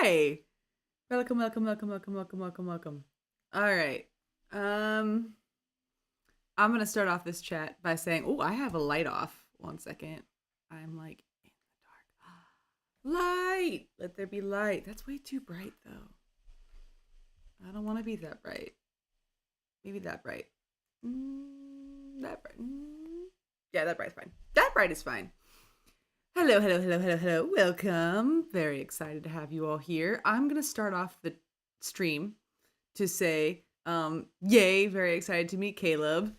Hi. Welcome. All right. Um, I'm gonna start off this chat by saying, oh, I have a light off. 1 second. I'm like in the dark. Light. Let there be light. That's way too bright though. I don't want to be that bright. Maybe that bright. That bright. Yeah, that bright's fine. That bright is fine. Hello. Welcome. Very excited to have you all here. I'm going to start off the stream to say, yay, very excited to meet Caleb.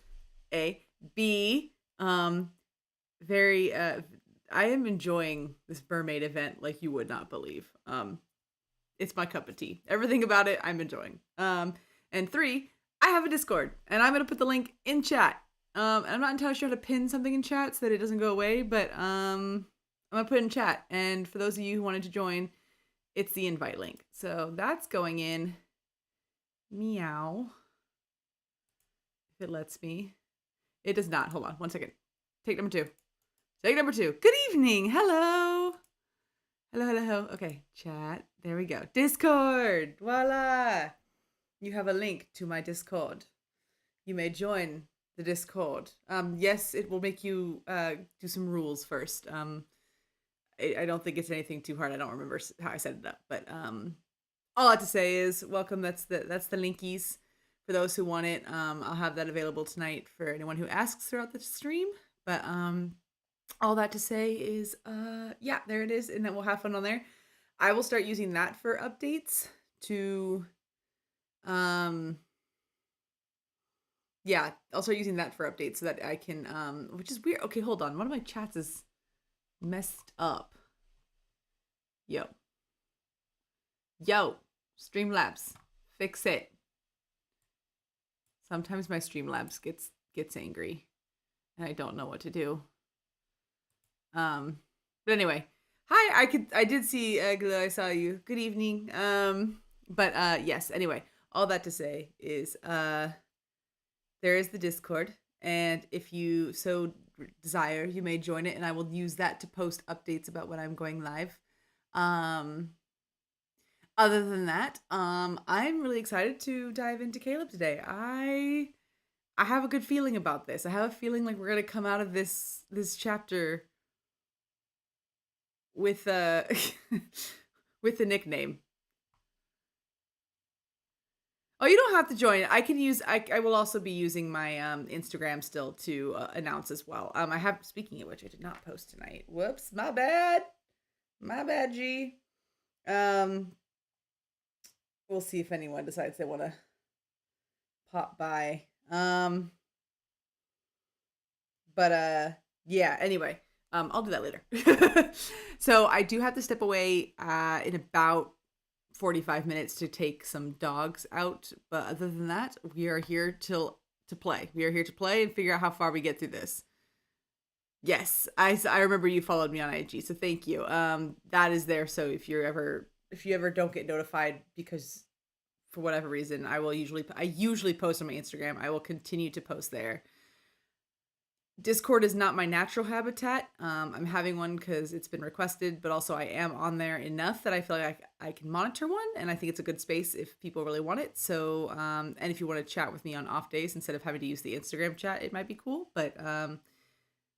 A. B. Very, I am enjoying this mermaid event like you would not believe. It's my cup of tea. Everything about it, I'm enjoying. And 3, I have a Discord, and I'm going to put the link in chat. And I'm not entirely sure how to pin something in chat so that it doesn't go away, but, I'm gonna put it in chat, and for those of you who wanted to join, it's the invite link. So that's going in. Meow. If it lets me. It does not. Hold on 1 second. Take number 2. Good evening. Hello. Okay, chat. There we go. Discord. Voila. You have a link to my Discord. You may join the Discord. Yes, it will make you do some rules first. I don't think it's anything too hard. I don't remember how I set it up, but all I have to say is welcome. That's the linkies for those who want it. I'll have that available tonight for anyone who asks throughout the stream. But all that to say is yeah, there it is, and then we'll have fun on there. I will start using that for updates to yeah, I'll start using that for updates so that I can which is weird. Okay, hold on. One of my chats is messed up. Yo, Streamlabs, fix it. Sometimes my Streamlabs gets angry, and I don't know what to do. But anyway, hi. I did see I saw you. Good evening. But yes. Anyway, all that to say is there is the Discord, and if you so desire, you may join it, and I will use that to post updates about when I'm going live. Other than that, I'm really excited to dive into Caleb today. I have a good feeling about this. I have a feeling like we're gonna come out of this chapter with a with a nickname. Oh, you don't have to join. I can use. I will also be using my Instagram still to announce as well. I have. Speaking of which, I did not post tonight. Whoops, my bad. My bad, G. Um, we'll see if anyone decides they want to pop by. But yeah, anyway, I'll do that later. So I do have to step away in about 45 minutes to take some dogs out, but other than that, we are here to play. We are here to play and figure out how far we get through this. Yes, I remember you followed me on IG, so thank you. That is there, so if you ever don't get notified because for whatever reason, I usually post on my Instagram. I will continue to post there. Discord is not my natural habitat. I'm having one because it's been requested, but also I am on there enough that I feel like I can monitor one, and I think it's a good space if people really want it. So, and if you want to chat with me on off days instead of having to use the Instagram chat, it might be cool. But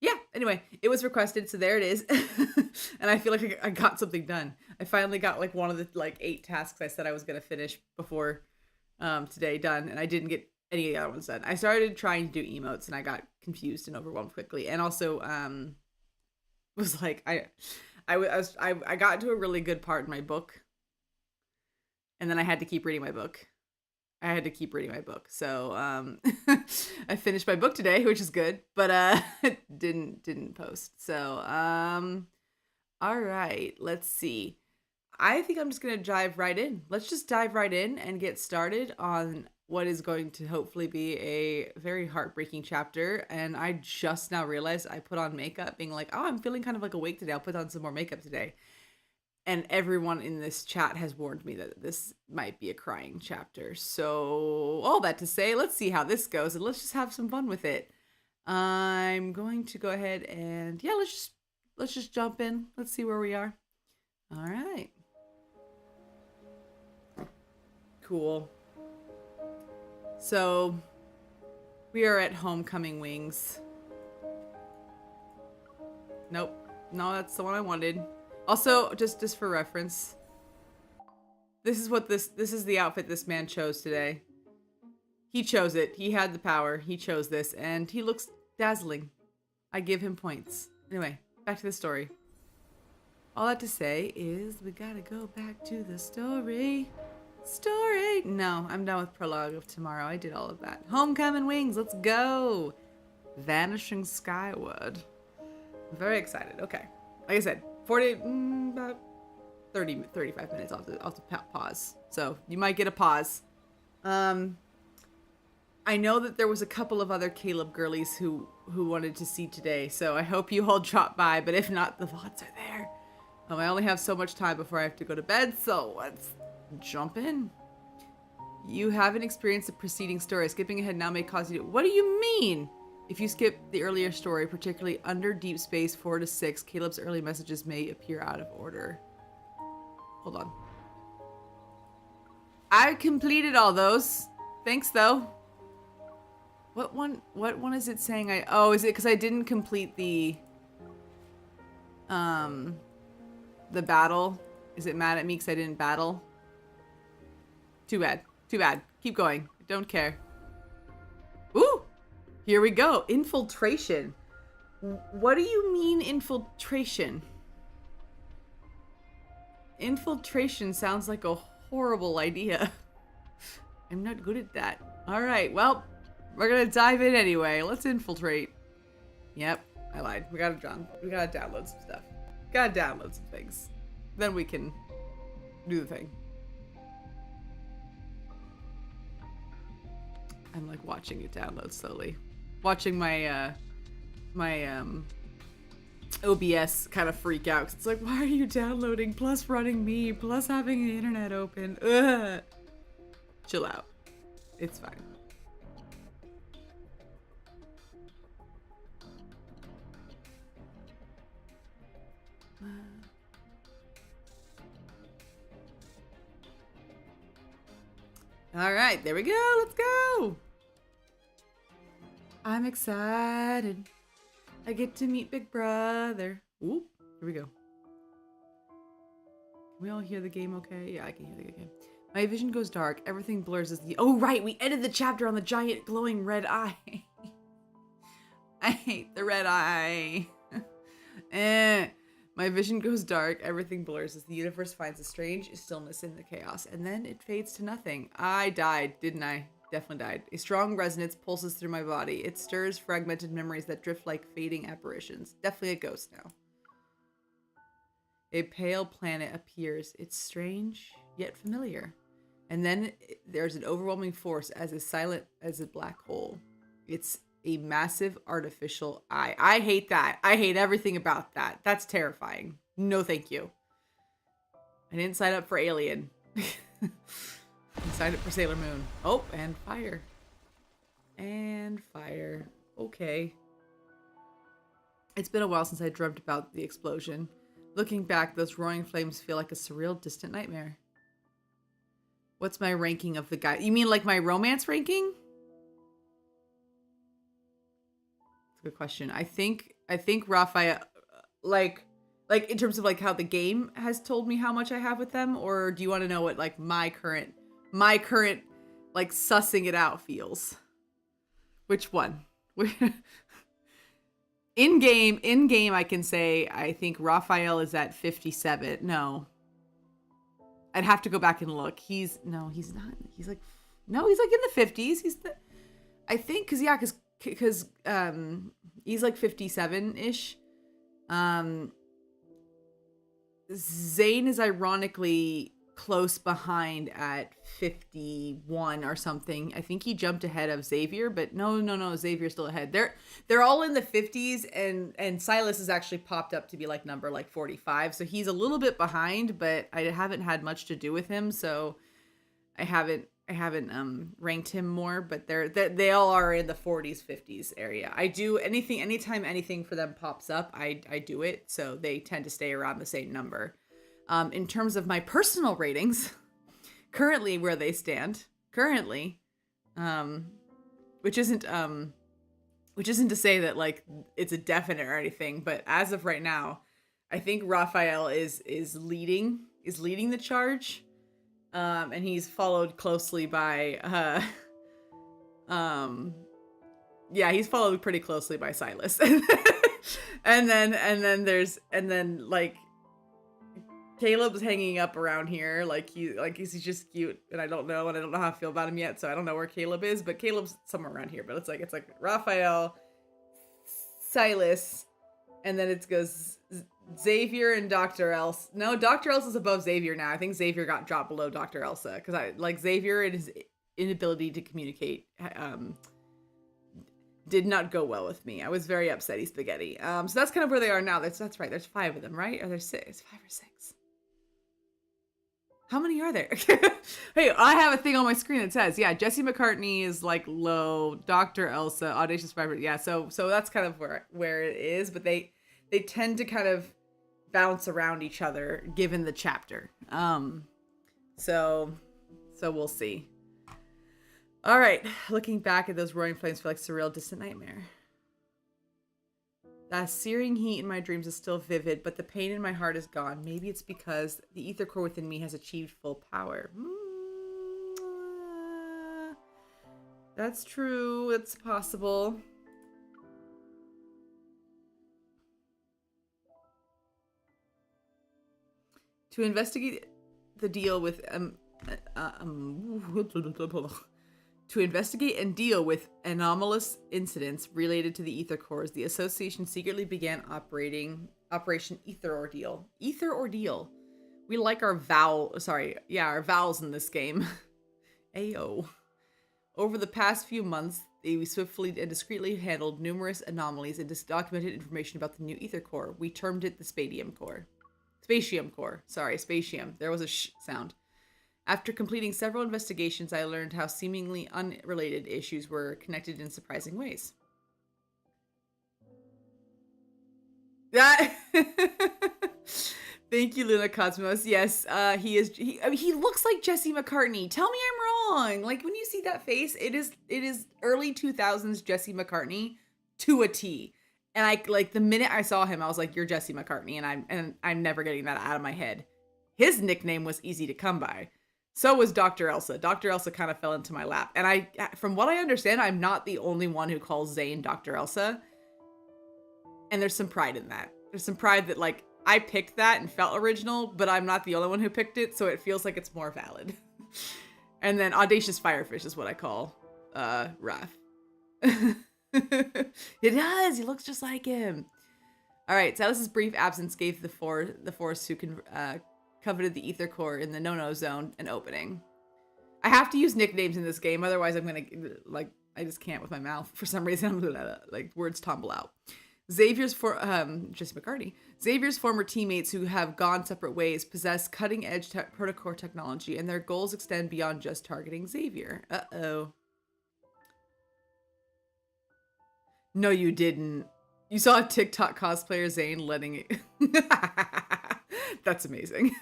yeah, anyway, it was requested, so there it is. And I feel like I got something done. I finally got like one of the like 8 tasks I said I was going to finish before today done, and I didn't get any of the other ones done. I started trying to do emotes and I got confused and overwhelmed quickly, and also was like I got to a really good part in my book, and then I had to keep reading my book. So I finished my book today, which is good, but didn't post. So all right, let's see. I think I'm just going to dive right in. Let's just dive right in and get started on what is going to hopefully be a very heartbreaking chapter. And I just now realized I put on makeup being like, oh, I'm feeling kind of like awake today. I'll put on some more makeup today. And everyone in this chat has warned me that this might be a crying chapter. So all that to say, let's see how this goes and let's just have some fun with it. I'm going to go ahead and yeah, let's just jump in. Let's see where we are. All right. Cool. So we are at Homecoming Wings. Nope. No, that's the one I wanted. Also, just for reference, this is the outfit this man chose today. He chose it. He had the power. He chose this, and he looks dazzling. I give him points. Anyway, back to the story. All that to say is we gotta go back to the story. No, I'm done with prologue of tomorrow. I did all of that. Homecoming Wings, let's go. Vanishing skyward. I'm very excited. Okay. Like I said, about 35 minutes. I'll have to pause. So you might get a pause. I know that there was a couple of other Caleb girlies who wanted to see today, so I hope you all drop by, but if not, the VODs are there. I only have so much time before I have to go to bed, so let's jump in. You haven't experienced the preceding story. Skipping ahead now may cause you to... What do you mean? If you skip the earlier story, particularly under Deepspace 4 to 6, Caleb's early messages may appear out of order. Hold on. I completed all those. Thanks, though. What one is it saying is it because I didn't complete the battle? Is it mad at me because I didn't battle? Too bad. Keep going. I don't care. Ooh! Here we go. Infiltration. What do you mean infiltration? Infiltration sounds like a horrible idea. I'm not good at that. Alright, well, we're gonna dive in anyway. Let's infiltrate. Yep, I lied. We gotta download some stuff. Gotta download some things. Then we can do the thing. I'm like watching it download slowly. Watching my OBS kind of freak out. 'Cause it's like, why are you downloading? Plus running me. Plus having the internet open. Ugh. Chill out. It's fine. All right, there we go. Let's go. I'm excited. I get to meet Big Brother. Ooh, here we go. Can we all hear the game okay? Yeah, I can hear the game. My vision goes dark. Everything blurs as the... Oh, right. We ended the chapter on the giant glowing red eye. I hate the red eye. My vision goes dark. Everything blurs as the universe finds a strange stillness in the chaos. And then it fades to nothing. I died, didn't I? Definitely died. A strong resonance pulses through my body. It stirs fragmented memories that drift like fading apparitions. Definitely a ghost now. A pale planet appears. It's strange, yet familiar. And then there's an overwhelming force as silent as a black hole. It's a massive artificial eye. I hate that. I hate everything about that. That's terrifying. No, thank you. I didn't sign up for Alien. I signed up for Sailor Moon. Oh, and fire. And fire. Okay. It's been a while since I dreamt about the explosion. Looking back, those roaring flames feel like a surreal, distant nightmare. What's my ranking of the guy? You mean like my romance ranking? That's a good question. I think Raphael, like in terms of like how the game has told me how much I have with them, or do you want to know what like my current like sussing it out feels? Which one? In game, I can say I think Raphael is at 57. No, I'd have to go back and look. He's not. He's like in the 50s. I think because he's like 57-ish. Zayn is ironically close behind at 51 or something. I think he jumped ahead of Xavier, but no, Xavier's still ahead. They're all in the 50s, and Silas has actually popped up to be like number like 45. So he's a little bit behind, but I haven't had much to do with him, so I haven't ranked him more, but they all are in the 40s, 50s area. I do anytime anything for them pops up, I do it, so they tend to stay around the same number. In terms of my personal ratings, currently where they stand, which isn't to say that like it's a definite or anything, but as of right now, I think Raphael is leading the charge, and he's followed closely by he's followed pretty closely by Silas, and then like Caleb's hanging up around here, he's just cute, and I don't know how I feel about him yet, so I don't know where Caleb is, but Caleb's somewhere around here. But it's like Raphael, Silas, and then it goes Xavier and Dr. Elsa. No, Dr. Elsa's above Xavier now. I think Xavier got dropped below Dr. Elsa because I like Xavier and his inability to communicate did not go well with me. I was very upsetty spaghetti. So that's kind of where they are now. That's right. There's 5 of them, right? Or there's 6? 5 or 6? How many are there? Hey, I have a thing on my screen that says, yeah, Jesse McCartney is like low, Dr. Elsa, Audacious Survivor. Yeah, so that's kind of where it is, but they tend to kind of bounce around each other given the chapter. So we'll see. All right, looking back at those roaring flames feel like surreal, distant nightmare. That searing heat in my dreams is still vivid, but the pain in my heart is gone. Maybe it's because the ether core within me has achieved full power. That's true. It's possible. To investigate the deal with To investigate and deal with anomalous incidents related to the ether cores, the association secretly began Operation Ether Ordeal. Ether Ordeal. We like our vowels in this game. Ayo. Over the past few months, they swiftly and discreetly handled numerous anomalies and documented information about the new ether core. We termed it the Spatium Core. Spatium. There was a sh sound. After completing several investigations, I learned how seemingly unrelated issues were connected in surprising ways. Thank you, Luna Cosmos. Yes, he is. I mean, he looks like Jesse McCartney. Tell me I'm wrong. Like when you see that face, it is early 2000s Jesse McCartney to a T. And I like the minute I saw him, I was like, "You're Jesse McCartney," and I'm never getting that out of my head. His nickname was easy to come by. So was Dr. Elsa. Dr. Elsa kind of fell into my lap. And from what I understand, I'm not the only one who calls Zane Dr. Elsa. And there's some pride in that. There's some pride that like I picked that and felt original, but I'm not the only one who picked it, so it feels like it's more valid. And then Audacious Firefish is what I call Raph. It does. He looks just like him. All right. Silas's brief absence gave the Force who coveted the ether core in the no-no zone an opening. I have to use nicknames in this game, otherwise I'm gonna like I just can't with my mouth for some reason. I'm gonna like words tumble out. Jesse McCartney. Xavier's former teammates who have gone separate ways possess cutting-edge protocore technology, and their goals extend beyond just targeting Xavier. Uh-oh. No, you didn't. You saw a TikTok cosplayer Zane letting it... That's amazing.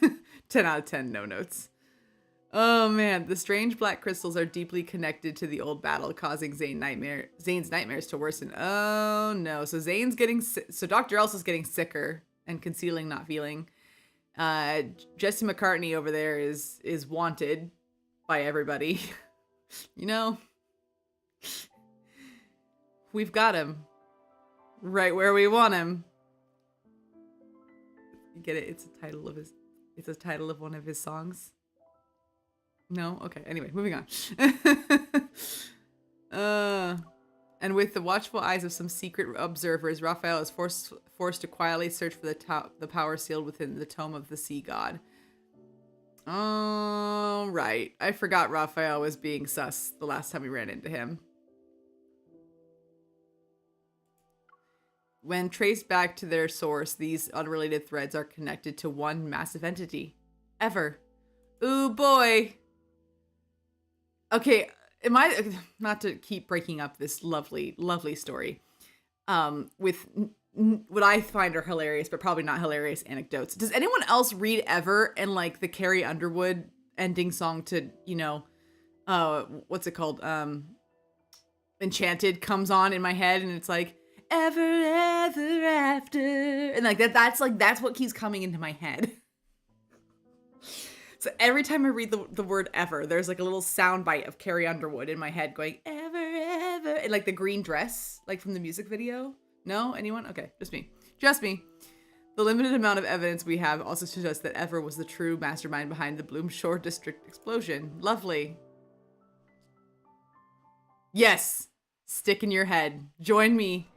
10 out of 10, no notes. Oh man, the strange black crystals are deeply connected to the old battle, causing Zane's nightmares to worsen. Oh no, so Zane's getting so Dr. Elsa's getting sicker and concealing, not feeling. Jesse McCartney over there is wanted by everybody. You know, we've got him right where we want him. You get it? It's a title of his. It's a title of one of his songs. No? Okay. Anyway, moving on. And with the watchful eyes of some secret observers, Raphael is forced to quietly search for the power sealed within the tome of the sea god. Oh, right. I forgot Raphael was being sus the last time we ran into him. When traced back to their source, these unrelated threads are connected to one massive entity. Ever. Ooh, boy. Okay, not to keep breaking up this lovely, lovely story, with what I find are hilarious, but probably not hilarious anecdotes. Does anyone else read Ever and like the Carrie Underwood ending song to, you know, what's it called? Enchanted comes on in my head and it's like, ever, ever after. And like that's what keeps coming into my head. So every time I read the word ever, there's like a little sound bite of Carrie Underwood in my head going, ever, ever. And like the green dress, like from the music video. No? Anyone? Okay, just me. Just me. The limited amount of evidence we have also suggests that Ever was the true mastermind behind the Bloom Shore District explosion. Lovely. Yes. Stick in your head. Join me.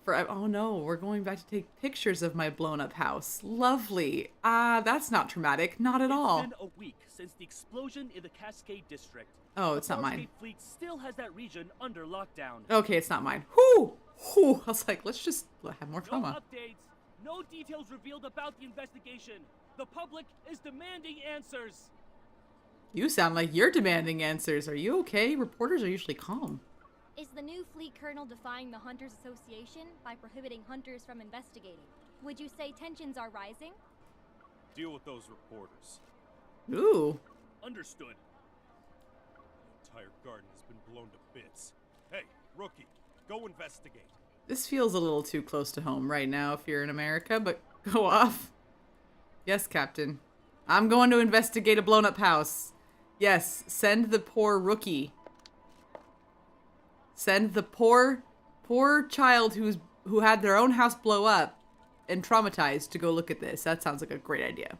Oh no, we're going back to take pictures of my blown up house. Lovely. That's not traumatic. Not at all. It's been a week since the explosion in the Cascade District. Oh, it's not mine. The fleet still has that region under lockdown. Okay, it's not mine. Whew! Whew! I was like, let's just have more trauma. No updates, no details revealed about the investigation. The public is demanding answers. You sound like you're demanding answers. Are you okay? Reporters are usually calm. Is the new fleet colonel defying the Hunters Association by prohibiting hunters from investigating? Would you say tensions are rising? Deal with those reporters. Ooh. Understood. The entire garden has been blown to bits. Hey, rookie, go investigate. This feels a little too close to home right now if you're in America, but go off. Yes, Captain. I'm going to investigate a blown up house. Yes, send the poor rookie. Send the poor child who had their own house blow up and traumatized to go look at this. That sounds like a great idea.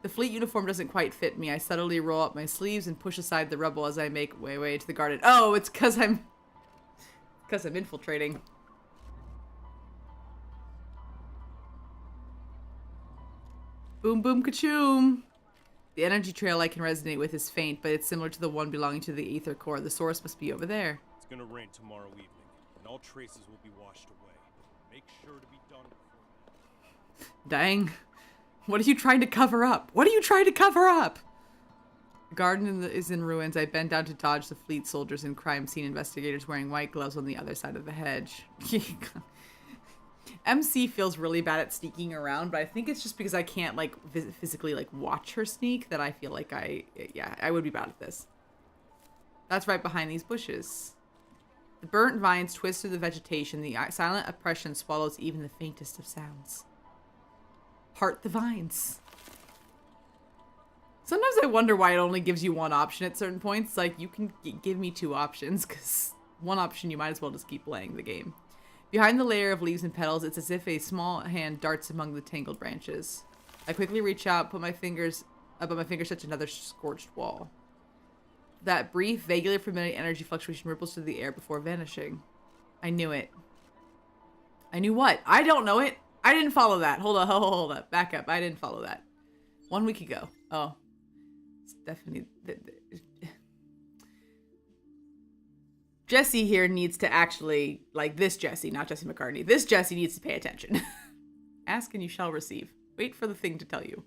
The fleet uniform doesn't quite fit me. I subtly roll up my sleeves and push aside the rubble as I make my way to the garden. Oh, it's because I'm infiltrating. Boom, boom, ka-choom. The energy trail I can resonate with is faint, but it's similar to the one belonging to the ether core. The source must be over there. It's gonna rain tomorrow evening, and all traces will be washed away. Make sure to be done before... Dang. What are you trying to cover up? What are you trying to cover up? The garden is in ruins. I bend down to dodge the fleet soldiers and crime scene investigators wearing white gloves on the other side of the hedge. MC feels really bad at sneaking around, but I think it's just because I can't like physically like watch her sneak that I feel like I would be bad at this. That's right behind these bushes. The burnt vines twist through the vegetation. The silent oppression swallows even the faintest of sounds. Part the vines. Sometimes I wonder why it only gives you one option at certain points. Like, you can give me two options, because one option you might as well just keep playing the game. Behind the layer of leaves and petals, it's as if a small hand darts among the tangled branches. I quickly reach out, but my fingers touch another scorched wall. That brief, vaguely familiar energy fluctuation ripples through the air before vanishing. I knew it. I knew what? I don't know it. I didn't follow that. Hold up. Back up. I didn't follow that. 1 week ago. Oh. It's definitely... Jesse here needs to actually... Like, this Jesse, not Jesse McCartney. This Jesse needs to pay attention. Ask and you shall receive. Wait for the thing to tell you.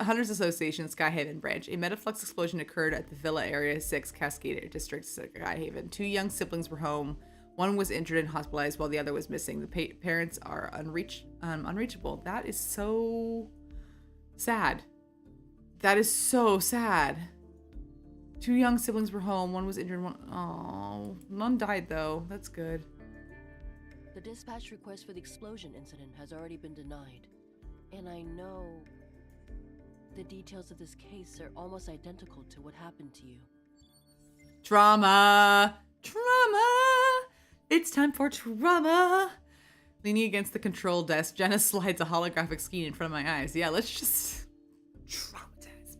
Hunters Association, Skyhaven branch. A metaflux explosion occurred at the Villa Area 6 Cascade District, Skyhaven. 2 young siblings were home. One was injured and hospitalized while the other was missing. The parents are unreachable. That is so sad. That is so sad. 2 young siblings were home. One was injured. None died though. That's good. The dispatch request for the explosion incident has already been denied. And I know the details of this case are almost identical to what happened to you. Trauma! Trauma! It's time for trauma! Leaning against the control desk, Jenna slides a holographic screen in front of my eyes. Yeah, let's just traumatize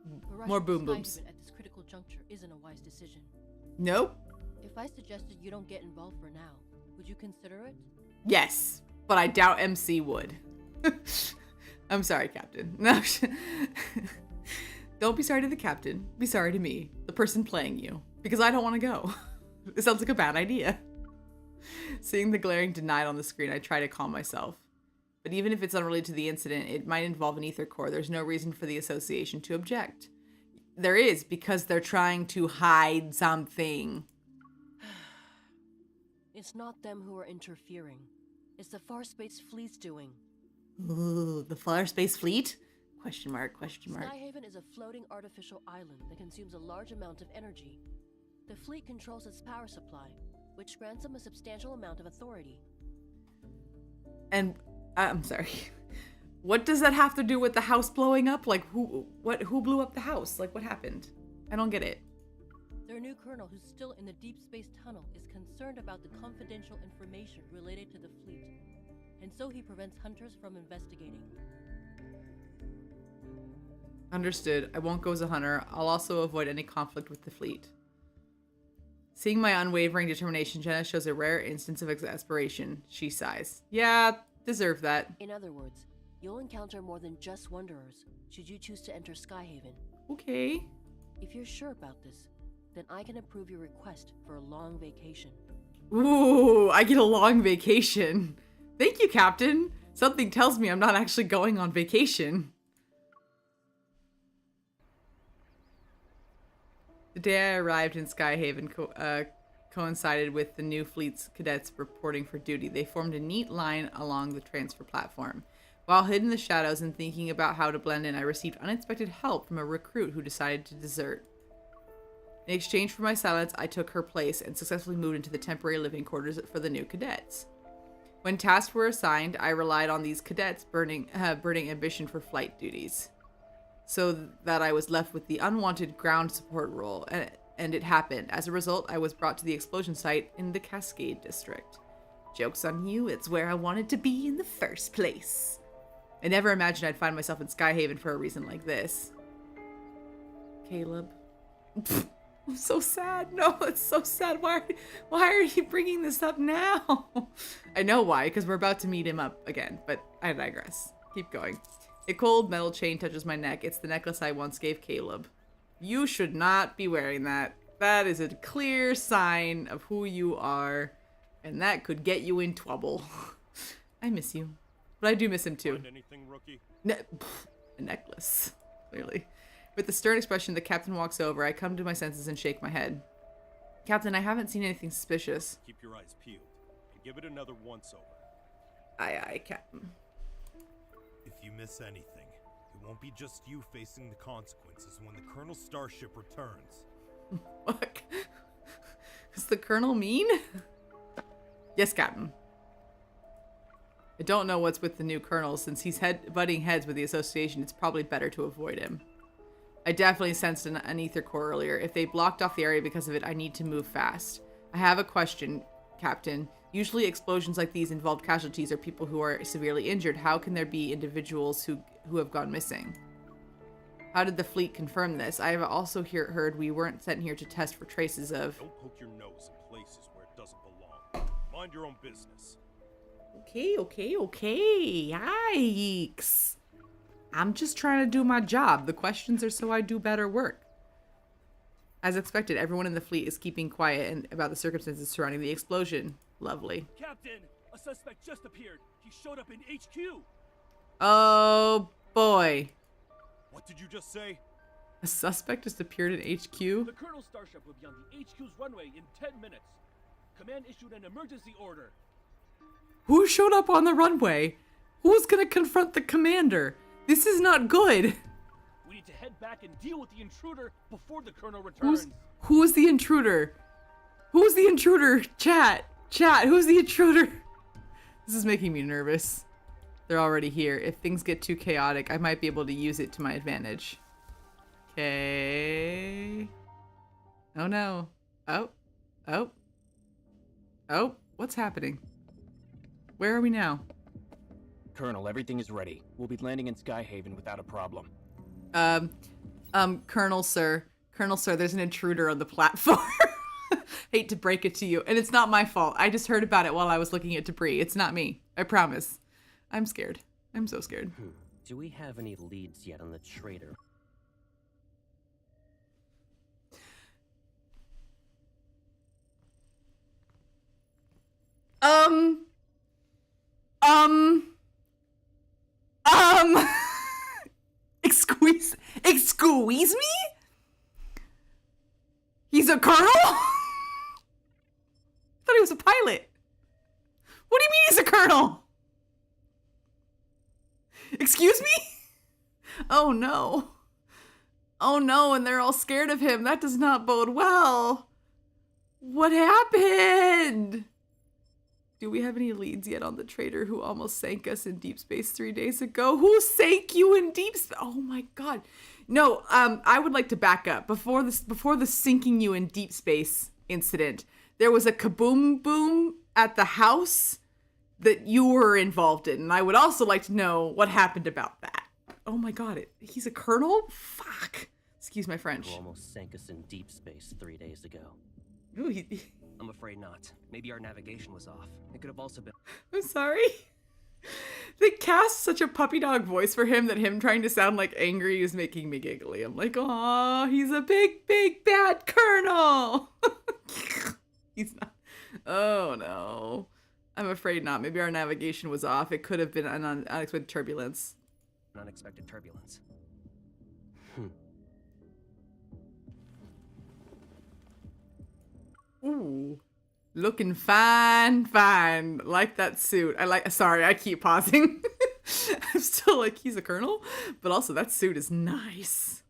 me. More boom booms. At this critical juncture isn't a wise decision. Nope. If I suggested you don't get involved for now, would you consider it? Yes, but I doubt MC would. I'm sorry, Captain. No. Don't be sorry to the captain. Be sorry to me, the person playing you, because I don't want to go. It sounds like a bad idea. Seeing the glaring denied on the screen, I try to calm myself. But even if it's unrelated to the incident, it might involve an ether core. There's no reason for the association to object. There is, because they're trying to hide something. It's not them who are interfering. It's the Far Space Fleet's doing. Ooh, the Far Space Fleet? Question mark. Skyhaven is a floating artificial island that consumes a large amount of energy. The fleet controls its power supply, which grants them a substantial amount of authority. And, I'm sorry. What does that have to do with the house blowing up? Like, who blew up the house? Like, what happened? I don't get it. Their new colonel, who's still in the Deepspace tunnel, is concerned about the confidential information related to the fleet, and so he prevents hunters from investigating. Understood. I won't go as a hunter. I'll also avoid any conflict with the fleet. Seeing my unwavering determination, Jenna shows a rare instance of exasperation. She sighs. Yeah, deserve that. In other words, you'll encounter more than just Wanderers, should you choose to enter Skyhaven. Okay. If you're sure about this, then I can approve your request for a long vacation. Ooh, I get a long vacation. Thank you, Captain. Something tells me I'm not actually going on vacation. The day I arrived in Skyhaven coincided with the new fleet's cadets reporting for duty. They formed a neat line along the transfer platform. While hid in the shadows and thinking about how to blend in, I received unexpected help from a recruit who decided to desert. In exchange for my silence, I took her place and successfully moved into the temporary living quarters for the new cadets. When tasks were assigned, I relied on these cadets' burning ambition for flight duties, so that I was left with the unwanted ground support role, and it happened. As a result, I was brought to the explosion site in the Cascade District. Joke's on you, it's where I wanted to be in the first place. I never imagined I'd find myself in Skyhaven for a reason like this. Caleb. I'm so sad. No, it's so sad. Why are you bringing this up now? I know why, because we're about to meet him up again, but I digress. Keep going. A cold metal chain touches my neck. It's the necklace I once gave Caleb. You should not be wearing that. That is a clear sign of who you are, and that could get you in trouble. I miss you, but I do miss him too. Find anything, rookie? A necklace, clearly. With a stern expression, the captain walks over. I come to my senses and shake my head. Captain, I haven't seen anything suspicious. Keep your eyes peeled. give it another once-over. Aye, aye, Captain. If you miss anything, it won't be just you facing the consequences when the Colonel's starship returns. Fuck. Is the Colonel mean? Yes, Captain. I don't know what's with the new Colonel. Since he's butting heads with the Association, it's probably better to avoid him. I definitely sensed an ether core earlier. If they blocked off the area because of it, I need to move fast. I have a question, Captain. Usually explosions like these involve casualties or people who are severely injured. How can there be individuals who have gone missing? How did the fleet confirm this? I have also heard we weren't sent here to test for traces of... Don't poke your nose in places where it doesn't belong. Mind your own business. Okay. Yikes. I'm just trying to do my job. The questions are so I do better work. As expected, everyone in the fleet is keeping quiet about the circumstances surrounding the explosion. Lovely. Captain, a suspect just appeared. He showed up in HQ. Oh, boy. What did you just say? A suspect just appeared in HQ? The Colonel's starship will be on the HQ's runway in 10 minutes. Command issued an emergency order. Who showed up on the runway? Who's gonna confront the commander? This is not good. We need to head back and deal with the intruder before the Colonel returns. Who's the intruder? Who's the intruder? Chat, who's the intruder? This is making me nervous. They're already here. If things get too chaotic, I might be able to use it to my advantage. Okay. Oh no. Oh, what's happening? Where are we now? Colonel, everything is ready. We'll be landing in Skyhaven without a problem. Colonel sir, there's an intruder on the platform. Hate to break it to you. And it's not my fault. I just heard about it while I was looking at debris. It's not me. I promise. I'm scared. I'm so scared. Do we have any leads yet on the traitor? Excuse me? He's a colonel? I thought he was a pilot. What do you mean he's a colonel? Excuse me? Oh no. Oh no, and they're all scared of him. That does not bode well. What happened? Do we have any leads yet on the traitor who almost sank us in deep space 3 days ago? Who sank you in deep space? Oh my god. No, I would like to back up. Before the sinking you in deep space incident, there was a kaboom boom at the house that you were involved in. And I would also like to know what happened about that. Oh my god, he's a colonel? Fuck. Excuse my French. Who almost sank us in deep space 3 days ago? Ooh, I'm afraid not. Maybe our navigation was off. It could have also been... I'm sorry. They cast such a puppy dog voice for him that him trying to sound like angry is making me giggly. I'm like, oh, he's a big, big bad colonel. He's not. Oh no. I'm afraid not. Maybe our navigation was off. It could have been an unexpected turbulence. unexpected turbulence. Ooh. Looking fine. Like that suit. Sorry, I keep pausing. I'm still like, he's a colonel, but also that suit is nice.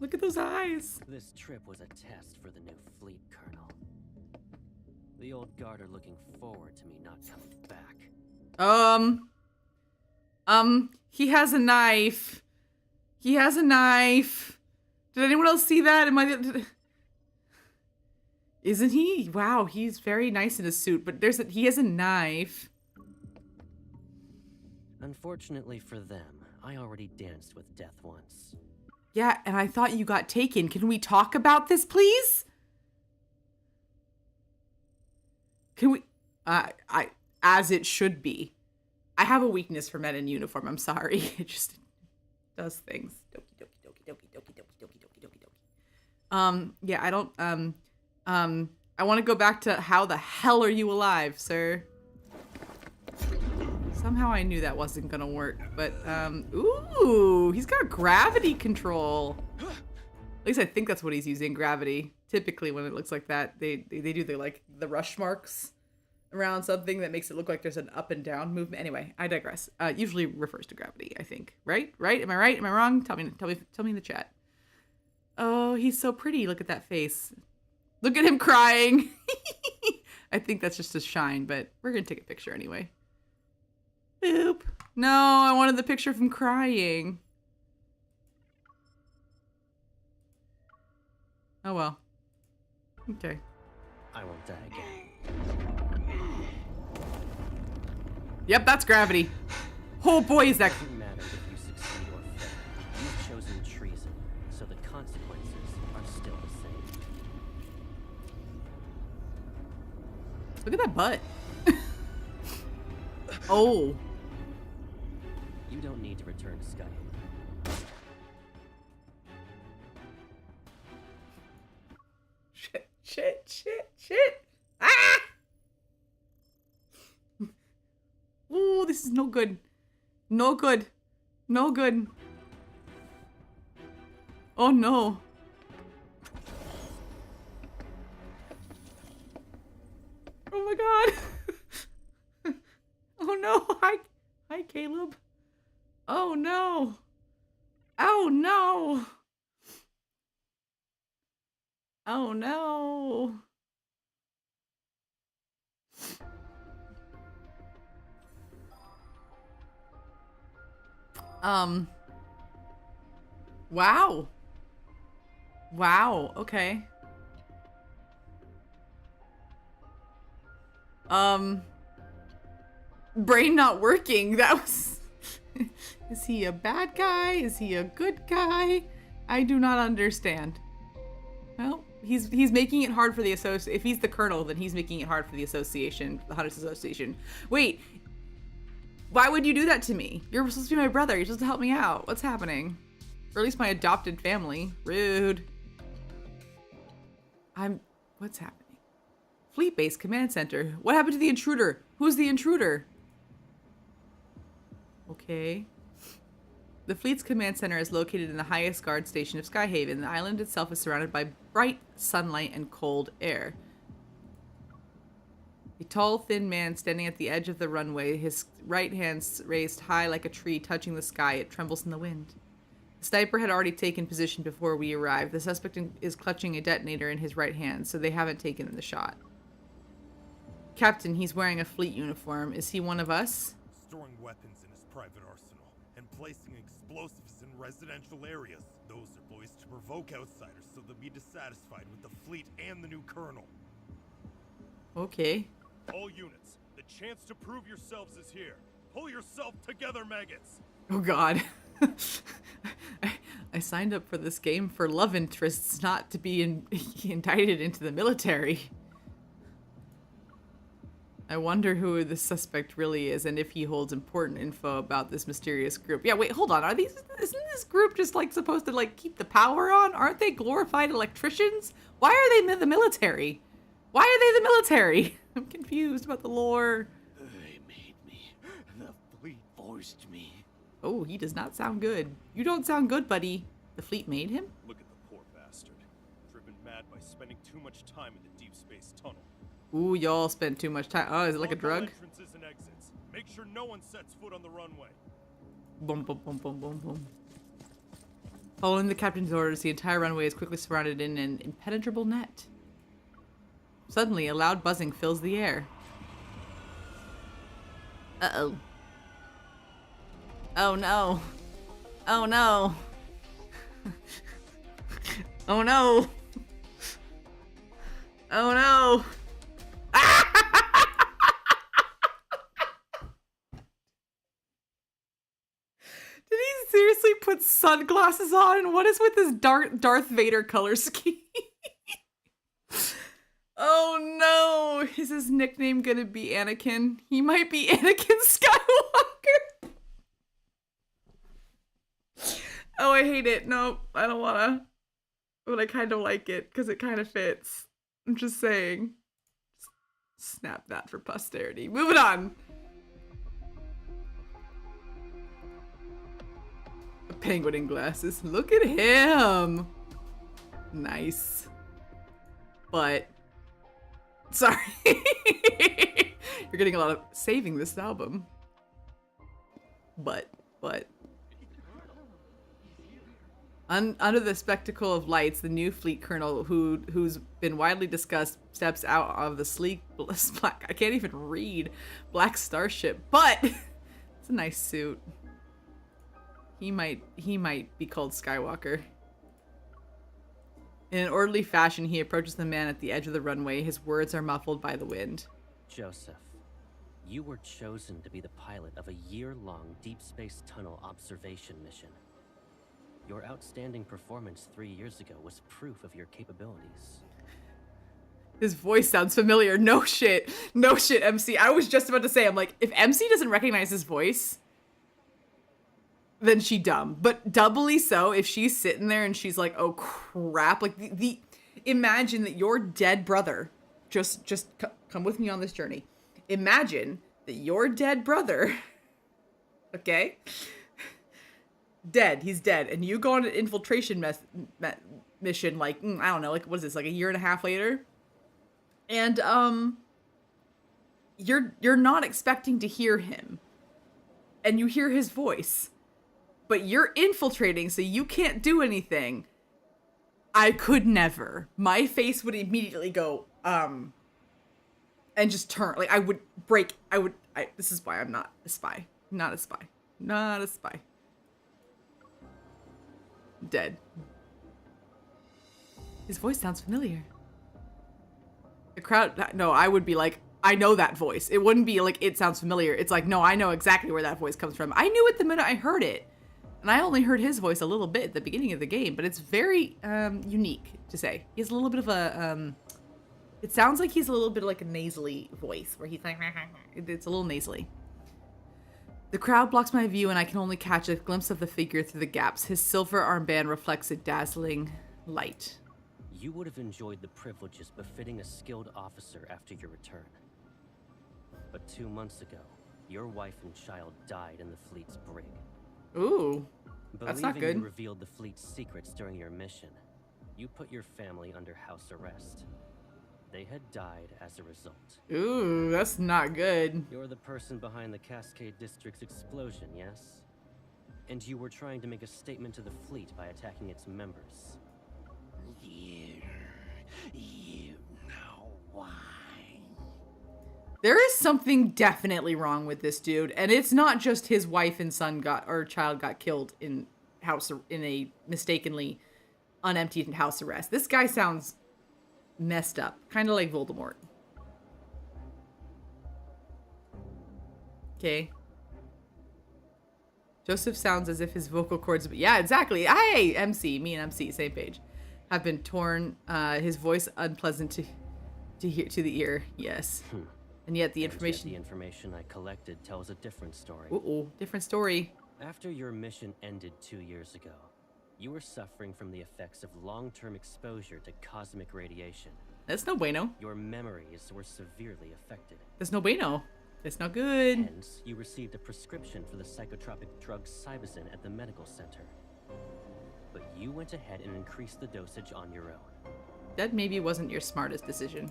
Look at those eyes. This trip was a test for the new fleet, Colonel. The old guard are looking forward to me not coming back. He has a knife. Did anyone else see that? Isn't he? Wow, he's very nice in his suit, but he has a knife. Unfortunately for them, I already danced with death once. Yeah, and I thought you got taken. Can we talk about this, please? Can we? As it should be. I have a weakness for men in uniform. I'm sorry. It just does things. Yeah, I don't, I want to go back to how the hell are you alive, sir? Somehow I knew that wasn't gonna work, but, ooh, he's got gravity control. At least I think that's what he's using, gravity. Typically when it looks like that, they do the rush marks around something that makes it look like there's an up and down movement. Anyway, I digress. Usually refers to gravity, I think. Right? Right? Am I right? Am I wrong? Tell me in the chat. Oh, he's so pretty. Look at that face. Look at him crying. I think that's just a shine, but we're gonna take a picture anyway. Boop. No, I wanted the picture of him crying. Oh well. Okay. I won't die again. Yep, that's gravity. Oh boy, is that... It doesn't matter if you succeed or fail. You've chosen treason, so the consequences are still the same. Look at that butt. Oh. You don't need to return to Skyhaven. Shit. Ah! Ooh, this is no good. No good. No good. Oh no. Oh my god. Oh no. Hi, Caleb. Oh no. Oh no. Oh no. Wow. Wow, okay. Brain not working. That was... Is he a bad guy? Is he a good guy? I do not understand. Well, he's making it hard for the association. If he's the colonel, then he's making it hard for the association, the Hunters Association. Wait, why would you do that to me? You're supposed to be my brother. You're supposed to help me out. What's happening? Or at least my adopted family. Rude. What's happening? Fleet Base Command Center. What happened to the intruder? Who's the intruder? Okay. The fleet's command center is located in the highest guard station of Skyhaven. The island itself is surrounded by bright sunlight and cold air. A tall, thin man standing at the edge of the runway, his right hand raised high like a tree touching the sky. It trembles in the wind. The sniper had already taken position before we arrived. The suspect is clutching a detonator in his right hand, so they haven't taken the shot. Captain, he's wearing a fleet uniform. Is he one of us? Storing weapons in his private arsenal and placing explosives in residential areas. Those are boys to provoke outsiders so they'll be dissatisfied with the fleet and the new colonel. Okay. All units, the chance to prove yourselves is here. Pull yourself together, maggots! Oh god. I signed up for this game for love interests, not to be indicted into the military. I wonder who the suspect really is and if he holds important info about this mysterious group. Yeah, wait, hold on. Isn't this group just like supposed to like keep the power on? Aren't they glorified electricians? Why are they the military? Why are they the military? I'm confused about the lore. They made me. The fleet forced me. Oh, he does not sound good. You don't sound good, buddy. The fleet made him? Look at the poor bastard. Driven mad by spending too much time in the deep space tunnel. Ooh, y'all spent too much time. Oh, is it like a Block all drug? entrances and exits. Make sure no one sets foot on the runway. Boom, boom, boom, boom, boom, boom. Following the captain's orders, the entire runway is quickly surrounded in an impenetrable net. Suddenly, a loud buzzing fills the air. Uh-oh. Oh no. Oh no. Oh no. Oh no. Did he seriously put sunglasses on? What is with this Darth Vader color scheme? Oh no. Is his nickname gonna be Anakin? He might be Anakin Skywalker. Oh, I hate it. No, I don't wanna. But I kind of like it because it kind of fits. I'm just saying. Snap that for posterity. Moving on. A penguin in glasses. Look at him. Nice. But sorry. You're getting a lot of saving this album. But under the spectacle of lights, the new fleet colonel, who's been widely discussed, steps out of the sleek black, I can't even read, black starship. But it's a nice suit. He might be called Skywalker. In an orderly fashion, he approaches the man at the edge of the runway. His words are muffled by the wind. Joseph, you were chosen to be the pilot of a year-long deep space tunnel observation mission. Your outstanding performance 3 years ago was proof of your capabilities. His voice sounds familiar. No shit. No shit, MC. I was just about to say, I'm like, if MC doesn't recognize his voice, then she dumb. But doubly so if she's sitting there and she's like, oh crap. Like the imagine that your dead brother, just come with me on this journey. Imagine that your dead brother, okay, dead, he's dead, and you go on an infiltration mission, like, I don't know, like, what is this, like a year and a half later? And, you're not expecting to hear him, and you hear his voice, but you're infiltrating, so you can't do anything. I could never. My face would immediately go, and just turn, like, I would break, this is why I'm not a spy. Not a spy. Not a spy. Dead. His voice sounds familiar. The crowd, no, I would be like, I know that voice. It wouldn't be like, it sounds familiar. It's like, no, I know exactly where that voice comes from. I knew it the minute I heard it. And I only heard his voice a little bit at the beginning of the game, but it's very unique to say. He has a little bit of a, it sounds like he's a little bit like a nasally voice, where he's like, it's a little nasally. The crowd blocks my view, and I can only catch a glimpse of the figure through the gaps. His silver armband reflects a dazzling light. You would have enjoyed the privileges befitting a skilled officer after your return. But 2 months ago, your wife and child died in the fleet's brig. Ooh, that's not good. You revealed the fleet's secrets during your mission, you put your family under house arrest. They had died as a result. Ooh, that's not good. You're the person behind the Cascade District's explosion, yes? And you were trying to make a statement to the fleet by attacking its members. You know why. There is something definitely wrong with this dude, and it's not just his wife and son child got killed in a mistakenly unemptied house arrest. This guy sounds messed up, kind of like Voldemort. Okay. Joseph sounds as if his vocal cords, yeah, exactly. Hey, MC, me and MC, same page, have been torn. His voice unpleasant to hear to the ear. Yes. And yet the information I collected tells a different story. Uh-oh, different story. After your mission ended 2 years ago, you were suffering from the effects of long-term exposure to cosmic radiation. That's no bueno. Your memories were severely affected. That's no bueno. That's not good. Hence, you received a prescription for the psychotropic drug Cybazin at the medical center. But you went ahead and increased the dosage on your own. That maybe wasn't your smartest decision.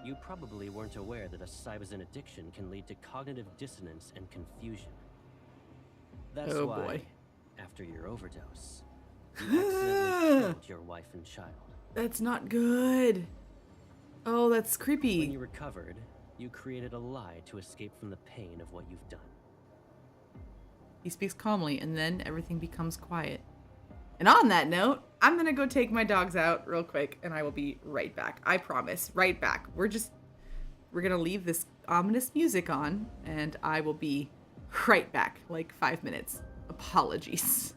You probably weren't aware that a Cybazin addiction can lead to cognitive dissonance and confusion. That's why, boy. After your overdose, you accidentally killed your wife and child. That's not good. Oh, that's creepy. When you recovered, you created a lie to escape from the pain of what you've done. He speaks calmly, and then everything becomes quiet. And on that note, I'm gonna go take my dogs out real quick, and I will be right back. I promise, right back. We're gonna leave this ominous music on, and I will be right back, like 5 minutes. Apologies.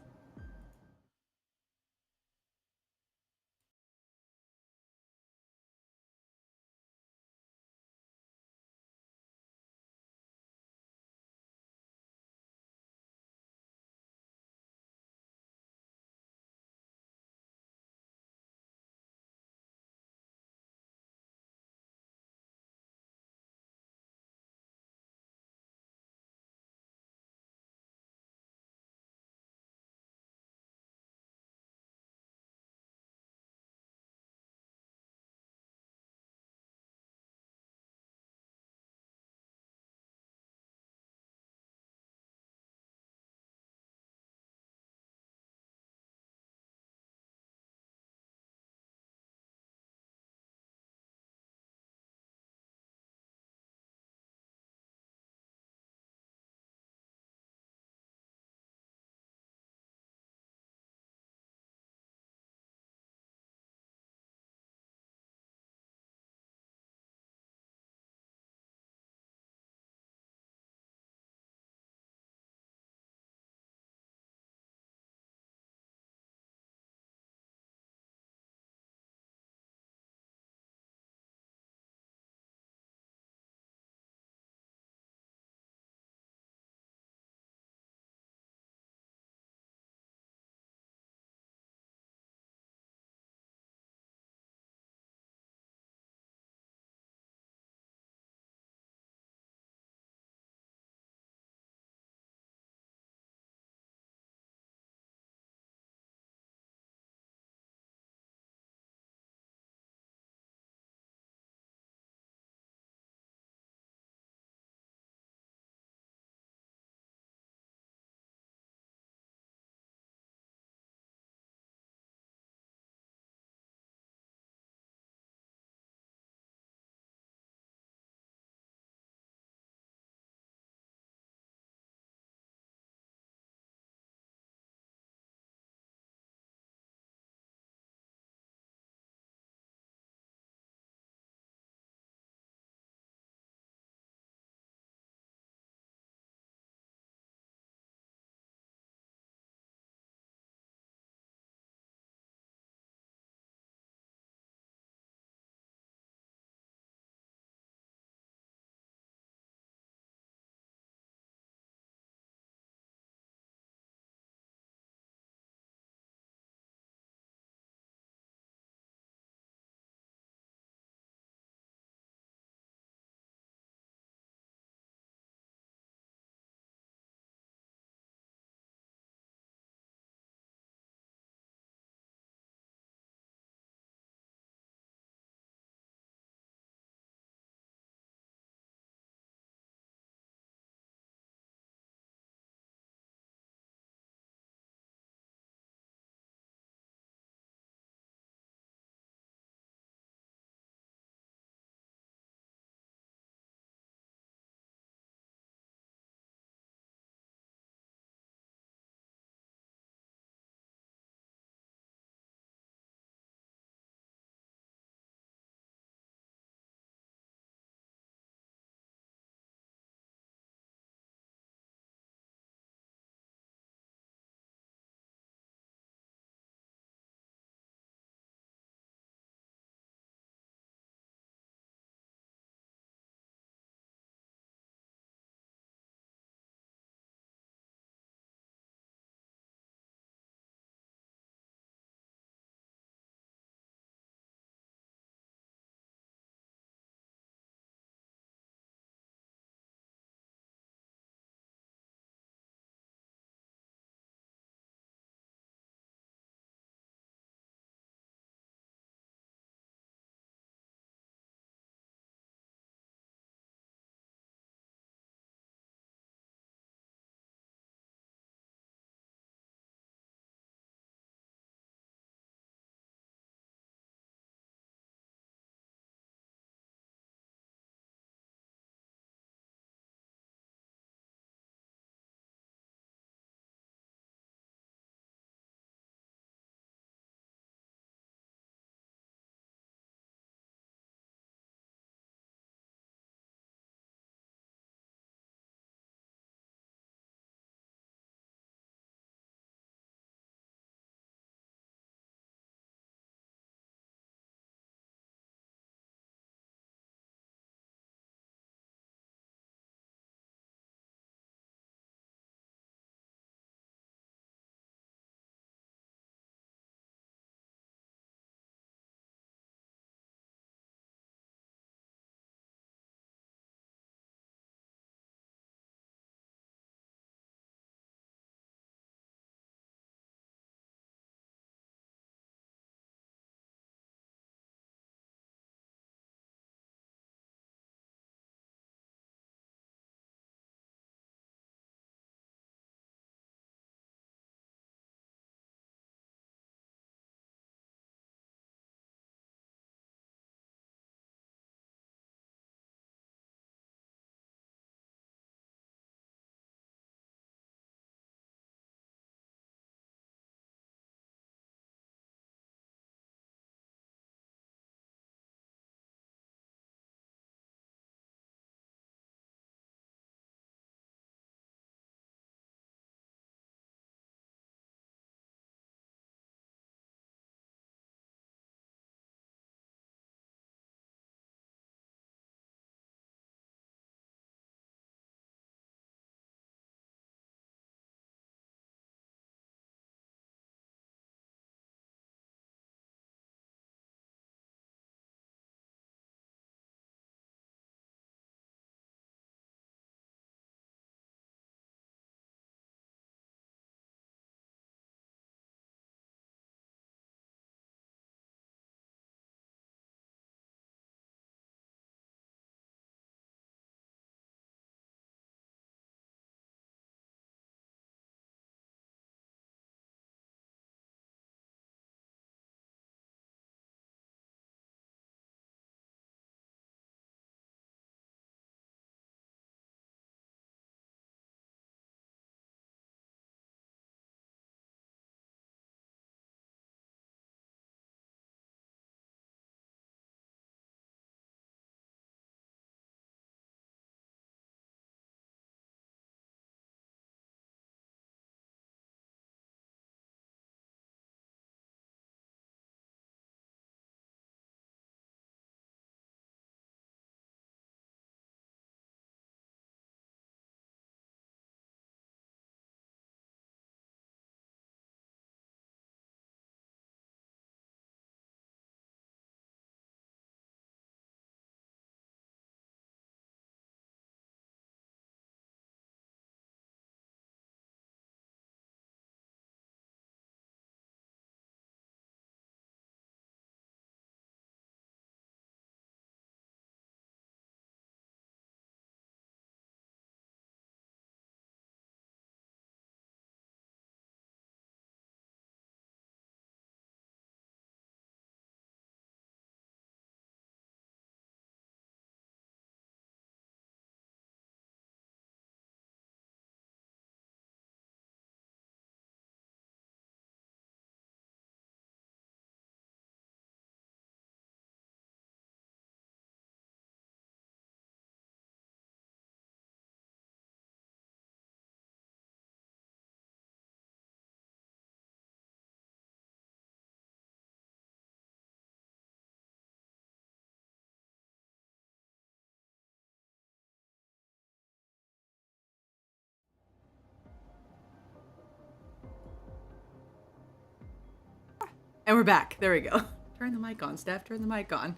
And we're back. There we go. Turn the mic on, Steph. Turn the mic on.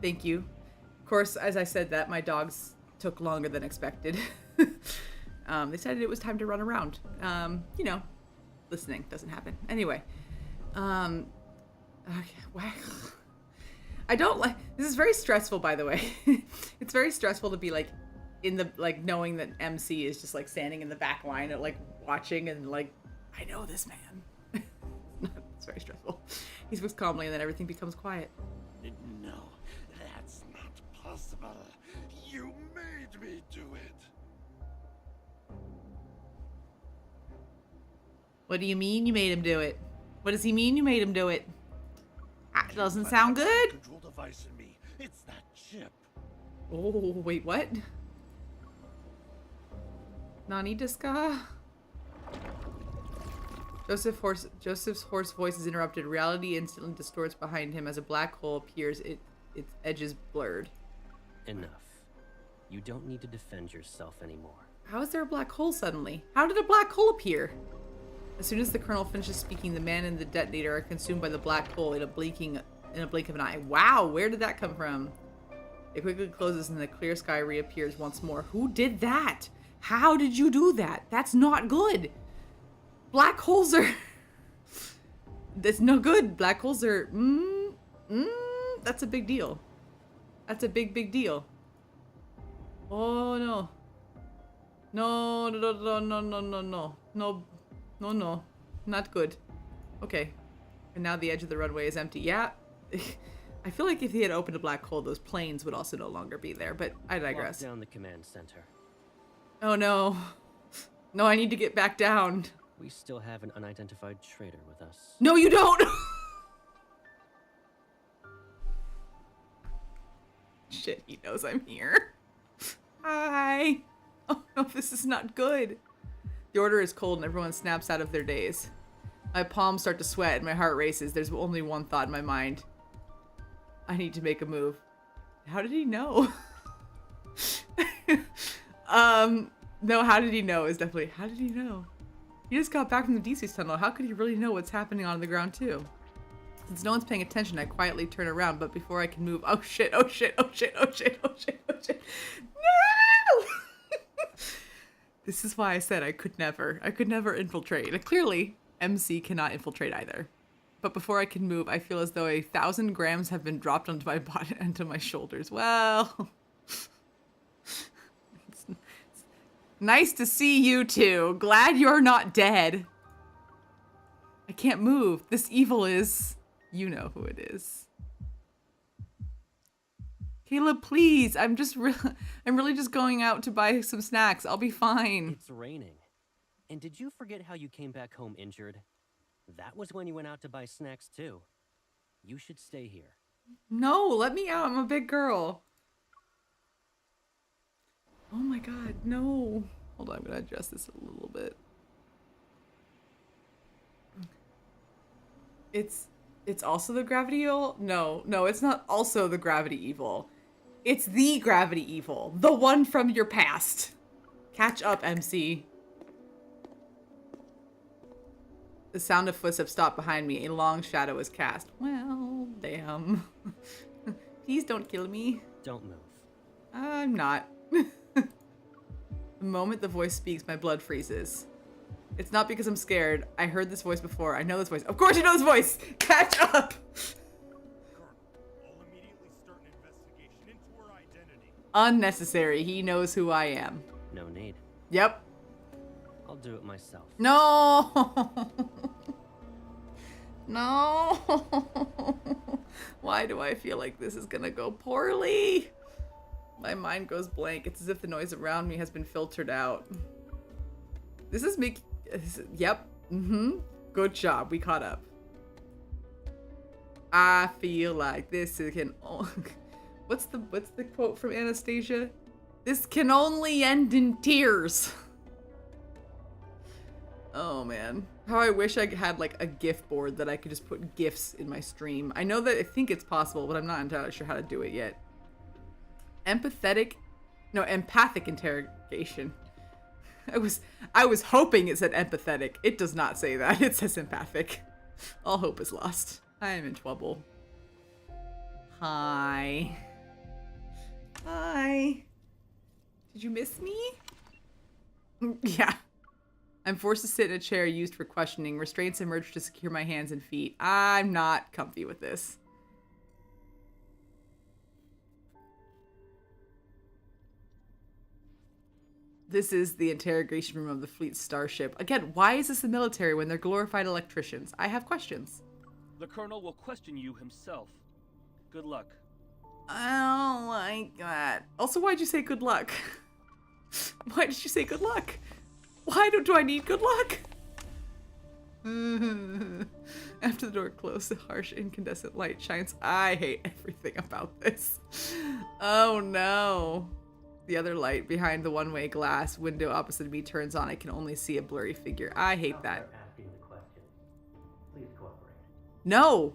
Thank you. Of course, as I said that, my dogs took longer than expected. They decided it was time to run around. You know, listening doesn't happen. Anyway. Okay. Wow. I don't like, this is very stressful, by the way. It's very stressful to be like in the, like, knowing that MC is just like standing in the back line like watching and like, I know this man. It's very stressful. He speaks calmly and then everything becomes quiet. No, that's not possible. You made me do it. What do you mean you made him do it? What does he mean you made him do it? That doesn't sound good. Control device in me. It's that chip. Oh, wait, what? Nani deska? Joseph's hoarse voice is interrupted. Reality instantly distorts behind him as a black hole appears. Its edges blurred. Enough. You don't need to defend yourself anymore. How is there a black hole suddenly? How did a black hole appear? As soon as the colonel finishes speaking, the man and the detonator are consumed by the black hole in a blink of an eye. Wow, where did that come from? It quickly closes and the clear sky reappears once more. Who did that? How did you do that? That's not good. Black holes are... That's no good. Black holes are... That's a big deal. That's a big, big deal. Oh, no. No, no, no, no, no, no, no. No. No, no. Not good. Okay. And now the edge of the runway is empty. Yeah. I feel like if he had opened a black hole, those planes would also no longer be there, but I digress. Walk down the command center. Oh, no. No, I need to get back down. We still have an unidentified traitor with us. No, you don't! Shit, he knows I'm here. Hi. Oh, no, this is not good. The order is cold and everyone snaps out of their daze. My palms start to sweat and my heart races. There's only one thought in my mind. I need to make a move. How did he know? No, how did he know is definitely, how did he know? He just got back from the Deepspace tunnel. How could he really know what's happening on the ground too? Since no one's paying attention, I quietly turn around, but before I can move, oh shit, oh shit, oh shit, oh shit, oh shit, oh shit. No! This is why I said I could never infiltrate. And clearly, MC cannot infiltrate either. But before I can move, I feel as though 1,000 grams have been dropped onto my body, onto my shoulders. Well, it's nice to see you two. Glad you're not dead. I can't move. This evil is, you know who it is. Caleb, please. I'm really just going out to buy some snacks. I'll be fine. It's raining. And did you forget how you came back home injured? That was when you went out to buy snacks too. You should stay here. No, let me out. I'm a big girl. Oh my god, no. Hold on, I'm gonna adjust this a little bit. It's also the gravity evil? No, it's not also the gravity evil. It's the gravity evil. The one from your past. Catch up, MC. The sound of footsteps stopped behind me. A long shadow is cast. Well, damn. Please don't kill me. Don't move. I'm not. The moment the voice speaks, my blood freezes. It's not because I'm scared. I heard this voice before. I know this voice. Of course you know this voice! Catch up! I'll immediately start an investigation into her identity. Unnecessary. He knows who I am. No need. Yep. I'll do it myself. No! No! Why do I feel like this is gonna go poorly? My mind goes blank. It's as if the noise around me has been filtered out. This is me. Yep. Good job. We caught up. I feel like this can. What's the quote from Anastasia? This can only end in tears. Oh man. How I wish I had like a GIF board that I could just put GIFs in my stream. I know that I think it's possible, but I'm not entirely sure how to do it yet. Empathic interrogation. I was hoping it said empathetic. It does not say that. It says empathic. All hope is lost. I am in trouble. Hi. Hi. Did you miss me? Yeah. I'm forced to sit in a chair used for questioning. Restraints emerge to secure my hands and feet. I'm not comfy with this. This is the interrogation room of the fleet starship. Again, why is this the military when they're glorified electricians? I have questions. The Colonel will question you himself. Good luck. I don't like that. Also, why'd you say good luck? Why did you say good luck? Why do I need good luck? After the door closed, a harsh incandescent light shines. I hate everything about this. Oh no. The other light behind the one-way glass window opposite me turns on. I can only see a blurry figure. I hate that. Asking the questions. Please cooperate. No!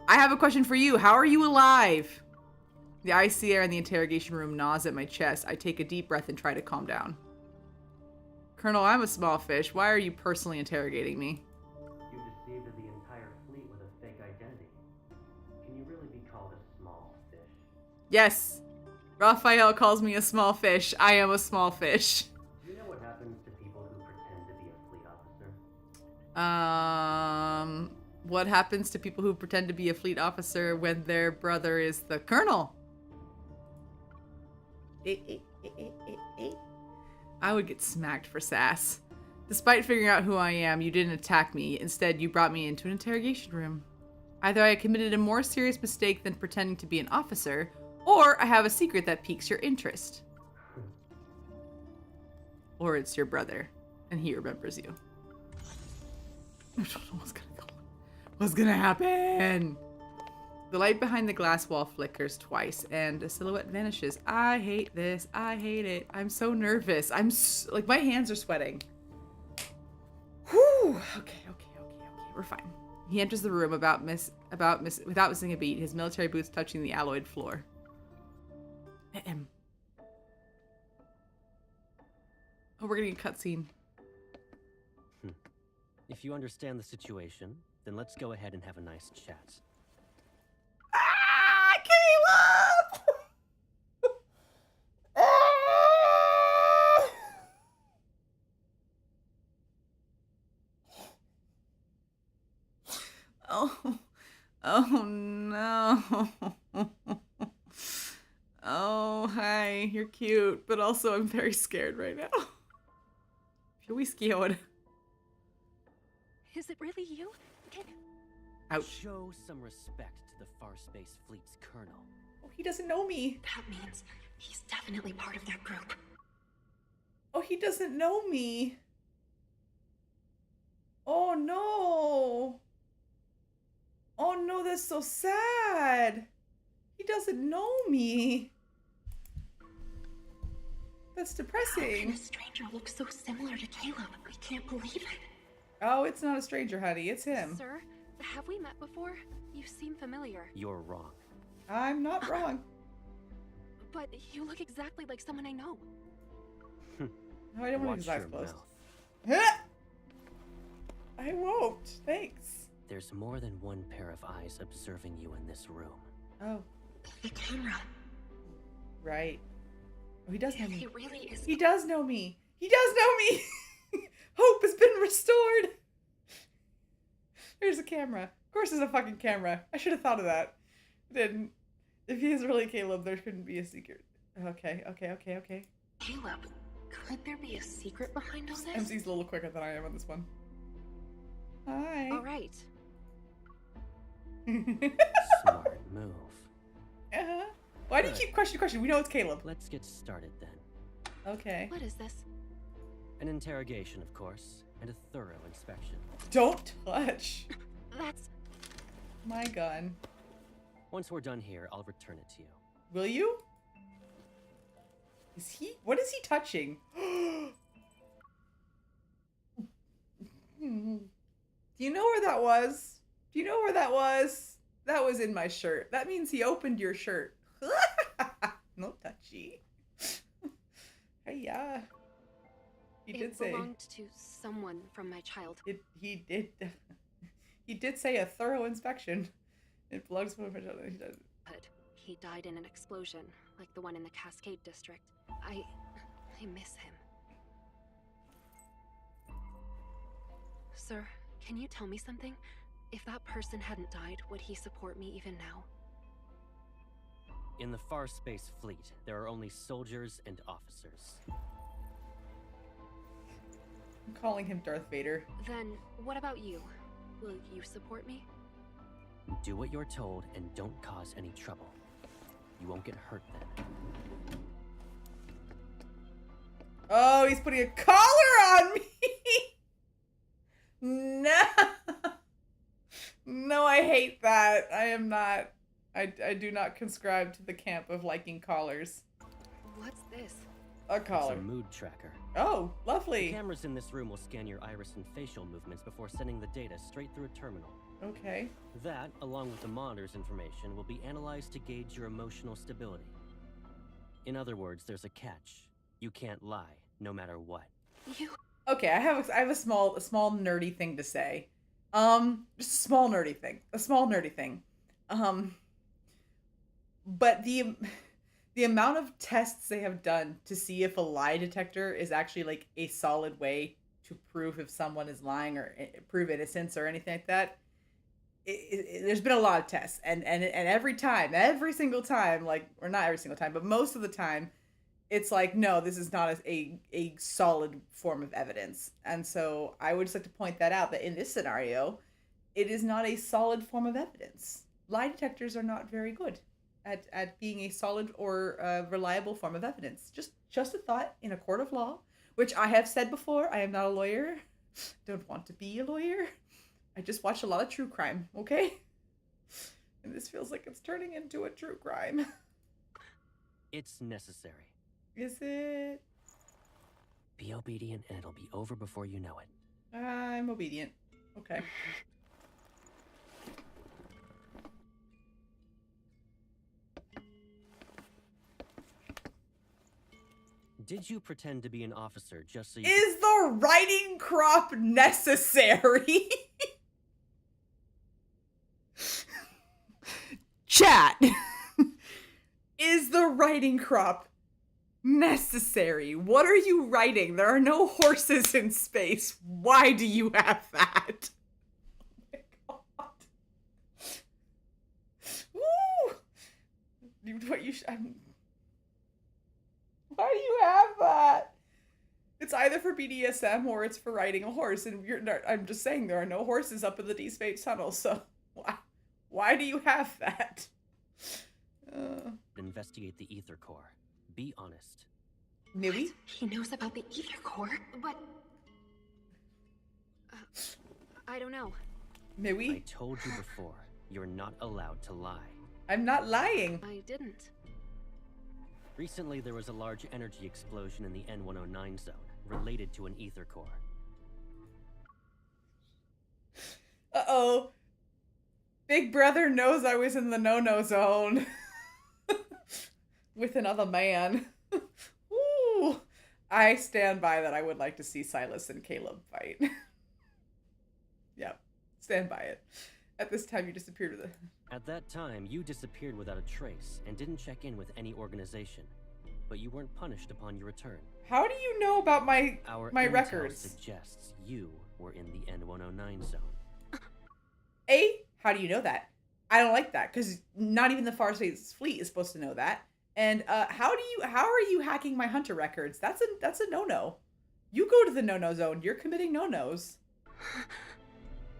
I have a question for you. How are you alive? The icy air in the interrogation room gnaws at my chest. I take a deep breath and try to calm down. Colonel, I'm a small fish. Why are you personally interrogating me? You deceived the entire fleet with a fake identity. Can you really be called a small fish? Yes. Raphael calls me a small fish. I am a small fish. Do you know what happens to people who pretend to be a fleet officer? What happens to people who pretend to be a fleet officer when their brother is the colonel? I would get smacked for sass. Despite figuring out who I am, you didn't attack me. Instead, you brought me into an interrogation room. Either I committed a more serious mistake than pretending to be an officer, or I have a secret that piques your interest. Or it's your brother, and he remembers you. I don't know what's gonna go. What's gonna happen? The light behind the glass wall flickers twice, and a silhouette vanishes. I hate this. I hate it. I'm so nervous. Like, my hands are sweating. Whew. Okay. We're fine. He enters the room without missing a beat, his military boots touching the alloyed floor. Ahem. Oh, we're getting a cutscene. If you understand the situation, then let's go ahead and have a nice chat. Ah, Caleb! Oh no. Oh, hi, you're cute, but also I'm very scared right now. You're whiskey out. Is it really you? Ouch. Show some respect to the Far Space Fleet's colonel. Oh, he doesn't know me. That means he's definitely part of their group. Oh, he doesn't know me. Oh no. Oh no, that's so sad. He doesn't know me. That's How depressing. can a stranger look so similar to Caleb? I can't believe it. Oh, it's not a stranger, honey. It's him. Sir, have we met before? You seem familiar. You're wrong. I'm not wrong. But you look exactly like someone I know. No, I don't want Watch his eyes your closed. mouth. I won't. Thanks. There's more than one pair of eyes observing you in this room. Oh, The camera. right. Oh, he does know If me. he really is. He does know me. He does know me. Hope has been restored. There's a camera. Of course there's a fucking camera. I should have thought of that. Didn't. If he is really Caleb, there shouldn't be a secret. Okay. Caleb, could there be a secret behind all this? MC's a little quicker than I am on this one. Hi. All right. Smart move. Uh-huh. Why do you keep question? We know it's Caleb. Let's get started then. Okay. What is this? An interrogation, of course, and a thorough inspection. Don't touch That's... my gun. Once we're done here, I'll return it to you. Will you? Is he? What is he touching? Do you know where that was? Do you know where that was? That was in my shirt. That means he opened your shirt. No touchy. Hey-ya. He did it say. belonged to someone from my childhood. He did did say a thorough inspection. It belongs to him. He does. But he died in an explosion, like the one in the Cascade District. I miss him. Sir, can you tell me something? If that person hadn't died, would he support me even now? In the Far Space Fleet, there are only soldiers and officers. I'm calling him Darth Vader. Then, what about you? Will you support me? Do what you're told and don't cause any trouble. You won't get hurt then. Oh, he's putting a collar on me! No! No, I hate that. I am not... I do not subscribe to the camp of liking collars. What's this? A collar. It's a mood tracker. Oh, The lovely. cameras in this room will scan your iris and facial movements before sending the data straight through a terminal. Okay. That, along with the monitor's information, will be analyzed to gauge your emotional stability. In other words, there's a catch. You can't lie, no matter what. You... Okay, I have a small nerdy thing to say. Just a small nerdy thing. But the amount of tests they have done to see if a lie detector is actually like a solid way to prove if someone is lying or prove innocence or anything like that. There's been a lot of tests, and every single time, like, or not every single time, but most of the time, it's like, no, this is not a solid form of evidence. And so I would just like to point that out, that in this scenario, it is not a solid form of evidence. Lie detectors are not very good at being a solid or reliable form of evidence. Just a thought in a court of law, which I have said before, I am not a lawyer. Don't want to be a lawyer. I just watch a lot of true crime, okay? And this feels like it's turning into a true crime. It's necessary. Is it? Be obedient and it'll be over before you know it. I'm obedient. Okay. Did you pretend to be an officer just so you Is the writing crop necessary? Chat. Is the writing crop necessary? What are you writing? There are no horses in space. Why do you have that? Oh my god. Woo! What you Why do you have that? It's either for BDSM or it's for riding a horse, and you're not, I'm just saying there are no horses up in the Deepspace tunnel, so why do you have that? investigate the ether core? Be honest. Newbie? He knows about the ether core, but... I don't know. Newbie? I told you before, you're not allowed to lie. I'm not lying. I didn't. Recently, there was a large energy explosion in the N109 zone, related to an ether core. Uh-oh. Big brother knows I was in the no-no zone. With another man. Ooh. I stand by that. I would like to see Silas and Caleb fight. Yep. Stand by it. At this time, you disappeared with it. At that time, you disappeared without a trace and didn't check in with any organization, but you weren't punished upon your return. How do you know about my Our my intel records? suggests you were in the N109 zone. How do you know that? I don't like that, because not even the Far Space Fleet is supposed to know that. And how are you hacking my hunter records? That's a no-no. You go to the no-no zone. You're committing no-nos.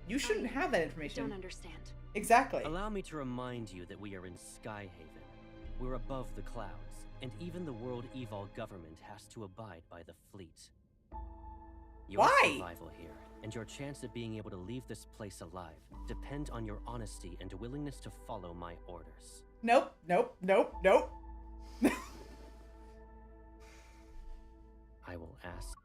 You shouldn't have that information. Don't understand. Exactly. Allow me to remind you that we are in Skyhaven. We're above the clouds, and even the World Evol government has to abide by the fleet. Your Why? survival here, and your chance of being able to leave this place alive, depend on your honesty and willingness to follow my orders. Nope. I will ask.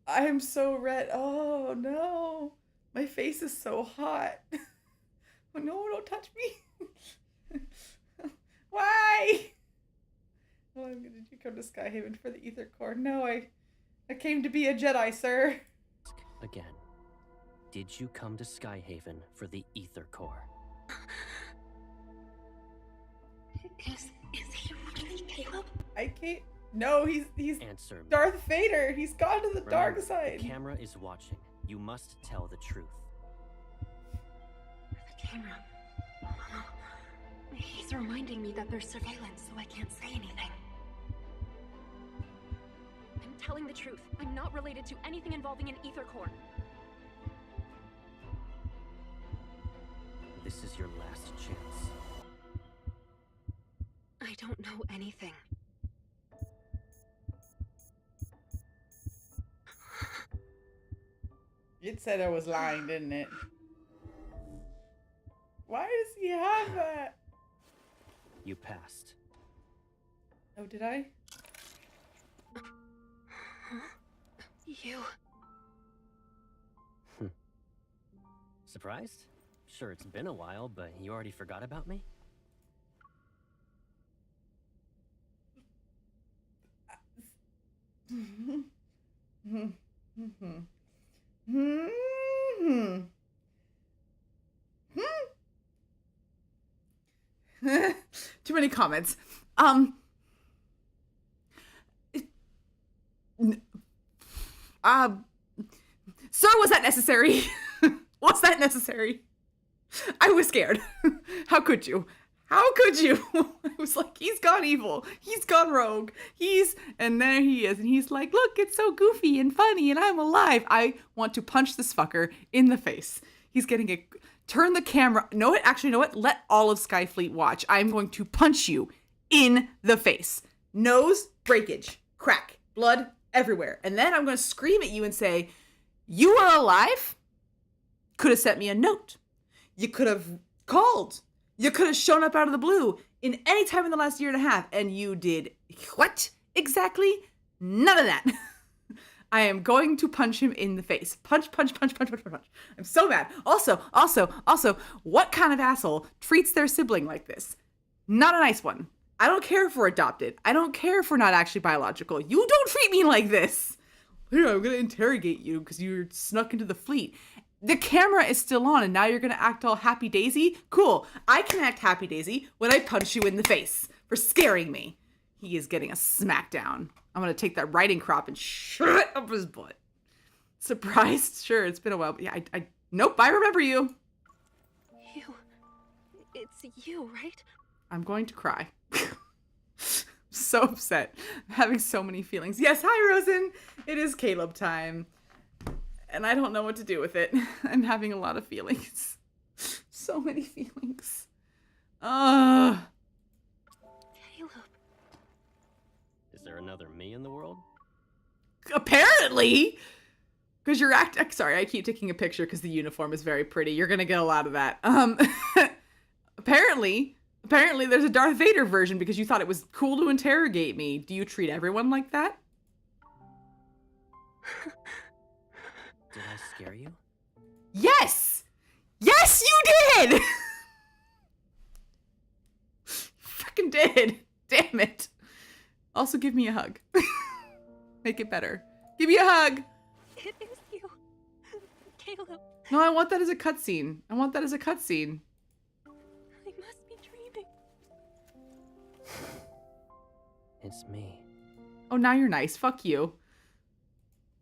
I am so red. Oh no. My face is so hot. Oh no, don't touch me. Why? Oh, did you come to Skyhaven for the Ether Core? No, I came to be a Jedi, sir. Again. Did you come to Skyhaven for the Ether Core? Is he really Caleb? I can't. No, he's Answer me. Darth Vader. He's gone to the dark Remember, side. The camera is watching. You must tell the truth. The camera. He's reminding me that there's surveillance, so I can't say anything. I'm telling the truth. I'm not related to anything involving an ether core. This is your last chance. I don't know anything. It said I was lying, didn't it? Why does he have that? You passed. Oh, did I? You... Surprised? Sure, it's been a while, but you already forgot about me? Too many comments. Sir, was that necessary? Was that necessary? I was scared. How could you? How could you? I was like, he's gone evil. He's gone rogue. And there he is. And he's like, look, it's so goofy and funny and I'm alive. I want to punch this fucker in the face. He's getting a, turn the camera. No, actually, you know what? Let all of Skyfleet watch. I'm going to punch you in the face. Nose breakage, crack, blood everywhere. And then I'm going to scream at you and say, you are alive? Could have sent me a note. You could have called. You could have shown up out of the blue in any time in the last year and a half. And you did what exactly? None of that. I am going to punch him in the face. Punch, punch, punch, punch, punch, punch, punch. I'm so mad. Also, what kind of asshole treats their sibling like this? Not a nice one. I don't care if we're adopted. I don't care if we're not actually biological. You don't treat me like this. Here, I'm going to interrogate you because you're snuck into the fleet. The camera is still on and now you're going to act all happy daisy? Cool. I can act happy daisy when I punch you in the face for scaring me. He is getting a smackdown. I'm going to take that riding crop and shove it up his butt. Surprised? Sure, it's been a while. But yeah, nope, I remember you. It's you, right? I'm going to cry. So upset. I'm having so many feelings. Yes, hi, Rosen. It is Caleb time. And I don't know what to do with it. I'm having a lot of feelings. So many feelings. Caleb. Is there another me in the world? Apparently! Because you're sorry, I keep taking a picture because the uniform is very pretty. You're going to get a lot of that. Apparently there's a Darth Vader version because you thought it was cool to interrogate me. Do you treat everyone like that? Did I scare you? Yes! Yes, you did! Fucking did. Damn it. Also, give me a hug. Make it better. Give me a hug. It is you, Caleb. No, I want that as a cutscene. I want that as a cutscene. I must be dreaming. It's me. Oh, now you're nice. Fuck you.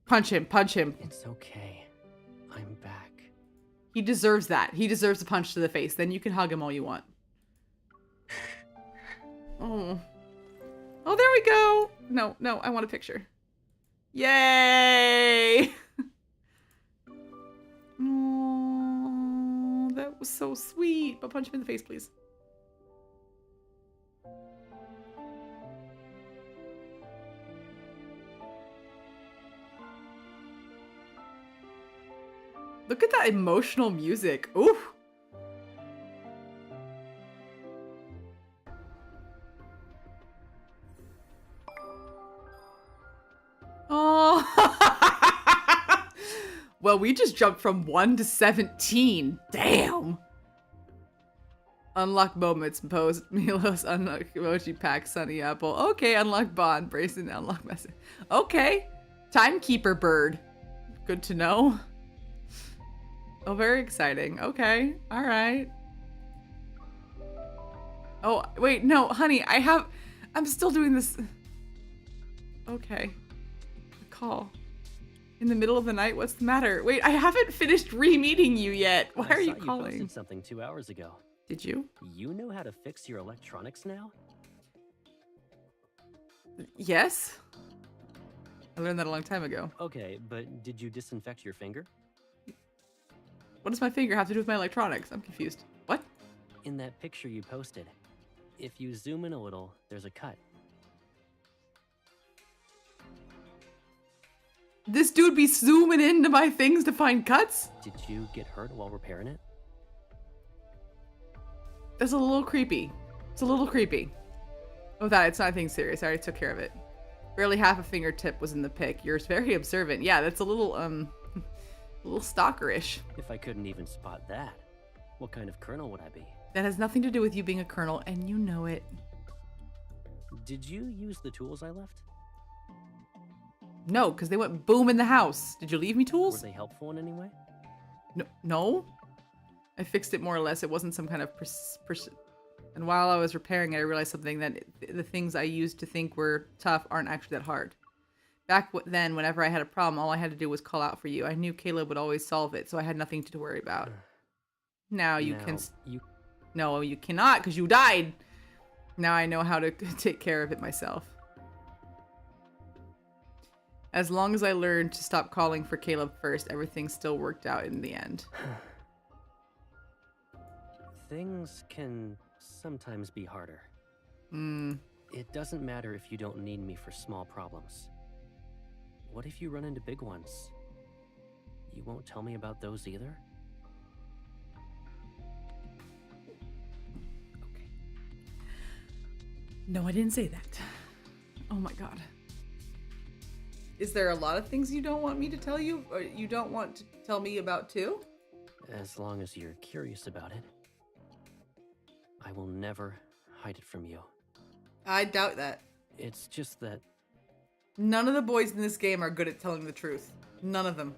Punch him. Punch him. It's okay. I'm back. He deserves that. He deserves a punch to the face. Then you can hug him all you want. Oh. Oh, there we go. No, I want a picture. Yay! Oh, that was so sweet. But punch him in the face, please. Look at that emotional music. Ooh. Oh. Well, we just jumped from 1 to 17. Damn. Unlock moments. Post Milos. Unlock emoji pack. Sunny apple. Okay. Unlock bond. Brayson. Unlock message. Okay. Timekeeper bird. Good to know. Oh, very exciting. Okay. All right. Oh, wait. No, honey. I'm still doing this. Okay. Call. In the middle of the night? What's the matter? Wait, I haven't finished re-meeting you yet. Why are you calling? You posted something 2 hours ago. Did you? You know how to fix your electronics now? Yes. I learned that a long time ago. Okay, but did you disinfect your finger? What does my finger have to do with my electronics? I'm confused. What? In that picture you posted, if you zoom in a little, there's a cut. This dude be zooming into my things to find cuts? Did you get hurt while repairing it? That's a little creepy. It's a little creepy. Oh, it's not anything serious. I already took care of it. Barely half a fingertip was in the pic. You're very observant. Yeah, that's a little, a little stalkerish. If I couldn't even spot that, what kind of colonel would I be? That has nothing to do with you being a colonel, and you know it. Did you use the tools I left? No, because they went boom in the house. Did you leave me tools? Were they helpful in any way? No. I fixed it more or less. It wasn't some kind of and while I was repairing it, I realized something, that the things I used to think were tough aren't actually that hard. Back then, whenever I had a problem, all I had to do was call out for you. I knew Caleb would always solve it, so I had nothing to worry about. Now you can... No, you cannot, because you died. Now I know how to take care of it myself. As long as I learned to stop calling for Caleb first, everything still worked out in the end. Things can sometimes be harder. It doesn't matter if you don't need me for small problems. What if you run into big ones? You won't tell me about those either? Okay. No, I didn't say that. Oh my god. Is there a lot of things you don't want me to tell you, or you don't want to tell me about too? As long as you're curious about it. I will never hide it from you. I doubt that. It's just that... None of the boys in this game are good at telling the truth. None of them.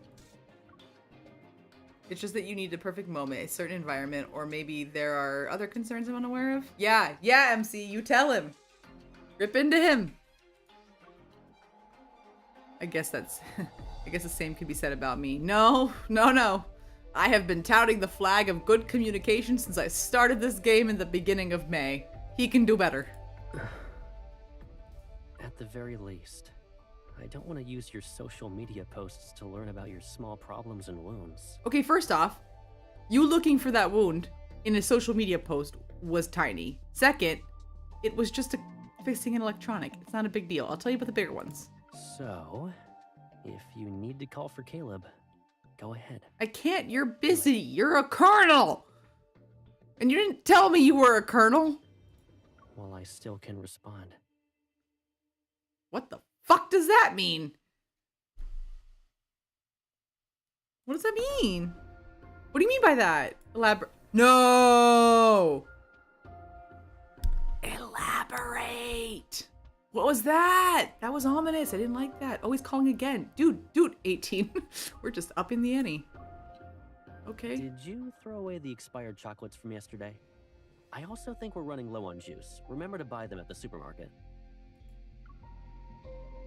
It's just that you need a perfect moment, a certain environment, or maybe there are other concerns I'm unaware of. Yeah, MC, you tell him. Rip into him. I guess the same could be said about me. No. I have been touting the flag of good communication since I started this game in the beginning of May. He can do better. At the very least, I don't want to use your social media posts to learn about your small problems and wounds. Okay, first off, you looking for that wound in a social media post was tiny. Second, it was just fixing an electronic. It's not a big deal. I'll tell you about the bigger ones. So, if you need to call for Caleb, go ahead. I can't. You're busy. You're a colonel. And you didn't tell me you were a colonel. Well, I still can respond. What the fuck does that mean? What does that mean? What do you mean by that? No! Elaborate! What was that? That was ominous. I didn't like that. Always calling again. Dude, 18. We're just up in the ante. Okay. Did you throw away the expired chocolates from yesterday? I also think we're running low on juice. Remember to buy them at the supermarket.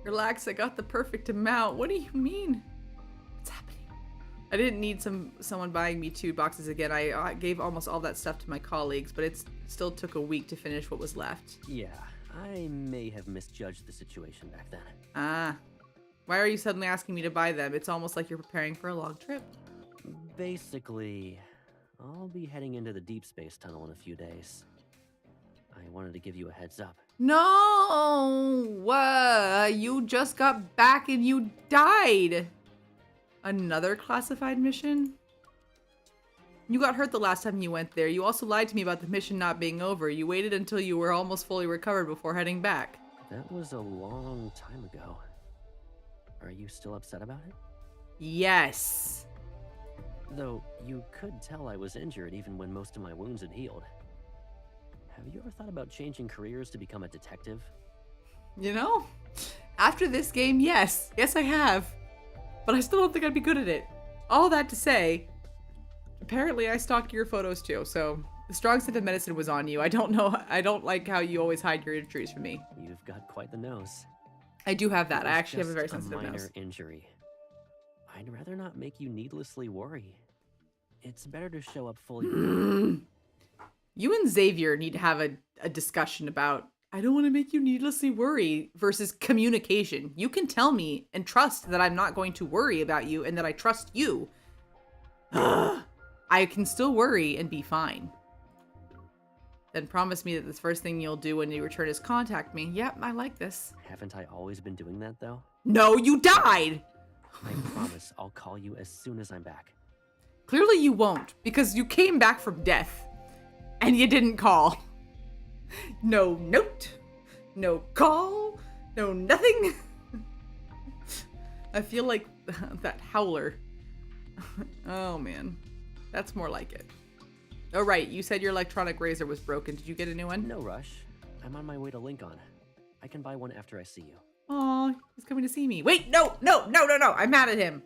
Relax, I got the perfect amount. What do you mean? What's happening? I didn't need someone buying me 2 boxes again. I gave almost all that stuff to my colleagues, but it still took a week to finish what was left. Yeah, I may have misjudged the situation back then. Ah. Why are you suddenly asking me to buy them? It's almost like you're preparing for a long trip. Basically, I'll be heading into the Deepspace tunnel in a few days. I wanted to give you a heads up. No! You just got back and you died! Another classified mission? You got hurt the last time you went there. You also lied to me about the mission not being over. You waited until you were almost fully recovered before heading back. That was a long time ago. Are you still upset about it? Yes. Though, you could tell I was injured even when most of my wounds had healed. Have you ever thought about changing careers to become a detective? You know, after this game, yes. Yes, I have. But I still don't think I'd be good at it. All that to say, apparently I stalked your photos too, so the strong scent of medicine was on you. I don't know. I don't like how you always hide your injuries from me. You've got quite the nose. I do have that. It I was actually have a very just sensitive minor nose. injury. I'd rather not make you needlessly worry. It's better to show up fully. You and Xavier need to have a discussion about, I don't want to make you needlessly worry versus communication. You can tell me and trust that I'm not going to worry about you and that I trust you. I can still worry and be fine. Then promise me that the first thing you'll do when you return is contact me. Yep, I like this. Haven't I always been doing that, though? No, you died! I promise I'll call you as soon as I'm back. Clearly you won't, because you came back from death. And you didn't call. No note. No call. No nothing. I feel like that howler. Oh, man. That's more like it. Oh, right. You said your electronic razor was broken. Did you get a new one? No rush. I'm on my way to Lincoln. I can buy one after I see you. Aw, he's coming to see me. Wait, no. I'm mad at him.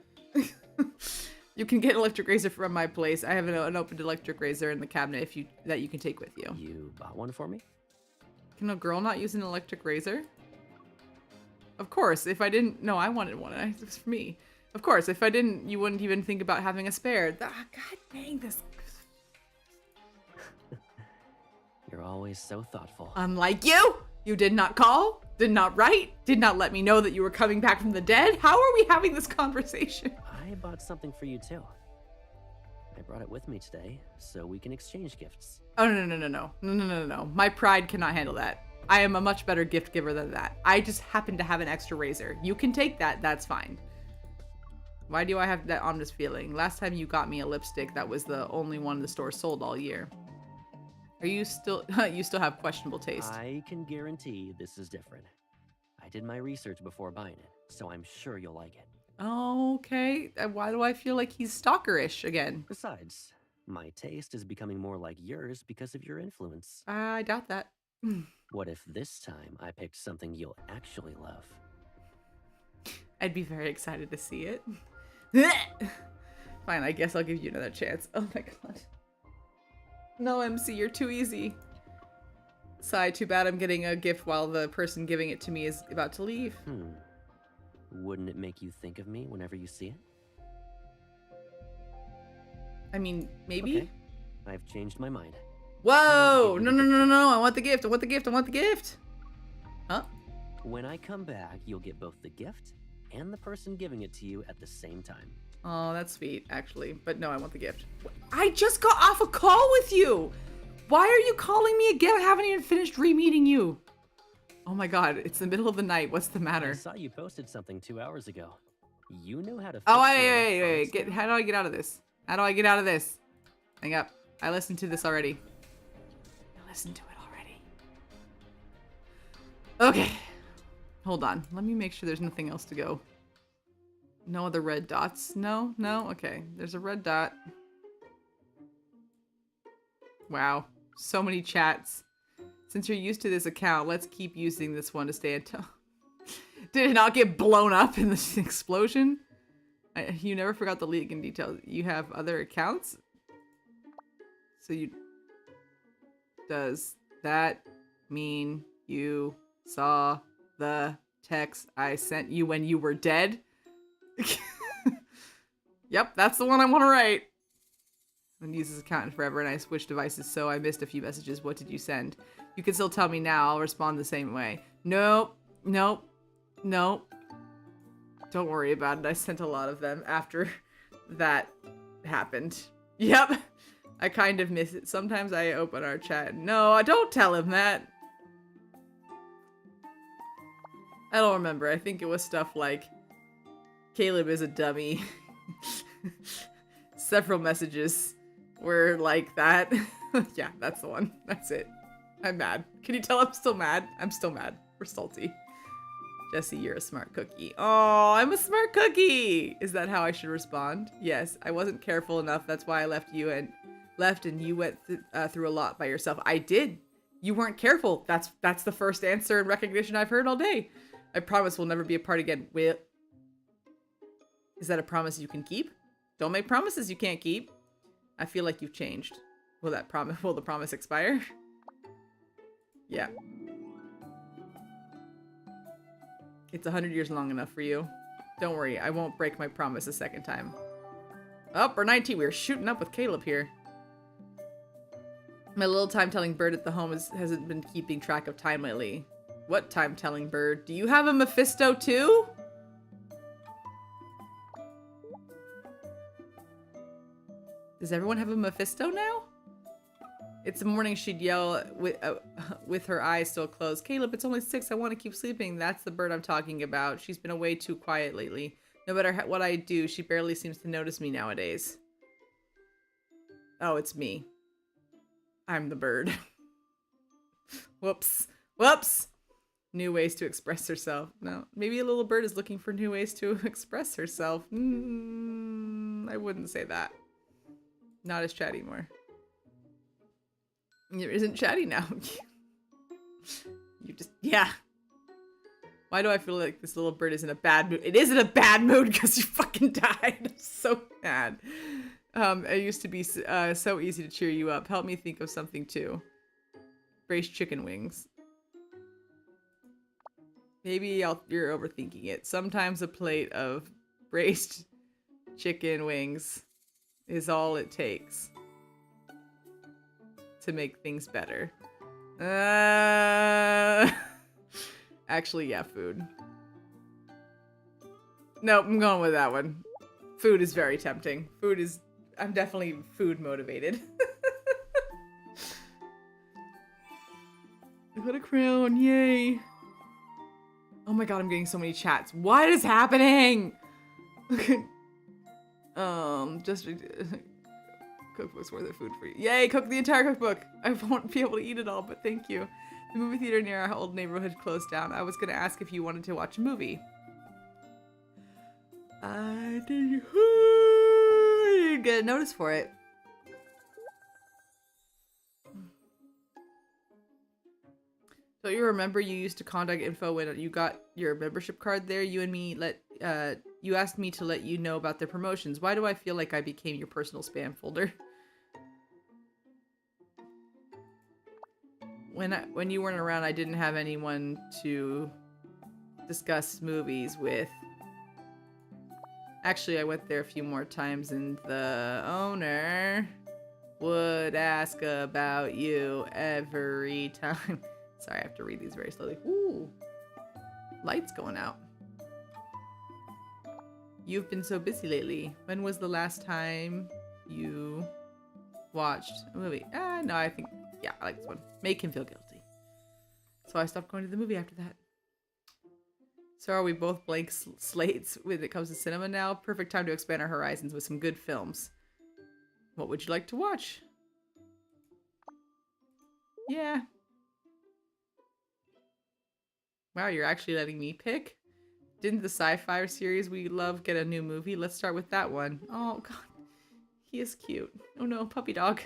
You can get an electric razor from my place. I have an opened electric razor in the cabinet that you can take with you. You bought one for me? Can a girl not use an electric razor? Of course, if I didn't... No, I wanted one. It was for me. Of course, if I didn't, you wouldn't even think about having a spare. God dang this. You're always so thoughtful. Unlike you did not call, did not write, did not let me know that you were coming back from the dead. How are we having this conversation? I bought something for you too. I brought it with me today, so we can exchange gifts. Oh, no. My pride cannot handle that. I am a much better gift giver than that. I just happen to have an extra razor. You can take that, that's fine. Why do I have that ominous feeling? Last time you got me a lipstick, that was the only one the store sold all year. Are you still, you still have questionable taste? I can guarantee this is different. I did my research before buying it, so I'm sure you'll like it. Okay, why do I feel like he's stalkerish again? Besides, my taste is becoming more like yours because of your influence. I doubt that. What if this time I picked something you'll actually love? I'd be very excited to see it. Fine, I guess I'll give you another chance. Oh my god. No, MC, you're too easy. Sigh, too bad I'm getting a gift while the person giving it to me is about to leave. Wouldn't it make you think of me whenever you see it? I mean, maybe? Okay. I've changed my mind. Whoa! No. I want the gift. Huh? When I come back, you'll get both the gift and the person giving it to you at the same time. Oh, that's sweet, actually. But no, I want the gift. I just got off a call with you! Why are you calling me again? I haven't even finished re-meeting you. Oh my god, it's the middle of the night. What's the matter? I saw you posted something 2 hours ago. You know how to fix Oh, wait. How do I get out of this? Hang up. I listened to this already. Okay. Hold on. Let me make sure there's nothing else to go. No other red dots? No? Okay. There's a red dot. Wow. So many chats. Since you're used to this account, let's keep using this one to stay in touch. Did it not get blown up in this explosion? You never forgot the leak in details. You have other accounts? So you... Does that mean you saw the text I sent you when you were dead? Yep, that's the one I want to write. I haven't used this account forever and I switched devices, so I missed a few messages. What did you send? You can still tell me now. I'll respond the same way. Nope. Don't worry about it. I sent a lot of them after that happened. Yep. I kind of miss it. Sometimes I open our chat. No, don't tell him that. I don't remember. I think it was stuff like, Caleb is a dummy. Several messages were like that. Yeah, that's the one. That's it. I'm mad. Can you tell I'm still mad? I'm still mad. We're salty. Jesse, you're a smart cookie. Oh, I'm a smart cookie! Is that how I should respond? Yes, I wasn't careful enough. That's why I left and you went through a lot by yourself. I did. You weren't careful. That's the first answer and recognition I've heard all day. I promise we'll never be apart again. Is that a promise you can keep? Don't make promises you can't keep. I feel like you've changed. Will the promise expire? Yeah. It's 100 years long enough for you. Don't worry, I won't break my promise a second time. Oh, we're 19. We're shooting up with Caleb here. My little time-telling bird at the home hasn't been keeping track of time lately. What time-telling bird? Do you have a Mephisto too? Does everyone have a Mephisto now? It's the morning she'd yell with her eyes still closed. Caleb, it's only 6. I want to keep sleeping. That's the bird I'm talking about. She's been away too quiet lately. No matter what I do, she barely seems to notice me nowadays. Oh, it's me. I'm the bird. Whoops. Whoops! New ways to express herself. No, maybe a little bird is looking for new ways to express herself. I wouldn't say that. Not as chatty more. It isn't chatty now. You just, yeah. Why do I feel like this little bird is in a bad mood? It is in a bad mood because you fucking died. I'm so mad. I used to be so easy to cheer you up. Help me think of something too. Braised chicken wings. Maybe you're overthinking it. Sometimes a plate of braised chicken wings is all it takes to make things better. Actually, yeah, food. Nope, I'm going with that one. Food is very tempting. I'm definitely food motivated. I got a crown, yay. Oh my god, I'm getting so many chats. What is happening? Just cookbook's worth of food for you. Yay, cook the entire cookbook. I won't be able to eat it all, but thank you. The movie theater near our old neighborhood closed down. I was gonna ask if you wanted to watch a movie. I didn't get a notice for it. Don't you remember you used to contact info when you got your membership card there? You and me you asked me to let you know about their promotions. Why do I feel like I became your personal spam folder? When you weren't around, I didn't have anyone to discuss movies with. Actually, I went there a few more times and the owner would ask about you every time. Sorry, I have to read these very slowly. Ooh, light's going out. You've been so busy lately. When was the last time you watched a movie? No, I think, yeah, I like this one. Make him feel guilty. So I stopped going to the movie after that. So are we both blank slates when it comes to cinema now? Perfect time to expand our horizons with some good films. What would you like to watch? Yeah. Wow, you're actually letting me pick? Didn't the sci-fi series we love get a new movie? Let's start with that one. Oh, God. He is cute. Oh, no, puppy dog.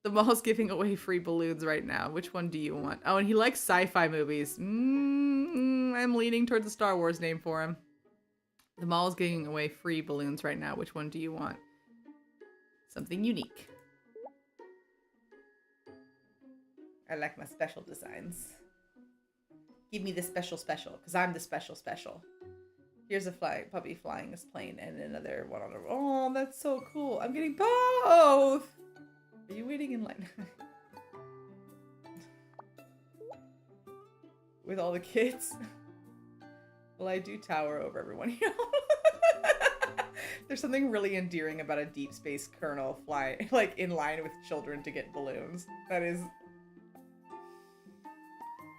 The mall's giving away free balloons right now. Which one do you want? Oh, and he likes sci-fi movies. I'm leaning towards the Star Wars name for him. The mall's giving away free balloons right now. Which one do you want? Something unique. I like my special designs. Give me the special, because I'm the special. Here's a puppy flying this plane and another one on the... Oh, that's so cool. I'm getting both! Are you waiting in line? With all the kids? Well, I do tower over everyone, you know? There's something really endearing about a deep space colonel flying, like, in line with children to get balloons. That is...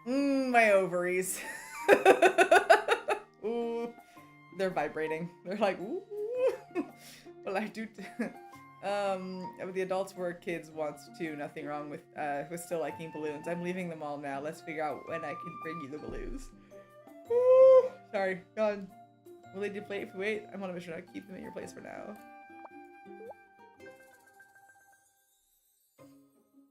my ovaries. Ooh, they're vibrating. They're like, ooh. Well, I do. The adults were kids once too. Nothing wrong with still liking balloons. I'm leaving them all now. Let's figure out when I can bring you the balloons. Ooh, sorry, God. Will they deflate if we wait? I'm on a mission to keep them in your place for now.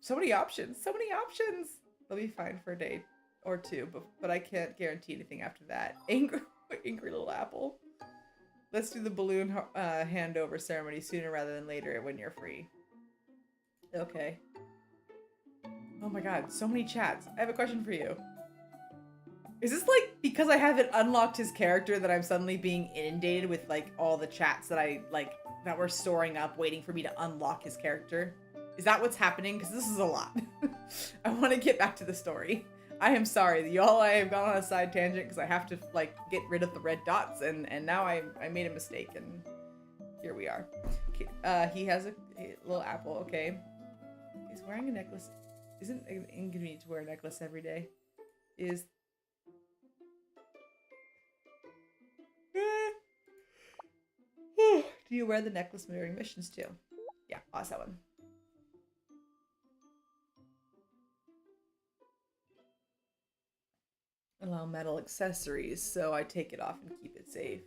So many options. So many options. They'll be fine for a day or two, but I can't guarantee anything after that. Angry, angry little apple. Let's do the balloon handover ceremony sooner rather than later when you're free. Okay. Oh my god, so many chats. I have a question for you. Is this like because I haven't unlocked his character that I'm suddenly being inundated with like all the chats that I like that were storing up waiting for me to unlock his character? Is that what's happening? Because this is a lot. I want to get back to the story. I am sorry, y'all. I have gone on a side tangent because I have to like get rid of the red dots, and now I made a mistake, and here we are. Okay, he has a little apple. Okay, he's wearing a necklace. Isn't it inconvenient to wear a necklace every day? Is do you wear the necklace during missions too? Yeah, I'll ask that one. Allow metal accessories, so I take it off and keep it safe.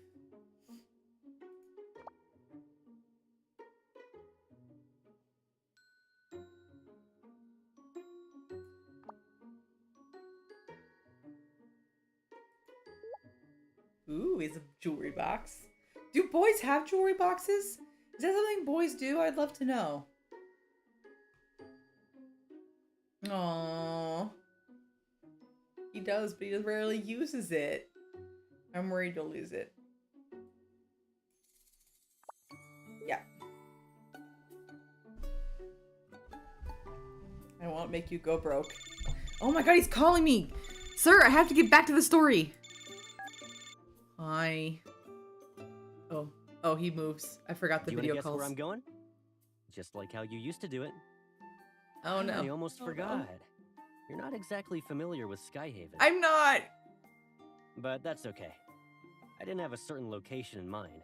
Ooh, is a jewelry box. Do boys have jewelry boxes? Is that something boys do? I'd love to know. Aww. He does, but he rarely uses it. I'm worried he'll lose it. Yeah. I won't make you go broke. Oh my god, he's calling me! Sir, I have to get back to the story! Hi. Oh, he moves. I forgot the video calls. calls. Where I'm going? Just like how you used to do it. Oh no. I almost forgot. No. You're not exactly familiar with Skyhaven. I'm not! But that's okay. I didn't have a certain location in mind.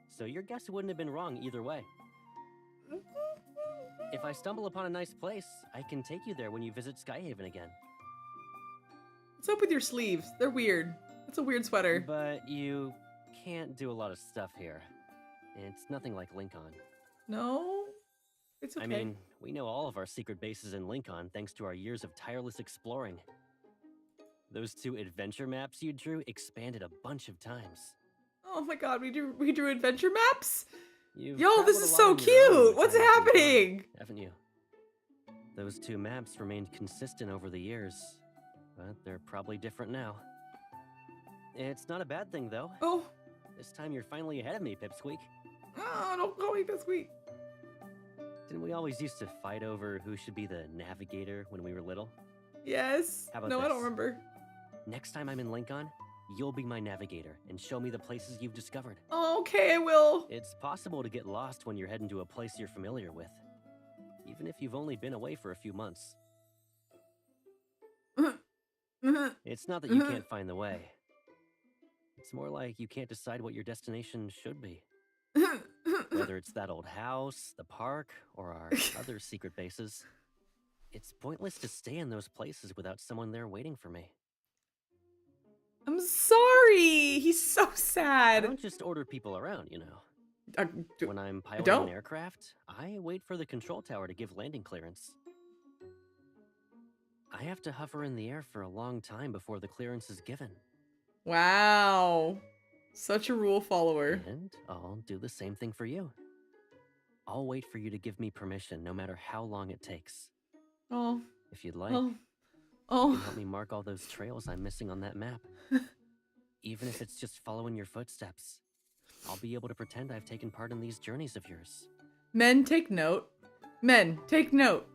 So your guess wouldn't have been wrong either way. If I stumble upon a nice place, I can take you there when you visit Skyhaven again. What's up with your sleeves? They're weird. It's a weird sweater. But you can't do a lot of stuff here. It's nothing like Lincoln. No? It's okay. I mean, we know all of our secret bases in Lincoln thanks to our years of tireless exploring. Those 2 adventure maps you drew expanded a bunch of times. Oh my god, we drew adventure maps? You've Yo, this is so cute! What's happening? Haven't you? Those 2 maps remained consistent over the years, but they're probably different now. It's not a bad thing, though. Oh. This time you're finally ahead of me, Pipsqueak. Oh, don't call me Pipsqueak. Didn't we always used to fight over who should be the navigator when we were little? Yes. How about no, this? I don't remember. Next time I'm in Lincoln, you'll be my navigator and show me the places you've discovered. Oh, okay, I will. It's possible to get lost when you're heading to a place you're familiar with, even if you've only been away for a few months. It's not that you can't find the way. It's more like you can't decide what your destination should be. Whether it's that old house, the park, or our other secret bases. It's pointless to stay in those places without someone there waiting for me. I'm sorry. He's so sad. I don't just order people around, you know. When I'm piloting an aircraft, I wait for the control tower to give landing clearance. I have to hover in the air for a long time before the clearance is given. Wow. Such a rule follower. And I'll do the same thing for you. I'll wait for you to give me permission no matter how long it takes. Oh. If you'd like, oh. You can help me mark all those trails I'm missing on that map. Even if it's just following your footsteps. I'll be able to pretend I've taken part in these journeys of yours. Men, take note. Men, take note.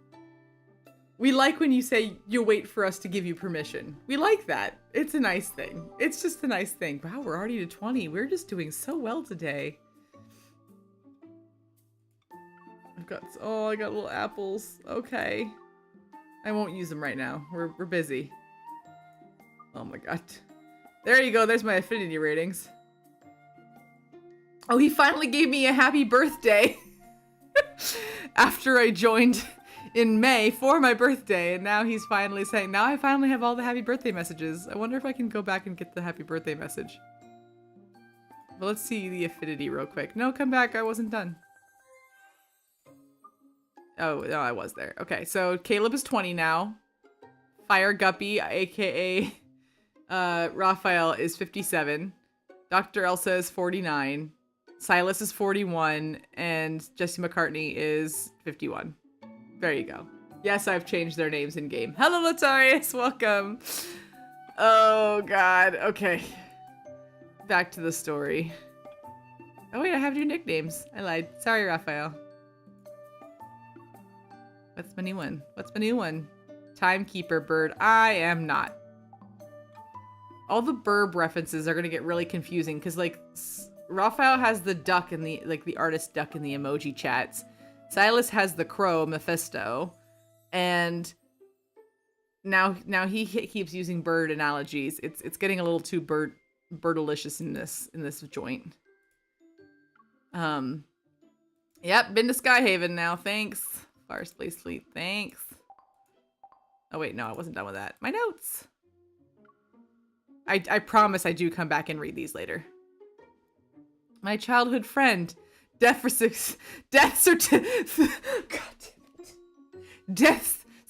We like when you say you'll wait for us to give you permission. We like that. It's a nice thing. It's just a nice thing. Wow, we're already to 20. We're just doing so well today. I got little apples. Okay. I won't use them right now. We're busy. Oh my god. There you go. There's my affinity ratings. Oh, he finally gave me a happy birthday. After I joined in May for my birthday, and now he's finally saying, now I finally have all the happy birthday messages. I wonder if I can go back and get the happy birthday message. But let's see the affinity real quick. No, come back. I wasn't done. Oh, no, I was there. Okay, so Caleb is 20 now. Fire Guppy, aka Raphael, is 57. Dr. Elsa is 49. Silas is 41. And Jesse McCartney is 51. There you go. Yes, I've changed their names in game. Hello, Latarius. Welcome. Oh, God. Okay. Back to the story. Oh, wait, I have new nicknames. I lied. Sorry, Raphael. What's my new one? What's my new one? Timekeeper bird. I am not. All the burb references are going to get really confusing because, like, Raphael has the duck in the, like, the artist duck in the emoji chats. Silas has the crow, Mephisto. And now he keeps using bird analogies. It's getting a little too birdalicious in this joint. Yep, been to Skyhaven now. Thanks. Firespace Fleet. Thanks. Oh wait, no, I wasn't done with that. My notes. I promise I do come back and read these later. My childhood friend, death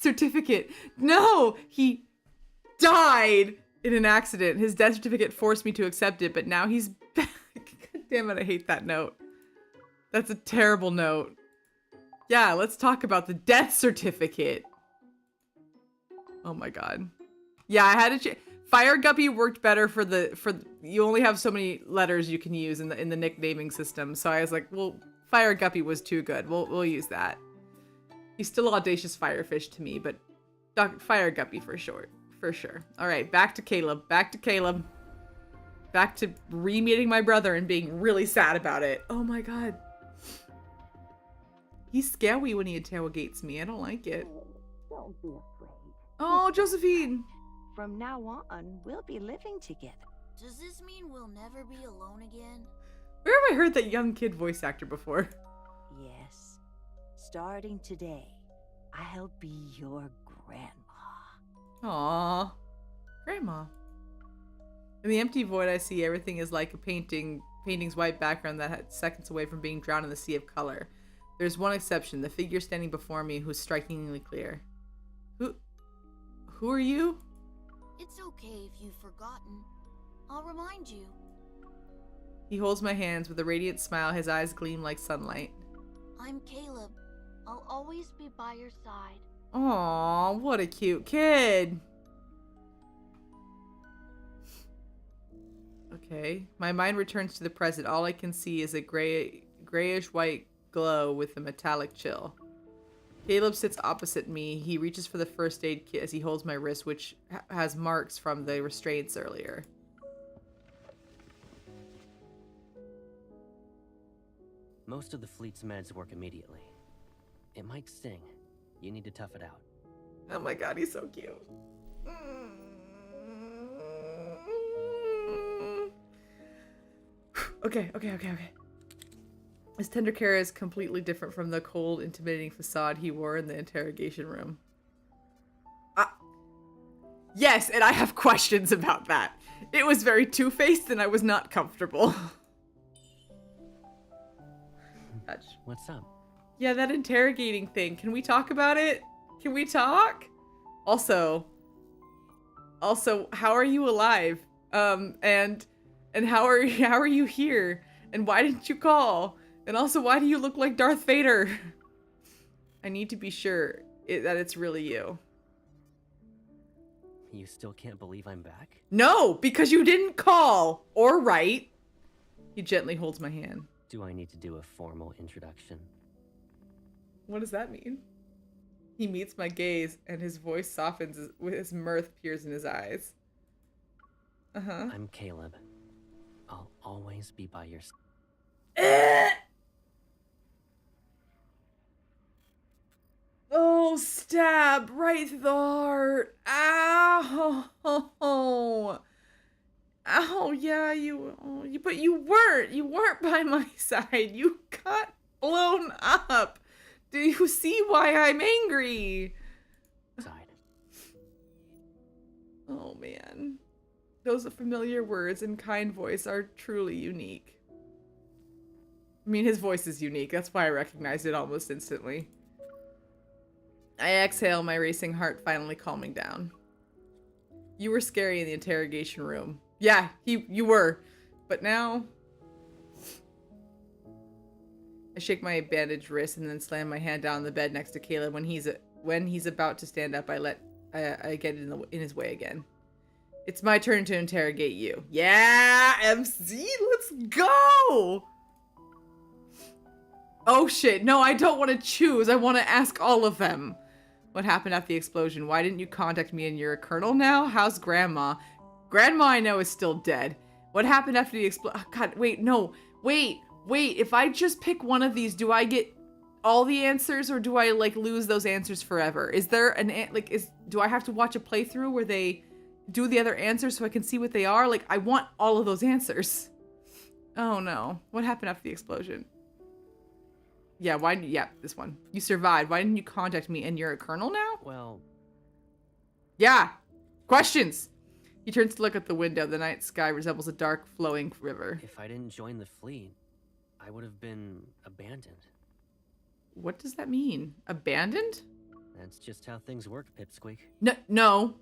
certificate. No, he died in an accident. His death certificate forced me to accept it, but now he's back. God damn it, I hate that note. That's a terrible note. Yeah, let's talk about the death certificate. Oh my god. Yeah, I had to Fire Guppy worked better for you only have so many letters you can use in the nicknaming system. So I was like, well, Fire Guppy was too good. We'll use that. He's still Audacious Firefish to me, but Fire Guppy for short. For sure. All right, back to Caleb. Back to re-meeting my brother and being really sad about it. Oh my god. He's scary when he interrogates me. I don't like it. Don't be afraid. Oh, Josephine. From now on, we'll be living together. Does this mean we'll never be alone again? Where have I heard that young kid voice actor before? Yes. Starting today, I'll be your grandma. Aww. Grandma. In the empty void I see, everything is like a painting's white background that had seconds away from being drowned in the sea of color. There's one exception, the figure standing before me who's strikingly clear. Who are you? It's okay if you've forgotten. I'll remind you. He holds my hands with a radiant smile, his eyes gleam like sunlight. I'm Caleb. I'll always be by your side. Aww, what a cute kid. Okay, my mind returns to the present. All I can see is a grayish white glow with a metallic chill. Caleb sits opposite me. He reaches for the first aid kit as he holds my wrist, which has marks from the restraints earlier. Most of the fleet's meds work immediately. It might sting. You need to tough it out. Oh my god, he's so cute. Okay. His tender care is completely different from the cold, intimidating facade he wore in the interrogation room. Yes, and I have questions about that. It was very two-faced and I was not comfortable. Touch. What's up? Yeah, that interrogating thing. Can we talk about it? Can we talk? Also, how are you alive? And how are you here? And why didn't you call? And also, why do you look like Darth Vader? I need to be sure that it's really you. You still can't believe I'm back? No, because you didn't call or write. He gently holds my hand. Do I need to do a formal introduction? What does that mean? He meets my gaze and his voice softens with his mirth appears in his eyes. Uh-huh. I'm Caleb. I'll always be by your side. Oh, stab right through the heart. Ow. Ow, yeah, but you weren't by my side. You got blown up. Do you see why I'm angry? Side. Oh, man. Those familiar words and kind voice are truly unique. I mean, his voice is unique. That's why I recognized it almost instantly. I exhale, my racing heart finally calming down. You were scary in the interrogation room. Yeah, you were. But now... I shake my bandaged wrist and then slam my hand down on the bed next to Caleb. When he's about to stand up, I get in his way again. It's my turn to interrogate you. Yeah, MC, let's go! Oh shit, no, I don't want to choose. I want to ask all of them. What happened after the explosion? Why didn't you contact me and you're a colonel now? How's Grandma? Grandma I know is still dead. What happened after the explosion? Oh, God, wait, no. Wait. If I just pick one of these, do I get all the answers or do I, like, lose those answers forever? Is there do I have to watch a playthrough where they do the other answers so I can see what they are? Like, I want all of those answers. Oh, no. What happened after the explosion? Yeah, this one. You survived. Why didn't you contact me and you're a colonel now? Well... Yeah. Questions! He turns to look at the window. The night sky resembles a dark, flowing river. If I didn't join the fleet, I would have been abandoned. What does that mean? Abandoned? That's just how things work, Pipsqueak. No.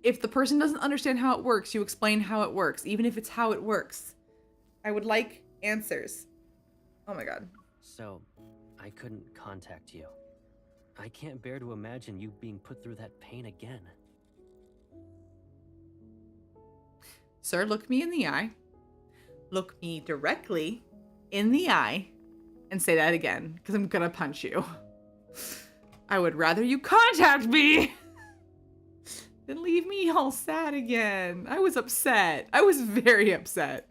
If the person doesn't understand how it works, you explain how it works, even if it's how it works. I would like answers. Oh my god. So, I couldn't contact you. I can't bear to imagine you being put through that pain again. Sir, look me in the eye. Look me directly in the eye and say that again, because I'm gonna punch you. I would rather you contact me than leave me all sad again. I was upset. I was very upset.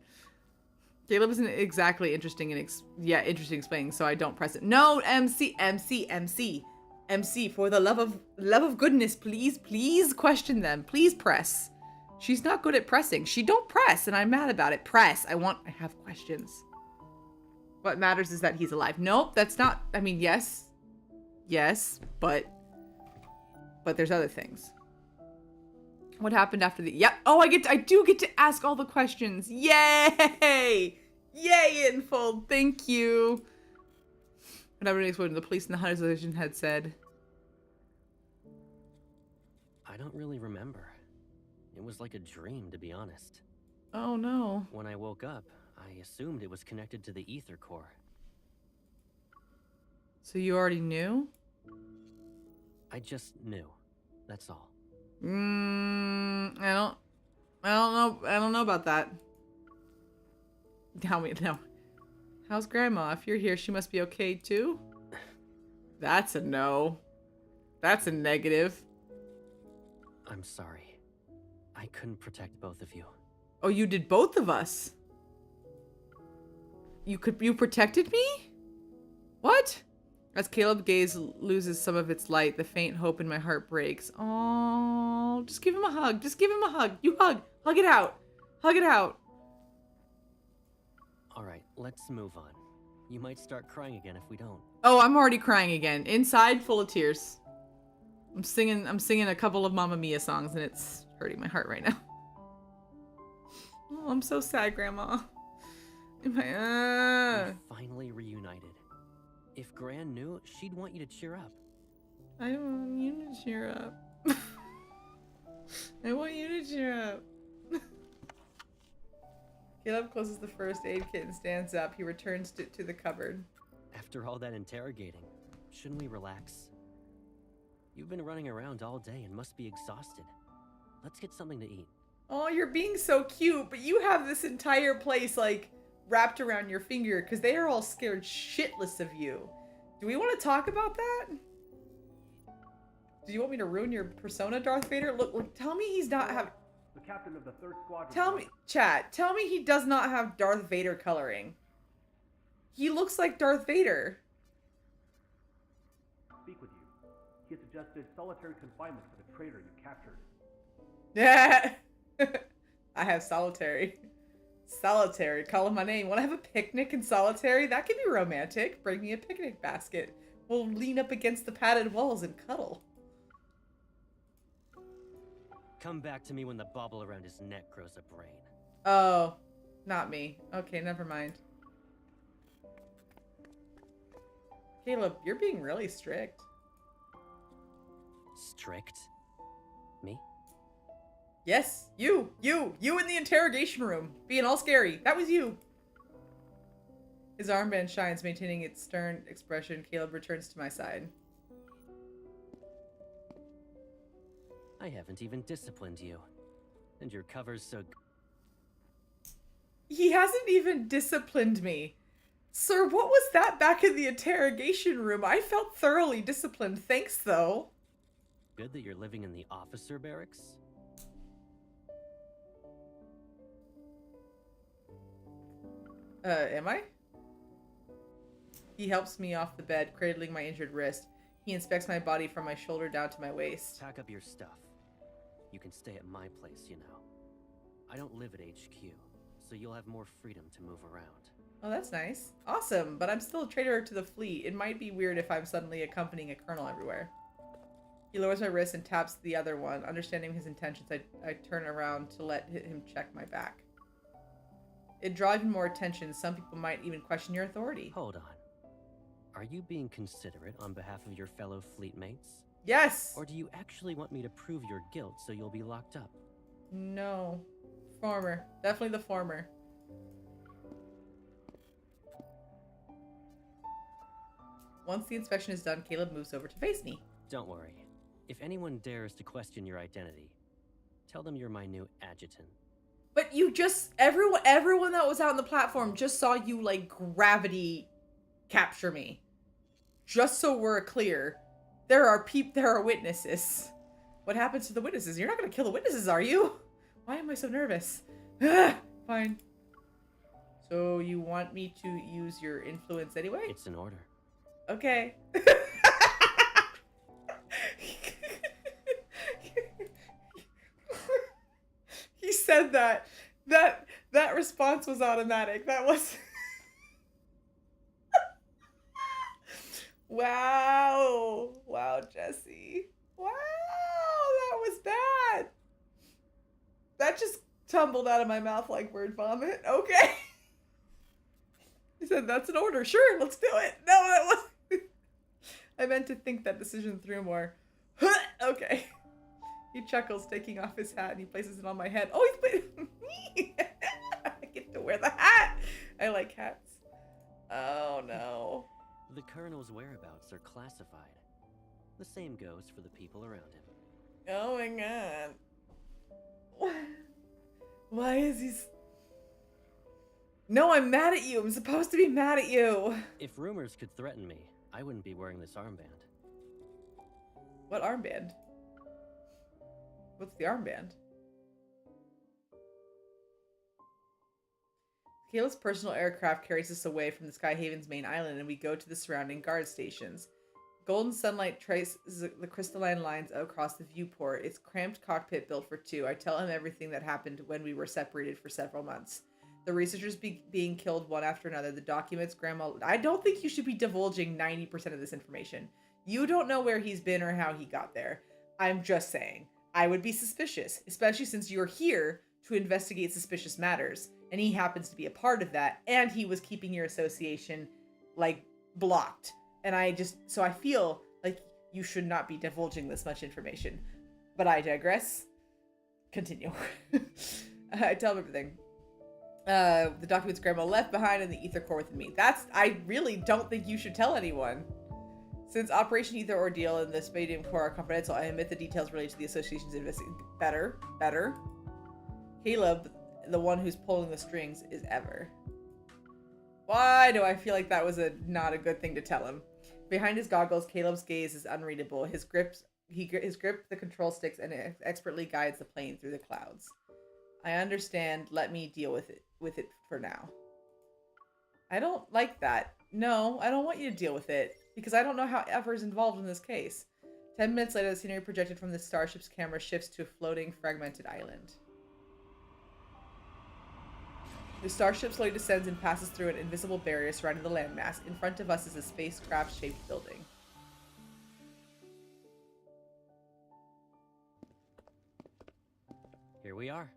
Caleb isn't exactly interesting explaining, so I don't press it. No, MC, for the love of goodness, please question them. Please press. She's not good at pressing. She don't press, and I'm mad about it. Press. I have questions. What matters is that he's alive. Nope, that's not, I mean, yes, but there's other things. What happened after the, yep. Oh, I do get to ask all the questions. Yay! Yay, Infold. Thank you. Whenever it exploded, the police and the Hunters Association had said. I don't really remember. It was like a dream, to be honest. Oh, no. When I woke up, I assumed it was connected to the ether core. So you already knew? I just knew. That's all. I don't know about that. Tell me, no. How's Grandma? If you're here, she must be okay too? That's a no. That's a negative. I'm sorry. I couldn't protect both of you. Oh, you did both of us? You protected me? What? As Caleb's gaze loses some of its light, the faint hope in my heart breaks. Oh, just give him a hug. Just give him a hug. You hug. Hug it out. Hug it out. All right, let's move on. You might start crying again if we don't. Oh, I'm already crying again. Inside, full of tears. I'm singing a couple of Mamma Mia songs, and it's hurting my heart right now. Oh, I'm so sad, Grandma. We're finally reunited. If Gran knew, she'd want you to cheer up. I want you to cheer up. I want you to cheer up. Caleb closes the first aid kit and stands up. He returns it to the cupboard. After all that interrogating, shouldn't we relax? You've been running around all day and must be exhausted. Let's get something to eat. Oh, you're being so cute, but you have this entire place, like, wrapped around your finger because they are all scared shitless of you. Do we want to talk about that? Do you want me to ruin your persona, Darth Vader? Look, tell me he's not have. The captain of the 3rd Squadron. Tell me, chat. Tell me he does not have Darth Vader coloring. He looks like Darth Vader. Speak with you. He suggested solitary confinement for the traitor you captured. Yeah. I have solitary. Solitary. Call him my name. Want to have a picnic in solitary? That could be romantic. Bring me a picnic basket. We'll lean up against the padded walls and cuddle. Come back to me when the bauble around his neck grows a brain. Oh, not me. Okay, never mind. Caleb, you're being really strict. Strict? Me? Yes, you in the interrogation room, being all scary. That was you. His armband shines, maintaining its stern expression. Caleb returns to my side. I haven't even disciplined you. And your cover's so... He hasn't even disciplined me. Sir, what was that back in the interrogation room? I felt thoroughly disciplined. Thanks, though. Good that you're living in the officer barracks? Am I? He helps me off the bed, cradling my injured wrist. He inspects my body from my shoulder down to my waist. Pack up your stuff. You can stay at my place, you know. I don't live at HQ, so you'll have more freedom to move around. Oh, that's nice. Awesome, but I'm still a traitor to the fleet. It might be weird if I'm suddenly accompanying a colonel everywhere. He lowers my wrist and taps the other one. Understanding his intentions, I turn around to let him check my back. It'd draw even more attention. Some people might even question your authority. Hold on. Are you being considerate on behalf of your fellow fleet mates? Yes! Or do you actually want me to prove your guilt so you'll be locked up? No. Former. Definitely the former. Once the inspection is done, Caleb moves over to face me. Don't worry. If anyone dares to question your identity, tell them you're my new adjutant. But you just... Everyone that was out on the platform just saw you, like, gravity capture me. Just so we're clear. There are witnesses. What happens to the witnesses? You're not gonna kill the witnesses, are you? Why am I so nervous? Fine. So you want me to use your influence anyway? It's an order. Okay. He said that. That response was automatic. That was... Wow. Wow, Jesse. Wow, that was bad. That just tumbled out of my mouth like word vomit. Okay. He said, that's an order. Sure, let's do it. No, that wasn't. I meant to think that decision through more. Okay. He chuckles, taking off his hat, and he places it on my head. Oh, he's putting me. I get to wear the hat. I like hats. Oh, no. The Colonel's whereabouts are classified. The same goes for the people around him. Oh my god. Why is he... No, I'm mad at you. I'm supposed to be mad at you. If rumors could threaten me, I wouldn't be wearing this armband. What armband? What's the armband? Caleb's personal aircraft carries us away from the Skyhaven's main island, and we go to the surrounding guard stations. Golden sunlight traces the crystalline lines across the viewport. Its cramped cockpit built for two. I tell him everything that happened when we were separated for several months. The researchers being killed one after another. The documents Grandma... I don't think you should be divulging 90% of this information. You don't know where he's been or how he got there. I'm just saying. I would be suspicious, especially since you're here to investigate suspicious matters. And he happens to be a part of that. And he was keeping your association, like, blocked. And I feel like you should not be divulging this much information. But I digress. Continue. I tell him everything. The documents Grandma left behind in the ether core within me. I really don't think you should tell anyone. Since Operation Ether Ordeal and the Spadium Core are confidential, I omit the details related to the association's investigation. Better. Caleb, the one who's pulling the strings, is ever. Why do I feel like that was not a good thing to tell him? Behind his goggles, Caleb's gaze is unreadable. His grip the control sticks and expertly guides the plane through the clouds. I understand. Let me deal with it for now. I don't like that. No, I don't want you to deal with it, because I don't know how Ever is involved in this case. 10 minutes later, the scenery projected from the starship's camera shifts to a floating, fragmented island. The starship slowly descends and passes through an invisible barrier surrounding the landmass. In front of us is a spacecraft-shaped building. Here we are.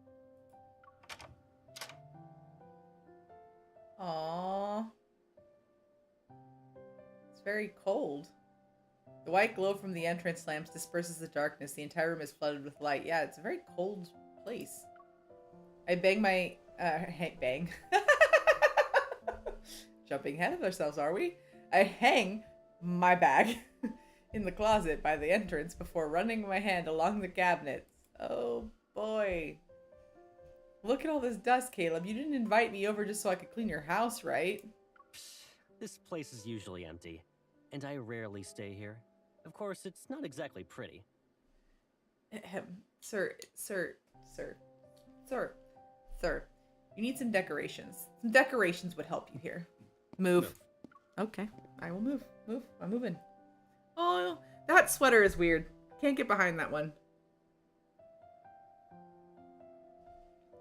Aww. It's very cold. The white glow from the entrance lamps disperses the darkness. The entire room is flooded with light. Yeah, it's a very cold place. I bang my bang. Jumping ahead of ourselves, are we? I hang my bag in the closet by the entrance before running my hand along the cabinets. Oh boy. Look at all this dust, Caleb. You didn't invite me over just so I could clean your house, right? This place is usually empty, and I rarely stay here. Of course, it's not exactly pretty. Sir. You need some decorations. Some decorations would help you here. Move. Okay, I will move. I'm moving. Oh, that sweater is weird. Can't get behind that one.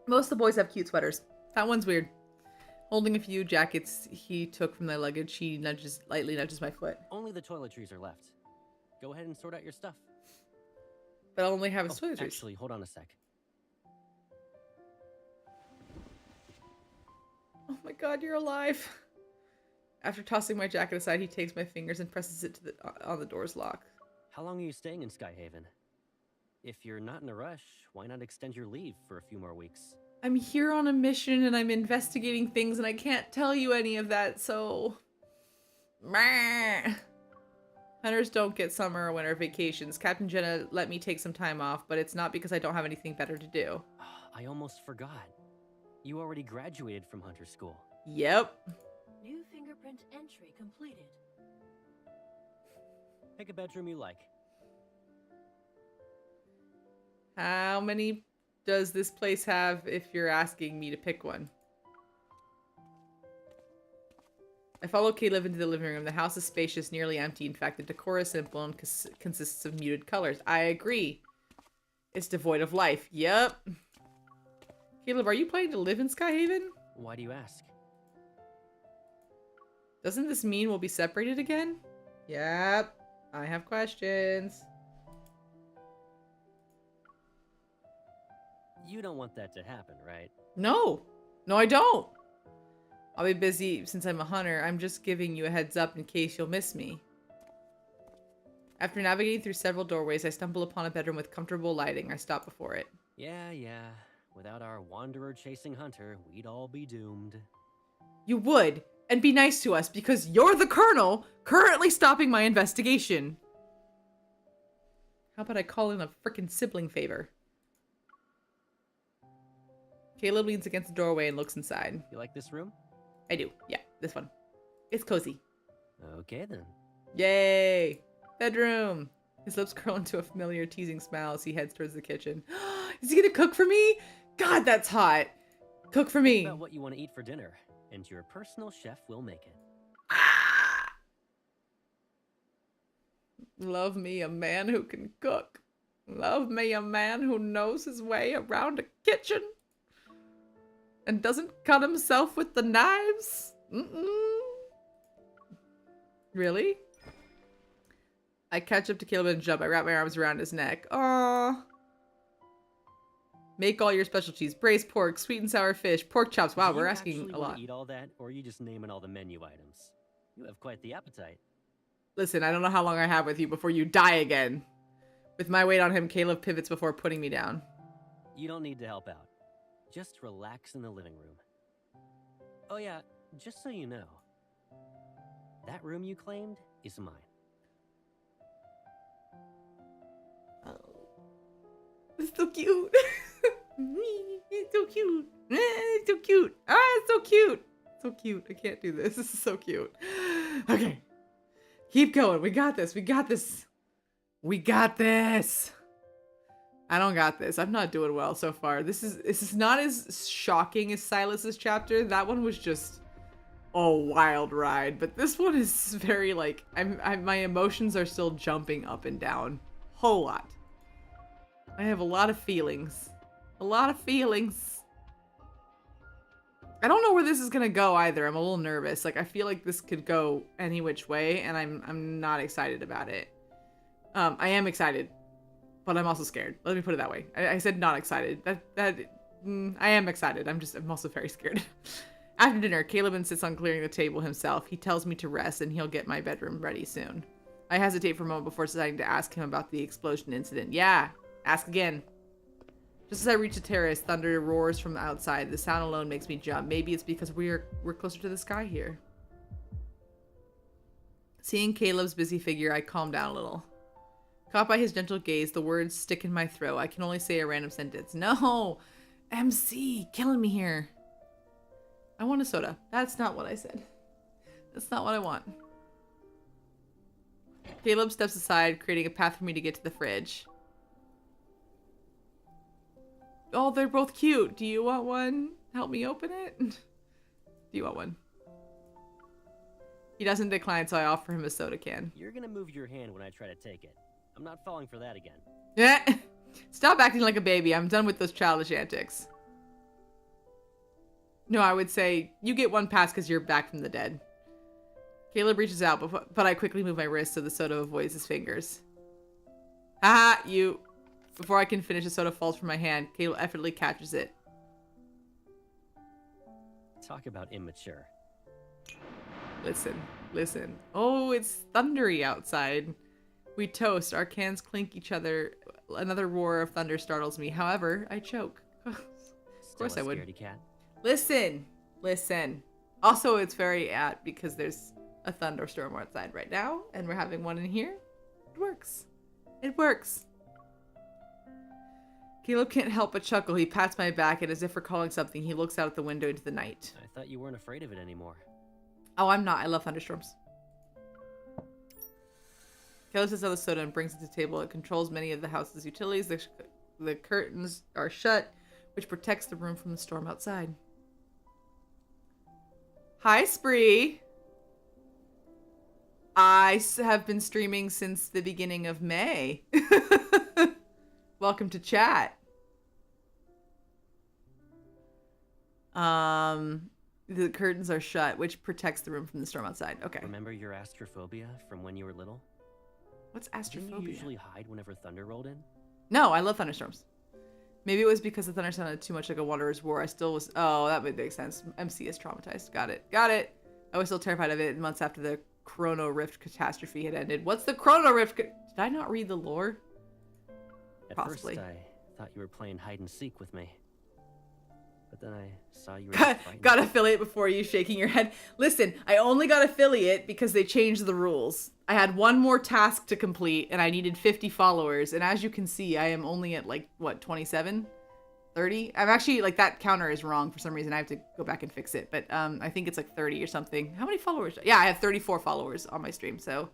Most of the boys have cute sweaters. That one's weird. Holding a few jackets he took from their luggage, he lightly nudges my foot. Only the toiletries are left. Go ahead and sort out your stuff. But I'll only have toiletries. Actually, hold on a sec. Oh my god, you're alive. After tossing my jacket aside, he takes my fingers and presses it to on the door's lock. How long are you staying in Skyhaven? If you're not in a rush, why not extend your leave for a few more weeks? I'm here on a mission and I'm investigating things and I can't tell you any of that, so... Meh. Hunters don't get summer or winter vacations. Captain Jenna let me take some time off, but it's not because I don't have anything better to do. I almost forgot. You already graduated from Hunter School. Yep. New fingerprint entry completed. Pick a bedroom you like. How many does this place have if you're asking me to pick one? I follow Caleb into the living room. The house is spacious, nearly empty. In fact, the decor is simple and consists of muted colors. I agree. It's devoid of life. Yep. Caleb, are you planning to live in Skyhaven? Why do you ask? Doesn't this mean we'll be separated again? Yep. I have questions. You don't want that to happen, right? No. No, I don't. I'll be busy since I'm a hunter. I'm just giving you a heads up in case you'll miss me. After navigating through several doorways, I stumble upon a bedroom with comfortable lighting. I stop before it. Yeah. Without our wanderer-chasing hunter, we'd all be doomed. You would, and be nice to us because you're the colonel currently stopping my investigation. How about I call in a frickin' sibling favor? Caleb leans against the doorway and looks inside. You like this room? I do. Yeah, this one. It's cozy. Okay, then. Yay! Bedroom! His lips curl into a familiar teasing smile as he heads towards the kitchen. Is he gonna cook for me? God, that's hot. Cook for me. Think about what you want to eat for dinner, and your personal chef will make it. Ah! Love me a man who can cook. Love me a man who knows his way around a kitchen. And doesn't cut himself with the knives? Really? I catch up to Caleb and jump. I wrap my arms around his neck. Aww. Make all your specialties. Braised pork, sweet and sour fish, pork chops. Wow, we're asking a lot. Eat all that, or are you just naming all the menu items? You have quite the appetite. Listen, I don't know how long I have with you before you die again. With my weight on him, Caleb pivots before putting me down. You don't need to help out. Just relax in the living room. Oh yeah, just so you know, that room you claimed is mine. Oh. It's so cute. It's so cute. It's so cute. Ah, it's so cute. So cute. I can't do this. This is so cute. Okay. Keep going. We got this. We got this. We got this. I don't got this. I'm not doing well so far. This is not as shocking as Silas's chapter. That one was just a wild ride, but this one is very like my emotions are still jumping up and down. Whole lot. I have a lot of feelings. A lot of feelings. I don't know where this is gonna go either. I'm a little nervous. Like I feel like this could go any which way, and I'm not excited about it. I am excited. But I'm also scared. Let me put it that way. I said not excited. I am excited. I'm also very scared. After dinner, Caleb sits on clearing the table himself. He tells me to rest and he'll get my bedroom ready soon. I hesitate for a moment before deciding to ask him about the explosion incident. Yeah, ask again. Just as I reach the terrace, thunder roars from the outside. The sound alone makes me jump. Maybe it's because we're closer to the sky here. Seeing Caleb's busy figure, I calm down a little. Caught by his gentle gaze, the words stick in my throat. I can only say a random sentence. No! MC! Killing me here. I want a soda. That's not what I said. That's not what I want. Caleb steps aside, creating a path for me to get to the fridge. Oh, they're both cute. Do you want one? Help me open it? Do you want one? He doesn't decline, so I offer him a soda can. You're gonna move your hand when I try to take it. I'm not falling for that again. Yeah. Stop acting like a baby. I'm done with those childish antics. No, I would say, you get one pass because you're back from the dead. Caleb reaches out, but I quickly move my wrist so the soda avoids his fingers. Haha, you. Before I can finish, the soda falls from my hand. Caleb effortlessly catches it. Talk about immature. Listen, listen. Oh, it's thundery outside. We toast. Our cans clink each other. Another roar of thunder startles me. However, I choke. Of course I would. Scaredy cat. Listen, listen. Also, it's very apt because there's a thunderstorm outside right now, and we're having one in here. It works. It works. Caleb can't help but chuckle. He pats my back, and as if recalling something, he looks out the window into the night. I thought you weren't afraid of it anymore. Oh, I'm not. I love thunderstorms. Caleb sits on the soda and brings it to the table. It controls many of the house's utilities. The curtains are shut, which protects the room from the storm outside. Hi, Spree. I have been streaming since the beginning of May. Welcome to chat. The curtains are shut, which protects the room from the storm outside. Okay. Remember your astrophobia from when you were little? What's Didn't astrophobia? you usually hide whenever thunder rolled in? No, I love thunderstorms. Maybe it was because the thunder sounded too much like a Wanderer's War. I still was... Oh, that would make sense. MC is traumatized. Got it. Got it. I was still terrified of it months after the Chrono Rift catastrophe had ended. What's the Chrono Rift? Did I not read the lore? At Possibly. first, I thought you were playing hide and seek with me. But then I saw you were just frightened. Got affiliate before you shaking your head. Listen, I only got affiliate because they changed the rules. I had one more task to complete and I needed 50 followers. And as you can see, I am only at like, what, 27? 30? I'm actually, like, that counter is wrong for some reason. I have to go back and fix it. But I think it's like 30 or something. How many followers? Yeah, I have 34 followers on my stream. So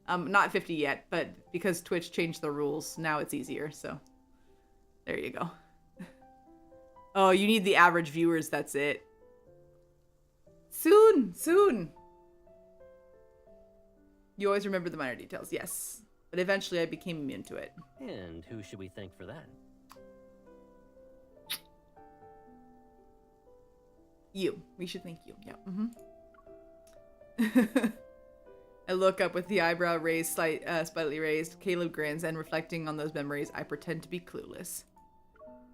not 50 yet, but because Twitch changed the rules, now it's easier. So there you go. Oh, you need the average viewers. That's it. Soon, soon. You always remember the minor details. Yes. But eventually I became immune to it. And who should we thank for that? You. We should thank you. Yeah. I look up with the eyebrow raised, slightly raised. Caleb grins, and reflecting on those memories, I pretend to be clueless.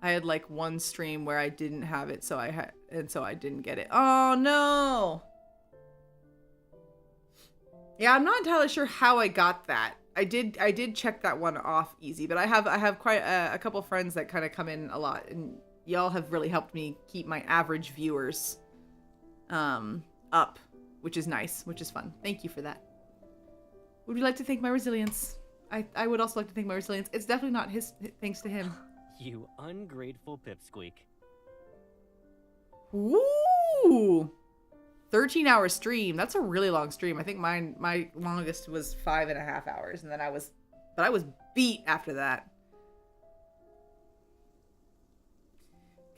I had like one stream where I didn't have it, so I didn't get it. Oh no! Yeah, I'm not entirely sure how I got that. I did check that one off easy, but I have quite a couple friends that kind of come in a lot, and y'all have really helped me keep my average viewers up, which is nice, which is fun. Thank you for that. Would you like to thank my resilience? I would also like to thank my resilience. It's definitely not thanks to him. You ungrateful pipsqueak. Woo! 13-hour stream. That's a really long stream. I think my longest was 5.5 hours, and then I was beat after that.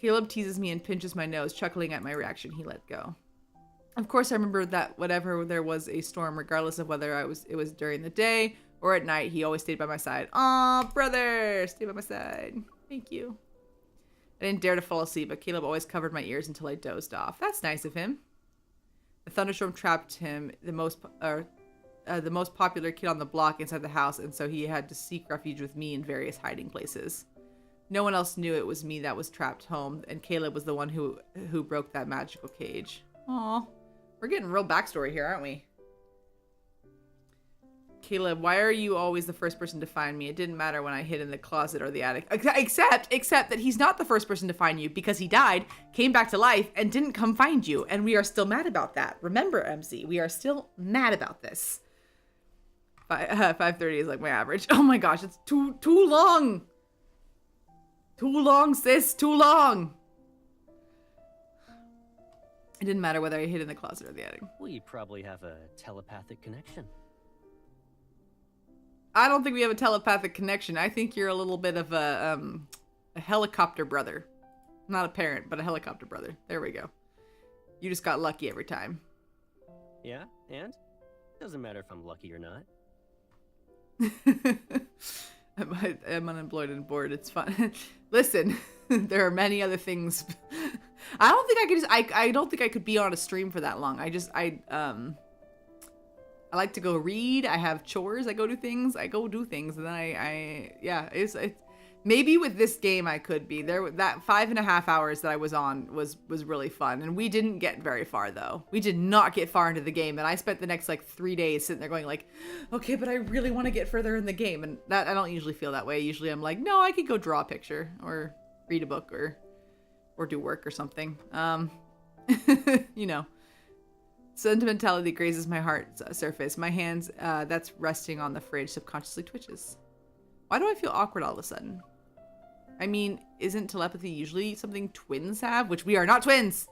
Caleb teases me and pinches my nose, chuckling at my reaction. He let go. Of course, I remember that whatever there was a storm, regardless of whether it was during the day or at night, he always stayed by my side. Aw, brother, stay by my side. Thank you. I didn't dare to fall asleep, but Caleb always covered my ears until I dozed off. That's nice of him. The thunderstorm trapped him, the most popular kid on the block, inside the house, and so he had to seek refuge with me in various hiding places. No one else knew it was me that was trapped home, and Caleb was the one who broke that magical cage. Aw, we're getting real backstory here, aren't we? Caleb, why are you always the first person to find me? It didn't matter when I hid in the closet or the attic. Except that he's not the first person to find you because he died, came back to life, and didn't come find you. And we are still mad about that. Remember, MZ, we are still mad about this. 5:30 is like my average. Oh my gosh, it's too long. Too long, sis, too long. It didn't matter whether I hid in the closet or the attic. We probably have a telepathic connection. I don't think we have a telepathic connection. I think you're a little bit of a helicopter brother. Not a parent, but a helicopter brother. There we go. You just got lucky every time. Yeah, and? Doesn't matter if I'm lucky or not. I'm unemployed and bored. It's fun. Listen, there are many other things. I don't think I could I don't think I could be on a stream for that long. I like to go read. I have chores. I go do things. And then yeah, it's maybe with this game I could be there. That 5.5 hours that I was on was really fun, and we didn't get very far though. We did not get far into the game, and I spent the next like 3 days sitting there going like, okay, but I really want to get further in the game, and that I don't usually feel that way. Usually I'm like, no, I could go draw a picture or read a book or do work or something. You know. Sentimentality grazes my heart's surface. My hands that's resting on the fridge subconsciously twitches. Why do I feel awkward all of a sudden? I mean, isn't telepathy usually something twins have? Which we are not twins!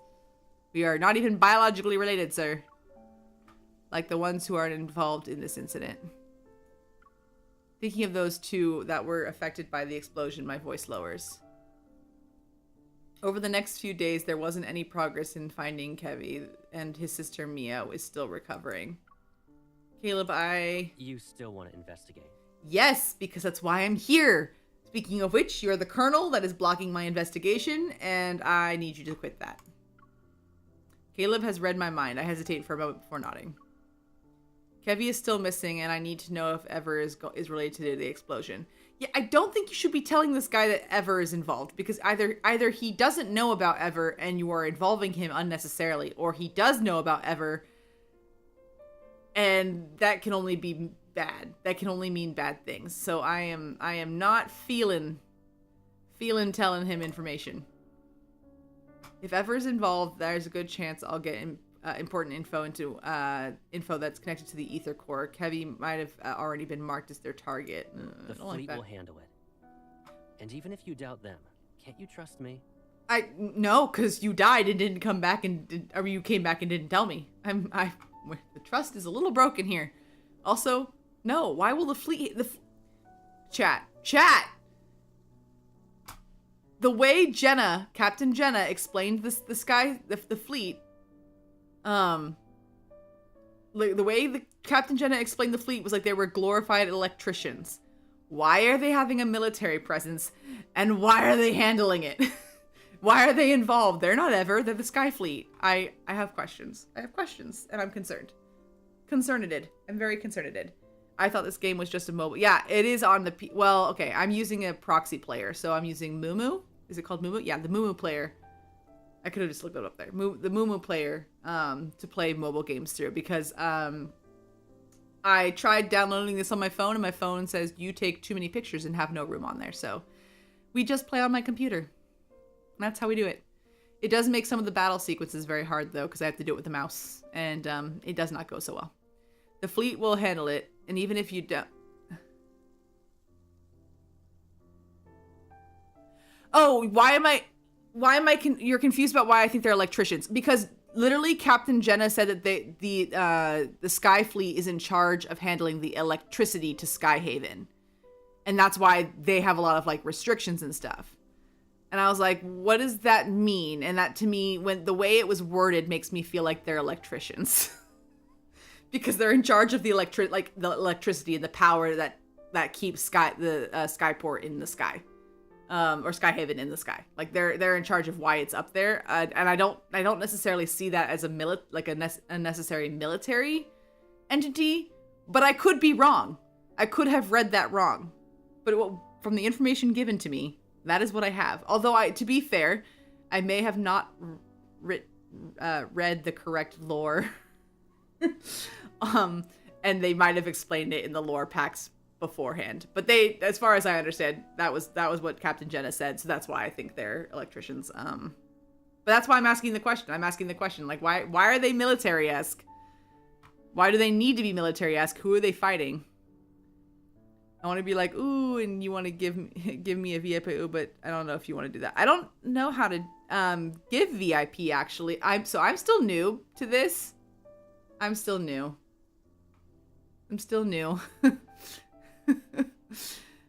We are not even biologically related, sir. Like the ones who aren't involved in this incident. Thinking of those two that were affected by the explosion, my voice lowers. Over the next few days, there wasn't any progress in finding Kevy, and his sister Mia is still recovering. Caleb, You still want to investigate? Yes, because that's why I'm here. Speaking of which, you're the colonel that is blocking my investigation, and I need you to quit that. Caleb has read my mind. I hesitate for a moment before nodding. Kevy is still missing, and I need to know if Ever is related to the explosion. Yeah, I don't think you should be telling this guy that Ever is involved, because either he doesn't know about Ever and you are involving him unnecessarily, or he does know about Ever, and that can only be bad. That can only mean bad things. So I am not feeling telling him information. If Ever is involved, there's a good chance I'll get important info into info that's connected to the ether core. Kevy might have already been marked as their target. The fleet will handle it. And even if you doubt them, can't you trust me? No, because you died and didn't come back or you came back and didn't tell me. The trust is a little broken here. Also, no. Why will the fleet? Chat. The way Captain Jenna explained the fleet. Like the way the Captain Jenna explained the fleet was like they were glorified electricians. Why are they having a military presence, and why are they handling it? Why are they involved? They're not Ever. They're the Sky Fleet. I have questions. And I'm concerned. I'm very concerned. I thought this game was just a mobile. Yeah, it is on the well, okay, I'm using a proxy player, so I'm using Mumu. Is it called Mumu? Yeah, the Mumu player. I could have just looked it up there. The Mumu player to play mobile games through, because I tried downloading this on my phone, and my phone says you take too many pictures and have no room on there. So we just play on my computer. That's how we do it. It does make some of the battle sequences very hard, though, because I have to do it with the mouse, and it does not go so well. The fleet will handle it, and even if you don't... Oh, you're confused about why I think they're electricians? Because literally Captain Jenna said that the Sky Fleet is in charge of handling the electricity to Skyhaven. And that's why they have a lot of like restrictions and stuff. And I was like, what does that mean? And that to me, when the way it was worded makes me feel like they're electricians. Because they're in charge of the electricity and the power that keeps Skyport in the sky. Or Skyhaven in the sky. Like they're in charge of why it's up there, and I don't necessarily see that as a necessary military entity, but I could be wrong. I could have read that wrong, but from the information given to me, that is what I have. Although to be fair, I may have not read the correct lore. And they might have explained it in the lore packs beforehand. But they, as far as I understand, that was what Captain Jenna said. So that's why I think they're electricians. But that's why I'm asking the question. I'm asking the question, like, why are they military-esque? Why do they need to be military-esque? Who are they fighting? I want to be like, ooh, and you want to give me a VIP, ooh, but I don't know if you want to do that. I don't know how to give VIP, actually. I'm still new to this. I'm still new.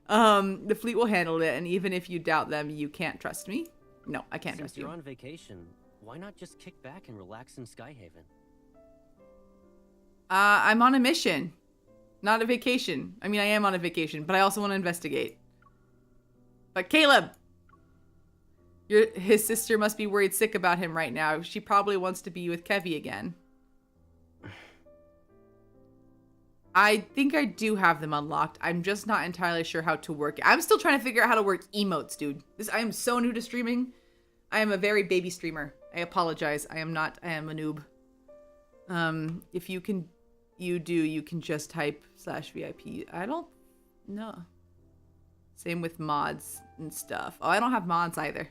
The fleet will handle it, and even if you doubt them, you can't trust me. No, I can't trust you. Since you're on vacation, why not just kick back and relax in Skyhaven? I'm on a mission, not a vacation. I mean, I am on a vacation, but I also want to investigate. But Caleb, his sister must be worried sick about him right now. She probably wants to be with Kevy again. I think I do have them unlocked. I'm just not entirely sure how to work it. I'm still trying to figure out how to work emotes, dude. I am so new to streaming. I am a very baby streamer. I apologize. I am a noob. If you can, you can just type /VIP. I don't know. Same with mods and stuff. Oh, I don't have mods either.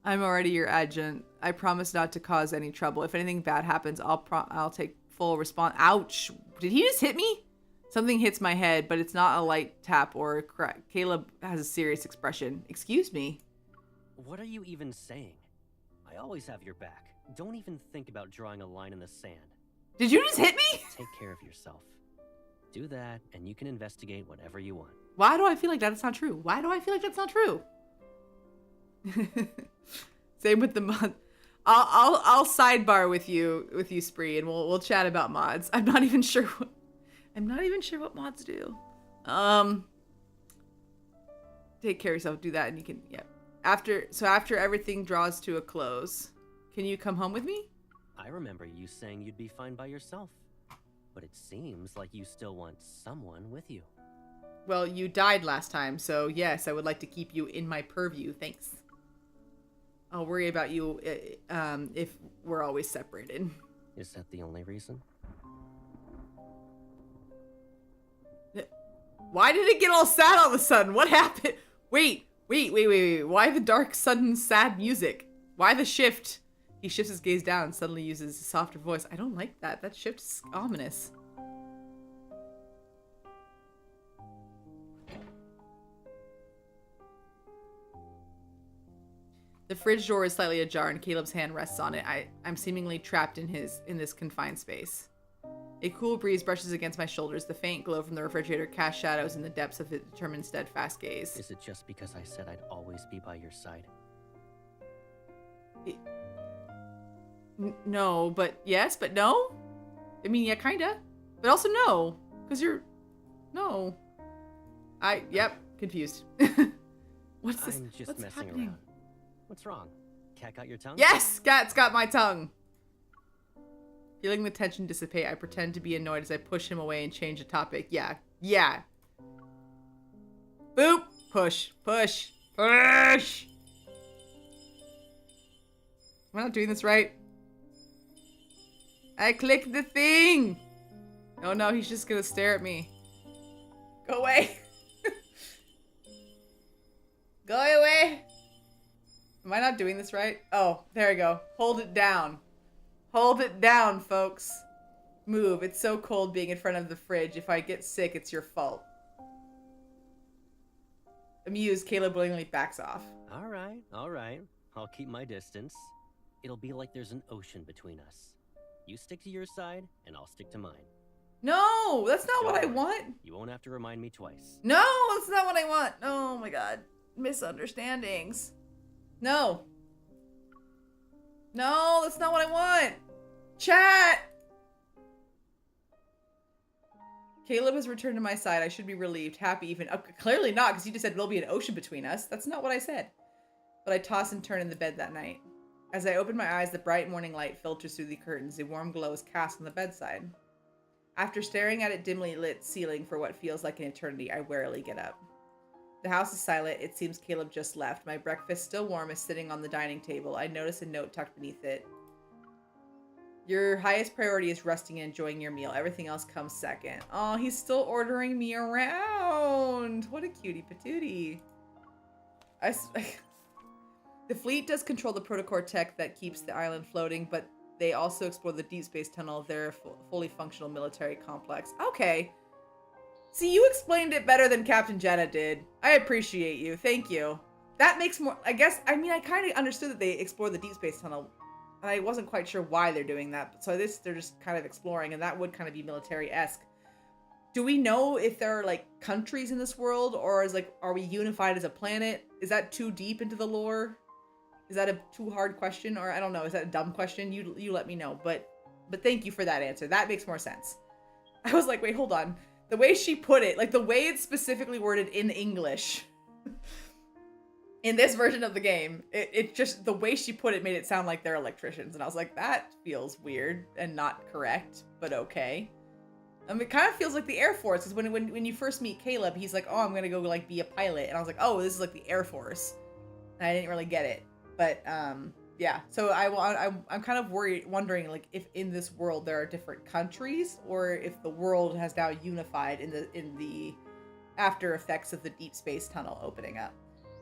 I'm already your agent. I promise not to cause any trouble. If anything bad happens, I'll take full response. Ouch. Did he just hit me? Something hits my head, but it's not a light tap or a crack. Caleb has a serious expression. Excuse me. What are you even saying? I always have your back. Don't even think about drawing a line in the sand. Did you just hit me? Take care of yourself. Do that, and you can investigate whatever you want. Why do I feel like that's not true? Why do I feel like that's not true? Same with the mod. I'll sidebar with you, Spree, and we'll chat about mods. I'm not even sure what mods do. Take care of yourself. Do that, and you can. Yeah. After everything draws to a close, can you come home with me? I remember you saying you'd be fine by yourself, but it seems like you still want someone with you. Well, you died last time, so yes, I would like to keep you in my purview. Thanks. I'll worry about you if we're always separated. Is that the only reason? Why did it get all sad all of a sudden? What happened? Wait. Why the dark, sudden, sad music? Why the shift? He shifts his gaze down and suddenly uses a softer voice. I don't like that. That shift is ominous. The fridge door is slightly ajar and Caleb's hand rests on it. I'm seemingly trapped in this confined space. A cool breeze brushes against my shoulders. The faint glow from the refrigerator casts shadows in the depths of his determined, steadfast gaze. Is it just because I said I'd always be by your side? No, but yes, but no? I mean, yeah, kinda. But also no. Because you're... No. Yep, confused. What's this? I'm just What's messing happening? around. What's wrong? Cat got your tongue? Yes! Cat's got my tongue! Feeling the tension dissipate, I pretend to be annoyed as I push him away and change the topic. Yeah. Boop! Push. Am I not doing this right? I clicked the thing! Oh no, he's just gonna stare at me. Go away! Go away! Am I not doing this right? Oh, there we go. Hold it down. Hold it down, folks. Move. It's so cold being in front of the fridge. If I get sick, it's your fault. Amused, Caleb willingly backs off. All right. I'll keep my distance. It'll be like there's an ocean between us. You stick to your side, and I'll stick to mine. No, that's not what I want. You won't have to remind me twice. No, that's not what I want. Oh my god. Misunderstandings. No, that's not what I want. Chat! Caleb has returned to my side. I should be relieved, happy even. Clearly not, because you just said there'll be an ocean between us. That's not what I said. But I toss and turn in the bed that night. As I open my eyes, the bright morning light filters through the curtains. A warm glow is cast on the bedside. After staring at its dimly lit ceiling for what feels like an eternity, I warily get up. The house is silent. It seems Caleb just left. My breakfast, still warm, is sitting on the dining table. I notice a note tucked beneath it. Your highest priority is resting and enjoying your meal. Everything else comes second. Oh, he's still ordering me around. What a cutie patootie. The fleet does control the protocore tech that keeps the island floating, but they also explore the deep space tunnel, their fully functional military complex. Okay. See, you explained it better than Captain Jenna did. I appreciate you. Thank you. That makes more... I guess, I mean, I kind of understood that they explore the deep space tunnel. And I wasn't quite sure why they're doing that. So they're just kind of exploring, and that would kind of be military-esque. Do we know if there are, like, countries in this world? Or is, like, are we unified as a planet? Is that too deep into the lore? Is that a too hard question? Or I don't know. Is that a dumb question? You let me know. But thank you for that answer. That makes more sense. I was like, wait, hold on. The way she put it, like the way it's specifically worded in English in this version of the game, it just, the way she put it made it sound like they're electricians. And I was like, that feels weird and not correct, but okay. It kind of feels like the Air Force, because when you first meet Caleb, he's like, oh, I'm going to go like be a pilot. And I was like, oh, this is like the Air Force. And I didn't really get it. But yeah, so I'm kind of wondering like if in this world there are different countries, or if the world has now unified in the after effects of the deep space tunnel opening up.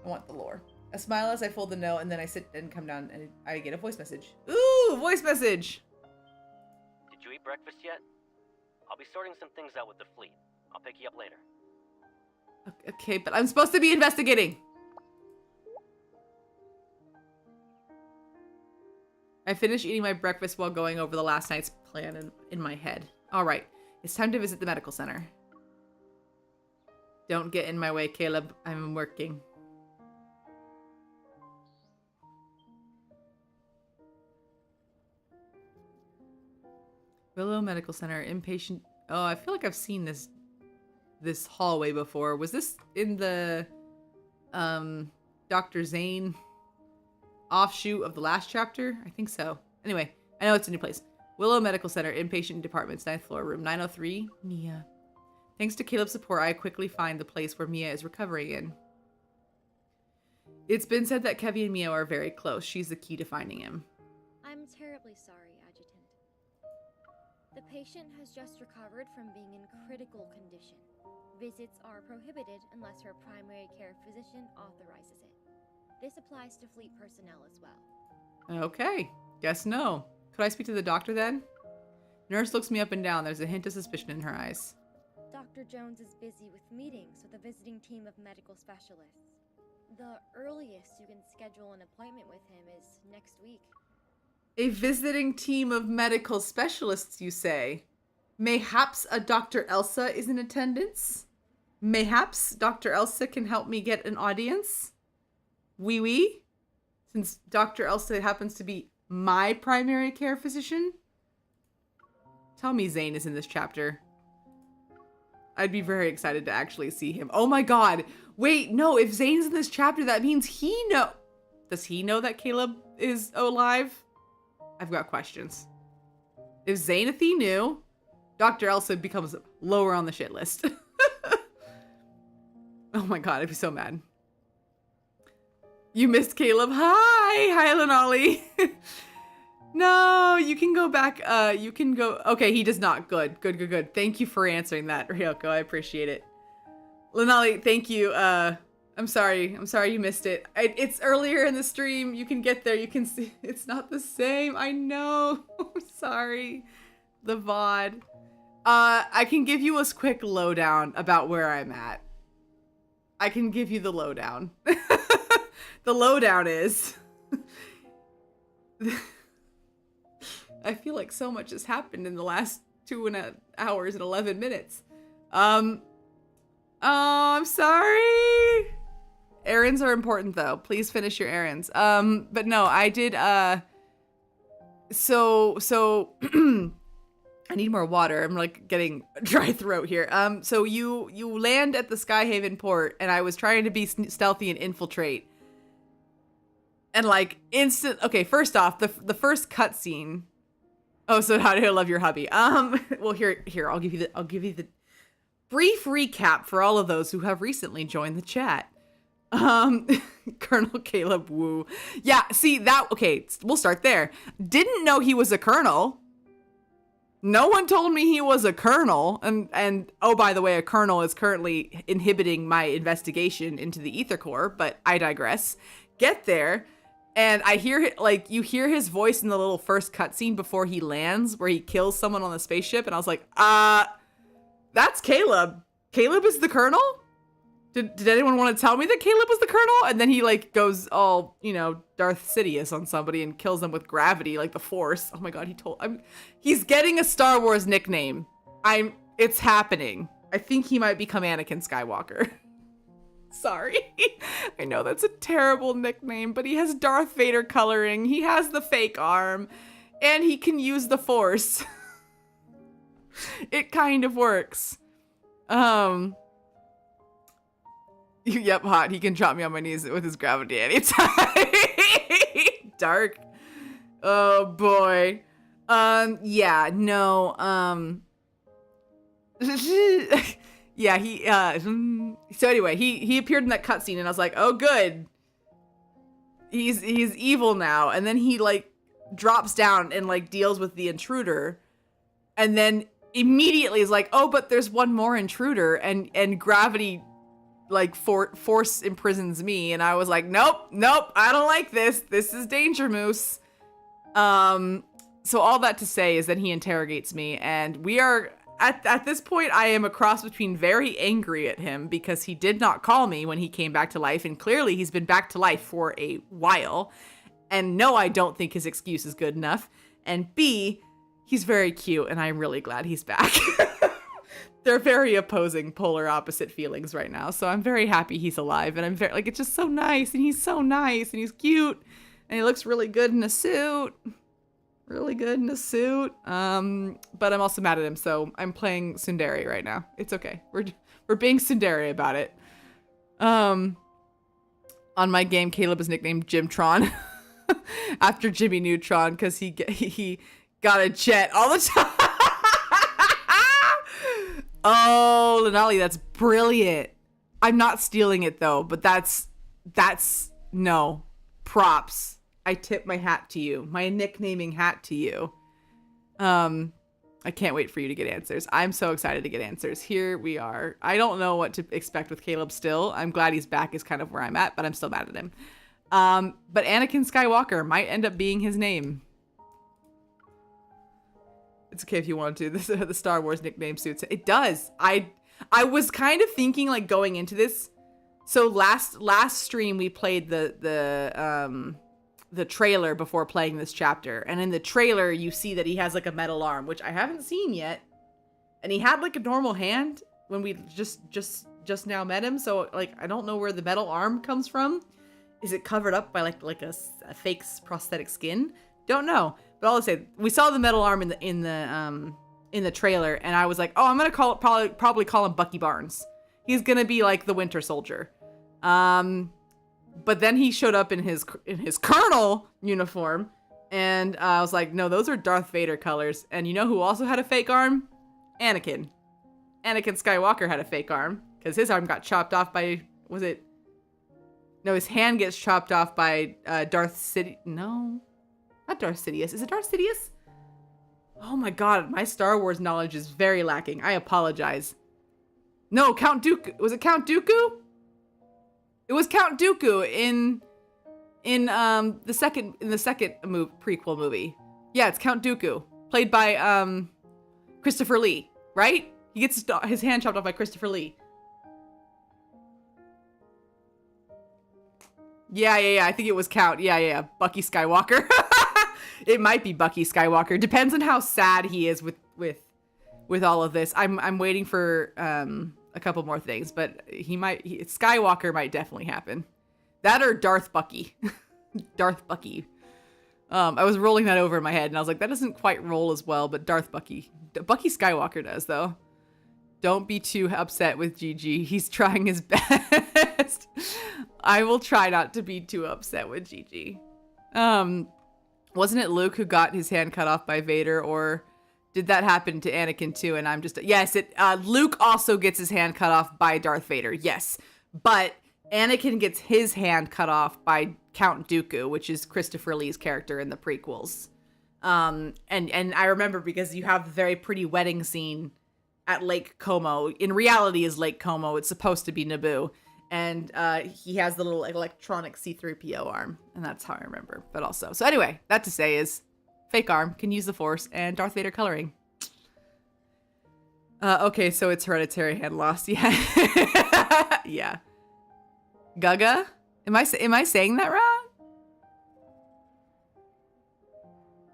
I want the lore. I smile as I fold the note, and then I sit and come down, and I get a voice message. Ooh, voice message! Did you eat breakfast yet? I'll be sorting some things out with the fleet. I'll pick you up later. Okay, but I'm supposed to be investigating. I finished eating my breakfast while going over the last night's plan in my head. All right, it's time to visit the medical center. Don't get in my way, Caleb. I'm working. Willow Medical Center, inpatient. Oh, I feel like I've seen this hallway before. Was this in the Dr. Zane offshoot of the last chapter? I think so. Anyway, I know it's a new place. Willow Medical Center, inpatient departments, 9th floor, room 903, Mia. Thanks to Caleb's support, I quickly find the place where Mia is recovering in. It's been said that Kevy and Mia are very close. She's the key to finding him. I'm terribly sorry, Adjutant. The patient has just recovered from being in critical condition. Visits are prohibited unless her primary care physician authorizes it. This applies to fleet personnel as well. Okay, guess no. Could I speak to the doctor then? Nurse looks me up and down. There's a hint of suspicion in her eyes. Dr. Jones is busy with meetings with a visiting team of medical specialists. The earliest you can schedule an appointment with him is next week. A visiting team of medical specialists, you say? Mayhaps a Dr. Elsa is in attendance? Mayhaps Dr. Elsa can help me get an audience? Oui. Since Dr. Elsa happens to be my primary care physician? Tell me Zane is in this chapter. I'd be very excited to actually see him. Oh my god. Wait, no, if Zane's in this chapter, that means he know... Does he know that Caleb is alive? I've got questions. If Xanathi knew, Dr. Elsa becomes lower on the shit list. Oh my god, I'd be so mad. You missed Caleb. Hi, Lenali. No, you can go back. You can go. Okay, he does not. Good. Thank you for answering that, Ryoko. I appreciate it. Lenali, thank you. I'm sorry you missed it. It's earlier in the stream. You can get there. You can see. It's not the same. I know. I'm sorry. The VOD. I can give you a quick lowdown about where I'm at. I can give you the lowdown. The lowdown is... I feel like so much has happened in the last 2 hours and 11 minutes. Oh, I'm sorry. Errands are important though. Please finish your errands. But no, I did, so I need more water. I'm like getting dry throat here. So you land at the Skyhaven port, and I was trying to be stealthy and infiltrate. And like okay, first off, the first cutscene. Oh, so how do I love your hubby? Well, here, I'll give you the brief recap for all of those who have recently joined the chat. Colonel Caleb Wu. Yeah, see that, okay, we'll start there. Didn't know he was a colonel. No one told me he was a colonel. And oh, by the way, a colonel is currently inhibiting my investigation into the Ether Core, but I digress. Get there, and I hear, like, you hear his voice in the little first cutscene before he lands, where he kills someone on the spaceship, and I was like, that's Caleb. Caleb is the colonel? Did anyone want to tell me that Caleb was the colonel? And then he, like, goes all, you know, Darth Sidious on somebody and kills them with gravity, like the Force. Oh my god, he's getting a Star Wars nickname. It's happening. I think he might become Anakin Skywalker. Sorry. I know that's a terrible nickname, but he has Darth Vader coloring. He has the fake arm, and he can use the Force. It kind of works. Yep, hot. He can drop me on my knees with his gravity anytime. Dark. Oh boy. Yeah, no, yeah, so anyway, he appeared in that cutscene and I was like, oh good. He's evil now. And then he like drops down and like deals with the intruder. And then immediately is like, oh, but there's one more intruder, and gravity like force imprisons me. And I was like, nope, I don't like this. This is Danger Moose. So all that to say is that he interrogates me, and we are at this point, I am a cross between very angry at him because he did not call me when he came back to life, and clearly he's been back to life for a while. And no, I don't think his excuse is good enough. And B, he's very cute, and I'm really glad he's back. They're very opposing, polar opposite feelings right now. So I'm very happy he's alive, and I'm very, like, it's just so nice, and he's so nice, and he's cute, and he looks really good in a suit. Really good in a suit. But I'm also mad at him, so I'm playing Tsundere right now. It's okay. We're being Tsundere about it. On my game, Caleb is nicknamed Jimtron after Jimmy Neutron because he got a jet all the time. Oh, Lenali, that's brilliant. I'm not stealing it though, but that's no props. I tip my hat to you, my nicknaming hat to you. I can't wait for you to get answers. I'm so excited to get answers. Here we are. I don't know what to expect with Caleb still. I'm glad he's back is kind of where I'm at, but I'm still mad at him. But Anakin Skywalker might end up being his name. It's okay if you want to. The Star Wars nickname suits. It does. I was kind of thinking like going into this. So last stream we played the trailer before playing this chapter, and in the trailer you see that he has like a metal arm, which I haven't seen yet, and he had like a normal hand when we just now met him, so like I don't know where the metal arm comes from. Is it covered up by like a fake prosthetic skin? Don't know, but I'll say we saw the metal arm in the trailer, and I was like, oh, I'm gonna probably call him Bucky Barnes. He's gonna be like the Winter Soldier. But then he showed up in his Colonel uniform, and I was like, no, those are Darth Vader colors. And you know who also had a fake arm? Anakin. Anakin Skywalker had a fake arm, because his arm got chopped off by, his hand gets chopped off by Darth Sidious. No, not Darth Sidious. Is it Darth Sidious? Oh my god, my Star Wars knowledge is very lacking. I apologize. No, Count Dooku. Was it Count Dooku? It was Count Dooku in the second prequel movie. Yeah, it's Count Dooku, played by Christopher Lee, right? He gets his hand chopped off by Christopher Lee. Yeah. I think it was Count. Yeah. Bucky Skywalker. It might be Bucky Skywalker. Depends on how sad he is with all of this. I'm waiting for a couple more things, but Skywalker might definitely happen. That or Darth Bucky. Darth Bucky. I was rolling that over in my head, and I was like, that doesn't quite roll as well, but Darth Bucky. Bucky Skywalker does, though. Don't be too upset with GG. He's trying his best. I will try not to be too upset with GG. Wasn't it Luke who got his hand cut off by Vader, or did that happen to Anakin too? And I'm just, yes, Luke also gets his hand cut off by Darth Vader. Yes. But Anakin gets his hand cut off by Count Dooku, which is Christopher Lee's character in the prequels. And I remember because you have the very pretty wedding scene at Lake Como. In reality is Lake Como. It's supposed to be Naboo. And he has the little electronic C-3PO arm. And that's how I remember. But also. So anyway, that to say is fake arm, can use the Force, and Darth Vader coloring. Okay, so it's hereditary hand loss. Yeah. Yeah. Gaga? Am I saying that wrong?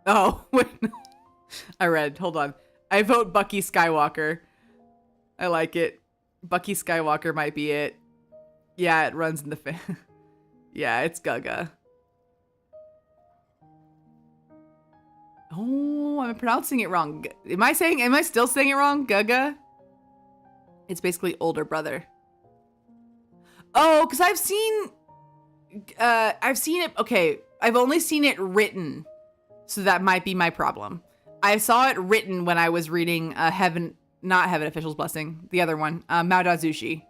Oh, wait. I read. Hold on. I vote Bucky Skywalker. I like it. Bucky Skywalker might be it. Yeah, it runs in the yeah, it's Gaga. Oh, I'm pronouncing it wrong. Am I still saying it wrong? Gaga? It's basically older brother. Oh, because I've seen it. Okay, I've only seen it written. So that might be my problem. I saw it written when I was reading not Heaven Official's Blessing, the other one, Mao Dazushi.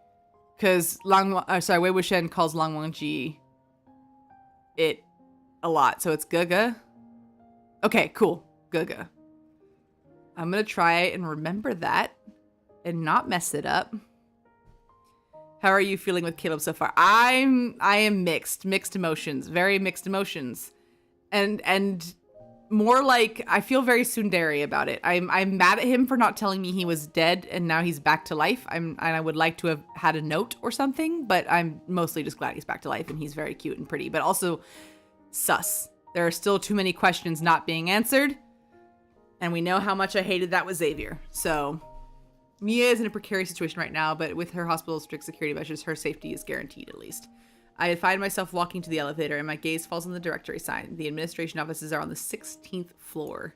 Because Wei Wuxian calls Lang Wangji it a lot. So it's Gaga. Okay, cool. Gaga. I'm going to try and remember that and not mess it up. How are you feeling with Caleb so far? I am mixed emotions, very mixed emotions. And more like I feel very tsundere about it. I'm mad at him for not telling me he was dead and now he's back to life. And I would like to have had a note or something, but I'm mostly just glad he's back to life and he's very cute and pretty, but also sus. There are still too many questions not being answered. And we know how much I hated that with Xavier. So Mia is in a precarious situation right now, but with her hospital's strict security measures, her safety is guaranteed at least. I find myself walking to the elevator and my gaze falls on the directory sign. The administration offices are on the 16th floor.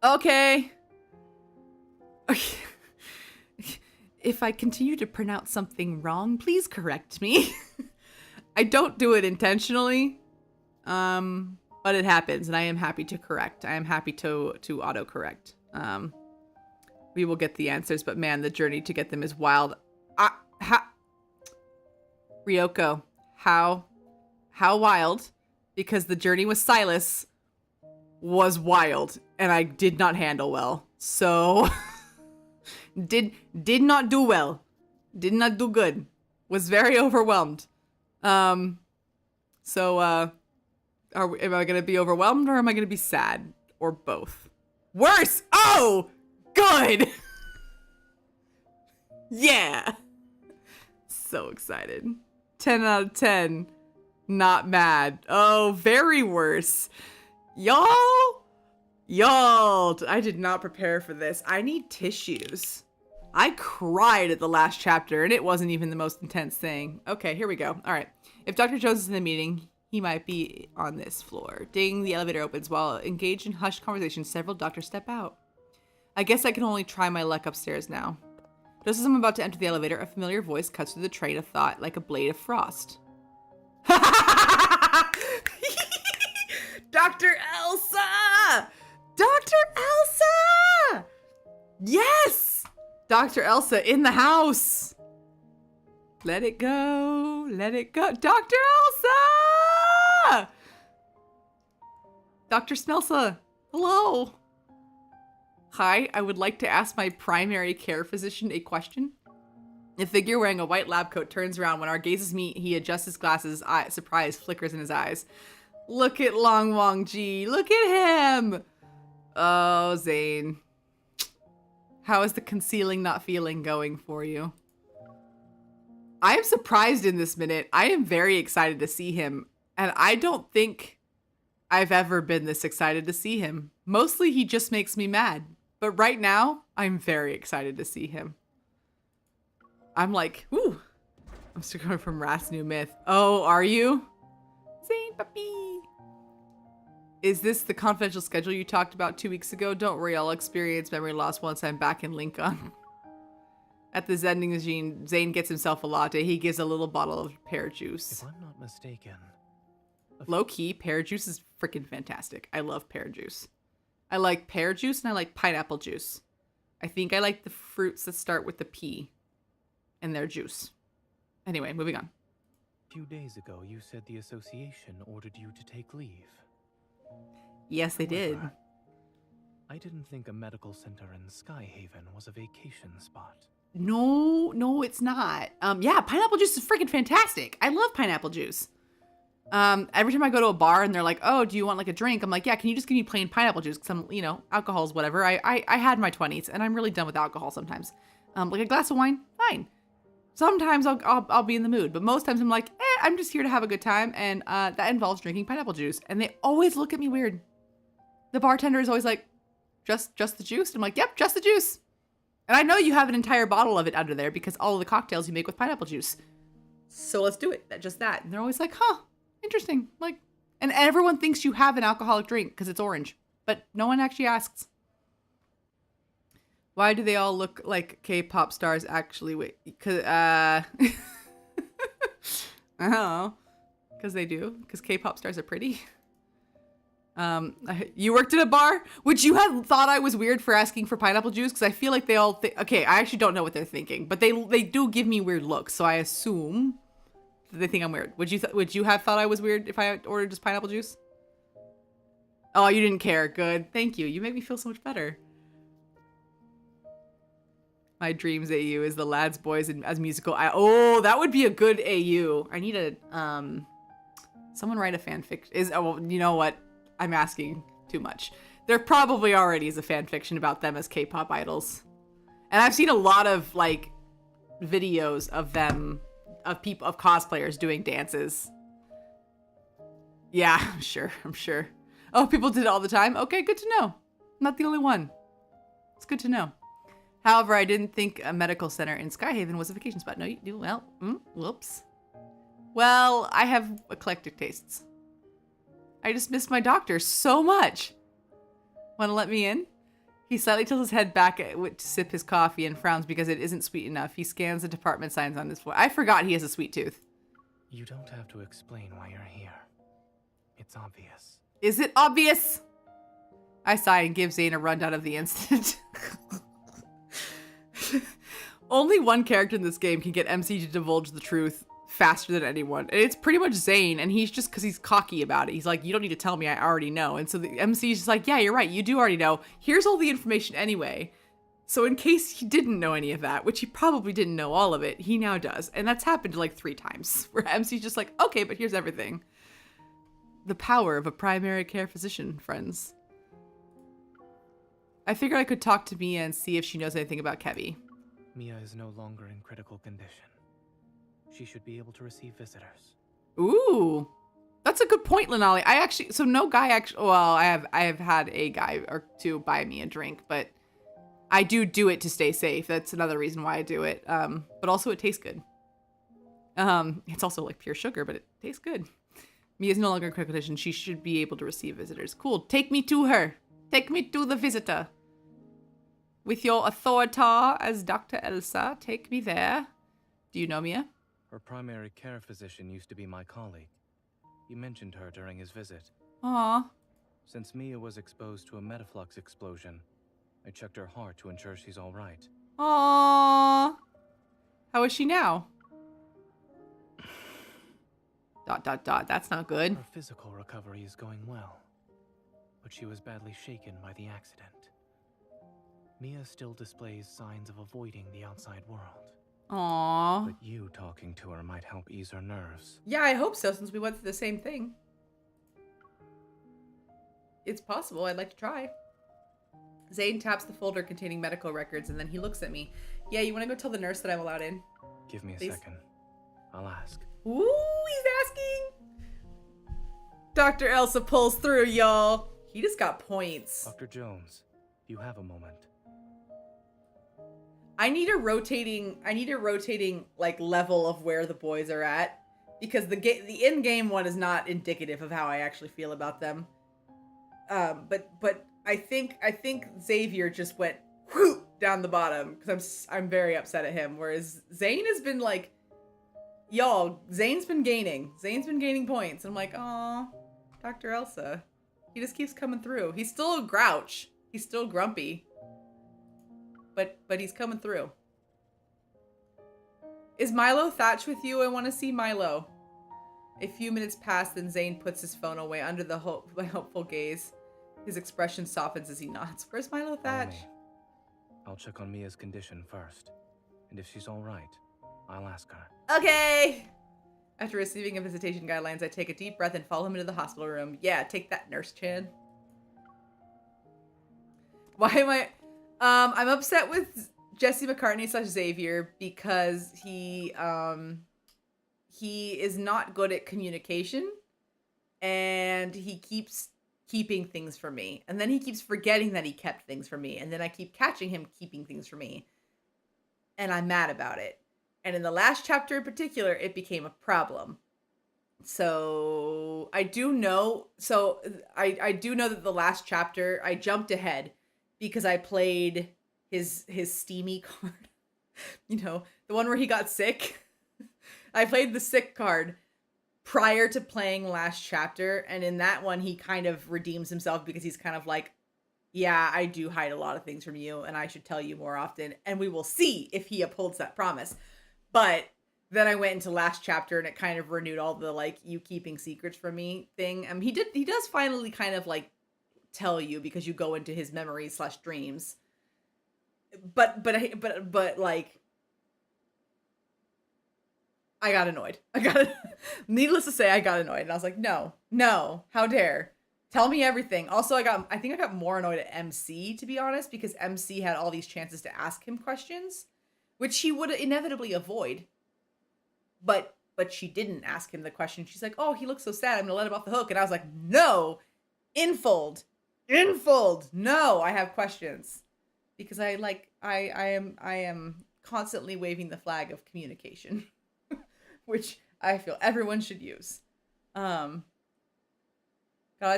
Okay. If I continue to pronounce something wrong, please correct me. I don't do it intentionally, but it happens, and I am happy to correct. I am happy to autocorrect. We will get the answers, but man, the journey to get them is wild. Ryoko, how wild? Because the journey with Silas was wild, and I did not handle well. So, did not do well. Did not do good. Was very overwhelmed. Am I gonna be overwhelmed or am I gonna be sad? Or both? Worse! Oh! Good! Yeah! So excited. 10 out of 10. Not mad. Oh, very worse. Y'all, I did not prepare for this. I need tissues. I cried at the last chapter, and it wasn't even the most intense thing. Okay, here we go. All right. If Dr. Jones is in the meeting, he might be on this floor. Ding, the elevator opens. While engaged in hushed conversation, several doctors step out. I guess I can only try my luck upstairs now. Just as I'm about to enter the elevator, a familiar voice cuts through the train of thought like a blade of frost. Dr. Elsa! Dr. Elsa! Yes! Dr. Elsa in the house. Let it go. Let it go. Dr. Elsa! Dr. Smelsa. Hello. Hi, I would like to ask my primary care physician a question. A figure wearing a white lab coat turns around. When our gazes meet, he adjusts his glasses. Surprise flickers in his eyes. Look at Long Wangji. Look at him. Oh, Zane. How is the concealing not feeling going for you? I am surprised in this minute. I am very excited to see him. And I don't think I've ever been this excited to see him. Mostly he just makes me mad. But right now, I'm very excited to see him. I'm like, ooh. I'm still going from Wrath's New Myth. Oh, are you? Zane puppy. Is this the confidential schedule you talked about 2 weeks ago? Don't worry, I'll experience memory loss once I'm back in Lincoln. At the vending machine, Zane gets himself a latte. He gives a little bottle of pear juice. If I'm not mistaken. Low-key, pear juice is freaking fantastic. I love pear juice. I like pear juice and I like pineapple juice. I think I like the fruits that start with the P and their juice. Anyway, moving on. A few days ago, you said the association ordered you to take leave. Yes, they did. However, I didn't think a medical center in Skyhaven was a vacation spot. No, it's not. Yeah, pineapple juice is freaking fantastic. I love pineapple juice. Every time I go to a bar and they're like, "Oh, do you want like a drink?" I'm like, "Yeah, can you just give me plain pineapple juice?" Because I'm, alcohol's whatever. I had my 20s and I'm really done with alcohol sometimes. Like a glass of wine, fine. Sometimes I'll be in the mood, but most times I'm like, I'm just here to have a good time, and that involves drinking pineapple juice. And they always look at me weird. The bartender is always like, just the juice? I'm like, yep, just the juice. And I know you have an entire bottle of it under there because all of the cocktails you make with pineapple juice. So let's do it. Just that. And they're always like, huh, interesting. Like, and everyone thinks you have an alcoholic drink because it's orange, but no one actually asks. Why do they all look like K-pop stars actually? Wait, because, I don't know. Because they do. Because K-pop stars are pretty. You worked at a bar? Would you have thought I was weird for asking for pineapple juice? Because I feel like they all okay, I actually don't know what they're thinking, but they do give me weird looks, so I assume that they think I'm weird. Would you have thought I was weird if I ordered just pineapple juice? Oh, you didn't care. Good. Thank you. You make me feel so much better. My dreams AU is the Lads Boys as musical. Oh, that would be a good AU. I need a someone write a fanfic. Well, you know what? I'm asking too much. There probably already is a fan fiction about them as K-pop idols. And I've seen a lot of like videos of them, of cosplayers doing dances. Yeah, I'm sure. Oh, people did it all the time? Okay, good to know. I'm not the only one. It's good to know. However, I didn't think a medical center in Skyhaven was a vacation spot. No, you do. Well, whoops. Well, I have eclectic tastes. I just miss my doctor so much. Want to let me in? He slightly tilts his head back to sip his coffee and frowns because it isn't sweet enough. He scans the department signs on his floor. I forgot he has a sweet tooth. You don't have to explain why you're here. It's obvious. Is it obvious? I sigh and give Zane a rundown of the incident. Only one character in this game can get MC to divulge the truth faster than anyone. And it's pretty much Zane, and he's just because he's cocky about it. He's like, you don't need to tell me, I already know. And so the MC is just like, yeah, you're right, you do already know. Here's all the information anyway. So in case he didn't know any of that, which he probably didn't know all of it, he now does. And that's happened like 3 times, where MC's just like, okay, but here's everything. The power of a primary care physician, friends. I figured I could talk to Mia and see if she knows anything about Kevy. Mia is no longer in critical condition. She should be able to receive visitors. Ooh, that's a good point, Lenali. I have had a guy or two buy me a drink, but I do it to stay safe. That's another reason why I do it. But also it tastes good. It's also like pure sugar, but it tastes good. Mia's no longer in critical condition. She should be able to receive visitors. Cool. Take me to her. Take me to the visitor. With your authority as Dr. Elsa, take me there. Do you know Mia? Her primary care physician used to be my colleague. He mentioned her during his visit. Aww. Since Mia was exposed to a metaflux explosion, I checked her heart to ensure she's all right. Aww. How is she now? ... That's not good. Her physical recovery is going well, but she was badly shaken by the accident. Mia still displays signs of avoiding the outside world. Aww. But you talking to her might help ease her nerves. Yeah, I hope so, since we went through the same thing. It's possible. I'd like to try. Zane taps the folder containing medical records, and then he looks at me. Yeah, you want to go tell the nurse that I'm allowed in? Give me a second. I'll ask. Ooh, he's asking. Dr. Elsa pulls through, y'all. He just got points. Dr. Jones, you have a moment. I need a rotating like level of where the boys are at, because the in-game one is not indicative of how I actually feel about them. But I think Xavier just went whoop down the bottom because I'm very upset at him, whereas Zane has been like, y'all, Zane's been gaining points, and I'm like, aw, Dr. Elsa, he just keeps coming through. He's still a grouch, he's still grumpy. But he's coming through. Is Milo Thatch with you? I want to see Milo. A few minutes pass, then Zane puts his phone away under the hopeful gaze. His expression softens as he nods. Where's Milo Follow Thatch? me. I'll check on Mia's condition first. And if she's all right, I'll ask her. Okay! After receiving a visitation guidelines, I take a deep breath and follow him into the hospital room. Yeah, take that, Nurse Chan. Why am I... I'm upset with Jesse McCartney / Xavier because he is not good at communication, and he keeps keeping things from me. And then he keeps forgetting that he kept things from me. And then I keep catching him keeping things from me. And I'm mad about it. And in the last chapter in particular, it became a problem. So I do know that the last chapter, I jumped ahead because I played his steamy card. You know, the one where he got sick. I played the sick card prior to playing last chapter, and in that one he kind of redeems himself because he's kind of like, yeah, I do hide a lot of things from you and I should tell you more often, and we will see if he upholds that promise. But then I went into last chapter and it kind of renewed all the like you keeping secrets from me thing. He does finally kind of like tell you because you go into his memories / dreams. But like I got annoyed. Needless to say, I got annoyed. And I was like, no, how dare. Tell me everything. Also, I think I got more annoyed at MC, to be honest, because MC had all these chances to ask him questions, which he would inevitably avoid. But she didn't ask him the question. She's like, oh, he looks so sad. I'm gonna let him off the hook. And I was like, no, infold. No, I have questions. Because I am constantly waving the flag of communication. Which I feel everyone should use. Gotta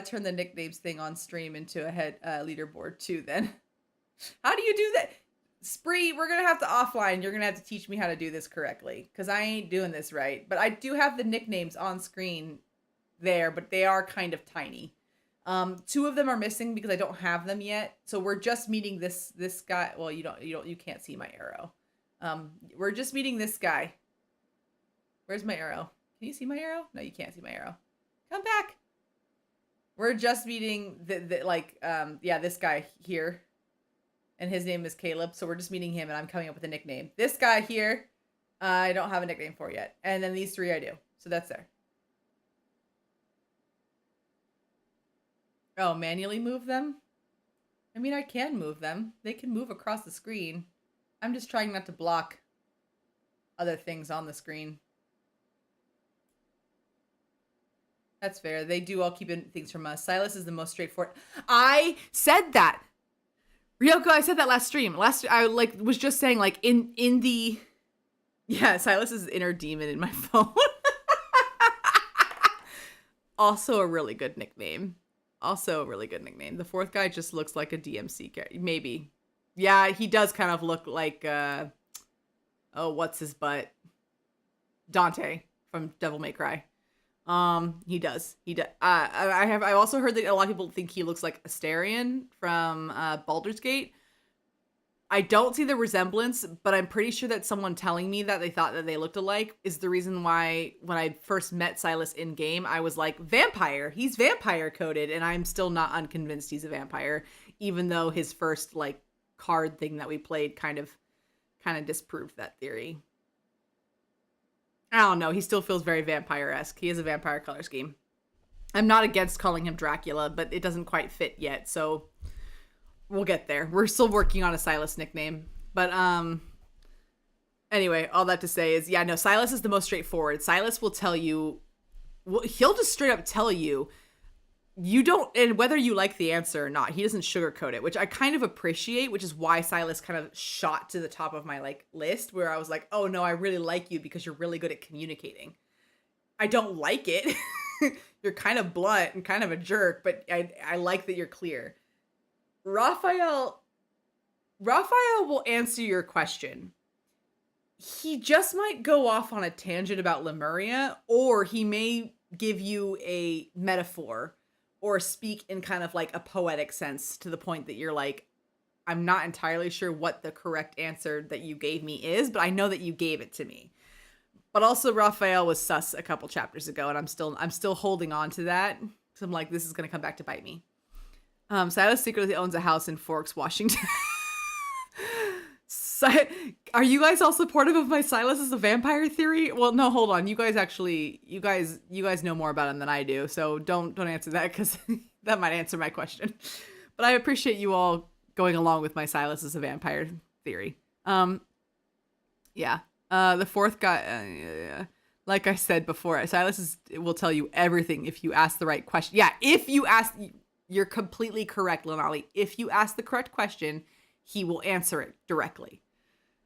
turn the nicknames thing on stream into a head leaderboard too then. How do you do that? Spree, we're gonna have to offline. You're gonna have to teach me how to do this correctly. Because I ain't doing this right. But I do have the nicknames on screen there, but they are kind of tiny. 2 of them are missing because I don't have them yet. So we're just meeting this guy. Well, you can't see my arrow. We're just meeting this guy. Where's my arrow? Can you see my arrow? No, you can't see my arrow. Come back. We're just meeting this guy here. And his name is Caleb. So we're just meeting him and I'm coming up with a nickname. This guy here, I don't have a nickname for yet. And then these 3 I do. So that's there. Oh, manually move them? I mean, I can move them. They can move across the screen. I'm just trying not to block other things on the screen. That's fair. They do all keep in things from us. Silas is the most straightforward. I said that. Ryoko, I said that last stream. I was just saying like in the Silas is the inner demon in my phone. Also a really good nickname. The 4th guy just looks like a DMC character. Maybe. Yeah, he does kind of look like what's his butt? Dante from Devil May Cry. He does. I also heard that a lot of people think he looks like Astarion from Baldur's Gate. I don't see the resemblance, but I'm pretty sure that someone telling me that they thought that they looked alike is the reason why when I first met Silas in game, I was like, vampire. He's vampire coded, and I'm still not unconvinced he's a vampire, even though his first like card thing that we played kind of disproved that theory. I don't know. He still feels very vampire-esque. He is a vampire color scheme. I'm not against calling him Dracula, but it doesn't quite fit yet, so we'll get there. We're still working on a Silas nickname. But anyway, all that to say is, Silas is the most straightforward. Silas will tell you, he'll just straight up tell you, you don't, and whether you like the answer or not, he doesn't sugarcoat it, which I kind of appreciate, which is why Silas kind of shot to the top of my like list, where I was like, oh no, I really like you because you're really good at communicating. I don't like it. You're kind of blunt and kind of a jerk, but I like that you're clear. Raphael will answer your question. He just might go off on a tangent about Lemuria, or he may give you a metaphor or speak in kind of like a poetic sense to the point that you're like, I'm not entirely sure what the correct answer that you gave me is, but I know that you gave it to me. But also Raphael was sus a couple chapters ago, and I'm still holding on to that. So I'm like, this is gonna come back to bite me. Silas secretly owns a house in Forks, Washington. Are you guys all supportive of my Silas as a vampire theory? Well, no, hold on. You guys know more about him than I do, so don't answer that because that might answer my question. But I appreciate you all going along with my Silas as a vampire theory. Yeah. The fourth guy, like I said before, Silas will tell you everything if you ask the right question. Yeah, if you ask, you're completely correct, Lenali. If you ask the correct question, he will answer it directly.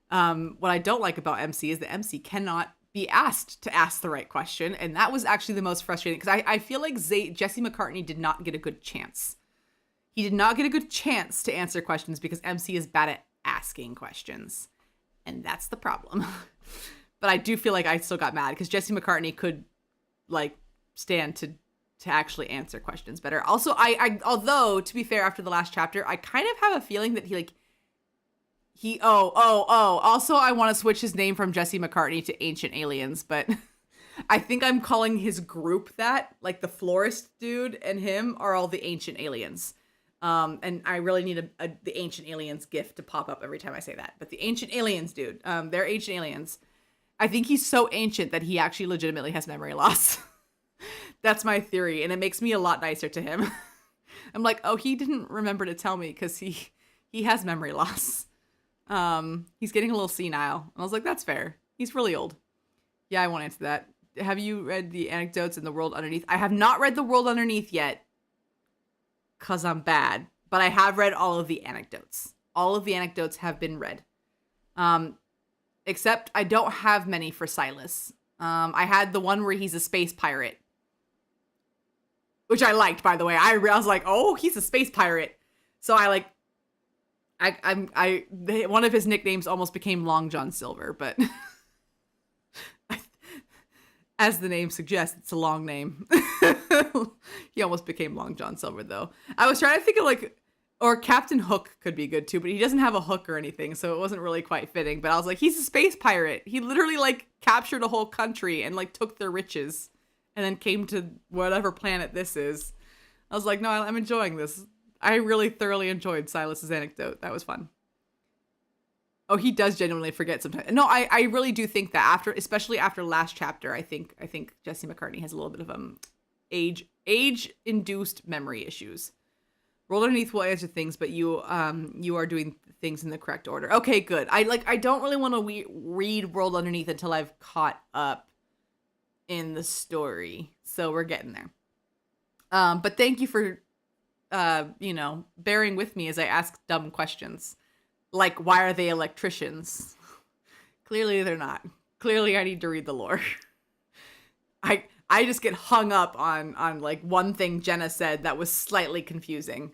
What I don't like about MC is that MC cannot be asked to ask the right question, and that was actually the most frustrating because I feel like Jesse McCartney did not get a good chance. He did not get a good chance to answer questions because MC is bad at asking questions, and that's the problem. But I do feel like I still got mad because Jesse McCartney could like stand to actually answer questions better. Also, I although to be fair, after the last chapter, I kind of have a feeling that also I want to switch his name from Jesse McCartney to Ancient Aliens, but I think I'm calling his group that, like the florist dude and him are all the Ancient Aliens. And I really need the Ancient Aliens gif to pop up every time I say that. But the Ancient Aliens dude, they're Ancient Aliens. I think he's so ancient that he actually legitimately has memory loss. That's my theory, and it makes me a lot nicer to him. I'm like, oh, he didn't remember to tell me because he has memory loss. He's getting a little senile. And I was like, that's fair. He's really old. Yeah, I won't answer that. Have you read the anecdotes in The World Underneath? I have not read The World Underneath yet because I'm bad, but I have read all of the anecdotes. All of the anecdotes have been read. Except I don't have many for Silas. I had the one where he's a space pirate, which I liked, by the way. I was like, oh, he's a space pirate. So one of his nicknames almost became Long John Silver, but as the name suggests, it's a long name. He almost became Long John Silver, though. I was trying to think of or Captain Hook could be good too, but he doesn't have a hook or anything, so it wasn't really quite fitting. But I was like, he's a space pirate. He literally captured a whole country and took their riches and then came to whatever planet this is. I was like, no, I'm enjoying this. I really thoroughly enjoyed Silas's anecdote. That was fun. Oh, he does genuinely forget sometimes. No, I really do think that especially after last chapter, I think Jesse McCartney has a little bit of age-induced memory issues. World Underneath will answer things, but you are doing things in the correct order. Okay, good. I don't really want to read World Underneath until I've caught up in the story. So we're getting there. But thank you for bearing with me as I ask dumb questions. Like, why are they electricians? Clearly they're not. Clearly I need to read the lore. I just get hung up on one thing Jenna said that was slightly confusing.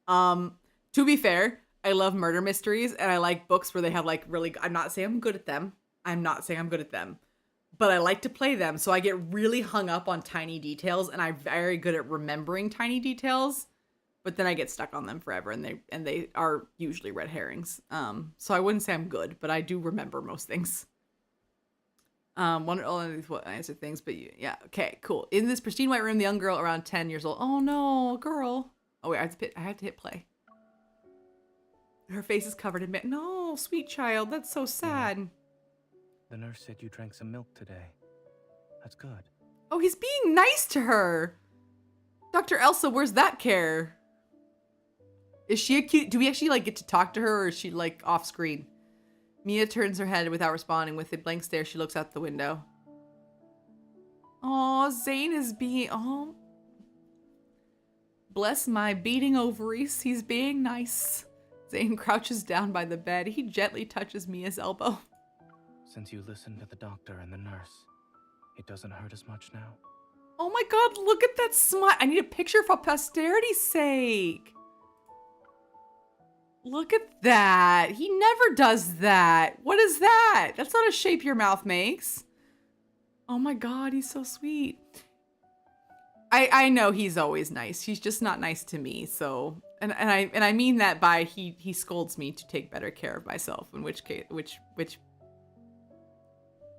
To be fair, I love murder mysteries and I like books where they have really, I'm not saying I'm good at them. But I like to play them. So I get really hung up on tiny details and I'm very good at remembering tiny details, but then I get stuck on them forever and they are usually red herrings. So I wouldn't say I'm good, but I do remember most things. Wonder all of these what answer things, but yeah, okay, cool. In this pristine white room, the young girl around 10 years old. Oh no, girl. Oh wait, I have to hit play. Her face is covered in no, sweet child, that's so sad. The nurse said you drank some milk today. That's good. Oh, he's being nice to her. Dr. Elsa, where's that care? Is she a cute? Do we actually get to talk to her, or is she off screen? Mia turns her head without responding. With a blank stare, she looks out the window. Oh, Zane is being... Oh. Bless my beating ovaries. He's being nice. Zane crouches down by the bed. He gently touches Mia's elbow. Since you listened to the doctor and the nurse, it doesn't hurt as much now? Oh my god, look at that smile. I need a picture for posterity's sake. Look at that. He never does that. What is that? That's not a shape your mouth makes. Oh my god, he's so sweet. I know he's always nice. He's just not nice to me. So, and I mean that by he scolds me to take better care of myself. In which case, which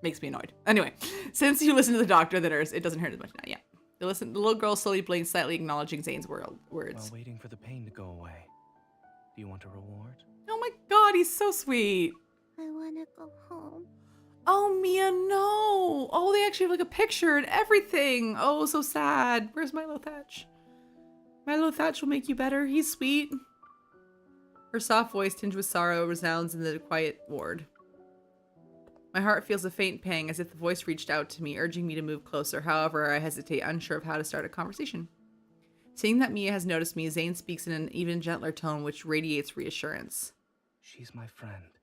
makes me annoyed. Anyway, since you listen to the doctor, the nurse, it doesn't hurt as much now. Yeah. The little girl slowly blinks, slightly acknowledging Zane's words. While waiting for the pain to go away, do you want a reward? Oh my god, he's so sweet. I wanna go home. Oh, Mia, no. Oh, they actually have like a picture and everything. Oh, so sad. Where's Milo Thatch? Milo Thatch will make you better. He's sweet. Her soft voice, tinged with sorrow, resounds in the quiet ward. My heart feels a faint pang, as if the voice reached out to me, urging me to move closer. However, I hesitate, unsure of how to start a conversation. Seeing that Mia has noticed me, Zane speaks in an even gentler tone, which radiates reassurance. She's my friend.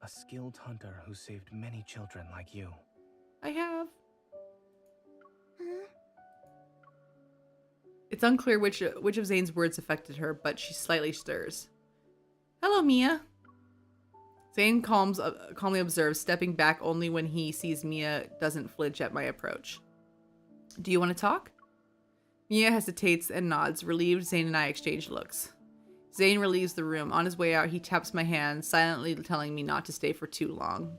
A skilled hunter who saved many children like you. I have. It's unclear which of Zane's words affected her, but she slightly stirs. Hello, Mia. Zane calmly observes, stepping back only when he sees Mia doesn't flinch at my approach. Do you want to talk? Mia hesitates and nods. Relieved, Zane and I exchange looks. Zane relieves the room. On his way out, he taps my hand, silently telling me not to stay for too long.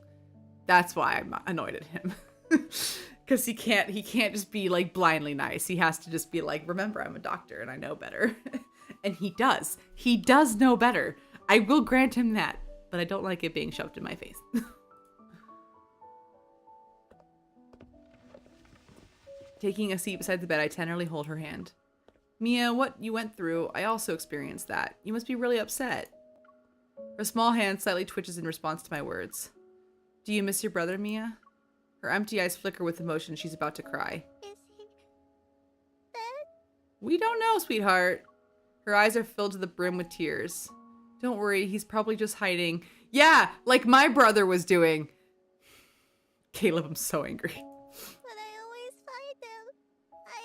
That's why I'm annoyed at him. Because he can't just be like blindly nice. He has to just be like, remember, I'm a doctor and I know better. And he does. He does know better. I will grant him that. But I don't like it being shoved in my face. Taking a seat beside the bed, I tenderly hold her hand. Mia, what you went through, I also experienced that. You must be really upset. Her small hand slightly twitches in response to my words. Do you miss your brother, Mia? Her empty eyes flicker with emotion. She's about to cry. Is he dead? We don't know, sweetheart. Her eyes are filled to the brim with tears. Don't worry, he's probably just hiding. Yeah, like my brother was doing. Caleb, I'm so angry. But I always find him. I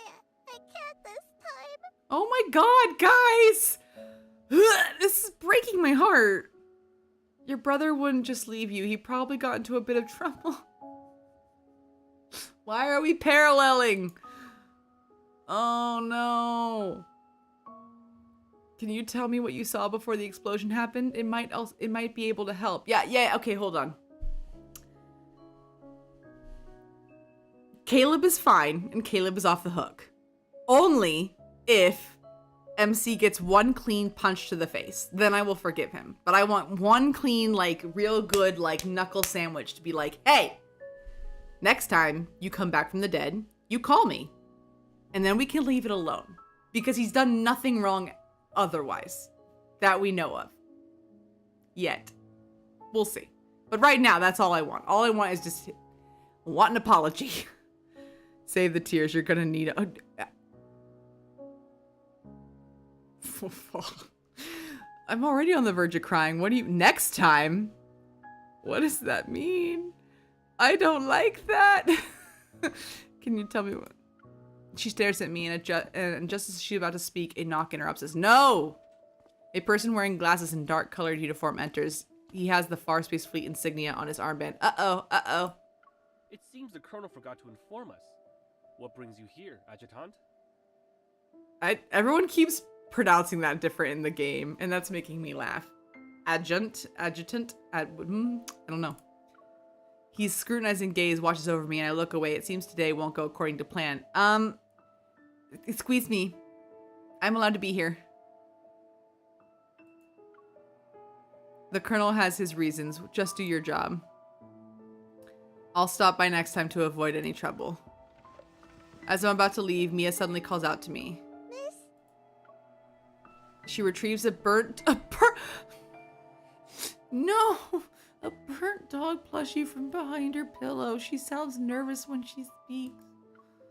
can't this time. Oh my god, guys! This is breaking my heart. Your brother wouldn't just leave you. He probably got into a bit of trouble. Why are we paralleling? Oh no. Can you tell me what you saw before the explosion happened? It might be able to help. Yeah, okay, hold on. Caleb is fine, and Caleb is off the hook. Only if MC gets one clean punch to the face. Then I will forgive him. But I want one clean, like, real good, like, knuckle sandwich to be like, hey, next time you come back from the dead, you call me. And then we can leave it alone. Because he's done nothing wrong otherwise that we know of yet. We'll see. But right now, that's all I want. All I want is just want an apology. Save the tears. You're gonna need a... I'm already on the verge of crying. What do you... Next time? What does that mean? I don't like that. Can you tell me what... She stares at me, and just as she's about to speak, a knock interrupts us. No! A person wearing glasses and dark-colored uniform enters. He has the Far Space Fleet insignia on his armband. Uh-oh. It seems the Colonel forgot to inform us. What brings you here, Adjutant? Everyone keeps pronouncing that different in the game, and that's making me laugh. Adjutant, I don't know. His scrutinizing gaze washes over me, and I look away. It seems today won't go according to plan. Squeeze me. I'm allowed to be here. The Colonel has his reasons. Just do your job. I'll stop by next time to avoid any trouble. As I'm about to leave, Mia suddenly calls out to me. Miss? She retrieves a burnt dog plushie from behind her pillow. She sounds nervous when she speaks.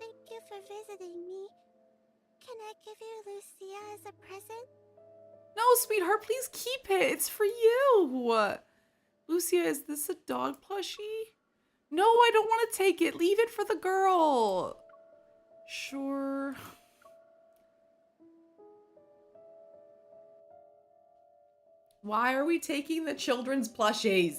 Thank you for visiting me. Can I give you Lucia as a present? No, sweetheart, please keep it. It's for you. Lucia, is this a dog plushie? No, I don't want to take it. Leave it for the girl. Sure. Why are we taking the children's plushies?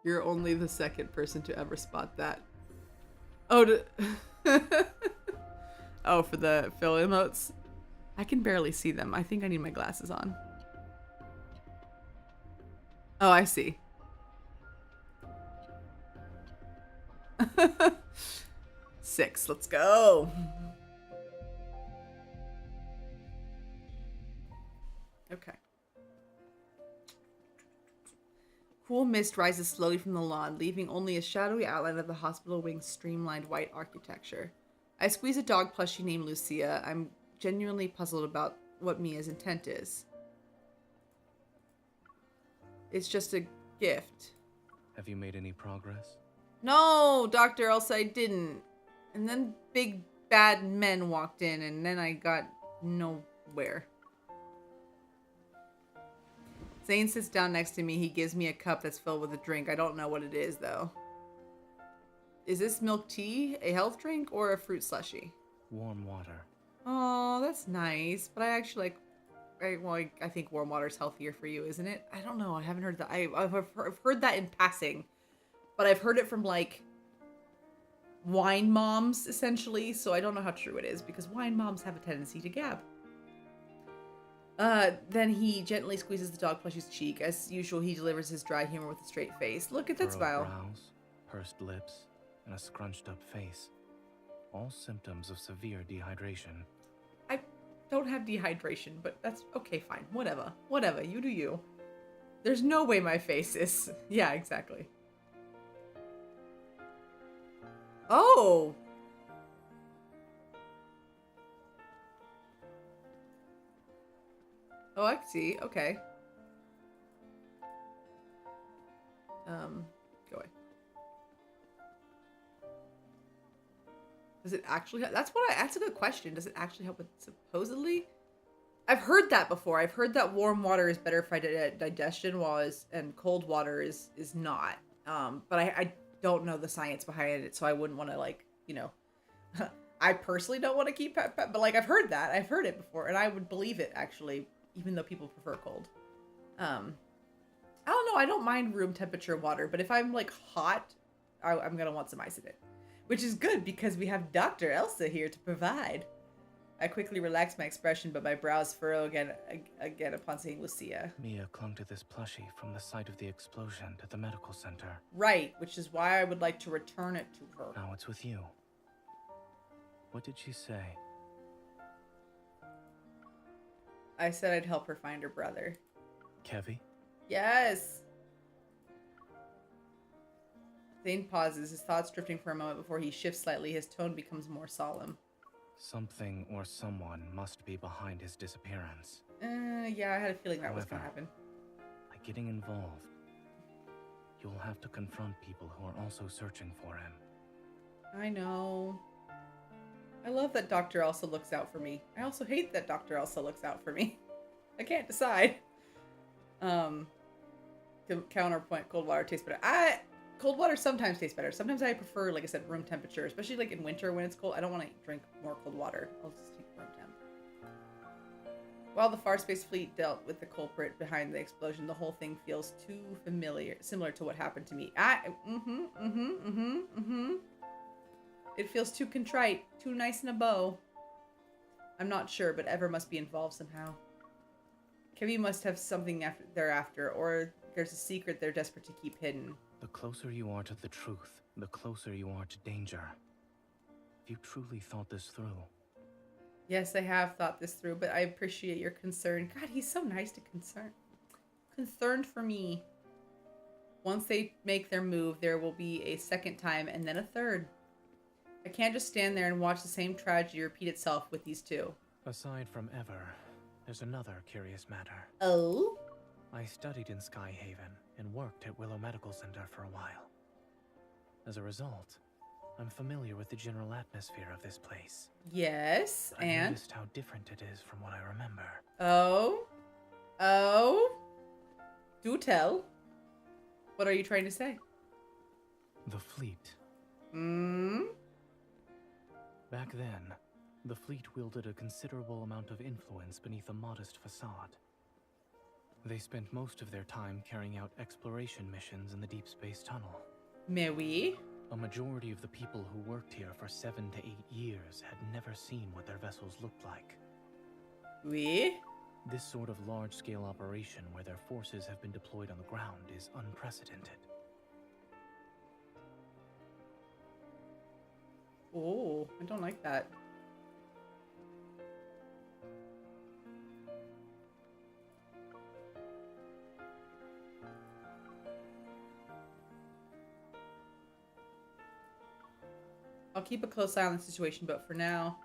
You're only the second person to ever spot that. Oh, oh, for the fill emotes? I can barely see them. I think I need my glasses on. Oh, I see. Six. Let's go. Okay. Cool mist rises slowly from the lawn, leaving only a shadowy outline of the hospital wing's streamlined white architecture. I squeeze a dog plushie named Lucia. I'm genuinely puzzled about what Mia's intent is. It's just a gift. Have you made any progress? No, Dr. Elsa, I didn't. And then big bad men walked in, and then I got nowhere. Zane sits down next to me. He gives me a cup that's filled with a drink. I don't know what it is, though. Is this milk tea, a health drink, or a fruit slushie? Warm water. Oh, that's nice. But I actually like... I think warm water is healthier for you, isn't it? I don't know. I haven't heard that. I've heard that in passing. But I've heard it from, like, wine moms, essentially. So I don't know how true it is, because wine moms have a tendency to gab. Then he gently squeezes the dog plushie's cheek. As usual, he delivers his dry humor with a straight face. Look at that smile. Brows, pursed lips, and a scrunched up face. All symptoms of severe dehydration. I don't have dehydration, but that's okay, fine. Whatever. Whatever. You do you. There's no way my face is... Yeah, exactly. Oh! Oh, I see. Okay. Go away. Does it actually help? That's a good question. Does it actually help with supposedly? I've heard that before. I've heard that warm water is better for digestion, and cold water is not. But I don't know the science behind it, so I wouldn't want to, like, you know, I personally don't want to keep but like I've heard that. I've heard it before, and I would believe it actually, even though people prefer cold. I don't know. I don't mind room temperature water, but if I'm like hot, I'm gonna want some ice in it, which is good because we have Dr. Elsa here to provide. I quickly relax my expression, but my brows furrow again upon seeing Lucia. Mia clung to this plushie from the site of the explosion at the medical center. Right, which is why I would like to return it to her. Now it's with you. What did she say? I said I'd help her find her brother. Kevi? Yes! Zane pauses, his thoughts drifting for a moment before he shifts slightly. His tone becomes more solemn. Something or someone must be behind his disappearance. Yeah, I had a feeling that was gonna happen. By getting involved, you'll have to confront people who are also searching for him. I know. I love that Dr. Elsa looks out for me. I also hate that Dr. Elsa looks out for me. I can't decide. To counterpoint, cold water tastes better. Cold water sometimes tastes better. Sometimes I prefer, like I said, room temperature, especially like in winter when it's cold. I don't want to drink more cold water. I'll just take room temp. While the Far Space Fleet dealt with the culprit behind the explosion, the whole thing feels too similar to what happened to me. It feels too contrite, too nice in a bow. I'm not sure, but Ever must be involved somehow. Kevi must have something thereafter, or there's a secret they're desperate to keep hidden. The closer you are to the truth, the closer you are to danger. If you truly thought this through. Yes, I have thought this through, but I appreciate your concern. God, he's so nice to concerned for me. Once they make their move, there will be a second time and then a third. I can't just stand there and watch the same tragedy repeat itself with these two. Aside from Ever, there's another curious matter. Oh? I studied in Skyhaven and worked at Willow Medical Center for a while. As a result, I'm familiar with the general atmosphere of this place. Yes, I and? noticed how different it is from what I remember. Oh? Oh? Do tell. What are you trying to say? The fleet. Back then, the fleet wielded a considerable amount of influence beneath a modest facade. They spent most of their time carrying out exploration missions in the Deepspace tunnel. Mais oui. A majority of the people who worked here for 7 to 8 years had never seen what their vessels looked like. Oui. This sort of large-scale operation where their forces have been deployed on the ground is unprecedented. Oh, I don't like that. I'll keep a close eye on the situation, but for now,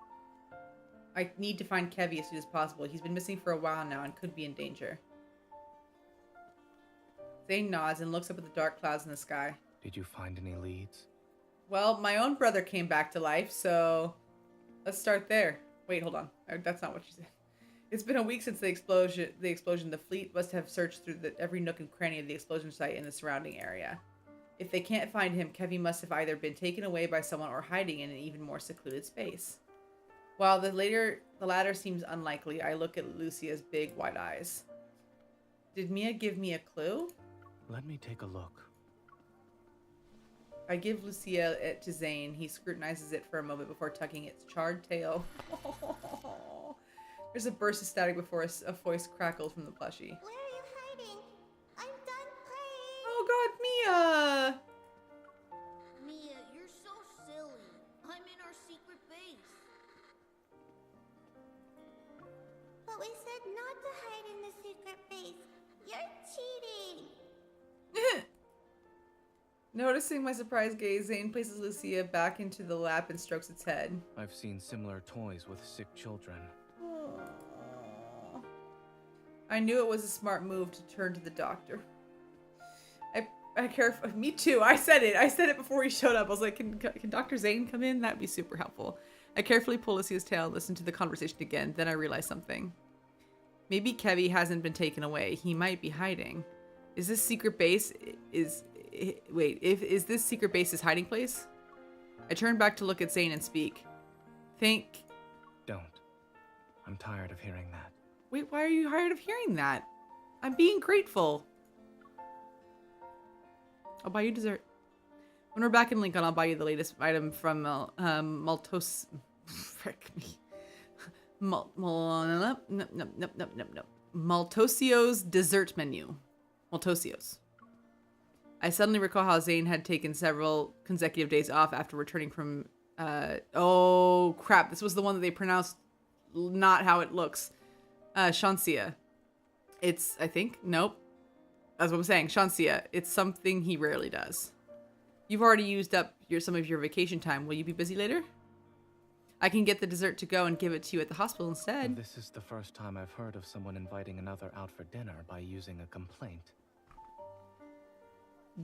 I need to find Kevy as soon as possible. He's been missing for a while now and could be in danger. Zane nods and looks up at the dark clouds in the sky. Did you find any leads? Well, my own brother came back to life, so let's start there. Wait, hold on. That's not what she said. It's been a week since the explosion. The fleet must have searched through every nook and cranny of the explosion site in the surrounding area. If they can't find him, Kevy must have either been taken away by someone or hiding in an even more secluded space. While the latter seems unlikely, I look at Lucia's big, wide eyes. Did Mia give me a clue? Let me take a look. I give Lucia it to Zane. He scrutinizes it for a moment before tucking its charred tail. There's a burst of static before a voice crackles from the plushie. Where are you hiding? I'm done playing. Oh God, Mia! Mia, you're so silly. I'm in our secret base. But we said not to hide in the secret base. You're cheating. Noticing my surprised gaze, Zane places Lucia back into the lap and strokes its head. I've seen similar toys with sick children. Aww. I knew it was a smart move to turn to the doctor. I care for me too. I said it before he showed up. I was like, can Dr. Zane come in? That'd be super helpful. I carefully pull Lucia's tail and listen to the conversation again. Then I realized something. Maybe Kevy hasn't been taken away. He might be hiding. Is this secret base is this secret base his hiding place? I turn back to look at Zane and speak. Don't. I'm tired of hearing that. Wait, why are you tired of hearing that? I'm being grateful. I'll buy you dessert. When we're back in Lincoln, I'll buy you the latest item from Maltos. Frick me. Maltosio's dessert menu. Maltosio's. I suddenly recall how Zane had taken several consecutive days off after returning from oh crap, this was the one that they pronounced not how it looks. Shanxia. It's, I think, nope. That's what I'm saying, Shanxia. It's something he rarely does. You've already used up some of your vacation time. Will you be busy later? I can get the dessert to go and give it to you at the hospital instead. This is the first time I've heard of someone inviting another out for dinner by using a complaint.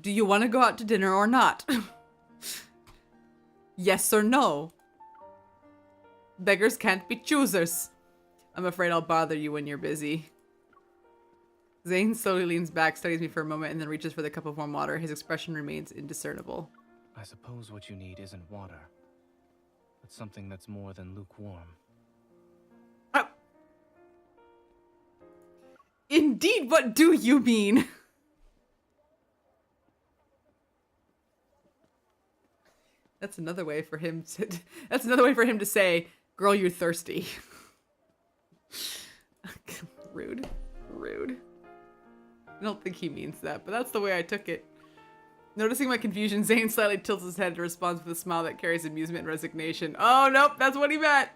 Do you want to go out to dinner or not? Yes or no? Beggars can't be choosers. I'm afraid I'll bother you when you're busy. Zane slowly leans back, studies me for a moment, and then reaches for the cup of warm water. His expression remains indiscernible. I suppose what you need isn't water, but something that's more than lukewarm. Oh. Indeed, what do you mean? That's another way for him to say, "Girl, you're thirsty." Rude. Rude. I don't think he means that, but that's the way I took it. Noticing my confusion, Zane slightly tilts his head and responds with a smile that carries amusement and resignation. Oh, nope, that's what he meant.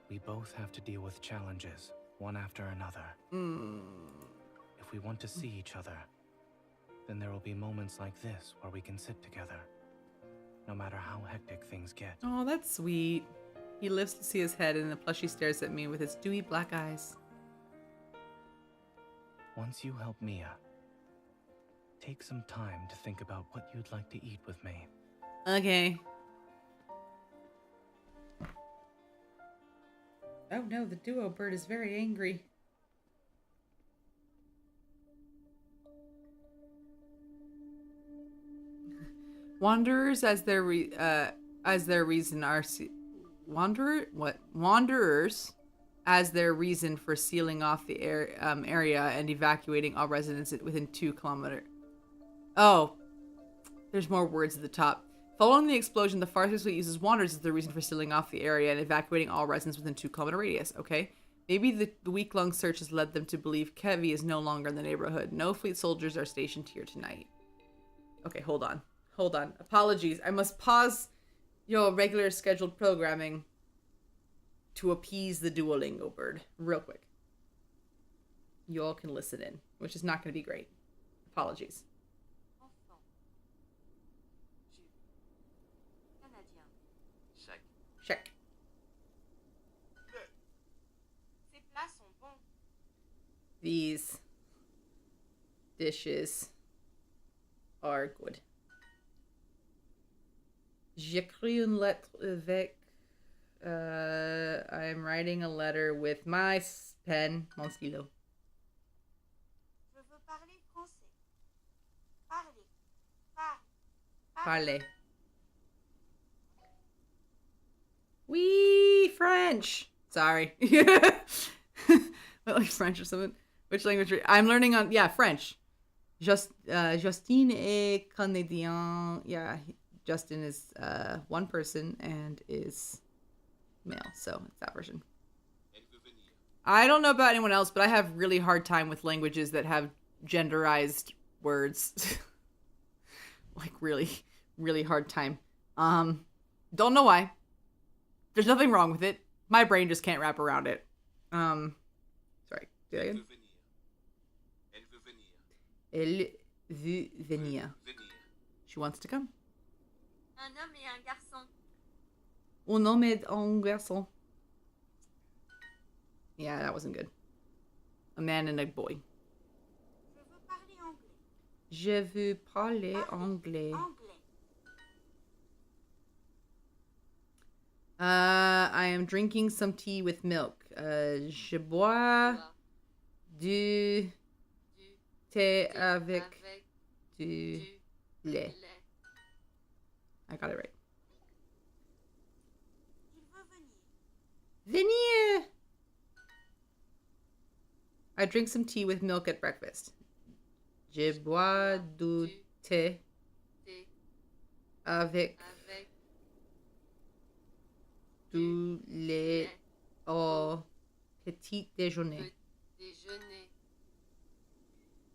We both have to deal with challenges, one after another. If we want to see each other, then there will be moments like this where we can sit together, no matter how hectic things get. Oh, that's sweet. He lifts to see his head, and the plushie stares at me with its dewy black eyes. Once you help Mia, take some time to think about what you'd like to eat with me. Okay. Oh no, the duo bird is very angry. Wanderers as their reason are wanderers as their reason for sealing off the area and evacuating all residents within 2 kilometers. Oh, there's more words at the top. Following the explosion, the Farsi fleet uses wanderers as the reason for sealing off the area and evacuating all residents within 2 kilometer radius. Okay. Maybe the week-long search has led them to believe Kevi is no longer in the neighborhood. No fleet soldiers are stationed here tonight. Okay, hold on. Hold on. Apologies. I must pause your regular scheduled programming to appease the Duolingo bird real quick. You all can listen in, which is not going to be great. Apologies. Check. These dishes are good. J'écris une lettre avec. I'm writing a letter with my pen, mon stylo. Je veux parler français. Parler. Parler. Oui, French. Sorry. Like French or something. Which language? I'm learning on, French. Justine est Canadien. Yeah, Justin is one person and is male, so it's that version. I don't know about anyone else, but I have really hard time with languages that have genderized words. Like really, really hard time. Don't know why. There's nothing wrong with it. My brain just can't wrap around it. Sorry. Do that again. Elle veut venir. She wants to come. Un homme et un garçon. Un homme et un garçon. Yeah, that wasn't good. A man and a boy. Je veux parler anglais. I am drinking some tea with milk. Je bois du thé avec du lait. I got it right. Venir. I drink some tea with milk at breakfast. Je bois du thé avec du lait au petit déjeuner.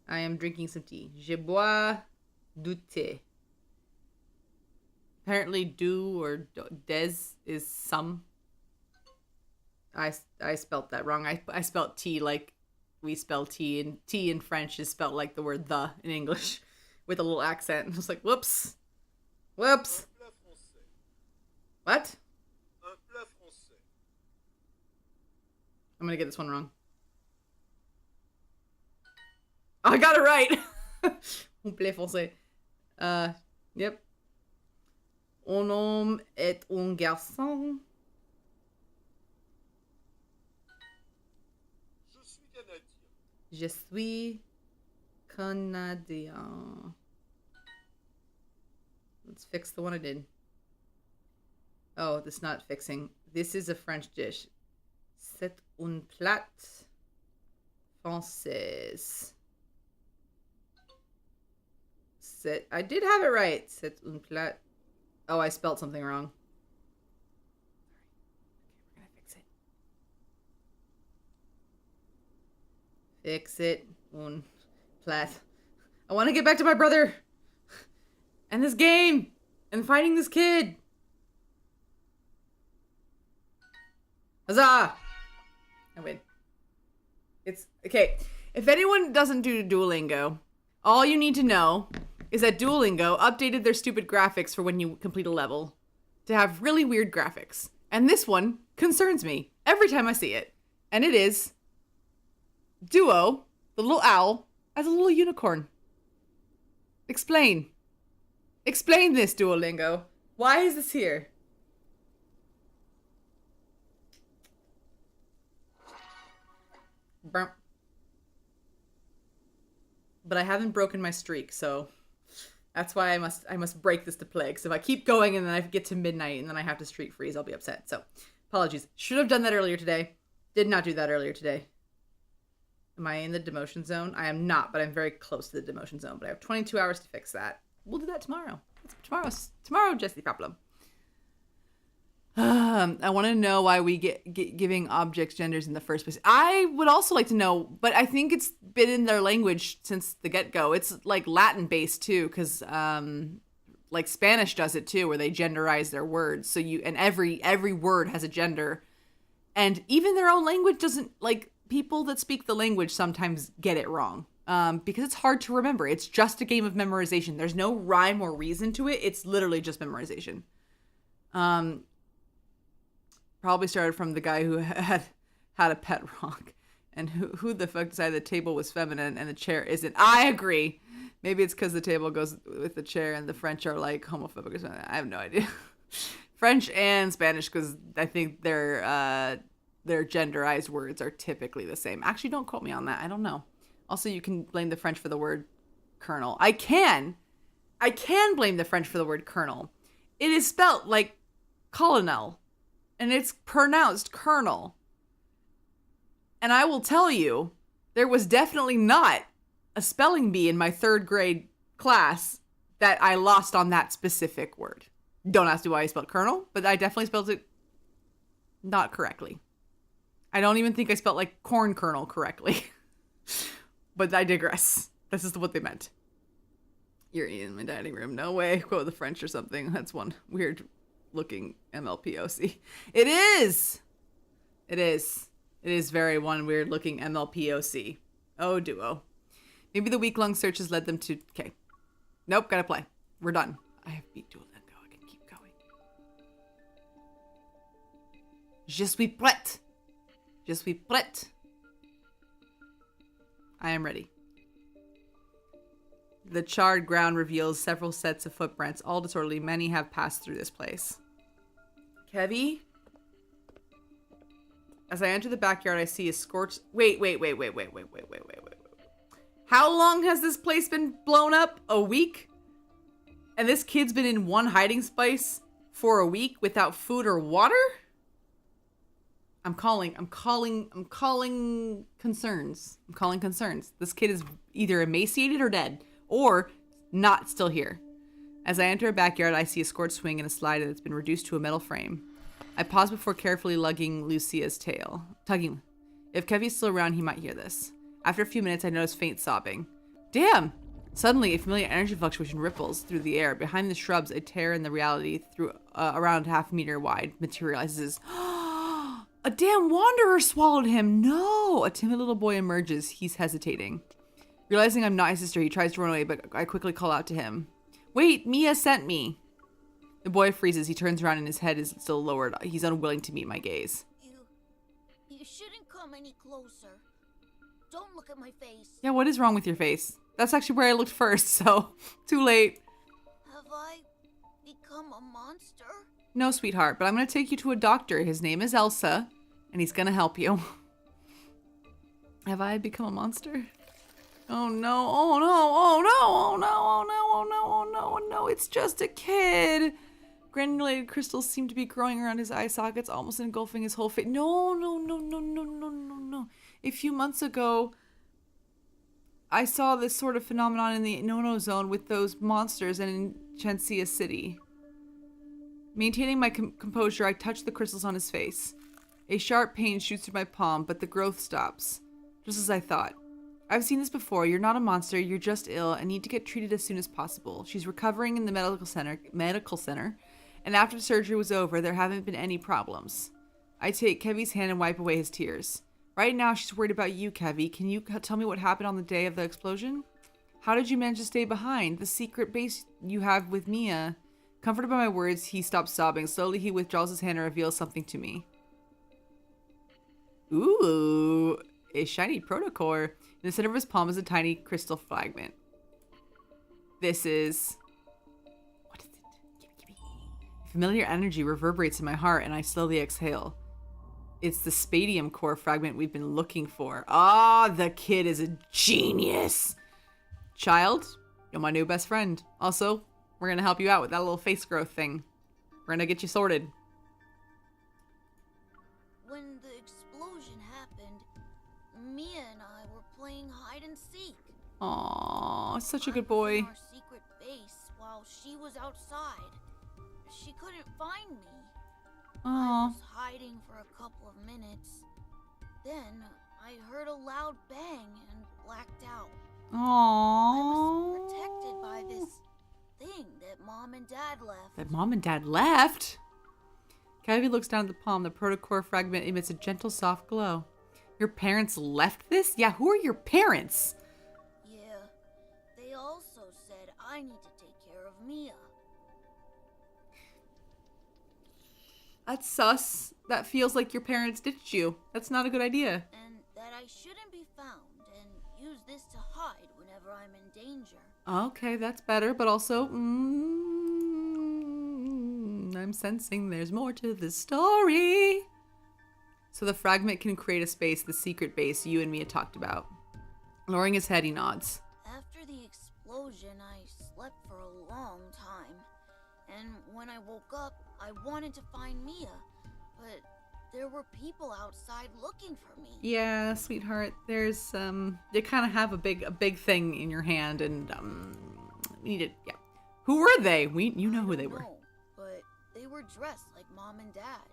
I am drinking some tea. Je bois du thé. Apparently, du or des is some. I spelt that wrong. I spelt tea like we spell tea, and tea in French is spelled like the word the in English with a little accent. And I was like, whoops. Whoops. What? I'm gonna get this one wrong. Oh, I got it right. Un plat français. Yep. Un homme et un garçon. Je suis Canadien. Let's fix the one I did. Oh, that's not fixing. This is a French dish. C'est un plat français. I did have it right. C'est un plat. Oh, I spelled something wrong. Okay, we're gonna fix it. Fix it. Un plat. I want to get back to my brother. And this game. And finding this kid. Huzzah! I win. It's okay. If anyone doesn't do Duolingo, all you need to know is that Duolingo updated their stupid graphics for when you complete a level to have really weird graphics. And this one concerns me every time I see it. And it is Duo, the little owl, as a little unicorn. Explain. Explain this, Duolingo. Why is this here? But I haven't broken my streak, so that's why I must break this to play. Because if I keep going and then I get to midnight and then I have to streak freeze, I'll be upset. So, apologies. Should have done that earlier today. Did not do that earlier today. Am I in the demotion zone? I am not, but I'm very close to the demotion zone. But I have 22 hours to fix that. We'll do that tomorrow. Tomorrow, just the problem. I want to know why we get giving objects genders in the first place. I would also like to know, but I think it's been in their language since the get-go. It's like Latin based too, because like Spanish does it too, where they genderize their words. So every word has a gender, and even their own language doesn't, like, people that speak the language sometimes get it wrong. Because it's hard to remember. It's just a game of memorization. There's no rhyme or reason to it. It's literally just memorization. Probably started from the guy who had a pet rock, and who the fuck decided the table was feminine and the chair isn't. I agree. Maybe it's because the table goes with the chair and the French are like homophobic or something. I have no idea. French and Spanish, because I think their genderized words are typically the same. Actually, don't quote me on that. I don't know. Also, you can blame the French for the word colonel. I can blame the French for the word colonel. It is spelt like colonel, and it's pronounced colonel. And I will tell you, there was definitely not a spelling bee in my 3rd grade class that I lost on that specific word. Don't ask me why I spelled colonel, but I definitely spelled it not correctly. I don't even think I spelled like corn kernel correctly. But I digress. This is what they meant. You're in my dining room. No way. Quote the French or something. That's one weird looking MLPOC. It is. It is very one weird looking MLPOC. Oh, duo. Maybe the week-long searches led them to... Okay. Nope, gotta play. We're done. I have beat Duolingo. I can keep going. Je suis prête. Je suis prête. I am ready. The charred ground reveals several sets of footprints, all disorderly. Many have passed through this place. Kevy? As I enter the backyard, I see a scorched... Wait. How long has this place been blown up? A week? And this kid's been in one hiding space for a week without food or water? I'm calling concerns. I'm calling concerns. This kid is either emaciated or dead, or not still here. As I enter a backyard, I see a scorched swing and a slider that's been reduced to a metal frame. I pause before carefully tugging Lucia's tail. If Kevy's still around, he might hear this. After a few minutes, I notice faint sobbing. Damn! Suddenly, a familiar energy fluctuation ripples through the air. Behind the shrubs, a tear in the reality through around half a meter wide materializes. A damn wanderer swallowed him. No! A timid little boy emerges. He's hesitating. Realizing I'm not his sister, he tries to run away, but I quickly call out to him. Wait, Mia sent me. The boy freezes. He turns around and his head is still lowered. He's unwilling to meet my gaze. You shouldn't come any closer. Don't look at my face. Yeah, what is wrong with your face? That's actually where I looked first, so too late. Have I become a monster? No, sweetheart, but I'm going to take you to a doctor. His name is Elsa, and he's going to help you. Have I become a monster? Oh no, oh no, oh no, oh no, oh no, oh no, oh no, oh no, it's just a kid. Granulated crystals seem to be growing around his eye sockets, almost engulfing his whole face. No. A few months ago, I saw this sort of phenomenon in the no-no zone with those monsters and in Chansia City. Maintaining my composure, I touch the crystals on his face. A sharp pain shoots through my palm, but the growth stops. Just as I thought. I've seen this before. You're not a monster. You're just ill and need to get treated as soon as possible. She's recovering in the medical center, and after the surgery was over, there haven't been any problems. I take Kevy's hand and wipe away his tears. Right now, she's worried about you, Kevy. Can you tell me what happened on the day of the explosion? How did you manage to stay behind? The secret base you have with Mia. Comforted by my words, he stops sobbing. Slowly, he withdraws his hand and reveals something to me. Ooh, a shiny protocore. In the center of his palm is a tiny crystal fragment. This is... What is it? Give me. Familiar energy reverberates in my heart, and I slowly exhale. It's the spadium core fragment we've been looking for. Ah, the kid is a genius. Child, you're my new best friend. Also, we're going to help you out with that little face growth thing. We're going to get you sorted. When the explosion happened, Mia and I were playing hide and seek. Aww, such a good boy. In our secret base while she was outside. She couldn't find me. I was hiding for a couple of minutes. Then I heard a loud bang and blacked out. Aww. I was protected by this thing that Mom and Dad left. That Mom and Dad left? Kevy looks down at the palm. The protocore fragment emits a gentle, soft glow. Your parents left this? Yeah, who are your parents? Yeah, they also said I need to take care of Mia. That's sus. That feels like your parents ditched you. That's not a good idea. And that I shouldn't be found and use this to hide whenever I'm in danger. Okay, that's better, but also, I'm sensing there's more to this story. So the fragment can create a space, the secret base you and Mia talked about. Lowering his head, he nods. After the explosion, I slept for a long time. And when I woke up, I wanted to find Mia, but there were people outside looking for me. Yeah, sweetheart, there's, you kind of have a big thing in your hand, and, we need it, yeah. Who were they? You know who they were. No, but they were dressed like Mom and Dad.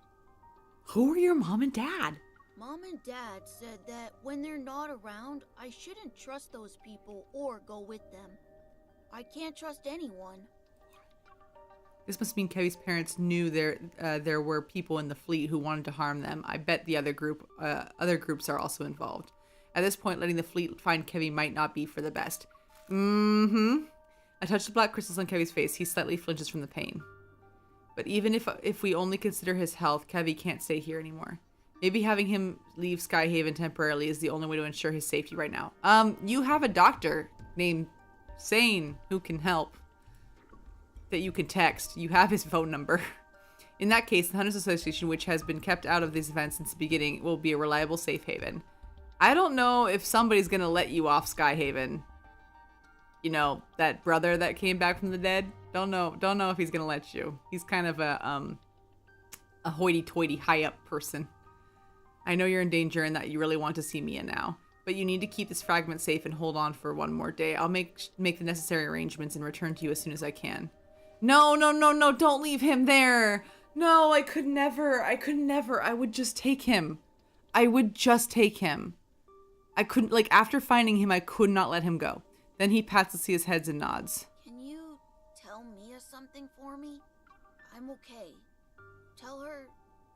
Who are your mom and dad? Mom and Dad said that when they're not around, I shouldn't trust those people or go with them. I can't trust anyone. This must mean Kevy's parents knew there were people in the fleet who wanted to harm them. I bet the other groups are also involved. At this point, letting the fleet find Kevy might not be for the best. I touch the black crystals on Kevy's face. He slightly flinches from the pain. But even if we only consider his health, Kevy can't stay here anymore. Maybe having him leave Skyhaven temporarily is the only way to ensure his safety right now. You have a doctor named Sane who can help. That you can text. You have his phone number. In that case, the Hunters Association, which has been kept out of these events since the beginning, will be a reliable safe haven. I don't know if somebody's gonna let you off Skyhaven. You know, that brother that came back from the dead? Don't know if he's gonna let you. He's kind of a hoity-toity high-up person. I know you're in danger and that you really want to see Mia now, but you need to keep this fragment safe and hold on for one more day. I'll make the necessary arrangements and return to you as soon as I can. No, don't leave him there. No, I could never. I would just take him. I couldn't, like, after finding him, I could not let him go. Then he pats Lucia's heads and nods. Can you tell Mia something for me? I'm okay. Tell her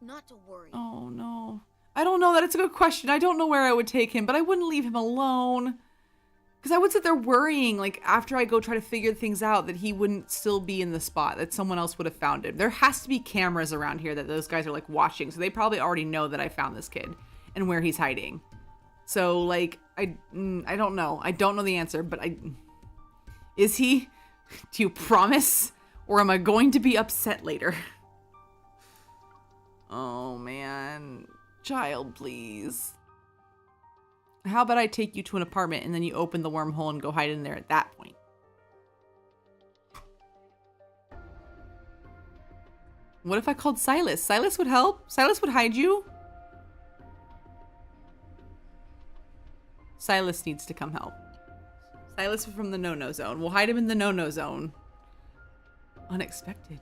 not to worry. Oh, no. I don't know. That it's a good question. I don't know where I would take him, but I wouldn't leave him alone. Because I would sit there worrying, like, after I go try to figure things out, that he wouldn't still be in the spot, that someone else would have found him. There has to be cameras around here that those guys are, like, watching, so they probably already know that I found this kid and where he's hiding. So, like, I don't know. I don't know the answer, but is he? Do you promise? Or am I going to be upset later? Oh, man. Child, please. How about I take you to an apartment and then you open the wormhole and go hide in there at that point? What if I called Silas? Silas would help. Silas would hide you. Silas needs to come help. Silas from the no-no zone. We'll hide him in the no-no zone. Unexpected.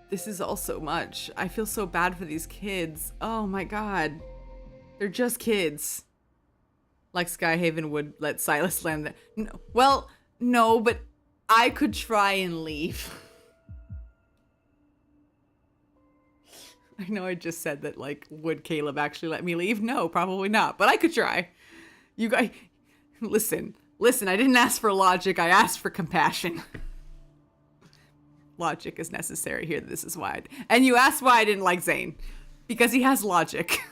This is all so much. I feel so bad for these kids. Oh my god. They're just kids. Like Skyhaven would let Silas land there. No, well, no, but I could try and leave. I know I just said that, like, would Caleb actually let me leave? No, probably not, but I could try. You guys, listen, I didn't ask for logic, I asked for compassion. Logic is necessary here. This is why. And you asked why I didn't like Zane. Because he has logic.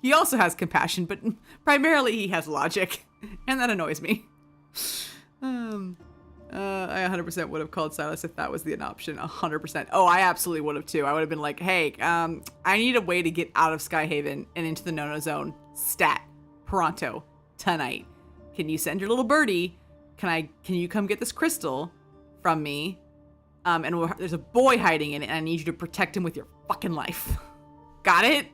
He also has compassion, but primarily he has logic. And that annoys me. I 100% would have called Silas if that was the option. 100%. Oh, I absolutely would have too. I would have been like, hey, I need a way to get out of Skyhaven and into the no-no zone. Stat. Pronto. Tonight. Can you send your little birdie? Can you come get this crystal from me? And there's a boy hiding in it, and I need you to protect him with your fucking life. Got it?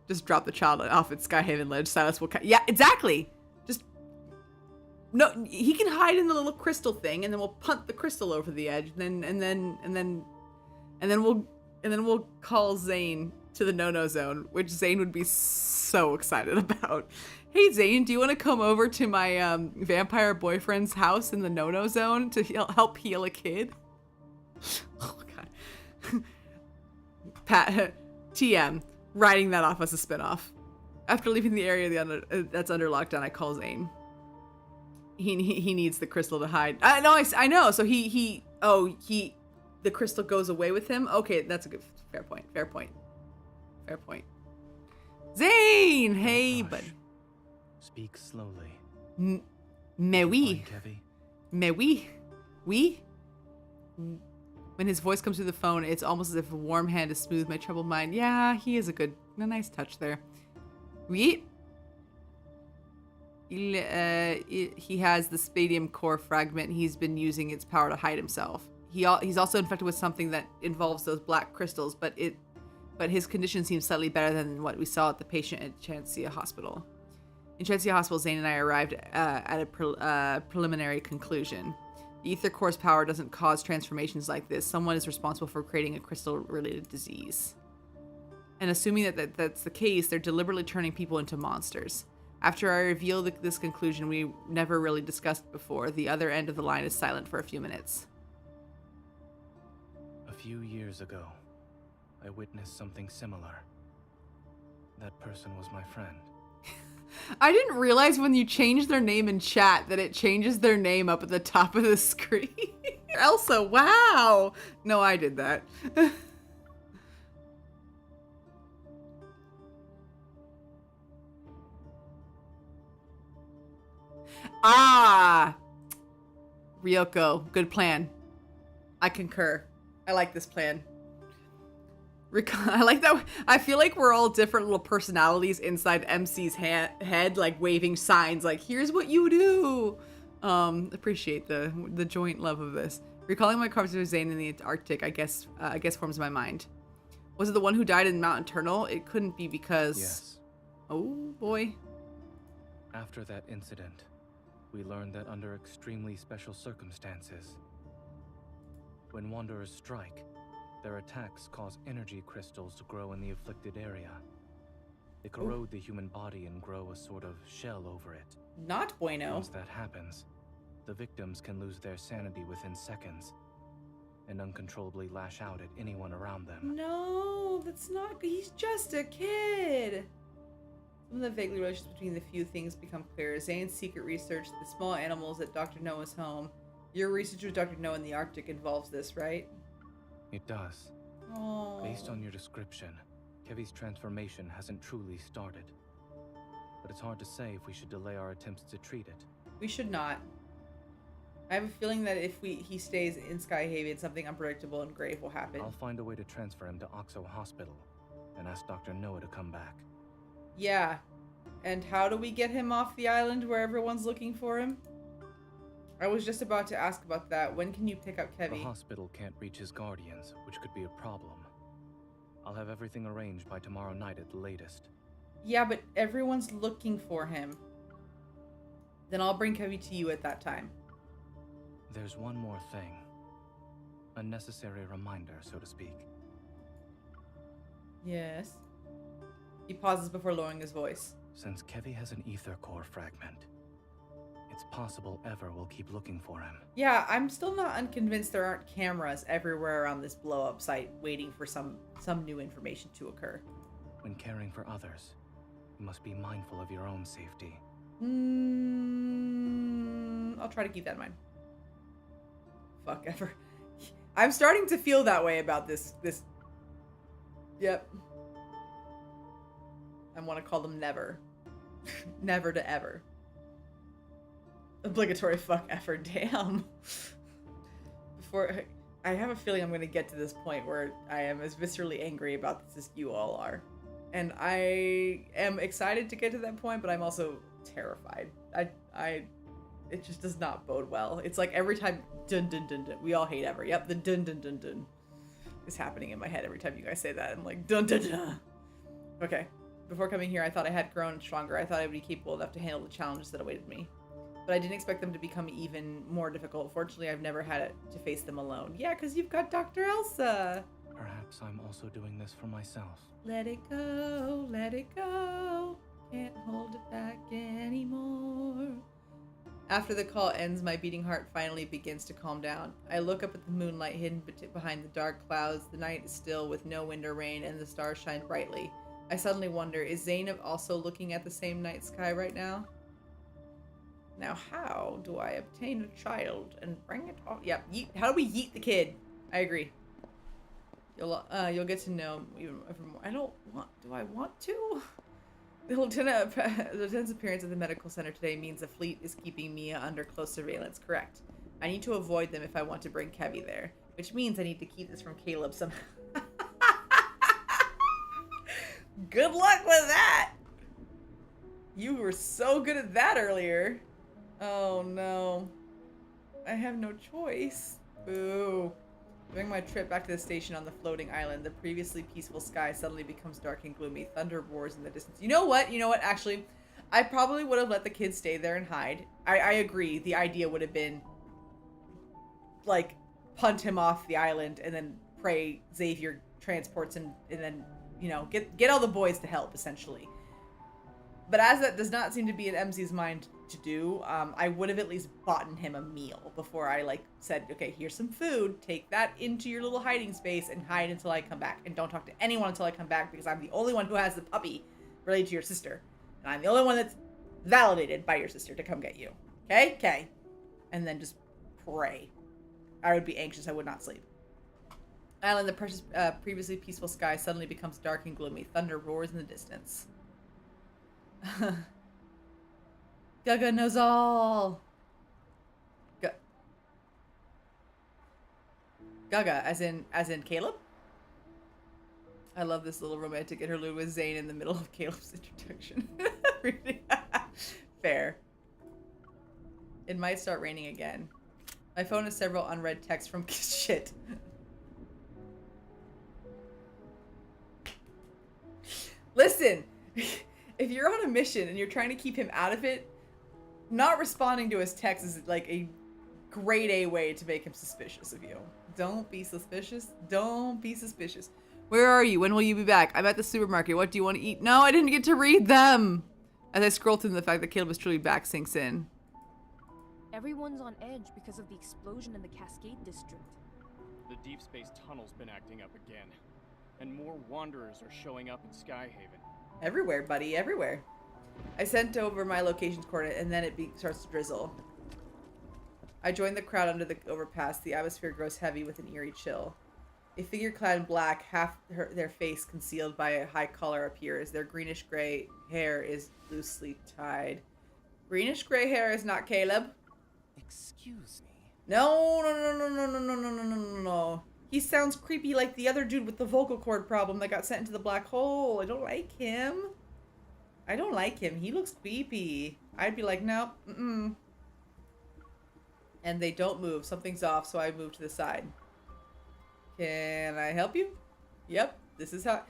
Just drop the child off at Skyhaven Ledge. Silas will... Yeah, exactly. Just no, he can hide in the little crystal thing, and then we'll punt the crystal over the edge, and then we'll call Zane to the no-no zone, which Zane would be so excited about. Hey Zane, do you want to come over to my vampire boyfriend's house in the no-no zone to help heal a kid? Oh god. Pat TM writing that off as a spinoff. After leaving the area that's under lockdown, I call Zane. He needs the crystal to hide. I know. So the crystal goes away with him. Okay, that's a good fair point. Zane, hey, bud. Speak slowly. Mais oui. Kevy? Mais oui. Oui. When his voice comes through the phone, it's almost as if a warm hand has smoothed my troubled mind. Yeah, he is a nice touch there. Oui. He has the spadium core fragment. He's been using its power to hide himself. He's also infected with something that involves those black crystals, but his condition seems slightly better than what we saw at the patient at Chancia Hospital. In Chancia Hospital, Zane and I arrived at a preliminary conclusion. The ether core's power doesn't cause transformations like this. Someone is responsible for creating a crystal-related disease. And assuming that that's the case, they're deliberately turning people into monsters. After I reveal this conclusion we never really discussed before, the other end of the line is silent for a few minutes. A few years ago, I witnessed something similar. That person was my friend. I didn't realize when you change their name in chat that it changes their name up at the top of the screen. Elsa, wow! No, I did that. Ah! Ryoko, good plan. I concur. I like this plan. I like that. I feel like we're all different little personalities inside MC's head, like waving signs, like here's what you do. Appreciate the joint love of this. Recalling my conversation with Zane in the Arctic, I guess forms my mind. Was it the one who died in Mount Eternal? It couldn't be because. Yes. Oh boy. After that incident, we learned that under extremely special circumstances, when Wanderers strike, their attacks cause energy crystals to grow in the afflicted area. They corrode the human body and grow a sort of shell over it. Not bueno. Once that happens, the victims can lose their sanity within seconds and uncontrollably lash out at anyone around them. No, that's not. He's just a kid. Some of the vague relations between the few things become clear. Zane's secret research, the small animals at Dr. Noah's home. Your research with Dr. Noah in the Arctic involves this, right? It does. Oh. Based on your description, Kevy's transformation hasn't truly started. But it's hard to say if we should delay our attempts to treat it. We should not. I have a feeling that if he stays in Skyhaven, something unpredictable and grave will happen. I'll find a way to transfer him to Oxo Hospital and ask Dr. Noah to come back. Yeah. And how do we get him off the island where everyone's looking for him? I was just about to ask about that. When can you pick up Kevy? The hospital can't reach his guardians, which could be a problem. I'll have everything arranged by tomorrow night at the latest. Yeah, but everyone's looking for him. Then I'll bring Kevy to you at that time. There's one more thing. A necessary reminder, so to speak. Yes. He pauses before lowering his voice. Since Kevy has an ether core fragment, it's possible Ever will keep looking for him. Yeah, I'm still not unconvinced there aren't cameras everywhere around this blow-up site waiting for some new information to occur. When caring for others, you must be mindful of your own safety. I'll try to keep that in mind. Fuck Ever. I'm starting to feel that way about this. Yep. I want to call them Never. Never to Ever. Obligatory fuck Ever, damn. I have a feeling I'm going to get to this point where I am as viscerally angry about this as you all are. And I am excited to get to that point, but I'm also terrified. It just does not bode well. It's like every time, dun dun dun dun, we all hate Ever. Yep, the dun dun dun dun is happening in my head every time you guys say that. I'm like, dun dun dun. Okay. Before coming here, I thought I had grown stronger. I thought I would be capable enough to handle the challenges that awaited me. but I didn't expect them to become even more difficult. Fortunately, I've never had to face them alone. Yeah, because you've got Dr. Elsa. Perhaps I'm also doing this for myself. Let it go, let it go. Can't hold it back anymore. After the call ends, my beating heart finally begins to calm down. I look up at the moonlight hidden behind the dark clouds. The night is still with no wind or rain, and the stars shine brightly. I suddenly wonder, is Zainab also looking at the same night sky right now? Now, how do I obtain a child and bring it on? Yep, how do we yeet the kid? I agree. You'll get to know even more. I don't want. Do I want to? The lieutenant's appearance at the medical center today means the fleet is keeping Mia under close surveillance. Correct. I need to avoid them if I want to bring Kevy there, which means I need to keep this from Caleb somehow. Good luck with that. You were so good at that earlier. Oh no. I have no choice. Boo. During my trip back to the station on the floating island, the previously peaceful sky suddenly becomes dark and gloomy. Thunder roars in the distance. You know what? Actually, I probably would have let the kids stay there and hide. I agree. The idea would have been, like, punt him off the island and then pray Xavier transports and then, get all the boys to help, essentially. But as that does not seem to be in MZ's mind to do, I would have at least bought him a meal before I said, okay, here's some food, take that into your little hiding space and hide until I come back, and don't talk to anyone until I come back, because I'm the only one who has the puppy related to your sister, and I'm the only one that's validated by your sister to come get you. Okay? And then just pray. I would be anxious. I would not sleep. Island, the precious, previously peaceful sky suddenly becomes dark and gloomy. Thunder roars in the distance. Gaga knows all. Gaga, as in Caleb? I love this little romantic interlude with Zane in the middle of Caleb's introduction. Fair. It might start raining again. My phone has several unread texts from shit. Listen, if you're on a mission and you're trying to keep him out of it, not responding to his text is like a grade A way to make him suspicious of you. Don't be suspicious. Don't be suspicious. Where are you? When will you be back? I'm at the supermarket. What do you want to eat? No, I didn't get to read them. As I scroll through, the fact that Caleb was truly back sinks in. Everyone's on edge because of the explosion in the Cascade District. The Deepspace tunnel's been acting up again, and more wanderers are showing up in Skyhaven. Everywhere, buddy, everywhere. I sent over my location coordinate, and then it starts to drizzle. I join the crowd under the overpass. The atmosphere grows heavy with an eerie chill. A figure clad in black, half their face concealed by a high collar, appears. Their greenish-gray hair is loosely tied. Greenish-gray hair is not Caleb. Excuse me. No. He sounds creepy like the other dude with the vocal cord problem that got sent into the black hole. I don't like him. He looks creepy. I'd be like, no, And they don't move. Something's off, so I move to the side. Can I help you? Yep, this is how...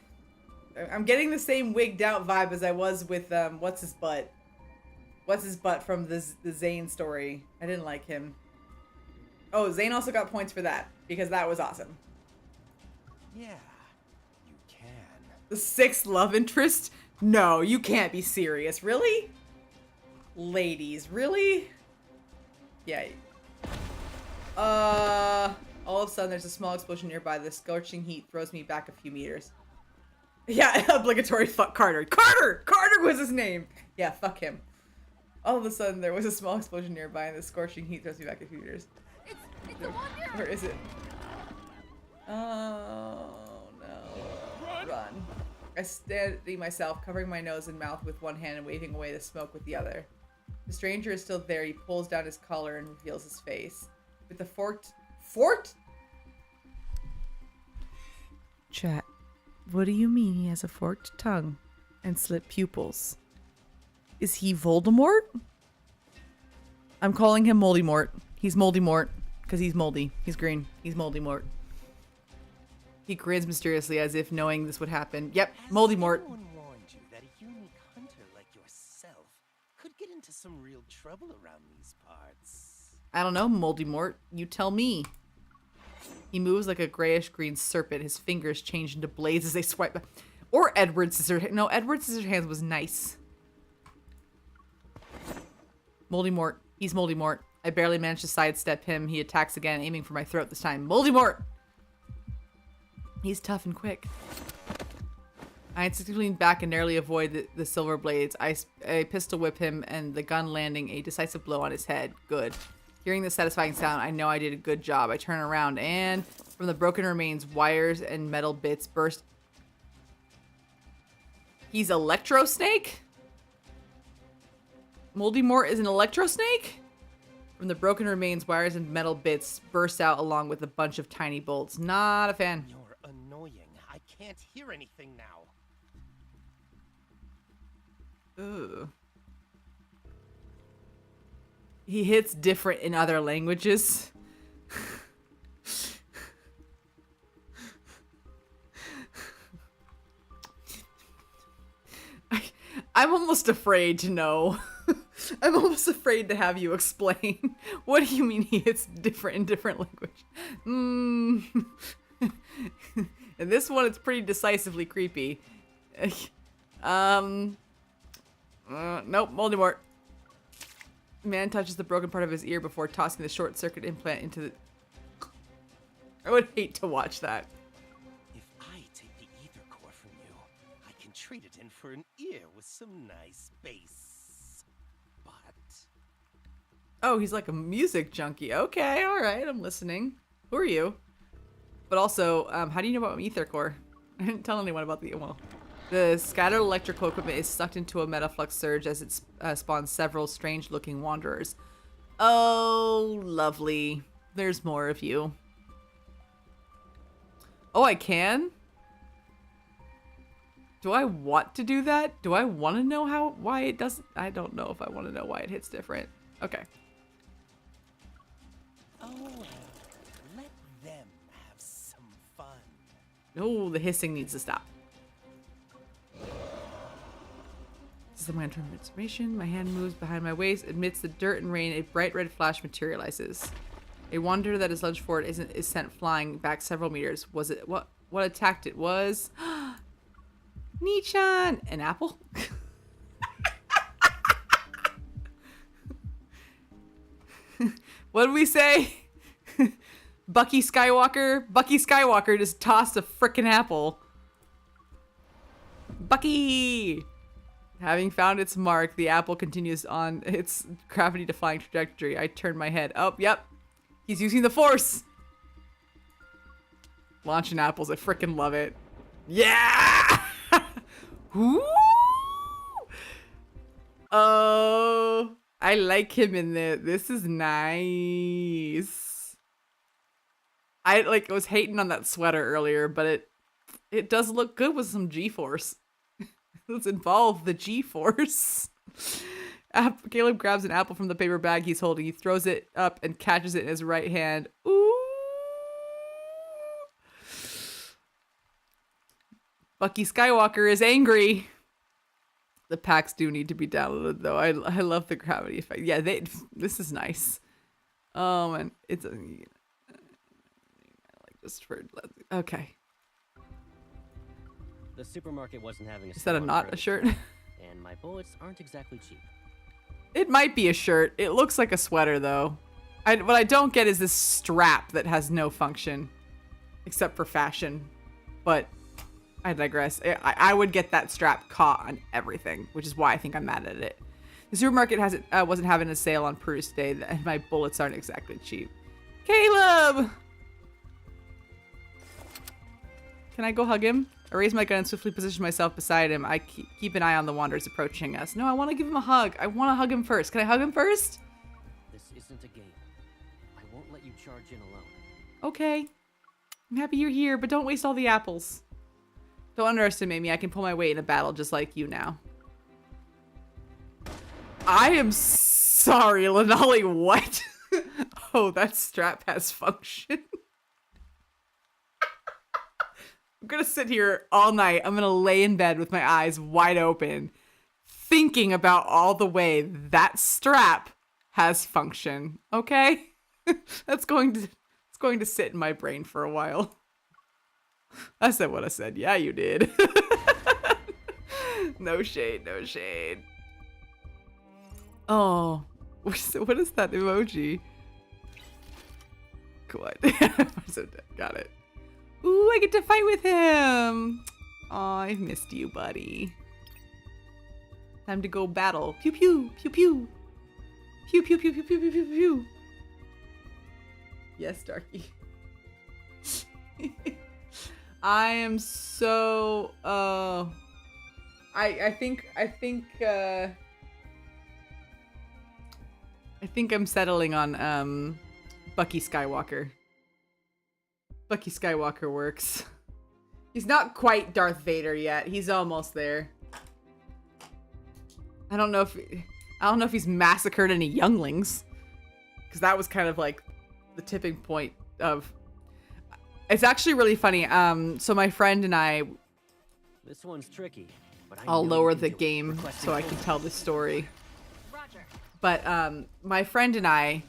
I'm getting the same wigged out vibe as I was with, what's his butt from the Zane story. I didn't like him. Oh, Zane also got points for that, because that was awesome. Yeah, you can. The sixth love interest? No, you can't be serious. Really? Ladies, really? Yeah. All of a sudden, there's a small explosion nearby. The scorching heat throws me back a few meters. Yeah, obligatory fuck Carter. Carter was his name. Yeah, fuck him. All of a sudden, there was a small explosion nearby, and the scorching heat throws me back a few meters. It's the one here. Where is it? Oh, no. Run. I steady myself, covering my nose and mouth with one hand and waving away the smoke with the other. The stranger is still there. He pulls down his collar and reveals his face. With the forked... Chat. What do you mean he has a forked tongue and slit pupils? Is he Voldemort? I'm calling him Moldymort. He's Moldymort because he's moldy. He's green. He's Moldymort. He grins mysteriously as if knowing this would happen. Yep, Moldymort. Has anyone warned you that a unique hunter like yourself could get into some real trouble around these parts. I don't know, Moldy Mort. You tell me. He moves like a grayish-green serpent. His fingers change into blades as they swipe. Or Edward Scissorhands. No, Edward Scissorhands was nice. Moldy Mort. He's Moldy Mort. I barely managed to sidestep him. He attacks again, aiming for my throat this time. Moldy Mort! He's tough and quick. I instinctively lean back and narrowly avoid the silver blades. I pistol whip him, and the gun landing a decisive blow on his head. Good. Hearing the satisfying sound, I know I did a good job. I turn around, and from the broken remains, wires and metal bits burst. He's Electro Snake? Moldy Mort is an Electro Snake? From the broken remains, wires and metal bits burst out along with a bunch of tiny bolts. Not a fan. You're annoying. I can't hear anything now. Ugh. He hits different in other languages. I'm almost afraid to know. I'm almost afraid to have you explain. What do you mean he hits different in different language? And this one, it's pretty decisively creepy. Nope, Voldemort. Man touches the broken part of his ear before tossing the short circuit implant into the... I would hate to watch that. If I take the ether core from you, I can trade it in for an ear with some nice bass. But... Oh, he's like a music junkie. Okay, alright, I'm listening. Who are you? But also, how do you know about ether core? I didn't tell anyone about the... Well... The scattered electrical equipment is sucked into a metaflux surge as it spawns several strange-looking wanderers. Oh, lovely. There's more of you. Oh, I can? Do I want to do that? Do I want to know why it doesn't? I don't know if I want to know why it hits different. Okay. Oh, let them have some fun. Oh, the hissing needs to stop. This is my transformation. My hand moves behind my waist. Amidst the dirt and rain, a bright red flash materializes. A wanderer that is lunged forward is sent flying back several meters. Was it what attacked it was? Nichan! An apple? What did we say? Bucky Skywalker? Bucky Skywalker just tossed a frickin' apple. Bucky! Having found its mark, the apple continues on its gravity-defying trajectory. I turn my head. Oh, yep. He's using the Force! Launching apples. I frickin' love it. Yeah! Woo! Oh, I like him in there. This is nice. I was hating on that sweater earlier, but it does look good with some G-force. Let's involve the G-force. Caleb grabs an apple from the paper bag he's holding. He throws it up and catches it in his right hand. Ooh. Bucky Skywalker is angry. The packs do need to be downloaded, though. I love the gravity effect. Yeah, this is nice. And it's I like this for... Okay. The supermarket wasn't having a... Is that a shirt? And my bullets aren't exactly cheap. It might be a shirt. It looks like a sweater, though. What I don't get is this strap that has no function. Except for fashion. But I digress. I would get that strap caught on everything, which is why I think I'm mad at it. The supermarket wasn't having a sale on produce day, and my bullets aren't exactly cheap. Caleb! Can I go hug him? I raise my gun and swiftly position myself beside him. I keep an eye on the wanderers approaching us. No, I want to give him a hug. I want to hug him first. Can I hug him first? This isn't a game. I won't let you charge in alone. Okay. I'm happy you're here, but don't waste all the apples. Don't underestimate me. I can pull my weight in a battle just like you now. I am sorry, Lenali. What? Oh, that strap has function. I'm gonna sit here all night. I'm gonna lay in bed with my eyes wide open, thinking about all the way that strap has function. Okay, it's going to sit in my brain for a while. I said what I said. Yeah, you did. No shade, no shade. Oh, what is that emoji? What? So dead. Got it. Ooh, I get to fight with him. Aw, I've missed you, buddy. Time to go battle. Pew pew, pew pew. Pew pew pew pew pew pew pew pew. Yes, Darky. I am so I think I'm settling on Bucky Skywalker. Bucky Skywalker works. He's not quite Darth Vader yet. He's almost there. I don't know if he's massacred any younglings, because that was kind of like the tipping point of. It's actually really funny. So my friend and I. This one's tricky, but I'll lower the game so I can tell the story. But my friend and I,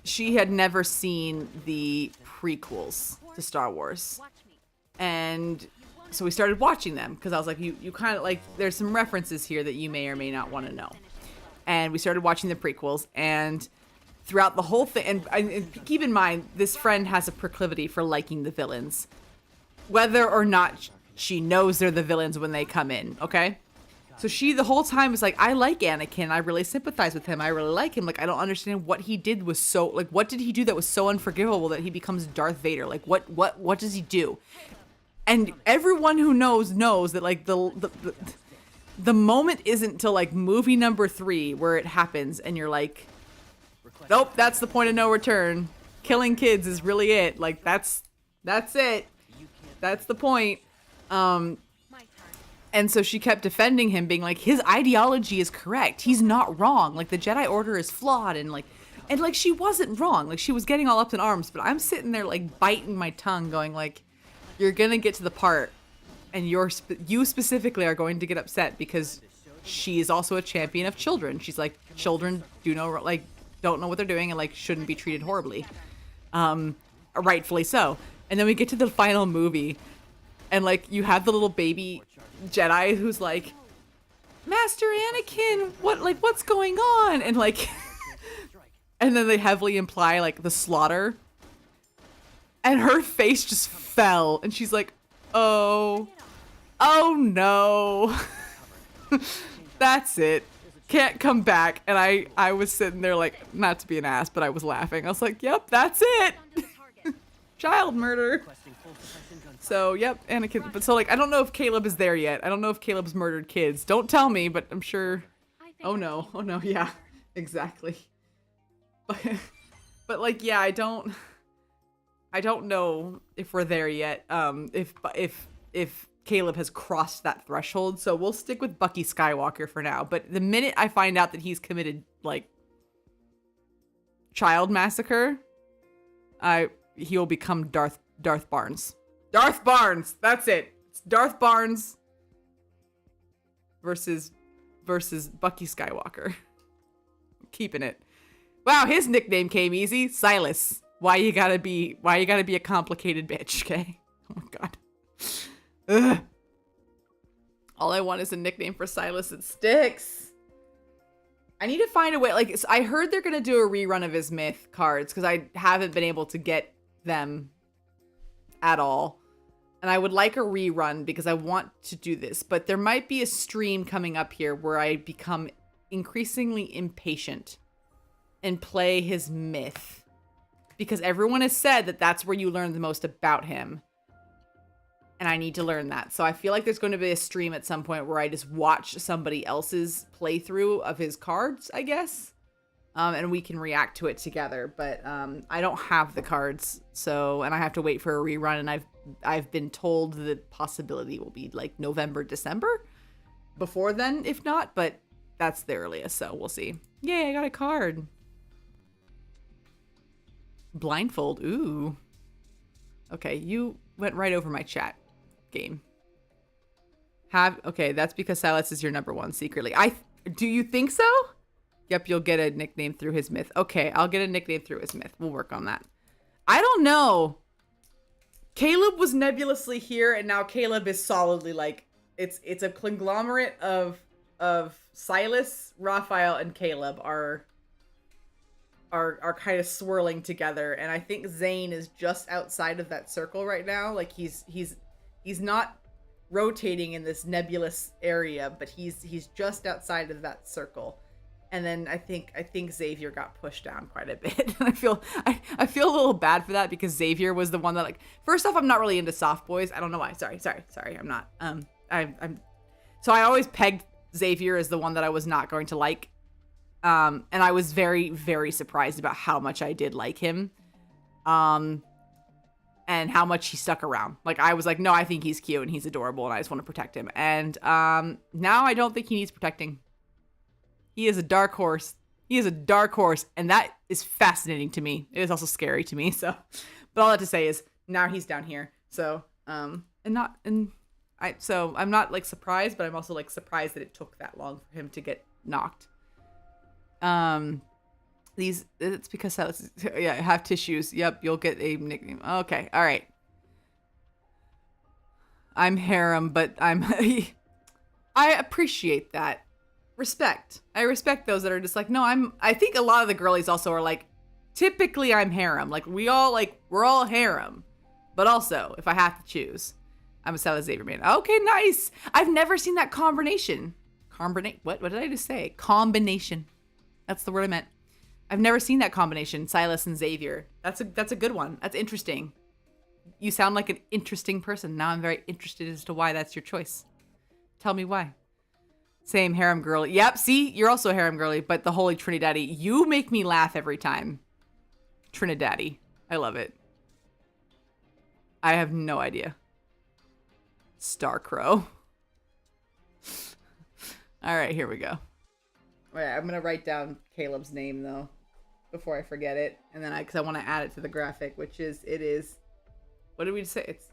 she had never seen the prequels to Star Wars, and so we started watching them because I was like, you kind of like, there's some references here that you may or may not want to know, and we started watching the prequels, and throughout the whole thing, and keep in mind, this friend has a proclivity for liking the villains, whether or not she knows they're the villains when they come in, okay? So she, the whole time, was like, I like Anakin. I really sympathize with him. I really like him. Like, I don't understand what he did was so, like, what did he do that was so unforgivable that he becomes Darth Vader? Like, what does he do? And everyone who knows that, like, the moment isn't till, like, movie number 3 where it happens and you're like, nope, that's the point of no return. Killing kids is really it. Like, that's it. That's the point. And so she kept defending him, being like, his ideology is correct. He's not wrong. Like, the Jedi Order is flawed. And she wasn't wrong. Like, she was getting all up in arms. But I'm sitting there, like, biting my tongue, going, like, you're going to get to the part. And you specifically are going to get upset because she is also a champion of children. She's like, children don't know what they're doing and, like, shouldn't be treated horribly. Rightfully so. And then we get to the final movie. And, like, you have the little baby Jedi who's like, Master Anakin, what's going on? And, like, and then they heavily imply, like, the slaughter. And her face just fell. And she's like, oh no. That's it. Can't come back. And I was sitting there, like, not to be an ass, but I was laughing. I was like, yep, that's it. Child murder. So, yep, Anakin. But so, like, I don't know if Caleb is there yet. I don't know if Caleb's murdered kids. Don't tell me, but I'm sure. Oh no, yeah, exactly. But like, yeah, I don't know if we're there yet. If Caleb has crossed that threshold. So we'll stick with Bucky Skywalker for now. But the minute I find out that he's committed, like, child massacre, he'll become Darth Barnes. Darth Barnes. That's it. It's Darth Barnes versus Bucky Skywalker. Keeping it. Wow, his nickname came easy. Silas. Why you gotta be a complicated bitch, okay? Oh my god. Ugh. All I want is a nickname for Silas that sticks. I need to find a way. Like, I heard they're gonna do a rerun of his myth cards because I haven't been able to get them at all, and I would like a rerun because I want to do this, but there might be a stream coming up here where I become increasingly impatient and play his myth because everyone has said that that's where you learn the most about him, and I need to learn that. So I feel like there's going to be a stream at some point where I just watch somebody else's playthrough of his cards, I guess. And we can react to it together, but I don't have the cards, so, and I have to wait for a rerun, and I've been told the possibility will be like November, December, before then, if not, but that's the earliest, so we'll see. Yay, I got a card. Blindfold, ooh. Okay, you went right over my chat game. Okay, that's because Silas is your number one secretly. Do you think so? Yep, you'll get a nickname through his myth. Okay, I'll get a nickname through his myth. We'll work on that. I don't know. Caleb was nebulously here, and now Caleb is solidly like it's a conglomerate of Silas, Raphael, and Caleb are kind of swirling together, and I think Zane is just outside of that circle right now. Like he's not rotating in this nebulous area, but he's just outside of that circle. And then I think Xavier got pushed down quite a bit. And I feel a little bad for that because Xavier was the one that, like, first off, I'm not really into soft boys. I don't know why. Sorry. I'm not. So I always pegged Xavier as the one that I was not going to like. And I was very, very surprised about how much I did like him. And how much he stuck around. Like, I was like, no, I think he's cute and he's adorable and I just want to protect him. And now I don't think he needs protecting. He is a dark horse. He is a dark horse, and that is fascinating to me. It is also scary to me. So, but all that to say is now he's down here. So, I'm not like surprised, but I'm also like surprised that it took that long for him to get knocked. It's because have tissues. Yep, you'll get a nickname. Okay, all right. I'm harem, but I appreciate that. Respect. I respect those that are just like, no, I think a lot of the girlies also are like, typically I'm harem. Like we're all harem. But also, if I have to choose, I'm a Silas Xavier man. Okay, nice. I've never seen that combination. What did I just say? Combination. That's the word I meant. I've never seen that combination, Silas and Xavier. That's a good one. That's interesting. You sound like an interesting person. Now I'm very interested as to why that's your choice. Tell me why. Same, harem girly. Yep, see? You're also a harem girly, but the Holy Trinidaddy. You make me laugh every time. Trinidaddy. I love it. I have no idea. Starcrow. All right, here we go. All right, I'm going to write down Caleb's name, though, before I forget it. And then because I want to add it to the graphic, which is, what did we say? It's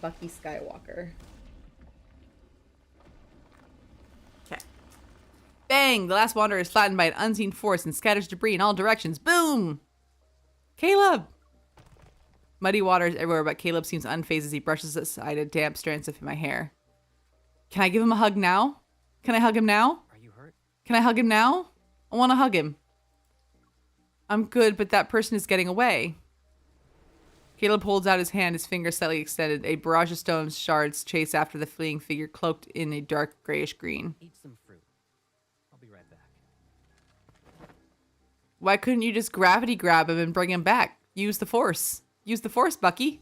Bucky Skywalker. Okay. Bang! The last wanderer is flattened by an unseen force and scatters debris in all directions. Boom! Caleb! Muddy water is everywhere, but Caleb seems unfazed as he brushes aside a damp strands of my hair. Can I give him a hug now? Can I hug him now? Are you hurt? Can I hug him now? I want to hug him. I'm good, but that person is getting away. Caleb holds out his hand, his fingers slightly extended. A barrage of stone shards chase after the fleeing figure cloaked in a dark grayish green. Eat some fruit. I'll be right back. Why couldn't you just gravity grab him and bring him back? Use the force. Use the force, Bucky.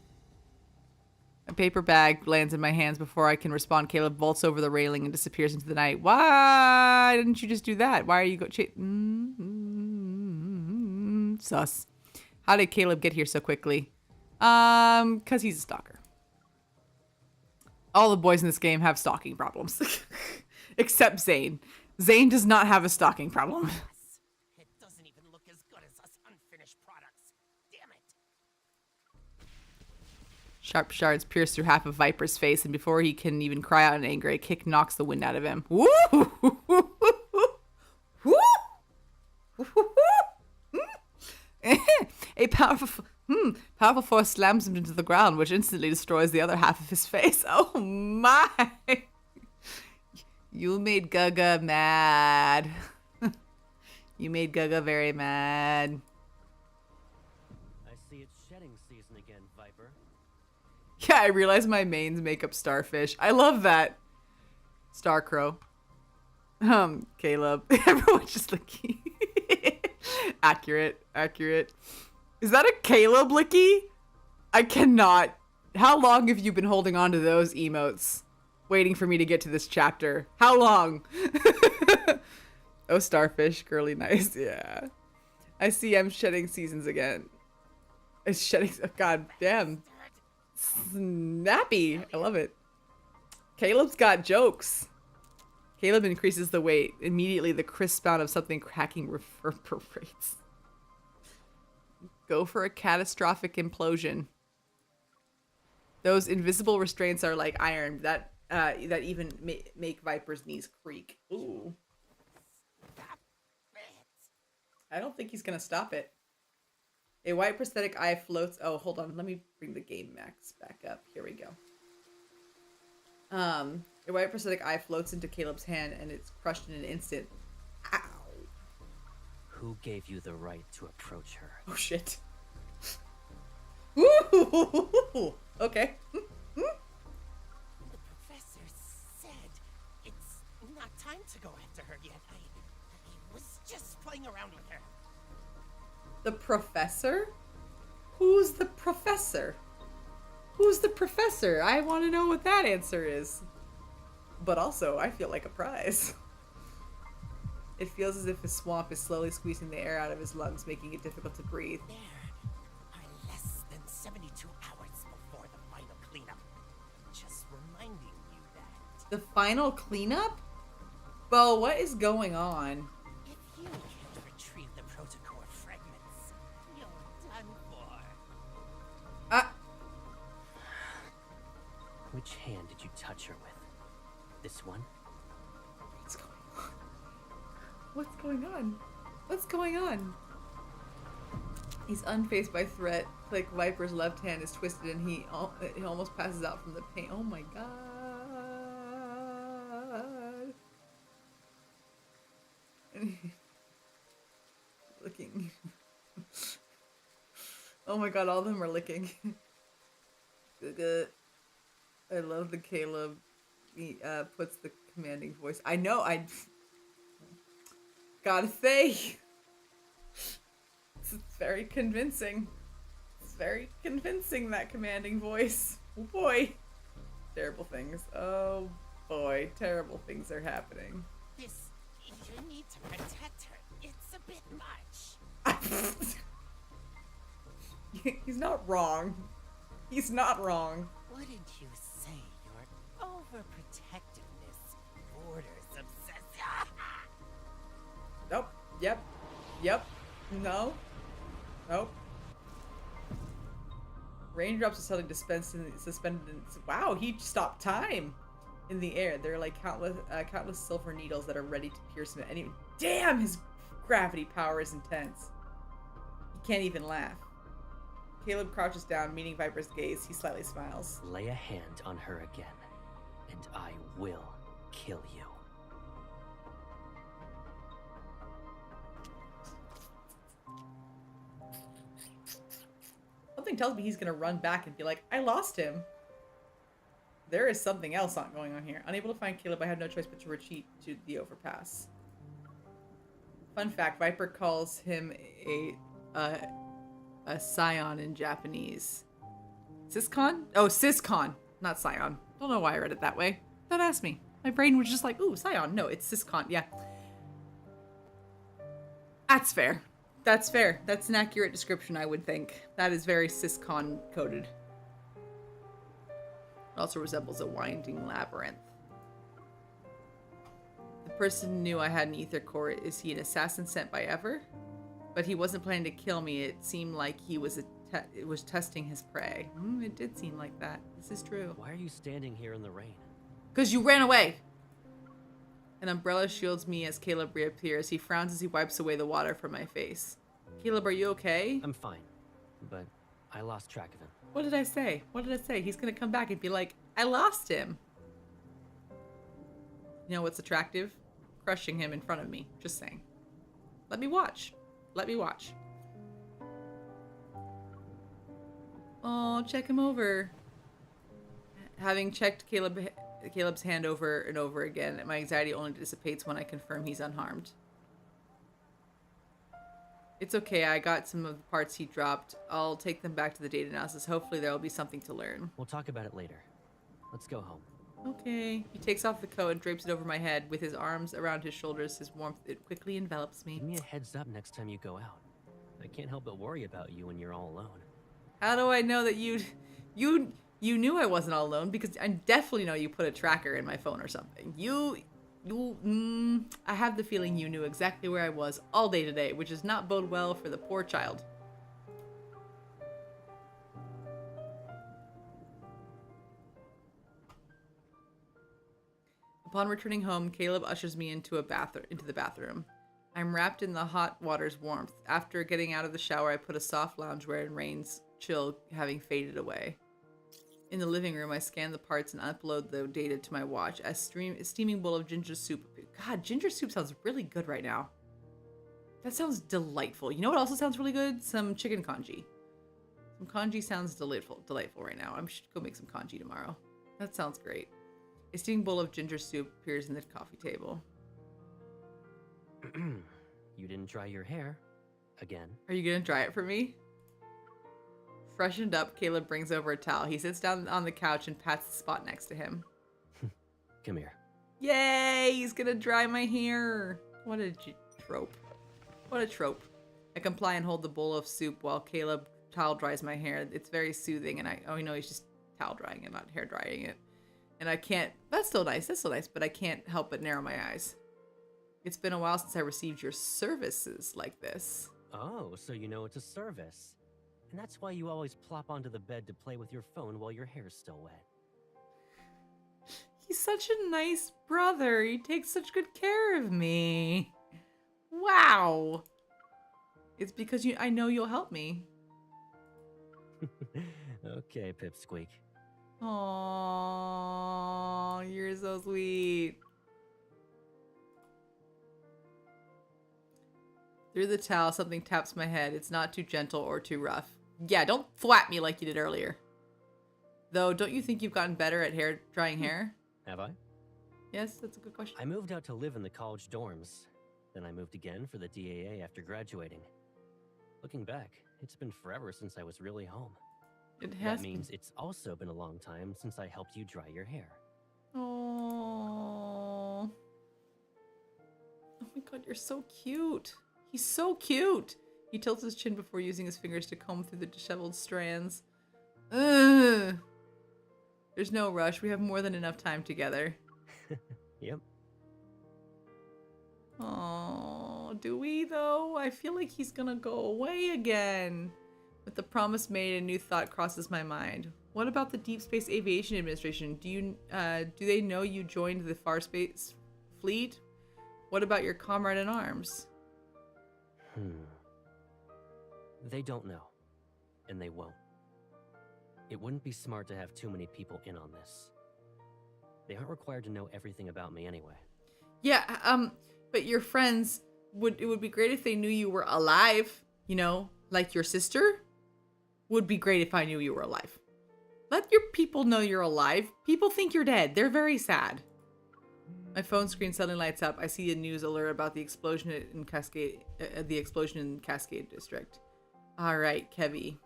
A paper bag lands in my hands before I can respond. Caleb vaults over the railing and disappears into the night. Why didn't you just do that? Why are you sus. How did Caleb get here so quickly? Because he's a stalker. All the boys in this game have stalking problems. Except Zane. Zane does not have a stalking problem. It doesn't even look as good as us unfinished products. Damn it. Sharp shards pierce through half of Viper's face, and before he can even cry out in anger, a kick knocks the wind out of him. Woo! A powerful force slams him into the ground, which instantly destroys the other half of his face. Oh my! You made Gaga mad. You made Gaga very mad. I see it's shedding season again, Viper. Yeah, I realize my mains make up Starfish. I love that. Starcrow. Caleb. Everyone's just like... Accurate. Is that a Caleb licky? I cannot. How long have you been holding on to those emotes? Waiting for me to get to this chapter. How long? Oh, Starfish. Girly nice. Yeah. I see I'm shedding seasons again. It's shedding. Oh, God damn. Snappy. I love it. Caleb's got jokes. Caleb increases the weight. Immediately, the crisp sound of something cracking reverberates. Go for a catastrophic implosion. Those invisible restraints are like iron that that even make Viper's knees creak. Ooh. I don't think he's gonna stop it. A white prosthetic eye floats. Oh, hold on. Let me bring the game max back up. Here we go. A white prosthetic eye floats into Caleb's hand and it's crushed in an instant. Ow. Who gave you the right to approach her? Oh shit. Ooh. Okay. The professor said it's not time to go after her yet. I was just playing around with her. The professor? Who's the professor? Who's the professor? I want to know what that answer is. But also, I feel like a prize. It feels as if his swamp is slowly squeezing the air out of his lungs, making it difficult to breathe. There are less than 72 hours before the final cleanup. Just reminding you that. The final cleanup? Bo, what is going on? If you can't retrieve the protocore fragments, you're done for. Which hand did you touch her with? This one? What's going on? What's going on? What's going on? He's unfazed by threat. Like Viper's left hand is twisted and he almost passes out from the pain. Oh my god. And he's licking. Oh my god, all of them are licking. Good. I love the Caleb. He puts the commanding voice. I know, I gotta say, it's very convincing. It's very convincing, that commanding voice. Oh boy. Terrible things. Oh boy, terrible things are happening. You need to protect her. It's a bit much. He's not wrong. He's not wrong. Wouldn't you say your overprotectiveness borders obsession? Nope. Yep. No. Nope. Raindrops are suddenly suspended in... Wow, he stopped time in the air. There are like countless silver needles that are ready to pierce him. And damn, his gravity power is intense. He can't even laugh. Caleb crouches down, meeting Viper's gaze. He slightly smiles. Lay a hand on her again, and I will kill you. Something tells me he's gonna run back and be like, I lost him. There is something else not going on here. Unable to find Caleb, I had no choice but to retreat to the overpass. Fun fact, Viper calls him a scion in Japanese. Siscon? Oh, Siscon, not scion. Don't know why I read it that way. Don't ask me. My brain was just like, ooh, scion. No, it's Siscon. Yeah. That's fair. That's fair. That's an accurate description, I would think. That is very Siscon coded. It also resembles a winding labyrinth. The person knew I had an ether core. Is he an assassin sent by Ever? But he wasn't planning to kill me. It seemed like he was testing his prey. It did seem like that. This is true. Why are you standing here in the rain? Because you ran away! An umbrella shields me as Caleb reappears. He frowns as he wipes away the water from my face. Caleb, are you okay? I'm fine, but I lost track of him. What did I say? What did I say? He's gonna come back and be like, I lost him. You know what's attractive? Crushing him in front of me. Just saying. Let me watch. Let me watch. Oh, check him over. Having checked Caleb's hand over and over again, my anxiety only dissipates when I confirm he's unharmed. It's okay, I got some of the parts he dropped. I'll take them back to the data analysis. Hopefully there'll be something to learn. We'll talk about it later. Let's go home. Okay. He takes off the coat and drapes it over my head. With his arms around his shoulders, his warmth, it quickly envelops me. Give me a heads up next time you go out. I can't help but worry about you when you're all alone. How do I know that you knew I wasn't all alone? Because I definitely know you put a tracker in my phone or something. I have the feeling you knew exactly where I was all day today, which does not bode well for the poor child. Upon returning home, Caleb ushers me into the bathroom. I'm wrapped in the hot water's warmth. After getting out of the shower, I put a soft loungewear and rain's chill having faded away. In the living room, I scan the parts and upload the data to my watch. A steaming bowl of ginger soup. God, ginger soup sounds really good right now. That sounds delightful. You know what also sounds really good? Some chicken congee. Some congee sounds delightful right now. I should go make some congee tomorrow. That sounds great. A steaming bowl of ginger soup appears in the coffee table. You didn't dry your hair. Again. Are you gonna dry it for me? Freshened up, Caleb brings over a towel. He sits down on the couch and pats the spot next to him. Come here. Yay! He's gonna dry my hair. What a trope. What a trope. I comply and hold the bowl of soup while Caleb towel dries my hair. It's very soothing, and he's just towel drying and not hair drying it. And I can't, that's still nice, but I can't help but narrow my eyes. It's been a while since I received your services like this. Oh, so you know it's a service. And that's why you always plop onto the bed to play with your phone while your hair's still wet. He's such a nice brother. He takes such good care of me. Wow. It's because I know you'll help me. Okay, Pipsqueak. Aww, you're so sweet. Through the towel, something taps my head. It's not too gentle or too rough. Yeah, don't thwap me like you did earlier. Though, don't you think you've gotten better at drying hair? Have I? Yes, that's a good question. I moved out to live in the college dorms. Then I moved again for the DAA after graduating. Looking back, it's been forever since I was really home. It has That means it's also been a long time since I helped you dry your hair. Oh. Oh my god, you're so cute. He's so cute. He tilts his chin before using his fingers to comb through the disheveled strands. Ugh. There's no rush. We have more than enough time together. Yep. Oh, do we though? I feel like he's gonna go away again. With the promise made, a new thought crosses my mind. What about the Deep Space Aviation Administration? Do they know you joined the Far Space Fleet? What about your comrade in arms? They don't know. And they won't. It wouldn't be smart to have too many people in on this. They aren't required to know everything about me anyway. Yeah, but your friends it would be great if they knew you were alive, you know, like your sister. Would be great if I knew you were alive. Let your people know you're alive. People think you're dead. They're very sad. My phone screen suddenly lights up. I see a news alert about the explosion in Cascade District. All right, Kevy.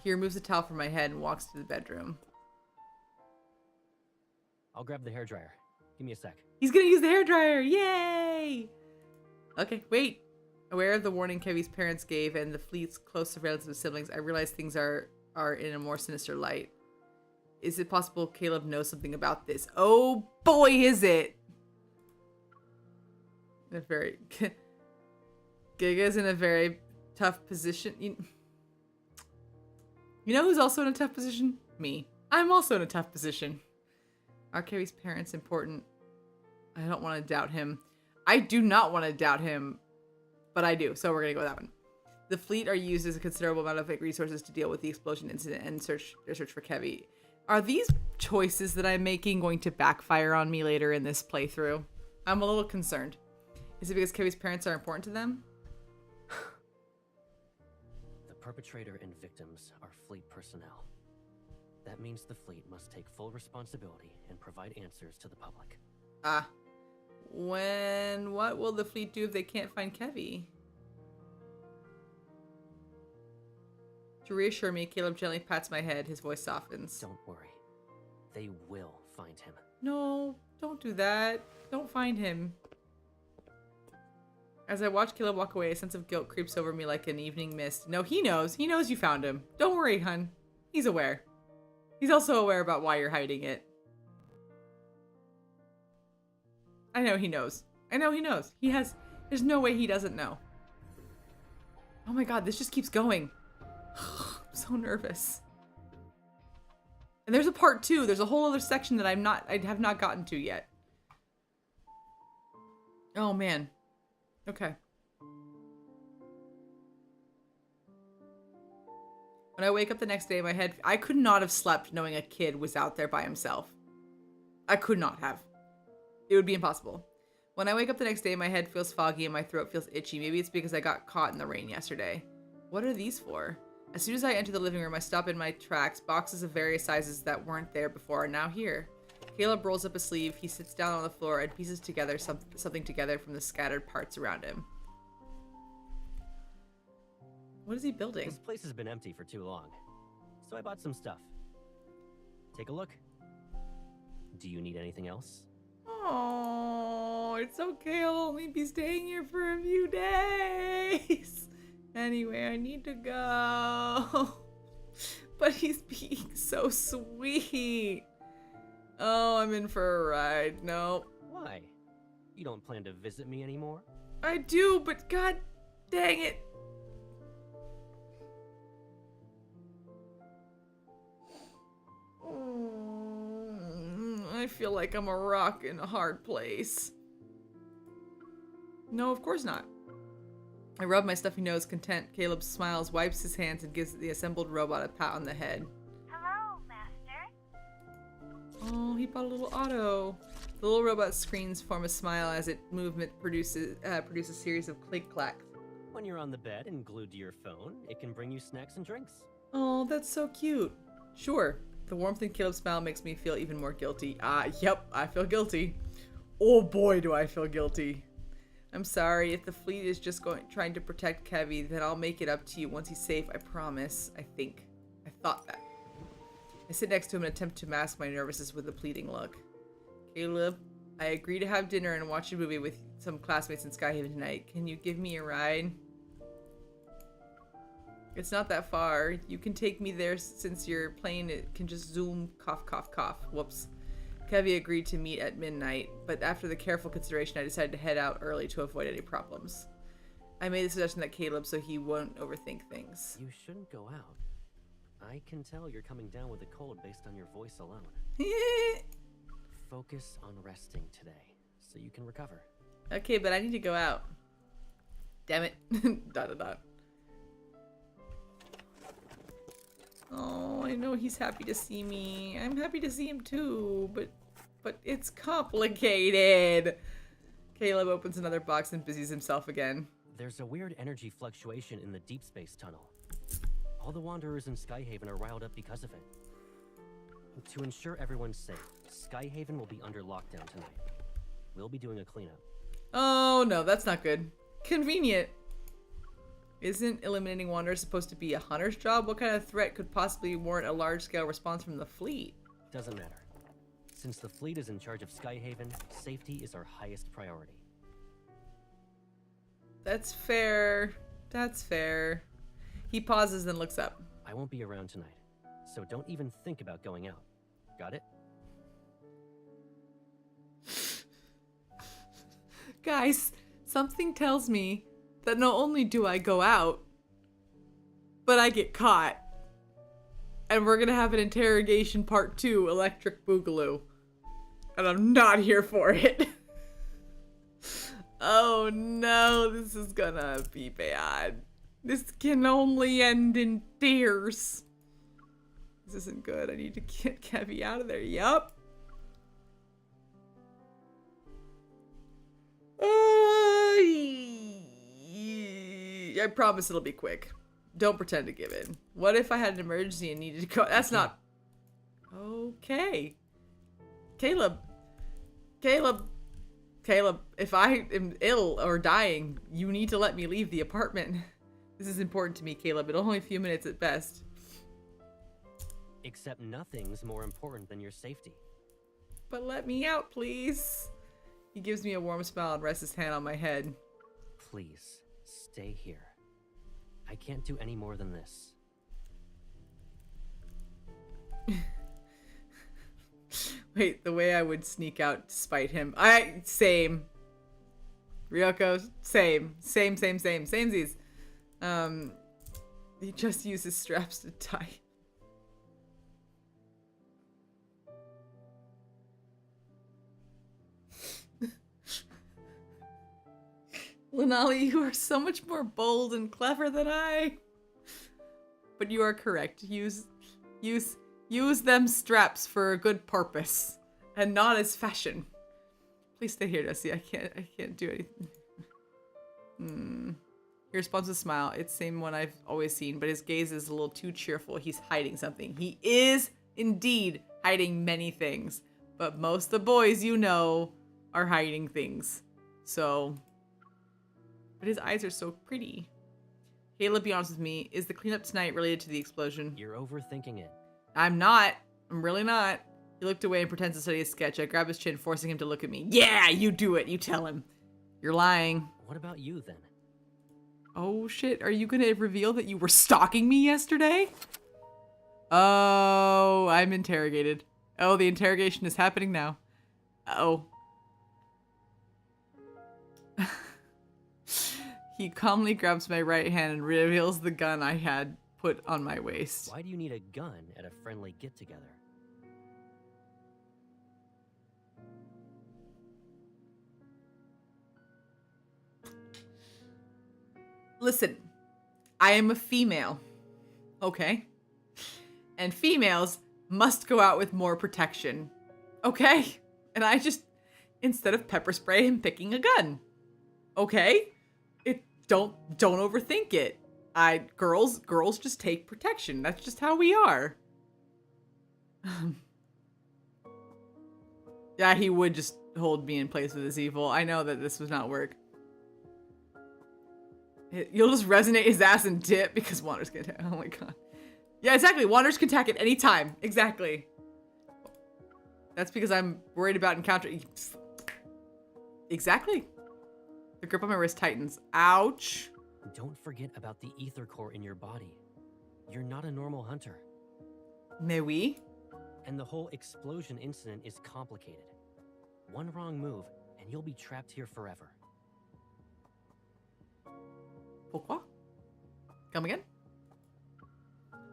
He removes the towel from my head and walks to the bedroom. I'll grab the hairdryer. Give me a sec. He's gonna use the hairdryer! Yay! Okay, wait. Aware of the warning Kevy's parents gave and the fleet's close surveillance of his siblings, I realize things are in a more sinister light. Is it possible Caleb knows something about this? Oh boy, is it! Giga's in a very tough position. You know who's also in a tough position? Me. I'm also in a tough position. Are Kevy's parents important? I don't want to doubt him. I do not want to doubt him, but I do, so we're gonna go with that one. The fleet are used as a considerable amount of resources to deal with the explosion incident and search for Kevy. Are these choices that I'm making going to backfire on me later in this playthrough? I'm a little concerned. Is it because Kevy's parents are important to them? The perpetrator and victims are fleet personnel. That means the fleet must take full responsibility and provide answers to the public. What will the fleet do if they can't find Kevy? To reassure me, Caleb gently pats my head. His voice softens. Don't worry. They will find him. No, don't do that. Don't find him. As I watch Caleb walk away, a sense of guilt creeps over me like an evening mist. No, he knows. He knows you found him. Don't worry, hun. He's aware. He's also aware about why you're hiding it. I know he knows. I know he knows. There's no way he doesn't know. Oh my god, this just keeps going. I'm so nervous. And there's a part 2. There's a whole other section that I have not gotten to yet. Oh, man. Okay. When I wake up the next day, my head... I could not have slept knowing a kid was out there by himself. I could not have. It would be impossible. When I wake up the next day, my head feels foggy and my throat feels itchy. Maybe it's because I got caught in the rain yesterday. What are these for? As soon as I enter the living room, I stop in my tracks. Boxes of various sizes that weren't there before are now here. Caleb rolls up a sleeve. He sits down on the floor and pieces together something together from the scattered parts around him. What is he building? This place has been empty for too long, so I bought some stuff. Take a look. Do you need anything else? Oh, it's okay. I'll only be staying here for a few days. Anyway, I need to go. But he's being so sweet. Oh, I'm in for a ride. No. Why? You don't plan to visit me anymore? I do, but god dang it. I feel like I'm a rock in a hard place. No, of course not. I rub my stuffy nose, content. Caleb smiles, wipes his hands, and gives the assembled robot a pat on the head. Hello, Master. Oh, he bought a little auto. The little robot screens form a smile as its movement produces a series of click-clacks. When you're on the bed and glued to your phone, it can bring you snacks and drinks. Oh, that's so cute. Sure. The warmth in Caleb's smile makes me feel even more guilty. Yep, I feel guilty. Oh boy, do I feel guilty. I'm sorry, if the fleet is just trying to protect Kevy, then I'll make it up to you once he's safe, I promise. I think. I thought that. I sit next to him and attempt to mask my nervousness with a pleading look. Caleb, I agree to have dinner and watch a movie with some classmates in Skyhaven tonight. Can you give me a ride? It's not that far. You can take me there since your plane it can just zoom, cough, cough, cough. Whoops. Kevy agreed to meet at midnight, but after the careful consideration, I decided to head out early to avoid any problems. I made the suggestion that Caleb so he won't overthink things. You shouldn't go out. I can tell you're coming down with a cold based on your voice alone. Focus on resting today, so you can recover. Okay, but I need to go out. Damn it. Dot dot dot. Oh, I know he's happy to see me. I'm happy to see him too, but it's complicated. Caleb opens another box and busies himself again. There's a weird energy fluctuation in the Deepspace tunnel. All the Wanderers in Skyhaven are riled up because of it. To ensure everyone's safe, Skyhaven will be under lockdown tonight. We'll be doing a cleanup. Oh no, that's not good. Convenient. Isn't eliminating Wanderers supposed to be a hunter's job? What kind of threat could possibly warrant a large-scale response from the fleet? Doesn't matter. Since the fleet is in charge of Skyhaven, safety is our highest priority. That's fair. That's fair. He pauses and looks up. I won't be around tonight, so don't even think about going out. Got it? Guys, something tells me that not only do I go out, but I get caught. And we're gonna have an interrogation part 2, Electric Boogaloo. And I'm not here for it. Oh no, this is gonna be bad. This can only end in tears. This isn't good. I need to get Kevy out of there. Yup. I promise it'll be quick. Don't pretend to give in. What if I had an emergency and needed to go? That's not... Okay. Caleb, if I am ill or dying, you need to let me leave the apartment. This is important to me, Caleb. It'll only a few minutes at best. Except nothing's more important than your safety. But let me out, please. He gives me a warm smile and rests his hand on my head. Please, stay here. I can't do any more than this. Wait, the way I would sneak out to spite him. Same. Ryoko, same. Samesies. He just uses straps to tie. Lenali, you are so much more bold and clever than I. But you are correct. Use them straps for a good purpose, and not as fashion. Please stay here, Jesse. I can't do anything. He responds with a smile. It's the same one I've always seen, but his gaze is a little too cheerful. He's hiding something. He is indeed hiding many things, but most of the boys you know are hiding things. So, but his eyes are so pretty. Caleb, be honest with me. Is the cleanup tonight related to the explosion? You're overthinking it. I'm not. I'm really not. He looked away and pretends to study his sketch. I grab his chin, forcing him to look at me. Yeah, you do it. You tell him. You're lying. What about you then? Oh shit, are you gonna reveal that you were stalking me yesterday? Oh, I'm interrogated. Oh, the interrogation is happening now. Uh-oh. He calmly grabs my right hand and reveals the gun I had put on my waist. Why do you need a gun at a friendly get-together? Listen, I am a female, okay? And females must go out with more protection, okay? And I just, instead of pepper spray, am picking a gun, okay? Don't overthink it. Girls just take protection. That's just how we are. Yeah, he would just hold me in place with his evil. I know that this would not work. You'll just resonate his ass and dip because Wanderers can attack. Oh my god. Yeah, exactly. Wanderers can attack at any time. Exactly. That's because I'm worried about encountering. Exactly. The grip on my wrist tightens. Ouch. Don't forget about the ether core in your body. You're not a normal hunter. Mais oui. And the whole explosion incident is complicated. One wrong move, and you'll be trapped here forever. Pourquoi? Come again?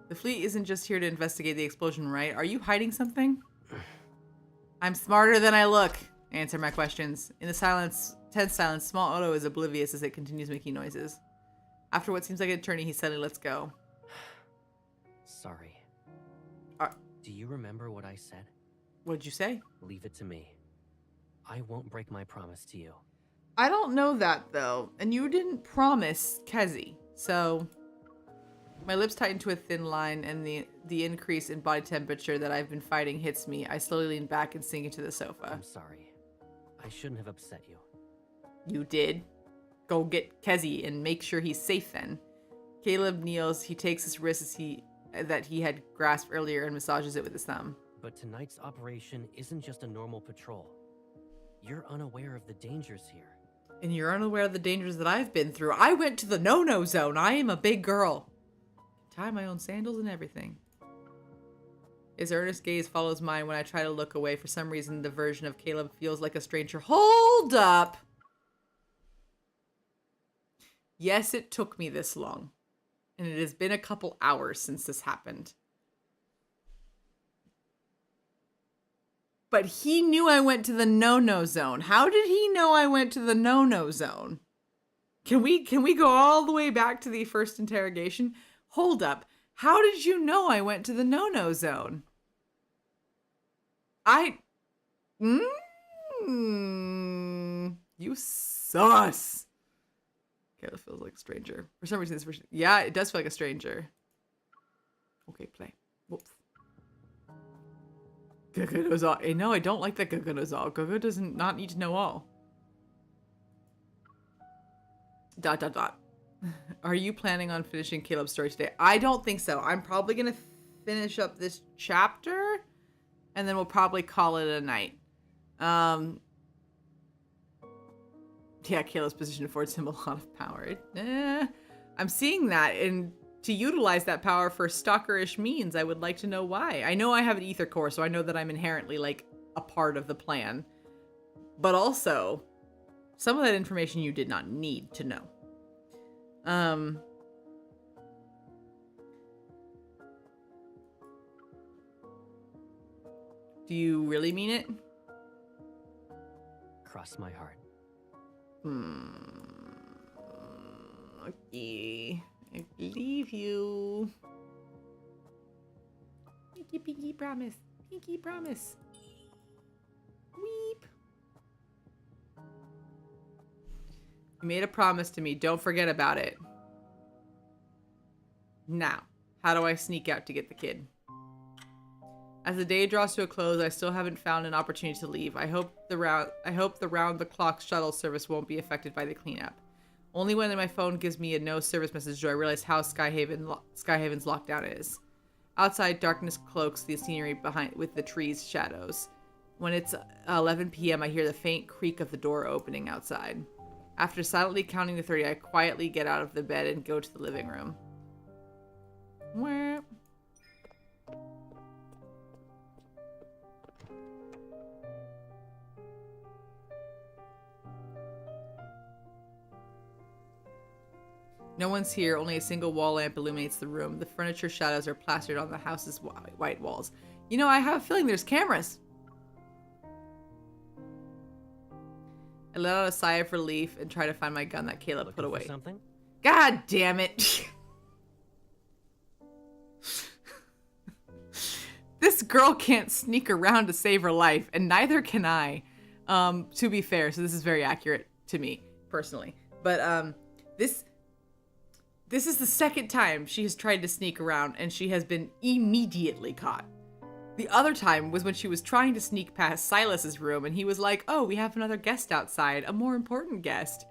The fleet isn't just here to investigate the explosion, right? Are you hiding something? I'm smarter than I look. Answer my questions. In the silence, tense silence, small Otto is oblivious as it continues making noises. After what seems like an eternity, he suddenly lets go. Sorry. Do you remember what I said? What'd you say? Leave it to me. I won't break my promise to you. I don't know that, though. And you didn't promise Kezi. So, my lips tighten to a thin line, and the increase in body temperature that I've been fighting hits me. I slowly lean back and sink into the sofa. I'm sorry. I shouldn't have upset you. You did. Go get Kezi and make sure he's safe then. Caleb kneels. He takes his wrist that he had grasped earlier and massages it with his thumb. But tonight's operation isn't just a normal patrol. You're unaware of the dangers here. And you're unaware of the dangers that I've been through. I went to the no-no zone. I am a big girl. Tie my own sandals and everything. His earnest gaze follows mine when I try to look away. For some reason, the version of Caleb feels like a stranger. Hold up! Yes, it took me this long. And it has been a couple hours since this happened. But he knew I went to the no-no zone. How did he know I went to the no-no zone? Can we go all the way back to the first interrogation? Hold up. How did you know I went to the no-no zone? You sus. Okay, that feels like a stranger. For some reason, yeah, it does feel like a stranger. Okay, play. Whoops. Gaga knows all. No, I don't like that Gaga knows all. Gaga does not need to know all. ... Are you planning on finishing Caleb's story today? I don't think so. I'm probably going to finish up this chapter, and then we'll probably call it a night. Yeah, Caleb's position affords him a lot of power. I'm seeing that, and to utilize that power for stalkerish means, I would like to know why. I know I have an ether core, so I know that I'm inherently, like, a part of the plan. But also, some of that information you did not need to know. Do you really mean it? Cross my heart. Okay. I believe you. Pinky promise. Pinky promise. Weep. You made a promise to me. Don't forget about it. Now, how do I sneak out to get the kid? As the day draws to a close, I still haven't found an opportunity to leave. I hope the round-the-clock shuttle service won't be affected by the cleanup. Only when my phone gives me a no service message do I realize how Skyhaven's lockdown is. Outside, darkness cloaks the scenery behind with the trees' shadows. When it's 11 p.m., I hear the faint creak of the door opening outside. After silently counting to 30, I quietly get out of the bed and go to the living room. Wah. No one's here, only a single wall lamp illuminates the room. The furniture shadows are plastered on the house's white walls. You know, I have a feeling there's cameras. I let out a sigh of relief and try to find my gun that Caleb put away. Something? God damn it. This girl can't sneak around to save her life, and neither can I. To be fair, so this is very accurate to me, personally. But this is the second time she has tried to sneak around, and she has been immediately caught. The other time was when she was trying to sneak past Silas's room, and he was like, oh, we have another guest outside, a more important guest.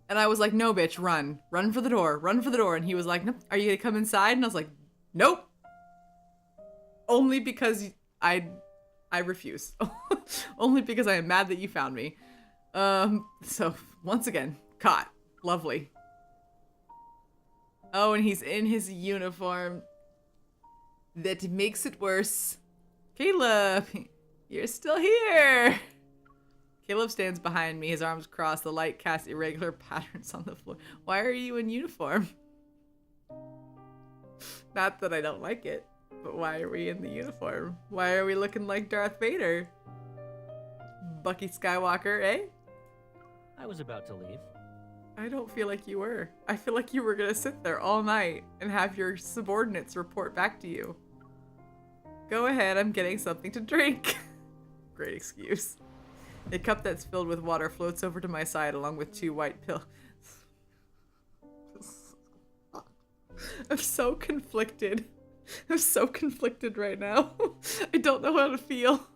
And I was like, no, bitch, run. Run for the door. Run for the door. And he was like, nope, are you going to come inside? And I was like, nope. Only because I refuse. Only because I am mad that you found me. So, once again, caught. Lovely. Oh, and he's in his uniform. That makes it worse. Caleb, you're still here. Caleb stands behind me, his arms crossed, the light casts irregular patterns on the floor. Why are you in uniform? Not that I don't like it, but why are we in the uniform? Why are we looking like Darth Vader? Bucky Skywalker, eh? I was about to leave. I don't feel like you were. I feel like you were gonna sit there all night and have your subordinates report back to you. Go ahead, I'm getting something to drink. Great excuse. A cup that's filled with water floats over to my side along with 2 white pills. I'm so conflicted. I'm so conflicted right now. I don't know how to feel.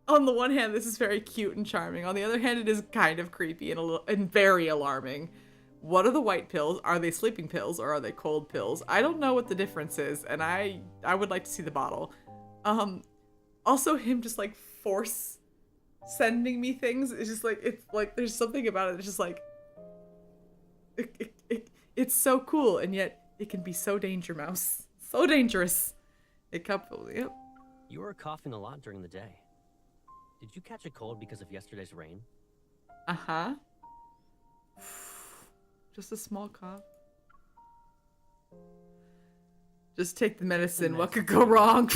On the one hand, this is very cute and charming. On the other hand, it is kind of creepy and very alarming. What are the white pills? Are they sleeping pills or are they cold pills? I don't know what the difference is, and I would like to see the bottle. Also him just like force sending me things. It's just like, it's like, there's something about it. It's just like, it's so cool, and yet it can be so mouse. So dangerous. A cup, yep. You were coughing a lot during the day. Did you catch a cold because of yesterday's rain? Uh-huh. Just a small cough. Just take the medicine. What could go wrong?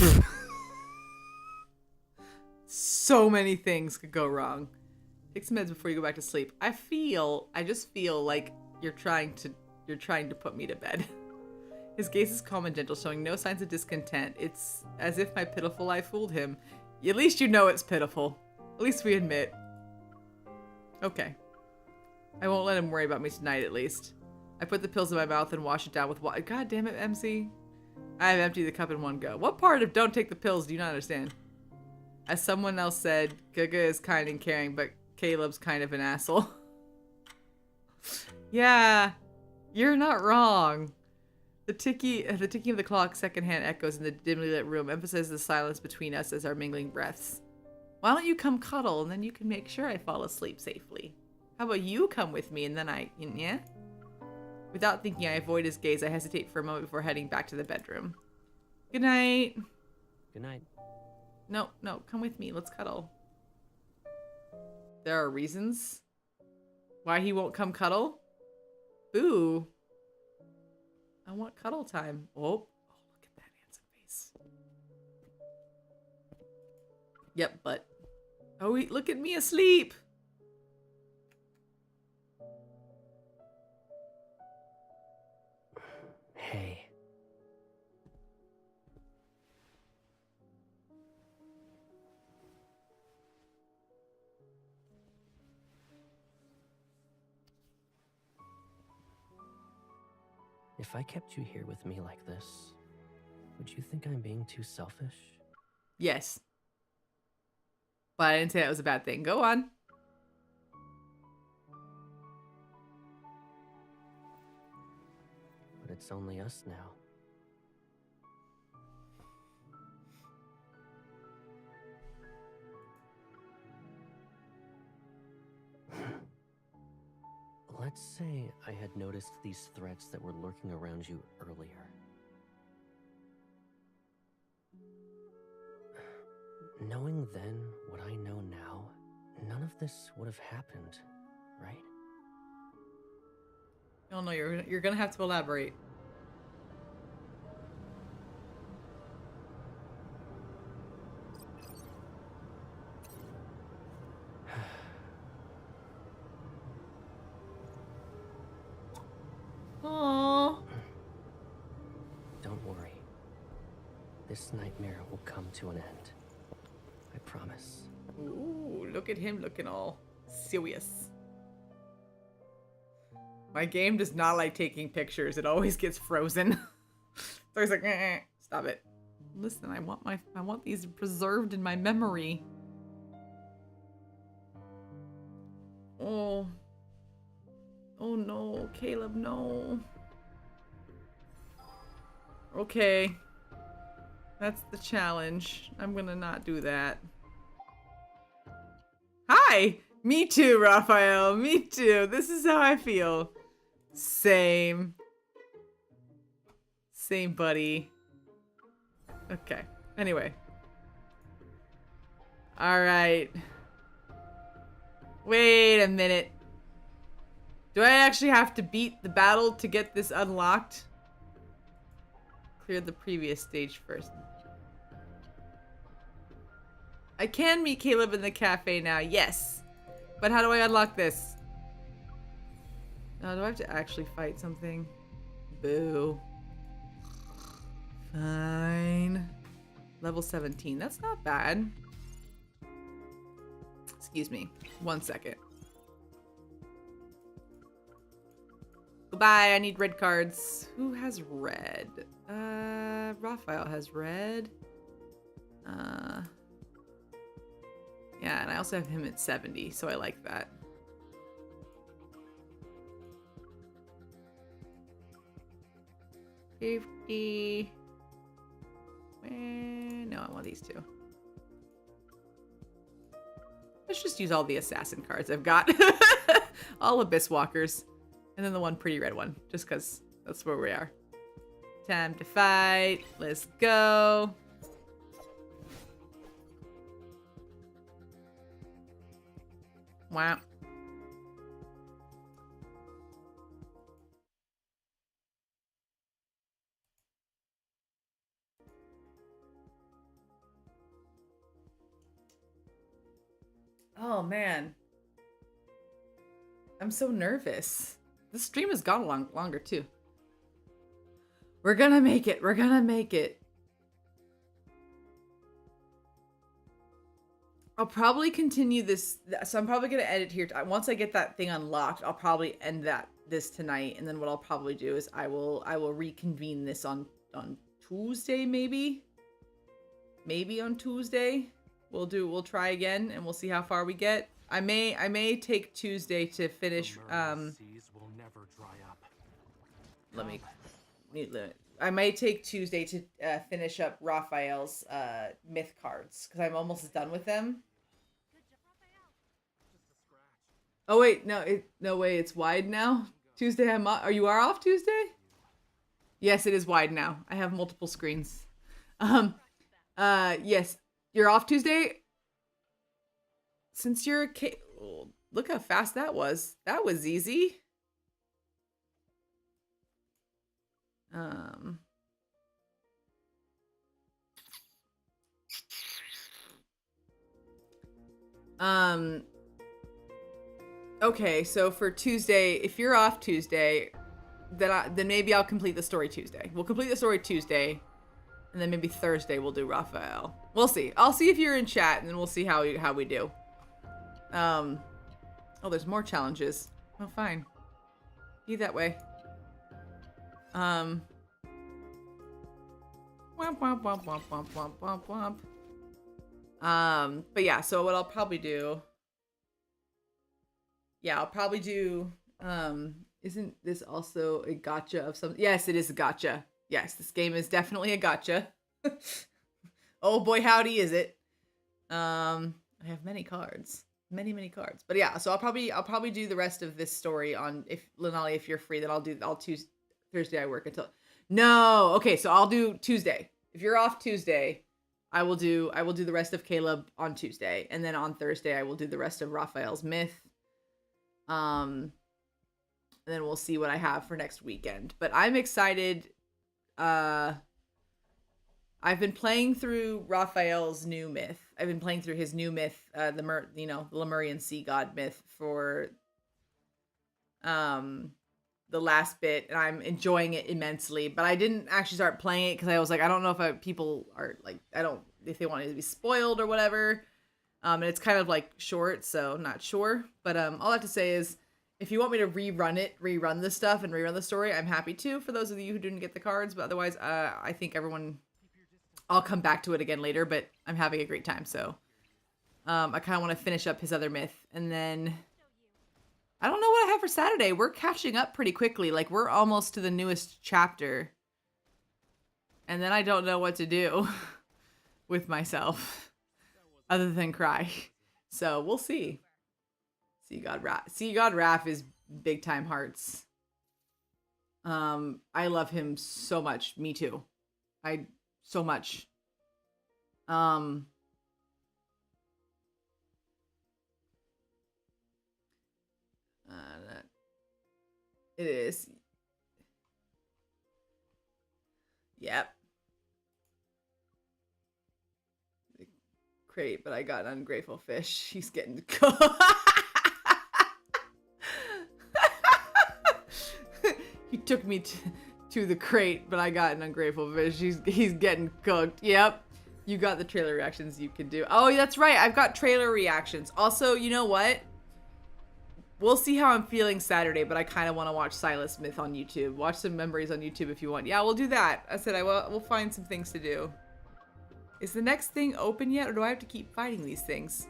So many things could go wrong. Take some meds before you go back to sleep. I just feel like you're trying to put me to bed. His gaze is calm and gentle, showing no signs of discontent. It's as if my pitiful life fooled him. At least you know it's pitiful. At least we admit. Okay. I won't let him worry about me tonight, at least. I put the pills in my mouth and wash it down with water. God damn it, MC. I have emptied the cup in one go. What part of don't take the pills do you not understand? As someone else said, Gaga is kind and caring, but Caleb's kind of an asshole. Yeah, you're not wrong. The ticking of the clock secondhand echoes in the dimly lit room, emphasizes the silence between us as our mingling breaths. Why don't you come cuddle, and then you can make sure I fall asleep safely? How about you come with me, and then yeah? Without thinking, I avoid his gaze. I hesitate for a moment before heading back to the bedroom. Good night. Good night. No, come with me. Let's cuddle. There are reasons why he won't come cuddle? Boo. I want cuddle time. Oh, look at that handsome face. Yep, but... Oh, look at me asleep. If I kept you here with me like this, would you think I'm being too selfish? Yes. But I didn't say that was a bad thing. Go on. But it's only us now. Let's say I had noticed these threats that were lurking around you earlier. Knowing then what I know now, none of this would have happened, right? Oh no, you're gonna have to elaborate. Oh. Don't worry. This nightmare will come to an end. I promise. Ooh, look at him looking all serious. My game does not like taking pictures. It always gets frozen. So he's like, stop it. Listen, I want these preserved in my memory. Oh. Oh no, Caleb, no. Okay. That's the challenge. I'm gonna not do that. Hi! Me too, Raphael. Me too. This is how I feel. Same. Same, buddy. Okay. Anyway. Alright. Wait a minute. Do I actually have to beat the battle to get this unlocked? Clear the previous stage first. I can meet Caleb in the cafe now, yes. But how do I unlock this? Do I have to actually fight something? Boo. Fine. Level 17, that's not bad. Excuse me, 1 second. Goodbye, I need red cards. Who has red? Raphael has red. Yeah, and I also have him at 70, so I like that. $50. No, I want these two. Let's just use all the assassin cards I've got. All Abyss Walkers. And then the one pretty red one, just because that's where we are. Time to fight. Let's go. Wow. Oh man. I'm so nervous. This stream has gone longer too. We're gonna make it. We're gonna make it. I'll probably continue this. So I'm probably gonna edit here. Once I get that thing unlocked, I'll probably end this tonight. And then what I'll probably do is I will reconvene this on Tuesday, maybe. Maybe on Tuesday. We'll try again and we'll see how far we get. I may take Tuesday to finish. Let me mute limit. I might take Tuesday to finish up Raphael's myth cards because I'm almost done with them. Oh wait, no way, it's wide now. Tuesday I'm off. You are off Tuesday? Yes, it is wide now. I have multiple screens. Yes, you're off Tuesday. Since you're a kid, oh, look how fast that was. That was easy. Okay, so for Tuesday, if you're off Tuesday, then maybe I'll complete the story Tuesday. We'll complete the story Tuesday, and then maybe Thursday we'll do Raphael. We'll see. I'll see if you're in chat, and then we'll see how we do. Oh, there's more challenges. Oh, fine. Be that way. Womp womp womp womp womp womp womp womp. But yeah, so what I'll probably do, I'll probably do, isn't this also a gotcha of some, yes, it is a gotcha. Yes, this game is definitely a gotcha. Oh boy, howdy is it. I have many cards. Many cards. But yeah, so I'll probably do the rest of this story on, if Lenali, if you're free, then I'll choose Thursday. I work until, no, okay, so I'll do Tuesday. If you're off Tuesday, I will do the rest of Caleb on Tuesday, and then on Thursday I will do the rest of Raphael's Myth. And then we'll see what I have for next weekend. But I'm excited. I've been playing through Raphael's new myth. I've been playing through his new myth, the Lemurian sea god myth for the last bit, and I'm enjoying it immensely. But I didn't actually start playing it because I was like, I don't know if people are like, if they want it to be spoiled or whatever. And it's kind of like short, so not sure. But all I have to say is, if you want me to rerun this stuff and rerun the story, I'm happy to, for those of you who didn't get the cards. But otherwise, I think I'll come back to it again later, but I'm having a great time. So I kind of want to finish up his other myth. And then I don't know what I have for Saturday. We're catching up pretty quickly. Like, we're almost to the newest chapter. And then I don't know what to do with myself other than cry. So we'll see. See God Raph is big time hearts. I love him so much. Me too. So much. It is. Yep. Great, but I got an ungrateful fish. He's getting He took me to the crate, but I got an ungrateful fish. He's getting cooked. Yep. You got the trailer reactions you can do. Oh, that's right. I've got trailer reactions. Also, you know what? We'll see how I'm feeling Saturday, but I kind of want to watch Silas Myth on YouTube. Watch some memories on YouTube if you want. Yeah, we'll do that. I said we'll find some things to do. Is the next thing open yet, or do I have to keep fighting these things?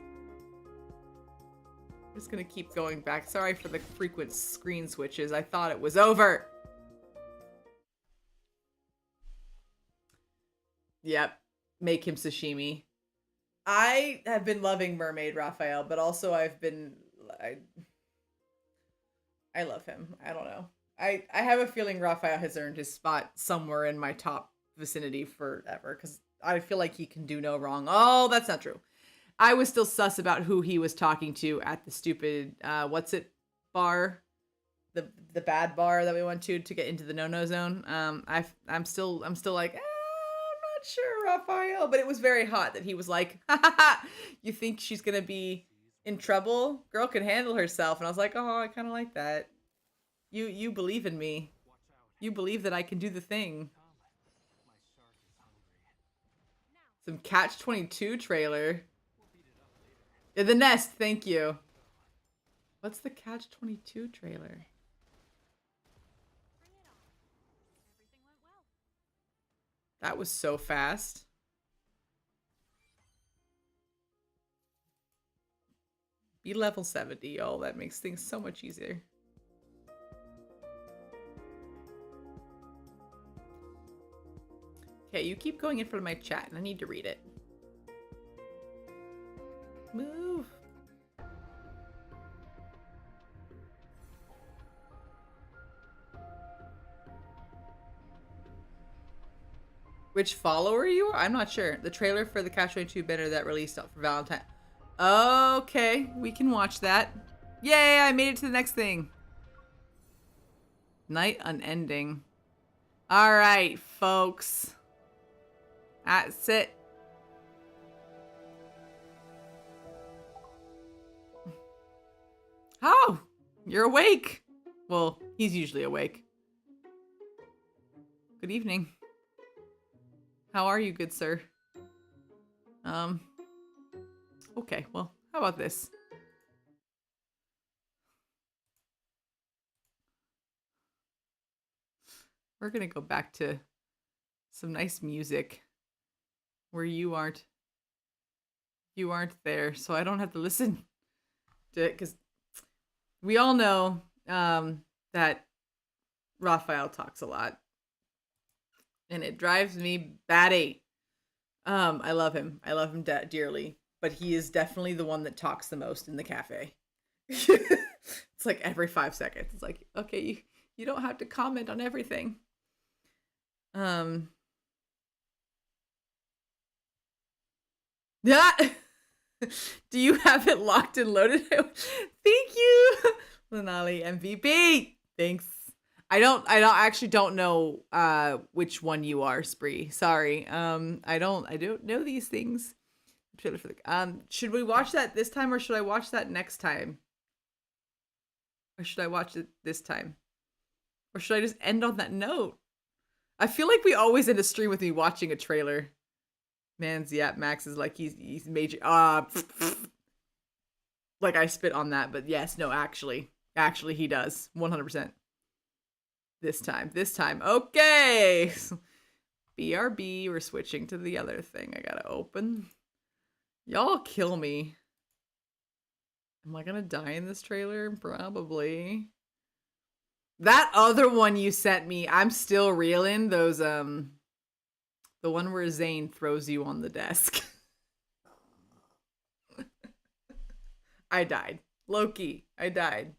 I'm just gonna keep going back. Sorry for the frequent screen switches. I thought it was over. Yep. Make him sashimi. I have been loving Mermaid Raphael, but also I love him. I don't know. I have a feeling Raphael has earned his spot somewhere in my top vicinity forever, because I feel like he can do no wrong. Oh, that's not true. I was still sus about who he was talking to at the stupid bar, the bad bar that we went to get into the no-no zone. I'm still like, I'm not sure, Raphael, but it was very hot that he was like, you think she's gonna be in trouble? Girl can handle herself. And I was like, oh, I kind of like that. You believe in me. You believe that I can do the thing. Some Catch-22 trailer. Yeah, the nest, thank you. What's the Catch-22 trailer? That was so fast. Be level 70, y'all. That makes things so much easier. Okay, you keep going in front of my chat, and I need to read it. Move. Which follower you are? I'm not sure. The trailer for the Catch-22 banner that released for Valentine. Okay, we can watch that. Yay, I made it to the next thing. Night unending. All right, folks. That's it. Oh, you're awake. Well, he's usually awake. Good evening. How are you, good sir? Okay, well, how about this? We're gonna go back to some nice music where you aren't there, so I don't have to listen to it, because we all know that Raphael talks a lot, and it drives me batty. I love him. I love him dearly, but he is definitely the one that talks the most in the cafe. It's like every 5 seconds. It's like, okay, you don't have to comment on everything. Yeah. Do you have it locked and loaded? Thank you, Lanali MVP. Thanks. I actually don't know which one you are, Spree. Sorry. I don't know these things. Should we watch that this time, or should I watch that next time? Or should I watch it this time? Or should I just end on that note? I feel like we always end a stream with me watching a trailer. Man's Max is like he's major like I spit on that, but yes, no, actually he does 100%. This time. Okay. BRB, we're switching to the other thing. I gotta open. Y'all kill me. Am I gonna die in this trailer? Probably. That other one you sent me, I'm still reeling. Those the one where Zane throws you on the desk. I died. Loki, I died.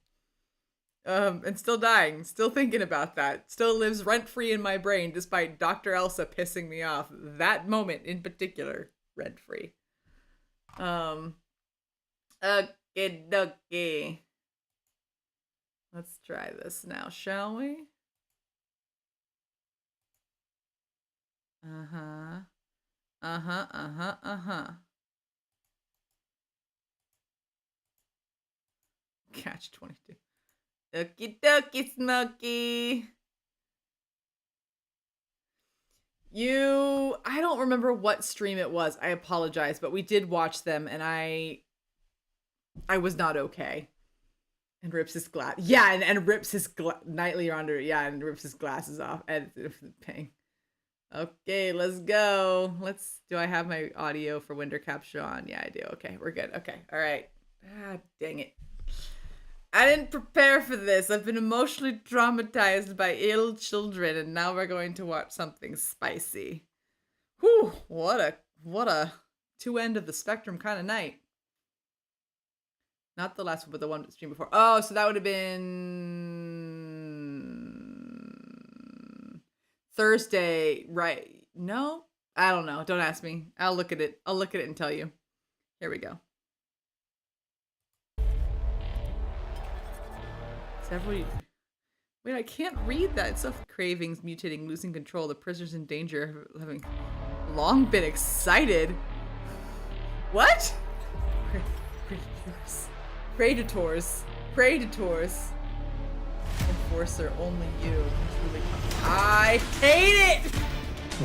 And still dying. Still thinking about that. Still lives rent-free in my brain, despite Dr. Elsa pissing me off. That moment in particular, rent-free. Okay. Let's try this now, shall we? Catch 22. Okie dokie, Smokey. I don't remember what stream it was. I apologize, but we did watch them, and I was not okay. And rips his glass. Yeah, and rips his nightly under. Yeah, and rips his glasses off. And pain. Okay, let's go. Do I have my audio for Winter Capture on? Yeah, I do. Okay, we're good. Okay, all right. Ah, dang it. I didn't prepare for this. I've been emotionally traumatized by ill children, and now we're going to watch something spicy. Whew, what a two end of the spectrum kind of night. Not the last one, but the one streamed before. Oh, so that would have been Thursday, right? No? I don't know. Don't ask me. I'll look at it. I'll look at it and tell you. Here we go. Wait, I can't read that. It's cravings, mutating, losing control. The prisoner's in danger, having long been excited. What? Predators. Enforcer, only you can truly come. I hate it!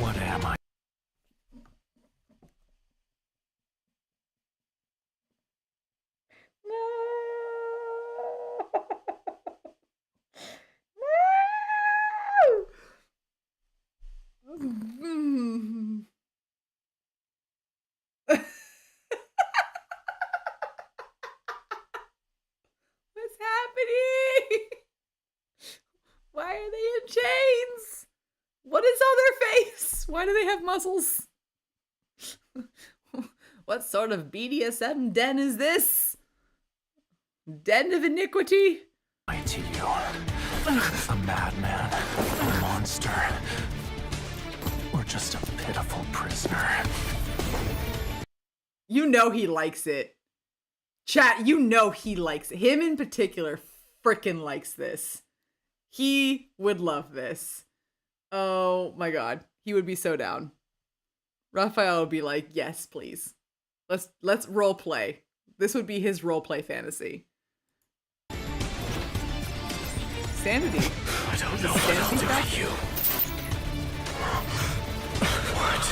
What am I? What's happening? Why are they in chains? What is on their face? Why do they have muscles? What sort of BDSM den is this? Den of iniquity? To you. A madman, a monster, or just a pitiful prisoner. You know he likes it. Chat, you know he likes it. Him in particular freaking likes this. He would love this. Oh my god. He would be so down. Raphael would be like, yes, please. Let's role play. This would be his role play fantasy. Sanity. I don't know what I'll do to you. What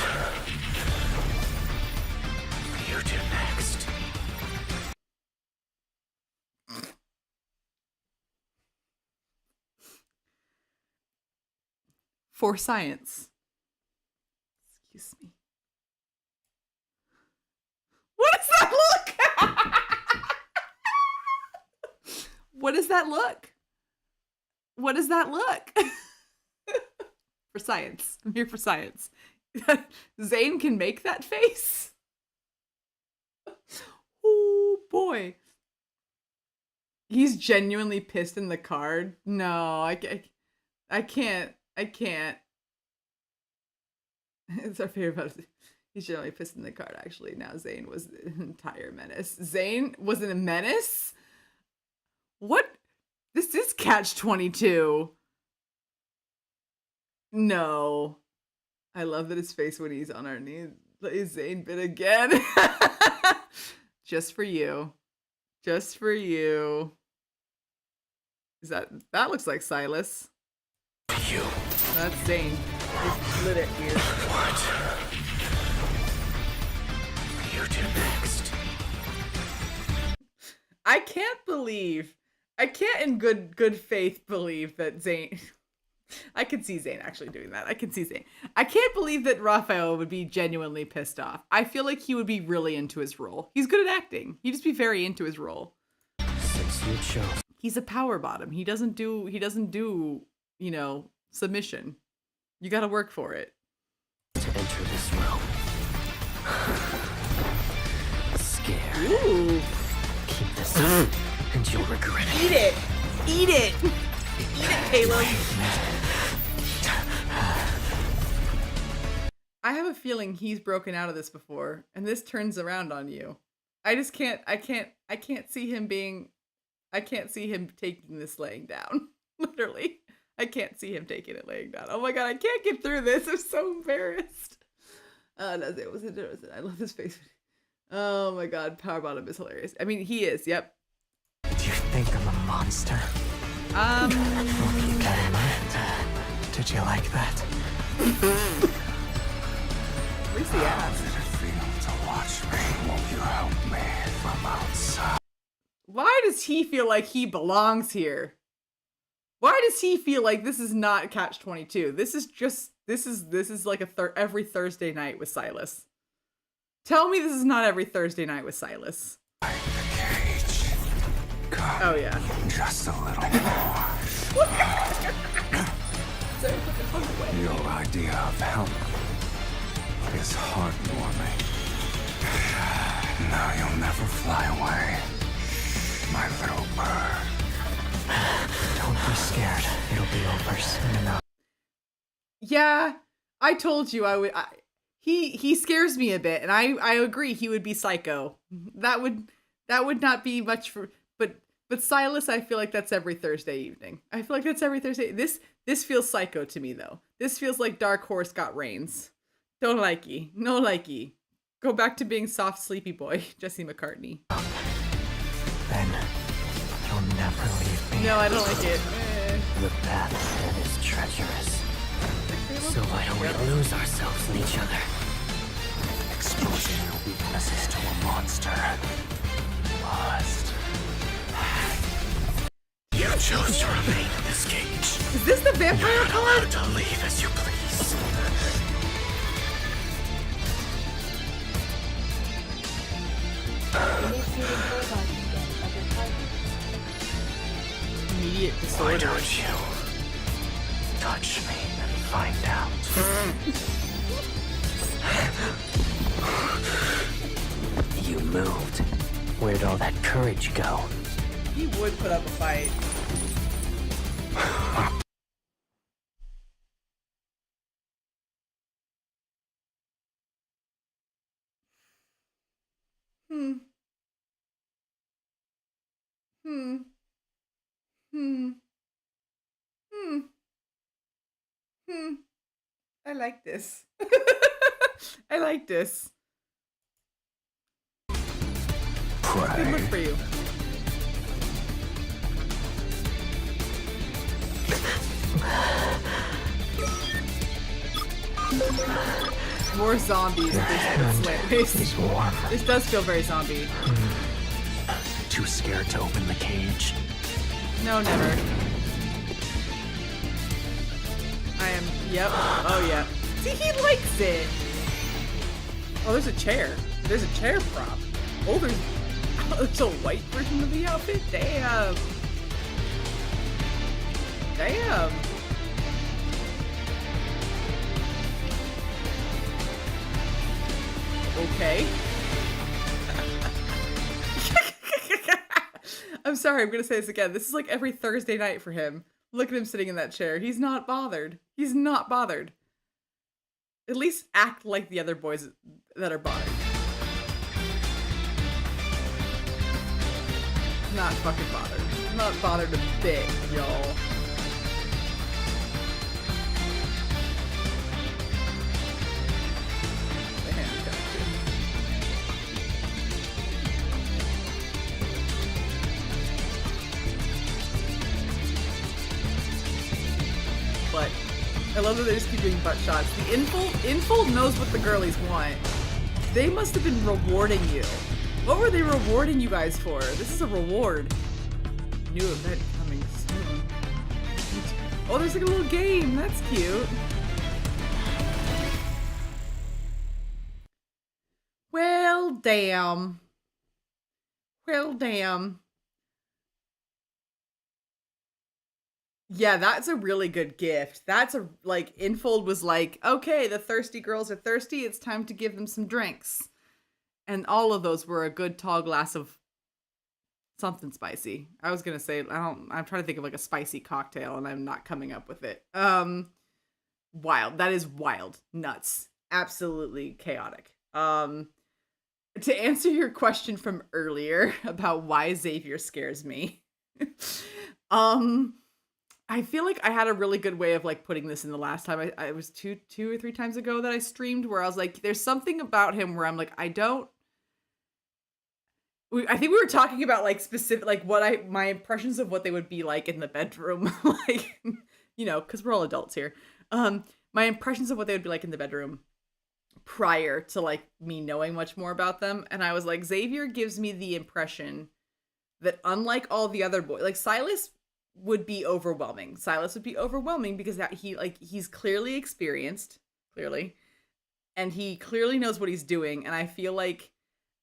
will you do next? for science. Excuse me. What does that look? What does that look? What does that look? For science. I'm here for science. Zane can make that face? Oh, boy. He's genuinely pissed in the card. No, I can't. It's our favorite. He's generally pissed in the card, actually. Now Zane was an entire menace. Zane was a menace? What? This is Catch-22. No. I love that his face when he's on our knees. Plays Zane bit again. Just for you. Just for you. Is that looks like Silas. You. That's Zane. Just lit it here. What? You do next. I can't in good faith believe that Zane. I could see Zane actually doing that. I can see Zane. I can't believe that Raphael would be genuinely pissed off. I feel like he would be really into his role. He's good at acting. He'd just be very into his role. Since you chose. He's a power bottom. He doesn't do, submission. You got to work for it. To enter this room. Scared. Ooh. Keep this up, and you'll regret it. Eat it. Eat it. Eat it, Caleb. I have a feeling he's broken out of this before, and this turns around on you. I can't see him taking this laying down. Literally. I can't see him taking it laying down. Oh my god, I can't get through this. I'm so embarrassed. I love his face. Oh my god, Power Bottom is hilarious. I mean, he is, yep. Do you think I'm a monster? What you got in mind? Did you like that? Where's the ass? How did it feel to watch me? Won't you help me from outside? Why does he feel like he belongs here? Why does he feel like this is not Catch-22? This is like every Thursday night with Silas. Tell me this is not every Thursday night with Silas. The cage. Come. Oh yeah. Just a little more. Your idea of help is heartwarming. Now you'll never fly away, my little bird. Don't be scared. It'll be over soon enough. Yeah, I told you I would. He scares me a bit, and I agree he would be psycho. That would not be much for. But Silas, I feel like that's every Thursday evening. I feel like that's every Thursday. This feels psycho to me though. This feels like Dark Horse got reins. Don't likey. No likey. Go back to being soft sleepy boy, Jesse McCartney. Then you'll never leave me. No, I don't like it. The path ahead is treacherous. So why don't we lose ourselves in each other? Exposing your weaknesses to a monster. Must. You chose to remain in this cage. Is this the vampire You're not card? allowed to leave as you please. Immediate Why disorder. don't you touch me and find out? You moved. Where'd all that courage go? He would put up a fight. I like this. I like this. Good look for you. More zombies. This does feel very zombie. Too scared to open the cage. No, never. I time. Yep. Oh, yeah. See, he likes it. Oh, there's a chair. There's a chair prop. Oh, there's a white version of the outfit? Damn. Damn. Okay. I'm sorry, I'm gonna say this again. This is like every Thursday night for him. Look at him sitting in that chair. He's not bothered. He's not bothered. At least act like the other boys that are bothered. Not fucking bothered. Not bothered a bit, y'all. The handcuff. But I love that they just keep doing butt shots. The infold knows what the girlies want. They must have been rewarding you. What were they rewarding you guys for? This is a reward. New event coming soon. Oh, there's like a little game. That's cute. Well, damn. Well, damn. Yeah, that's a really good gift. That's a, like, Infold was like, okay, the thirsty girls are thirsty. It's time to give them some drinks. And all of those were a good tall glass of something spicy. I was going to say, I'm trying to think of like a spicy cocktail and I'm not coming up with it. Wild. That is wild. Nuts. Absolutely chaotic. To answer your question from earlier about why Xavier scares me. I feel like I had a really good way of like putting this in the last time. I was two or three times ago that I streamed where I was like, there's something about him where I'm like, I think we were talking about like specific, like my impressions of what they would be like in the bedroom, like, you know, cause we're all adults here. My impressions of what they would be like in the bedroom prior to like me knowing much more about them. And I was like, Xavier gives me the impression that unlike all the other boys, like Silas would be overwhelming. Silas would be overwhelming because he's clearly experienced, and he clearly knows what he's doing. And I feel like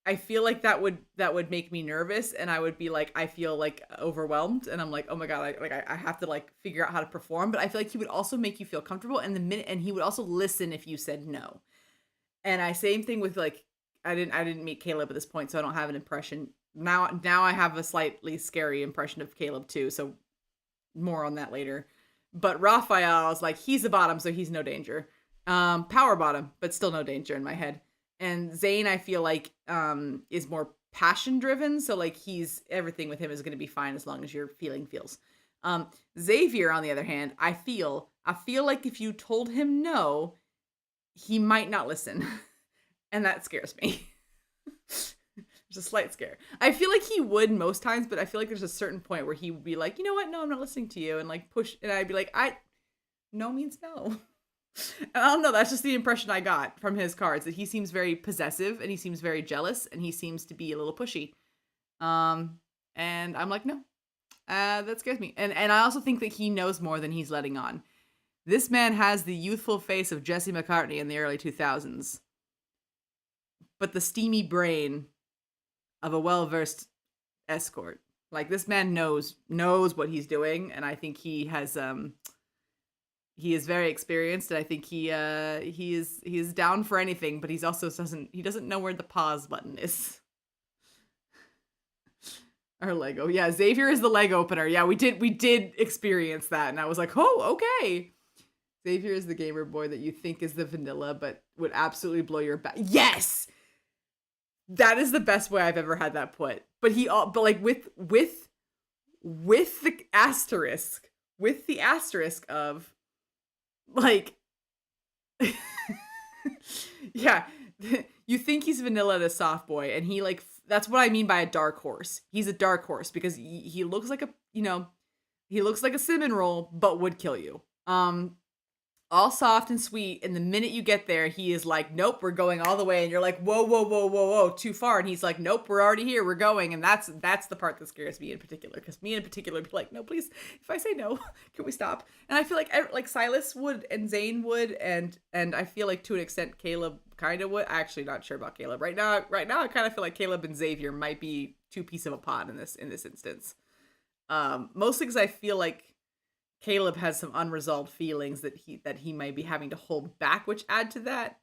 that would make me nervous, and I would be like, I feel like overwhelmed, and I'm like, oh my god, I have to like figure out how to perform. But I feel like he would also make you feel comfortable, and he would also listen if you said no. And same thing with like, I didn't meet Caleb at this point, so I don't have an impression. Now I have a slightly scary impression of Caleb too, so more on that later. But Raphael, I was like, he's a bottom, so he's no danger. Power bottom, but still no danger in my head. And Zane, I feel like, is more passion driven, so like everything with him is going to be fine as long as your feels. Xavier, on the other hand, I feel like if you told him no, he might not listen, and that scares me. There's a slight scare. I feel like he would most times, but I feel like there's a certain point where he would be like, you know what? No, I'm not listening to you. And like push. And I'd be like, no means no. And I don't know. That's just the impression I got from his cards, that he seems very possessive and he seems very jealous and he seems to be a little pushy. And I'm like, no, that scares me. And I also think that he knows more than he's letting on. This man has the youthful face of Jesse McCartney in the early 2000s, but the steamy brain of a well-versed escort. Like, this man knows what he's doing, and I think he is very experienced, and I think he is down for anything, but he doesn't know where the pause button is. Our Lego. Yeah, Xavier is the leg opener. Yeah, we did experience that, and I was like, oh, okay. Xavier is the gamer boy that you think is the vanilla, but would absolutely blow your back. Yes! That is the best way I've ever had that put. But like with the asterisk of like, yeah, you think he's vanilla to soft boy, and he like, that's what I mean by a dark horse. He's a dark horse because he looks like he looks like a cinnamon roll, but would kill you. all soft and sweet, and the minute you get there, he is like, "Nope, we're going all the way," and you're like, "Whoa, whoa, whoa, whoa, whoa, too far," and he's like, "Nope, we're already here, we're going," and that's the part that scares me in particular, because me in particular would be like, "No, please, if I say no, can we stop?" And I feel like Silas would and Zane would, and I feel like to an extent Caleb kind of would. Actually, not sure about Caleb right now. Right now, I kind of feel like Caleb and Xavier might be two pieces of a pod in this instance. Mostly because I feel like Caleb has some unresolved feelings that he might be having to hold back, which add to that.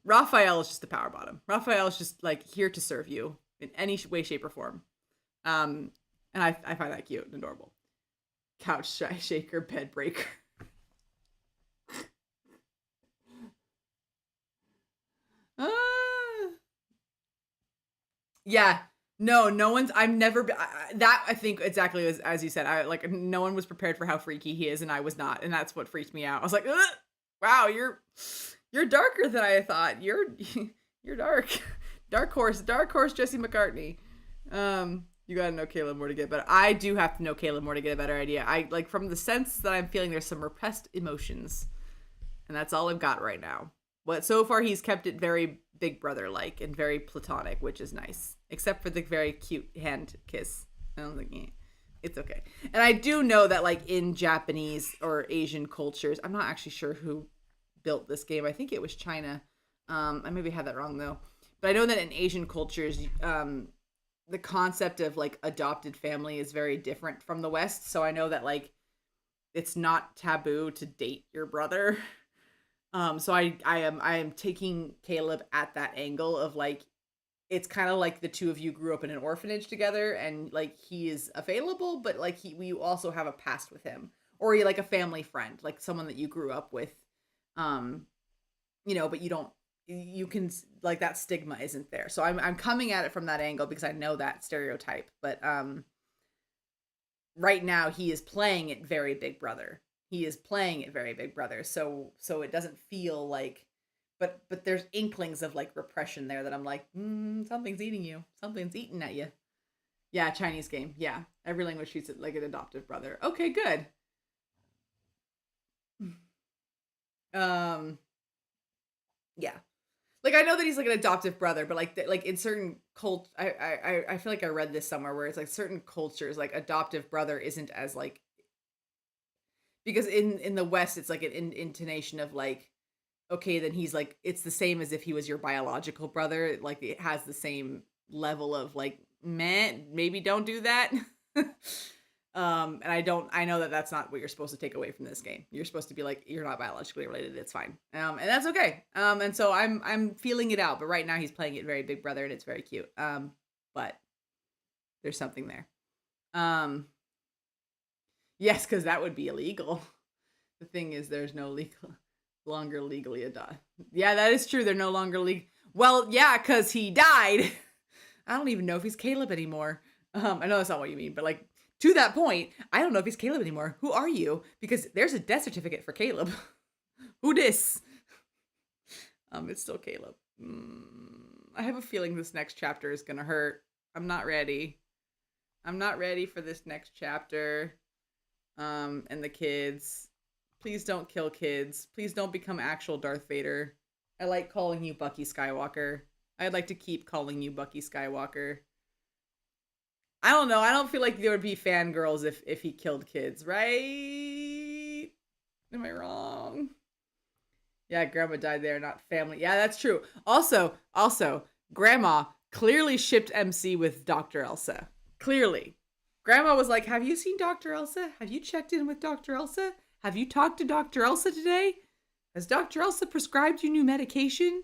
Raphael is just a power bottom. Raphael is just like here to serve you in any way, shape, or form. And I find that cute and adorable. Couch shaker, bed breaker. Yeah. No one's. I've never been. That I think exactly as you said. No one was prepared for how freaky he is, and I was not, and that's what freaked me out. I was like, ugh, wow, you're darker than I thought. You're dark, dark horse, Jesse McCartney. You gotta know Caleb more to get better. I do have to know Caleb more to get a better idea. I like from the sense that I'm feeling there's some repressed emotions, and that's all I've got right now. But so far he's kept it very Big Brother like and very platonic, which is nice. Except for the very cute hand kiss. I don't think it's okay. And I do know that like in Japanese or Asian cultures, I'm not actually sure who built this game. I think it was China. I maybe had that wrong though. But I know that in Asian cultures, the concept of like adopted family is very different from the West. So I know that like it's not taboo to date your brother. So I am taking Caleb at that angle of like it's kind of like the two of you grew up in an orphanage together and like he is available, but like we also have a past with him, or you like a family friend, like someone that you grew up with, but you can like that stigma isn't there. So I'm coming at it from that angle because I know that stereotype, but right now he is playing it very Big Brother. He is playing it very Big Brother. So it doesn't feel like, but there's inklings of like repression there that I'm like, something's eating you. Something's eating at you. Yeah, Chinese game. Yeah, every language treats it like an adoptive brother. Okay, good. Yeah. Like I know that he's like an adoptive brother, but like in certain I feel like I read this somewhere where it's like certain cultures like adoptive brother isn't as like, because in the West it's like an intonation of like, okay, then he's like it's the same as if he was your biological brother. Like it has the same level of like, man, maybe don't do that. And I know that that's not what you're supposed to take away from this game. You're supposed to be like, you're not biologically related, it's fine. And that's okay. And so I'm feeling it out, but right now he's playing it very Big Brother and it's very cute. But there's something there. Yes, because that would be illegal. The thing is there's no longer legally adopted. Yeah, that is true. They're no longer legal. Well, yeah, because he died. I don't even know if he's Caleb anymore. I know that's not what you mean, but like to that point, I don't know if he's Caleb anymore. Who are you? Because there's a death certificate for Caleb. Who dis? It's still Caleb. I have a feeling this next chapter is gonna hurt. I'm not ready. I'm not ready for this next chapter. And the kids. Please don't kill kids. Please don't become actual Darth Vader. I like calling you Bucky Skywalker. I'd like to keep calling you Bucky Skywalker. I don't know. I don't feel like there would be fangirls if he killed kids, right? Am I wrong? Yeah, grandma died there, not family. Yeah, that's true. Also, grandma clearly shipped MC with Dr. Elsa. Clearly. Grandma was like, have you seen Dr. Elsa? Have you checked in with Dr. Elsa? Have you talked to Dr. Elsa today? Has Dr. Elsa prescribed you new medication?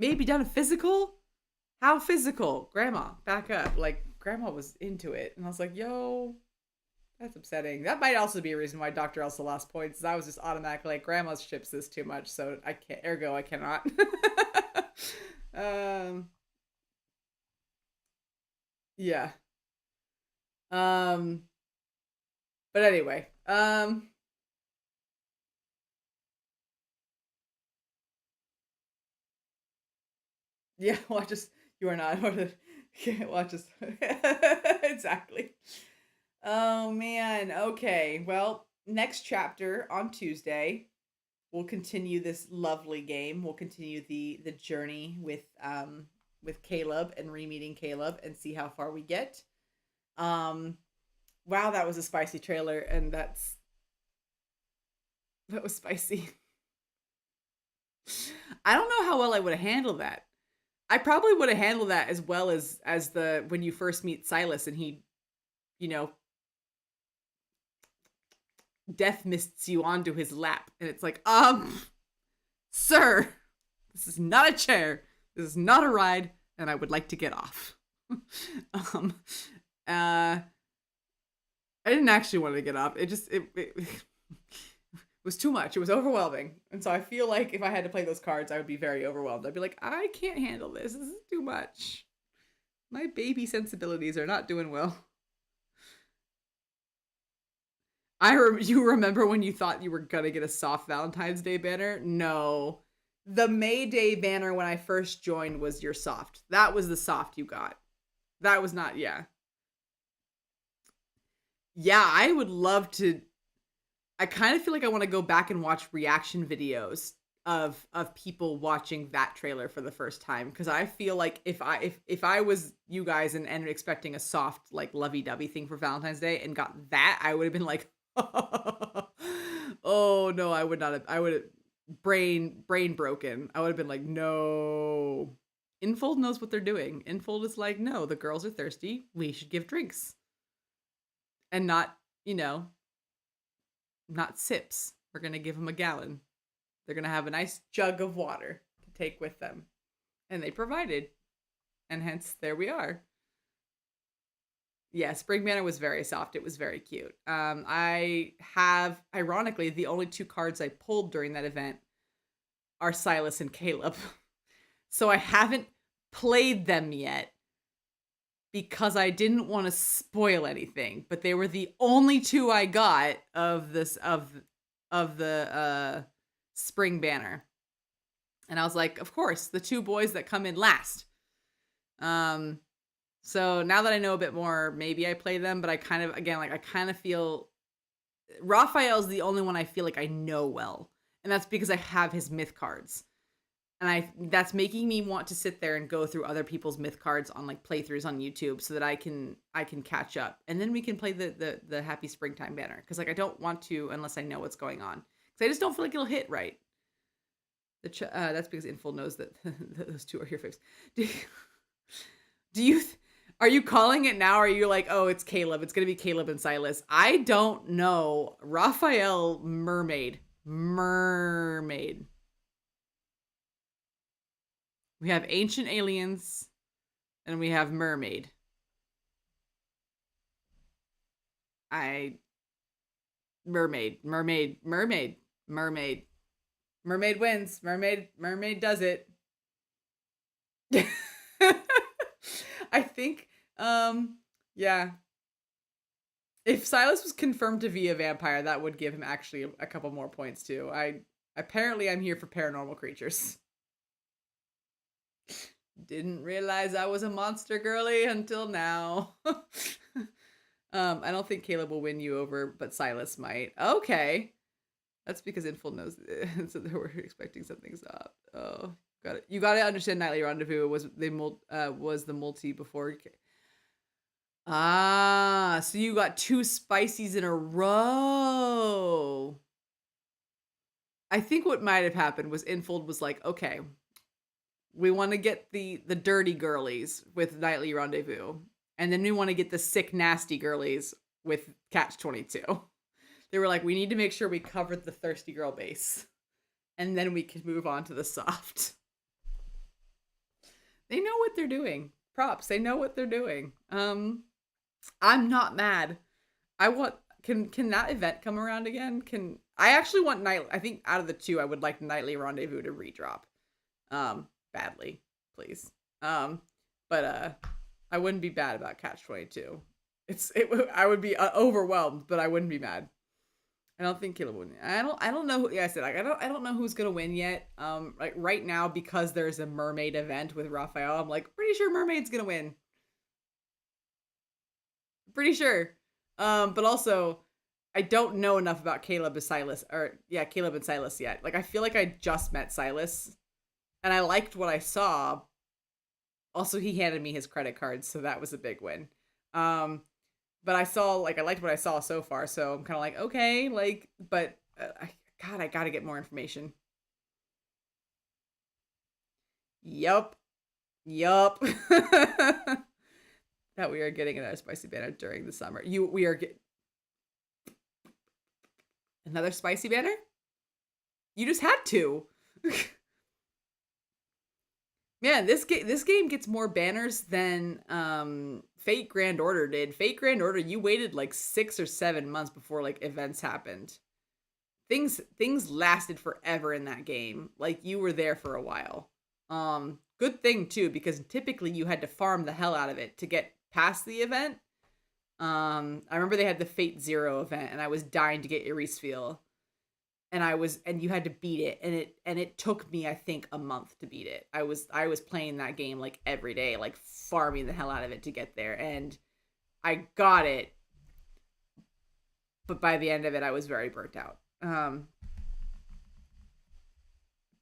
Maybe done a physical? How physical? Grandma, back up. Like, grandma was into it. And I was like, yo, that's upsetting. That might also be a reason why Dr. Elsa lost points. I was just automatically like, grandma ships this too much, so I can't, ergo I cannot. Yeah. But anyway, yeah, watch us. You are not. Watch us. Exactly. Oh man. Okay. Well, next chapter on Tuesday, we'll continue this lovely game. We'll continue the journey with Caleb and re-meeting Caleb and see how far we get. Wow, that was a spicy trailer, and that was spicy. I don't know how well I would have handled that. I probably would have handled that as well as the when you first meet Silas and he, you know, death mists you onto his lap, and it's like, sir, this is not a chair, this is not a ride, and I would like to get off. I didn't actually want to get off. It was too much. It was overwhelming. And so I feel like if I had to play those cards, I would be very overwhelmed. I'd be like, I can't handle this. This is too much. My baby sensibilities are not doing well. You remember when you thought you were gonna get a soft Valentine's Day banner? No. The May Day banner when I first joined was your soft. That was the soft you got. That was not, yeah. Yeah, I would love to. I kind of feel like I want to go back and watch reaction videos of people watching that trailer for the first time, because I feel like if I was you guys and expecting a soft, like, lovey-dovey thing for Valentine's Day and got that, I would have been like, oh no, I would not have. I would have brain broken. I would have been like, no. Infold knows what they're doing. Infold is like, no, the girls are thirsty. We should give drinks. And not, not sips. We're going to give them a gallon. They're going to have a nice jug of water to take with them. And they provided. And hence, there we are. Yeah, Spring Banner was very soft. It was very cute. I have, ironically, the only 2 cards I pulled during that event are Silas and Caleb. So I haven't played them yet because I didn't want to spoil anything. But they were the only 2 I got of this of the Spring Banner. And I was like, of course, the 2 boys that come in last. So now that I know a bit more, maybe I play them, but I kind of feel Raphael's the only one I feel like I know well. And that's because I have his myth cards. And that's making me want to sit there and go through other people's myth cards on, like, playthroughs on YouTube so that I can catch up. And then we can play the Happy Springtime banner, because, like, I don't want to unless I know what's going on. Because I just don't feel like it'll hit right. That's because Infold knows that those 2 are your faves. Are you calling it now? Or are you like, oh, it's Caleb. It's going to be Caleb and Silas. I don't know. Raphael, mermaid. We have ancient aliens and we have mermaid. Mermaid wins. Mermaid does it. I think, yeah. If Silas was confirmed to be a vampire, that would give him actually a couple more points too. Apparently I'm here for paranormal creatures. Didn't realize I was a monster girly until now. I don't think Caleb will win you over, but Silas might. Okay. That's because Inful knows so they were expecting something soft. Oh, got it. You got to understand Nightly Rendezvous was the multi before. So you got 2 spicies in a row. I think what might have happened was Infold was like, okay, we want to get the dirty girlies with Nightly Rendezvous, and then we want to get the sick, nasty girlies with Catch-22. They were like, we need to make sure we covered the thirsty girl base, and then we can move on to the soft. They know what they're doing. Props. They know what they're doing. I'm not mad. Can that event come around again? I actually want I think out of the 2, I would like Nightly Rendezvous to redrop. Badly, please. But I wouldn't be bad about Catch-22. I would be overwhelmed, but I wouldn't be mad. I don't think Caleb would win. I don't know who, yeah, I said, like, I don't know who's gonna win yet. Like, right now, because there's a mermaid event with Raphael, I'm like, pretty sure mermaid's gonna win. Pretty sure. But also, I don't know enough about Caleb and Silas, Caleb and Silas yet. Like, I feel like I just met Silas, and I liked what I saw. Also, he handed me his credit card, so that was a big win. But I liked what I saw so far, so I'm kind of like, okay, like, but I gotta get more information. Yup. That we are getting another spicy banner during the summer. We are getting another spicy banner? You just had to. Man, this game gets more banners than Fate Grand Order did. Fate Grand Order, you waited like 6 or 7 months before like events happened. Things lasted forever in that game. Like, you were there for a while. Good thing too, because typically you had to farm the hell out of it to get past the event. I remember they had the Fate Zero event, and I was dying to get Irisfiel. And you had to beat it, and it took me, I think, a month to beat it. I was playing that game like every day, like farming the hell out of it to get there, and I got it. But by the end of it, I was very burnt out.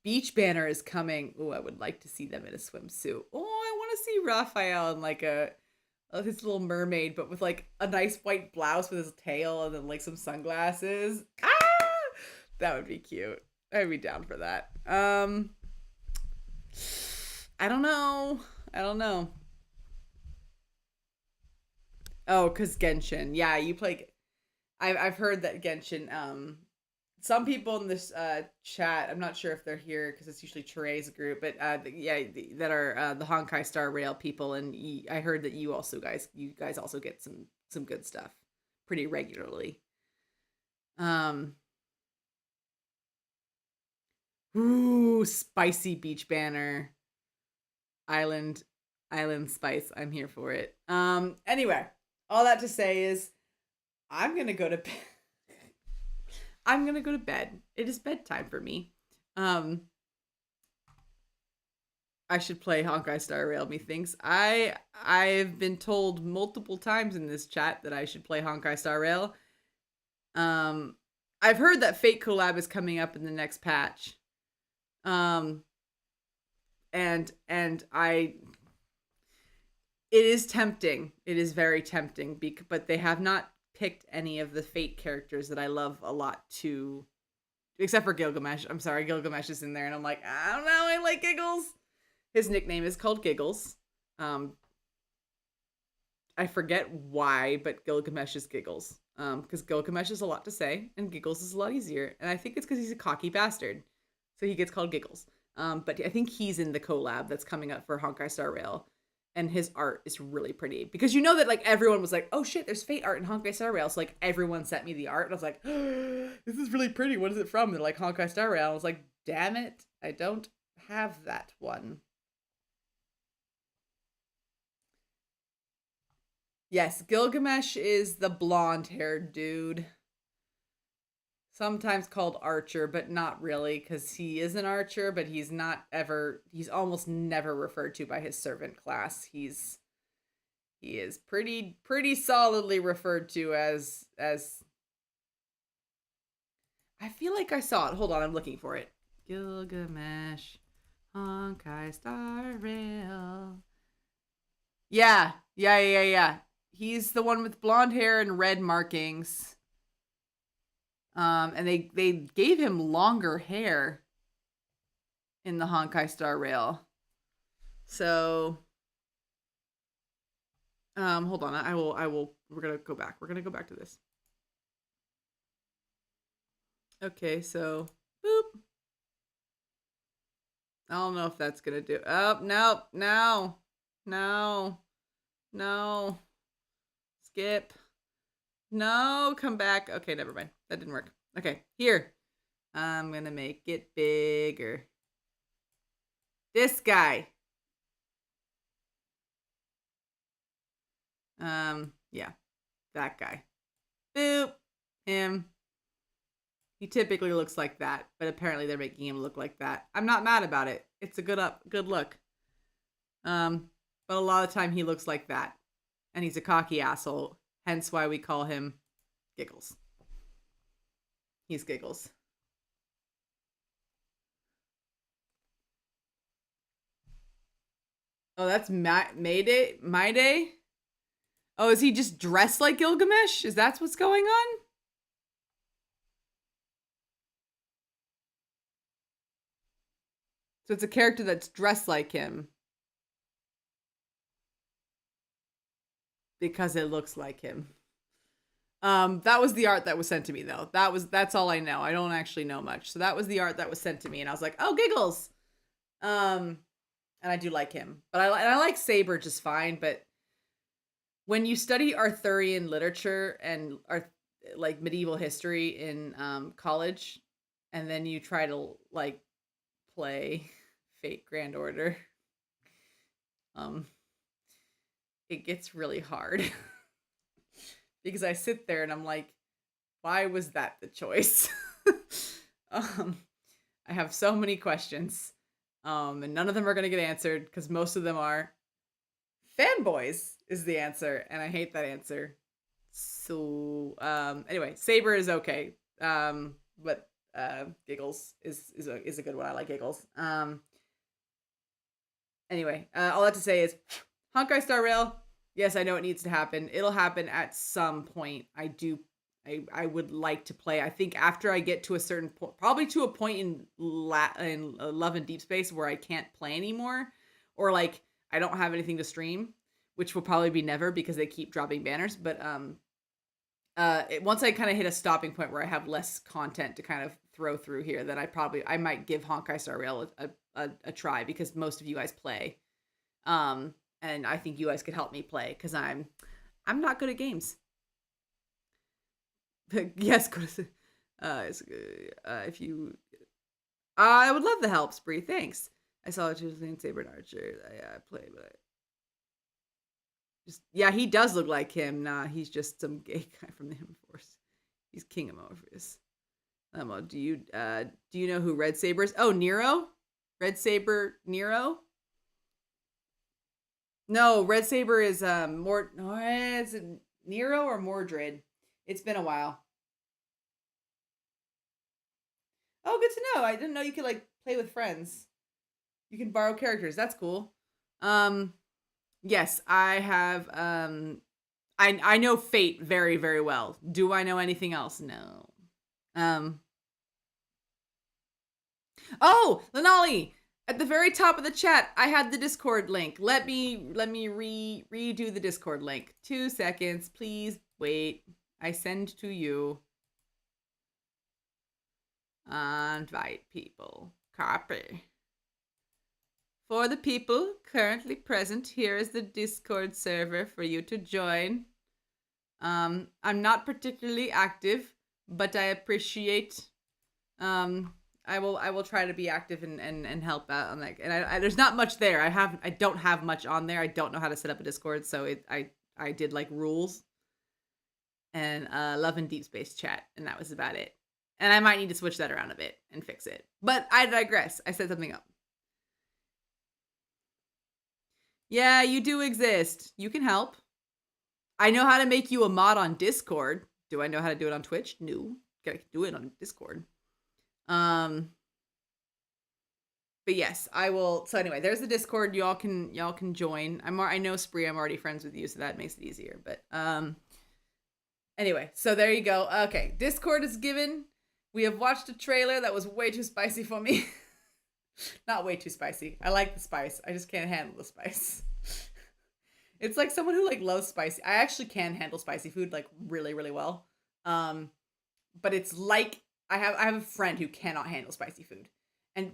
Beach banner is coming. Oh, I would like to see them in a swimsuit. Oh, I want to see Raphael in like his little mermaid, but with like a nice white blouse with his tail and then like some sunglasses. Ah! That would be cute. I'd be down for that. I don't know. Oh, because Genshin. Yeah, you play. I've heard that Genshin. Some people in this chat, I'm not sure if they're here because it's usually Tere's group, but that are the Honkai Star Rail people, and I heard that you guys also get some good stuff pretty regularly. Ooh, spicy beach banner. Island spice. I'm here for it. Anyway, all that to say is I'm going to go to bed. I'm going to go to bed. It is bedtime for me. I should play Honkai Star Rail, methinks. I've been told multiple times in this chat that I should play Honkai Star Rail. I've heard that Fate collab is coming up in the next patch. And it is tempting. It is very tempting, but they have not picked any of the Fate characters that I love a lot except for Gilgamesh. I'm sorry, Gilgamesh is in there, and I'm like, I don't know, I like Giggles. His nickname is called Giggles. I forget why, but Gilgamesh is Giggles. Because Gilgamesh is a lot to say, and Giggles is a lot easier. And I think it's because he's a cocky bastard. So he gets called Giggles. But I think he's in the collab that's coming up for Honkai Star Rail. And his art is really pretty. Because you know that like everyone was like, oh shit, there's Fate art in Honkai Star Rail. So like everyone sent me the art. And I was like, oh, this is really pretty. What is it from? And they're like, Honkai Star Rail. And I was like, damn it. I don't have that one. Yes, Gilgamesh is the blonde-haired dude. Sometimes called Archer, but not really, because he is an archer, but he's almost never referred to by his servant class. He is pretty solidly referred to as I feel like I saw it. Hold on, I'm looking for it. Gilgamesh, Honkai Star Rail. Yeah. He's the one with blonde hair and red markings. And they gave him longer hair in the Honkai Star Rail. So, hold on. I will. We're gonna go back. We're gonna go back to this. Okay, so boop. I don't know if that's gonna do. Oh, no. Skip. No, come back. Okay, never mind. That didn't work. Okay, here. I'm gonna make it bigger. This guy. Yeah. That guy. Boop. Him. He typically looks like that, but apparently they're making him look like that. I'm not mad about it. It's a good look. But a lot of the time he looks like that. And he's a cocky asshole. Hence why we call him Giggles. He's Giggles. Oh, that's Mayday? My Day? Oh, is he just dressed like Gilgamesh? Is that what's going on? So it's a character that's dressed like him. Because it looks like him. That was the art that was sent to me though. That's all I know. I don't actually know much. So that was the art that was sent to me and I was like, "Oh, Giggles." And I do like him. But I like Saber just fine, but when you study Arthurian literature and like medieval history in college and then you try to like play Fate Grand Order, it gets really hard. Because I sit there and I'm like, why was that the choice? I have so many questions. And none of them are going to get answered because most of them are fanboys is the answer. And I hate that answer. So, anyway, Saber is okay. But Giggles is a good one. I like Giggles. Anyway, all that to say is Honkai Star Rail. Yes, I know it needs to happen. It'll happen at some point. I would like to play. I think after I get to a certain point, probably to a point in Love and Deepspace where I can't play anymore, or like I don't have anything to stream, which will probably be never because they keep dropping banners. But once I kind of hit a stopping point where I have less content to kind of throw through here, then I might give Honkai Star Rail a try because most of you guys play. And I think you guys could help me play because I'm not good at games. Yes, if you, I would love the help, Spree. Thanks. I saw it in Saber and Archer. I play, but yeah, he does look like him. Nah, he's just some gay guy from the Human Force. He's King of Morpheus. Do you know who Red Saber is? Oh, Nero, Red Saber, Nero. No, Red Saber is more. No, is it Nero or Mordred? It's been a while. Oh, good to know. I didn't know you could like play with friends. You can borrow characters. That's cool. Yes, I have. I know Fate very very well. Do I know anything else? No. Oh, Lenali. At the very top of the chat, I had the Discord link. Let me redo the Discord link. 2 seconds, please wait. I send to you. Invite people. Copy. For the people currently present, here is the Discord server for you to join. I'm not particularly active, but I appreciate I will try to be active and help out on that. And I there's not much there. I don't have much on there. I don't know how to set up a Discord, so I did like rules and Love and Deepspace chat, and that was about it. And I might need to switch that around a bit and fix it. But I digress. I set something up. Yeah, you do exist. You can help. I know how to make you a mod on Discord. Do I know how to do it on Twitch? No. Gotta do it on Discord. But yes, I will. So anyway, there's the Discord. Y'all can join. I know Spree. I'm already friends with you, so that makes it easier. But anyway, so there you go. Okay, Discord is given. We have watched a trailer that was way too spicy for me. Not way too spicy. I like the spice. I just can't handle the spice. It's like someone who like loves spicy. I actually can handle spicy food like really really well. But it's like I have a friend who cannot handle spicy food.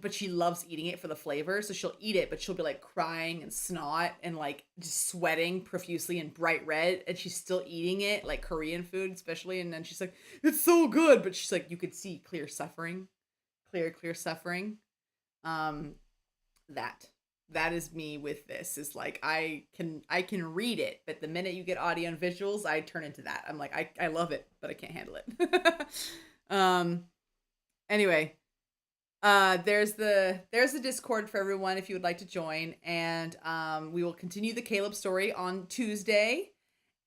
But she loves eating it for the flavor, so she'll eat it, but she'll be like crying and snot and like just sweating profusely and bright red, and she's still eating it, like Korean food especially, and then she's like, it's so good, but she's like, you could see clear suffering. Clear suffering. That is me with this, is like I can read it, but the minute you get audio and visuals, I turn into that. I'm like, I love it, but I can't handle it. Anyway. There's the Discord for everyone if you would like to join, and we will continue the Caleb story on Tuesday,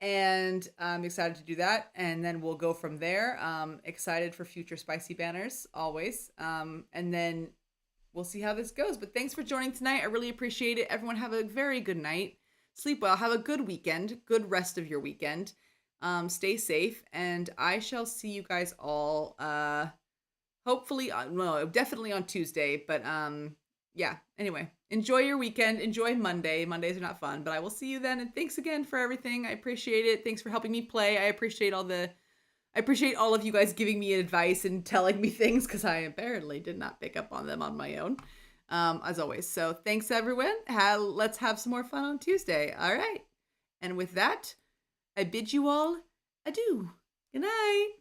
And I'm excited to do that. And then we'll go from there. Excited for future spicy banners, always. And then we'll see how this goes. But thanks for joining tonight. I really appreciate it. Everyone have a very good night. Sleep well. Have a good weekend. Good rest of your weekend. Stay safe. And I shall see you guys all hopefully definitely on Tuesday. But yeah, anyway, enjoy your weekend. Enjoy Monday. Mondays are not fun, but I will see you then. And thanks again for everything. I appreciate it. Thanks for helping me play. I appreciate all of you guys giving me advice and telling me things, because I apparently did not pick up on them on my own, as always. So thanks, everyone. Let's have some more fun on Tuesday. All right. And with that, I bid you all adieu. Good night.